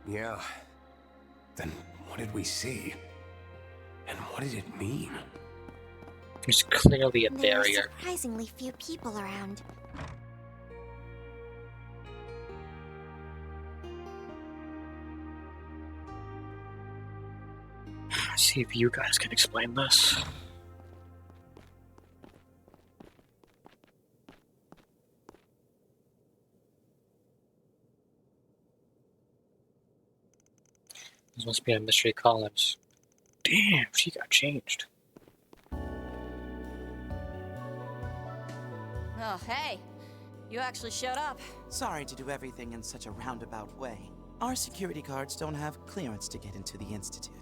C: Yeah. Then what did we see? And what did it mean?
A: There's clearly a
K: There are
A: barrier.
K: surprisingly few people around.
A: See if you guys can explain this. This must be a mystery college. Damn, she got changed.
G: Oh, hey. You actually showed up.
D: Sorry to do everything in such a roundabout way. Our security cards don't have clearance to get into the Institute.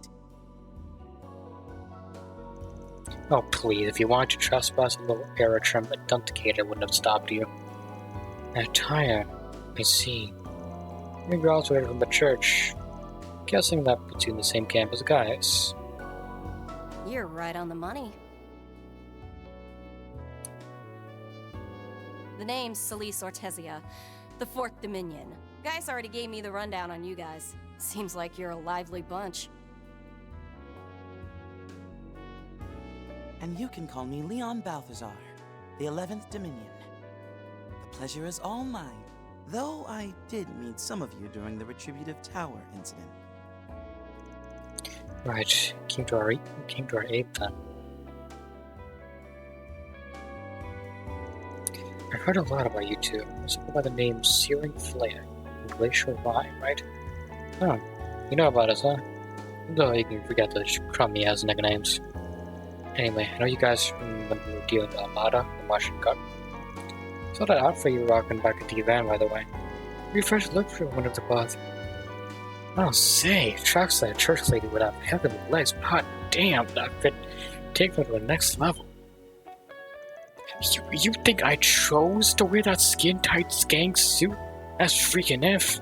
A: Oh please, if you wanted to trespass a little Aerotrim authenticator wouldn't have stopped you. Attire. I see. You graduated from the church. Guessing that puts you in the same camp as guys.
G: You're right on the money.
O: The name's Celise Ortesia, the 4th Dominion. Guys already gave me the rundown on you guys. Seems like you're a lively bunch.
D: And you can call me Leon Balthazar, the 11th Dominion. The pleasure is all mine, though I did meet some of you during the Retributive Tower incident.
A: Right, came to our aid then. I've heard a lot about you two. Something by the name Searing Flare and Glacial Rime, right? Oh, you know about us, huh? Though you can forget those crummy ass nicknames. Anyway, I know you guys from when we were dealing with Armada, the Martian Cup. Saw that outfit you were rocking back at the event, by the way. Refresh look for one of the cloth. Oh, say, tracks that church lady would have heavenly legs, but hot damn, that fit take them to the next level. You think I chose to wear that skin-tight skank suit? That's freaking if.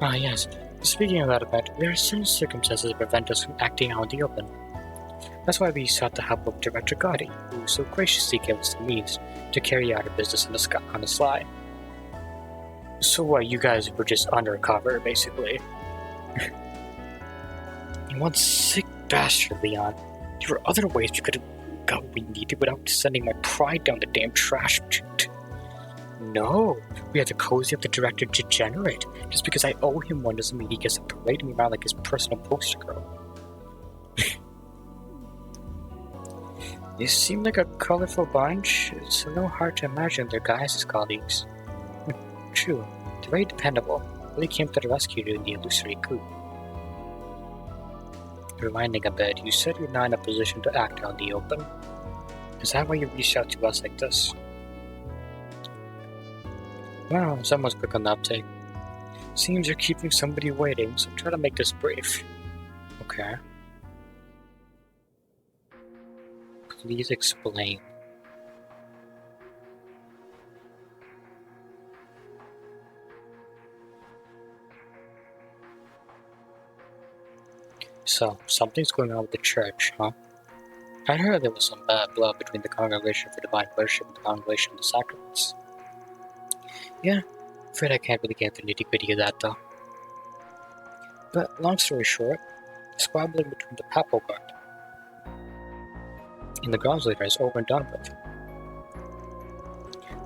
A: Ah, yes. Speaking of that event, there are certain circumstances that prevent us from acting out in the open. That's why we sought the help of Director Gotti, who so graciously gave us the means to carry out our business on the sly. So what, you guys were just undercover, basically? You one sick bastard, Leon. There were other ways we could have got what we needed without sending my pride down the damn trash chute. No, we had to cozy up the director degenerate. Just because I owe him one doesn't mean he gets to parade me around like his personal poster girl. You seem like a colorful bunch. It's a little hard to imagine their guys as colleagues. True, they're very dependable. Really came to the rescue during the illusory coup. Rewinding a bit, you said you're not in a position to act out in the open. Is that why you reached out to us like this? Well, someone's quick on the uptake. Seems you're keeping somebody waiting, so try to make this brief. Okay. Please explain. So, something's going on with the church, huh? I heard there was some bad blood between the Congregation for Divine Worship and the Congregation of the Sacraments. Yeah, afraid I can't really get into the nitty-gritty of that, though. But, long story short, the squabbling between the Papal Guard and the grounds leader is over and done with.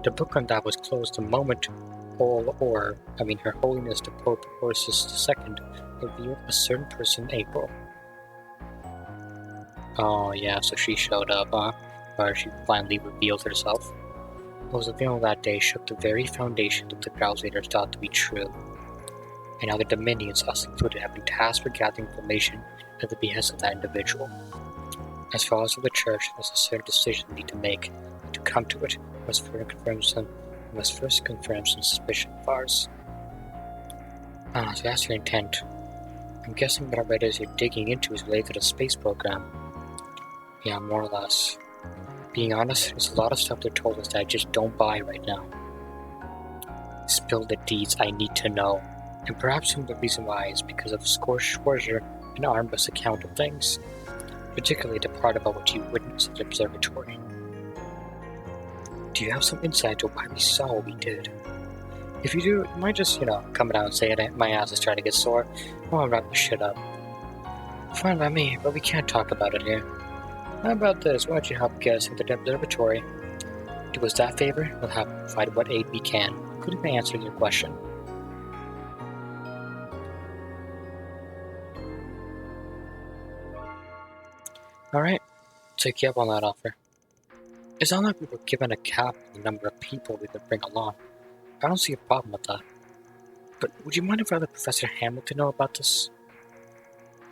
A: The book on that was closed the moment Her Holiness the Pope Ursus II revealed a certain person in April. Oh yeah, so she showed up, huh? Or she finally revealed herself. What was revealed that day shook the very foundation of the grounds leaders thought to be true. And now the Dominions, us included, have been tasked with gathering information at the behest of that individual. As far as for the church, there's a certain decision we need to make. To come to it, we must first confirm some suspicion of ours. So that's your intent. I'm guessing what I read is you're digging into is related to the space program. Yeah, more or less. Being honest, there's a lot of stuff they told us that I just don't buy right now. Spill the deeds, I need to know. And perhaps some of the reason why is because of Scourger and Armbrust's account of things. Particularly the part about what you witnessed at the observatory. Do you have some insight into why we saw what we did? If you do, you might just, come down and say it. My ass is trying to get sore. I want to wrap this shit up. Fine by me, but we can't talk about it here. How about this? Why don't you help get us into the observatory? Do us that favor? We'll have to provide what aid we can, including by answering your question. Alright, take you up on that offer. It's not like we were given a cap on the number of people we could bring along. I don't see a problem with that. But would you mind if I let Professor Hamilton know about this?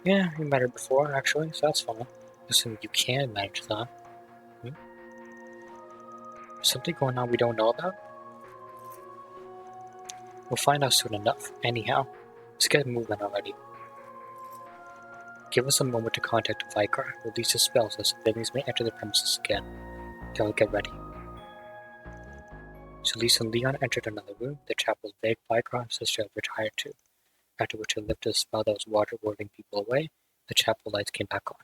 A: Yeah, we met her before, actually, so that's fine. Assuming you can manage that. Something going on we don't know about? We'll find out soon enough. Anyhow, let's get moving already. Give us a moment to contact Vicar, release his spells so civilians may enter the premises again. Then we'll get ready. Celise and Leon entered another room. The chapel's vague Vicar and sister had retired to. After which they lifted a spell that was water-warding people away, the chapel lights came back on.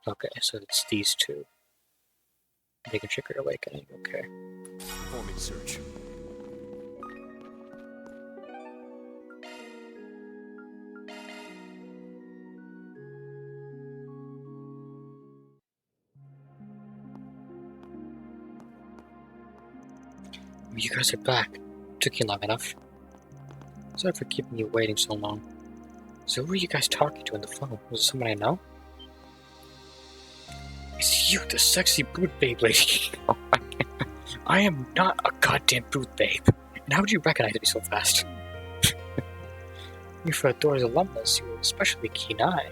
A: Okay, so it's these two. They can trigger awakening, okay.
C: Performing search.
A: You guys are back. Took you long enough. Sorry for keeping you waiting so long. So who were you guys talking to on the phone? Was it someone I know? It's you, the sexy brute babe lady. Oh my God. I am not a goddamn brute babe. And how would you recognize me so fast? You for a Doors alumnus, you were especially keen eye.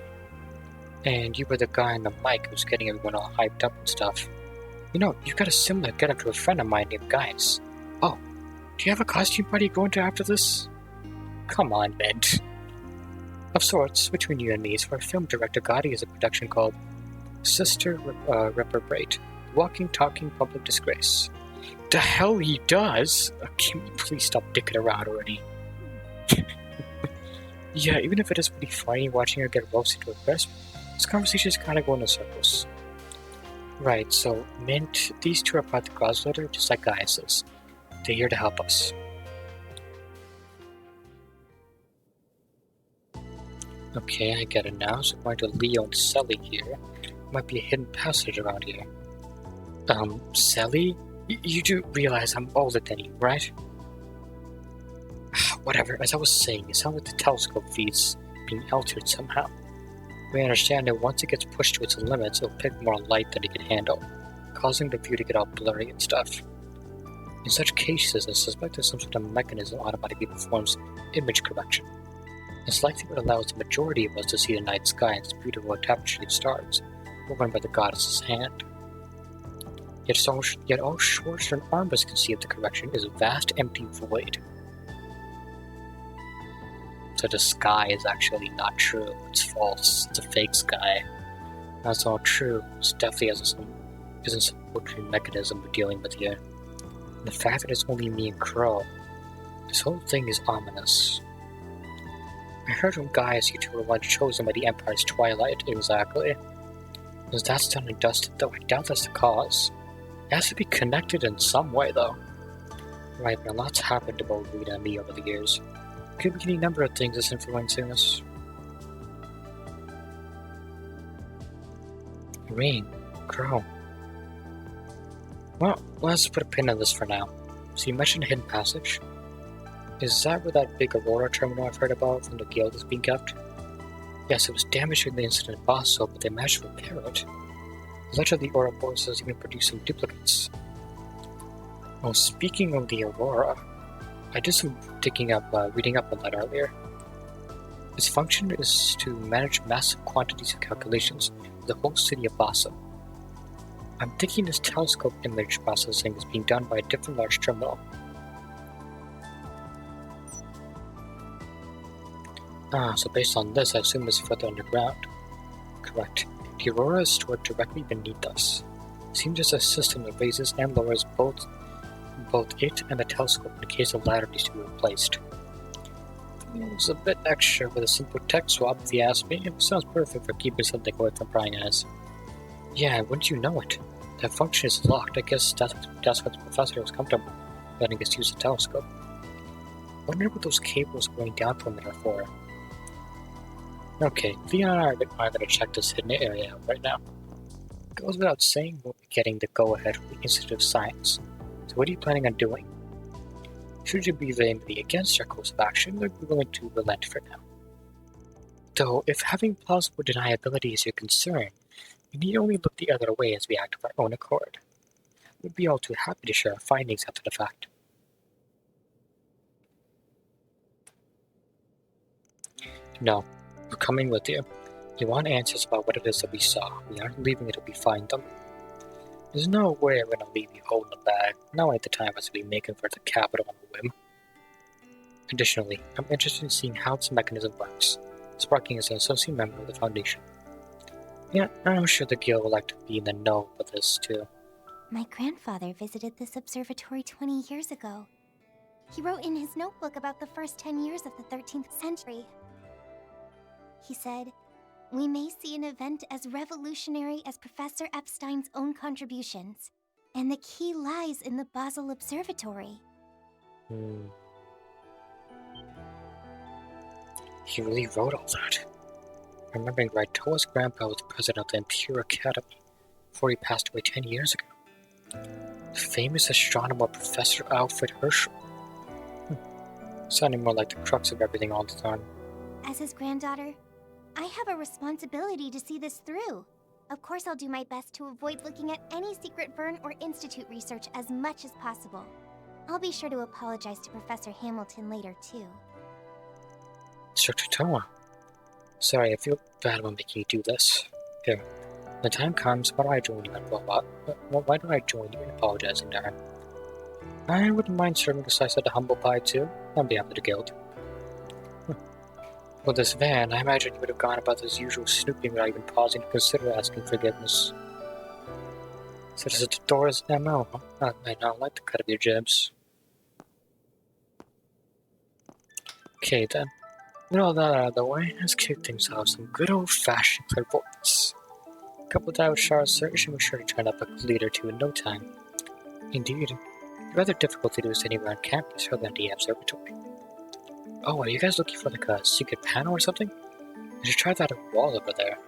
A: And you were the guy on the mic who's getting everyone all hyped up and stuff. You know, you've got a similar getup to a friend of mine named Gaius. Oh, do you have a costume party going to after this? Come on, Ben. Of sorts, between you and me is for a film director Gotti has a production called Sister Reprobate, Walking, Talking, Public Disgrace. The hell he does? Can you please stop dicking around already? Yeah, even if it is pretty funny watching her get roasted to a crisp, this conversation is kind of going in circles. Right, so, Mint, these two are part of the cause letter, just like Gaius is. They're here to help us. Okay, I get it now. So going to Leo and Sally here. Might be a hidden passage around here. Sally? You do realize I'm older than you, right? Whatever, as I was saying, it sounds like the telescope feed's being altered somehow. We understand that once it gets pushed to its limits, it'll pick more light than it can handle, causing the view to get all blurry and stuff. In such cases, I suspect that some sort of mechanism automatically performs image correction. It's likely what allows the majority of us to see the night sky and its beautiful tapestry of stars, woven by the goddess's hand. Yet all shores and armors can see of the correction is a vast empty void. So the sky is actually not true, it's false, it's a fake sky. That's all true, it definitely isn't some poetry mechanism we're dealing with here. And the fact that it's only me and Crow, this whole thing is ominous. I heard from Gaius you two were once chosen by the Empire's twilight, exactly. As that's done and dusted, though, I doubt that's the cause. It has to be connected in some way, though. Right, but a lot's happened to both Rita and me over the years. Could be any number of things that's influencing us. Rain. Crow. Well, let's put a pin in this for now. So you mentioned Hidden Passage. Is that where that big Aurora terminal I've heard about from the guild is being kept? Yes, it was damaged in the incident at Basso, but they managed to repair it. The letter of the Ouroboros has even produced some duplicates. Well, speaking of the Aurora, I did some reading up on that earlier. Its function is to manage massive quantities of calculations for the whole city of Basso. I'm thinking this telescope image processing is being done by a different large terminal. So based on this, I assume it's further underground. Correct. The Aurora is stored directly beneath us. It seems as a system that raises and lowers both it and the telescope in case the latter needs to be replaced. It's a bit extra with a simple tech swap, if you ask me. It sounds perfect for keeping something away from prying eyes. Yeah, wouldn't you know it? That function is locked. I guess that's what the professor was comfortable letting us use the telescope. I wonder what those cables going down from it are for. Okay, Leon and I are going to check this hidden area out right now. It goes without saying we'll be getting the go-ahead from the Institute of Science. So what are you planning on doing? Should you be vehemently against our course of action, we're willing to relent for now. Though, if having plausible deniability is your concern, we need only look the other way as we act of our own accord. We'd be all too happy to share our findings after the fact. No, we're coming with you. You want answers about what it is that we saw. We aren't leaving it till we find them. There's no way I'm going to leave you holding the bag, not at the time as we making for the capital on a whim. Additionally, I'm interested in seeing how this mechanism works. Sparking is an associate member of the Foundation. Yeah, I'm sure the guild would like to be in the know about this too.
B: My grandfather visited this observatory 20 years ago. He wrote in his notebook about the first 10 years of the 13th century. He said, "We may see an event as revolutionary as Professor Epstein's own contributions. And the key lies in the Basel Observatory.
A: He really wrote all that. Remembering right, Toa's grandpa was the president of the Imperial Academy before he passed away 10 years ago. The famous astronomer Professor Alfred Herschel. Sounding more like the crux of everything all the time.
B: As his granddaughter, I have a responsibility to see this through. Of course, I'll do my best to avoid looking at any secret Vern or Institute research as much as possible. I'll be sure to apologize to Professor Hamilton later, too.
A: Instructor Toa. Sorry, I feel bad about making you do this. Here, when the time comes, why do I join you in apologizing to her? I wouldn't mind serving a slice of the humble pie, too, on behalf of the guild. With this van, I imagine you would have gone about his usual snooping without even pausing to consider asking forgiveness. Such as a Dora's MO, huh? I don't like the cut of your jibs. Okay then, with all that out of the way, let's kick things off some good old-fashioned clairvoyance. Couple that with Char's search, and we're sure to turn up a lead or two in no time. Indeed, it's rather difficult to do this anywhere on campus rather than the observatory. Oh, are you guys looking for like a secret panel or something? I should try that wall over there.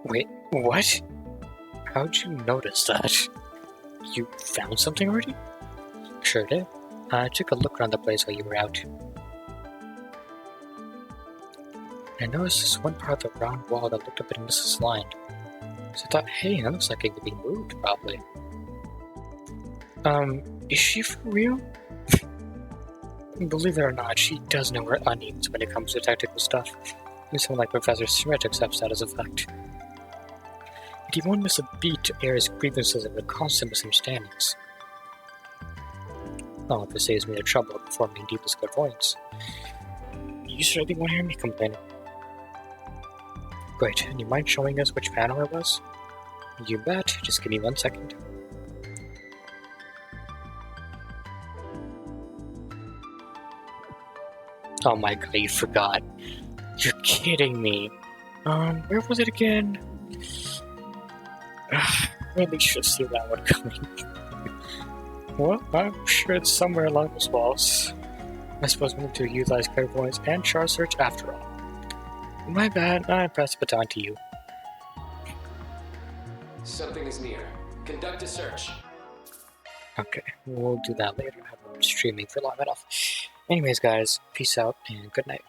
A: Wait, what? How'd you notice that? You found something already? Sure did. I took a look around the place while you were out. I noticed this one part of the round wall that looked a bit misaligned. So I thought, hey, that looks like it could be moved, probably. Is she for real? Believe it or not, she does know her onions when it comes to technical stuff. Even someone like Professor Schmidt accepts that as a fact. And he won't miss a beat to air his grievances and the constant misunderstandings. Oh, if it saves me the trouble of performing deepest clairvoyance. You certainly won't hear me complaining. Great, and you mind showing us which panel it was? You bet, just give me 1 second. Oh my god, you forgot. You're kidding me. Where was it again? Really should see that one coming. Well, I'm sure it's somewhere along those walls. I suppose we need to utilize clairvoyance and char search after all. My bad, I pass the baton to you.
C: Something is near. Conduct a search.
A: Okay, we'll do that later. I'm streaming for long enough. Anyways, guys, peace out and good night.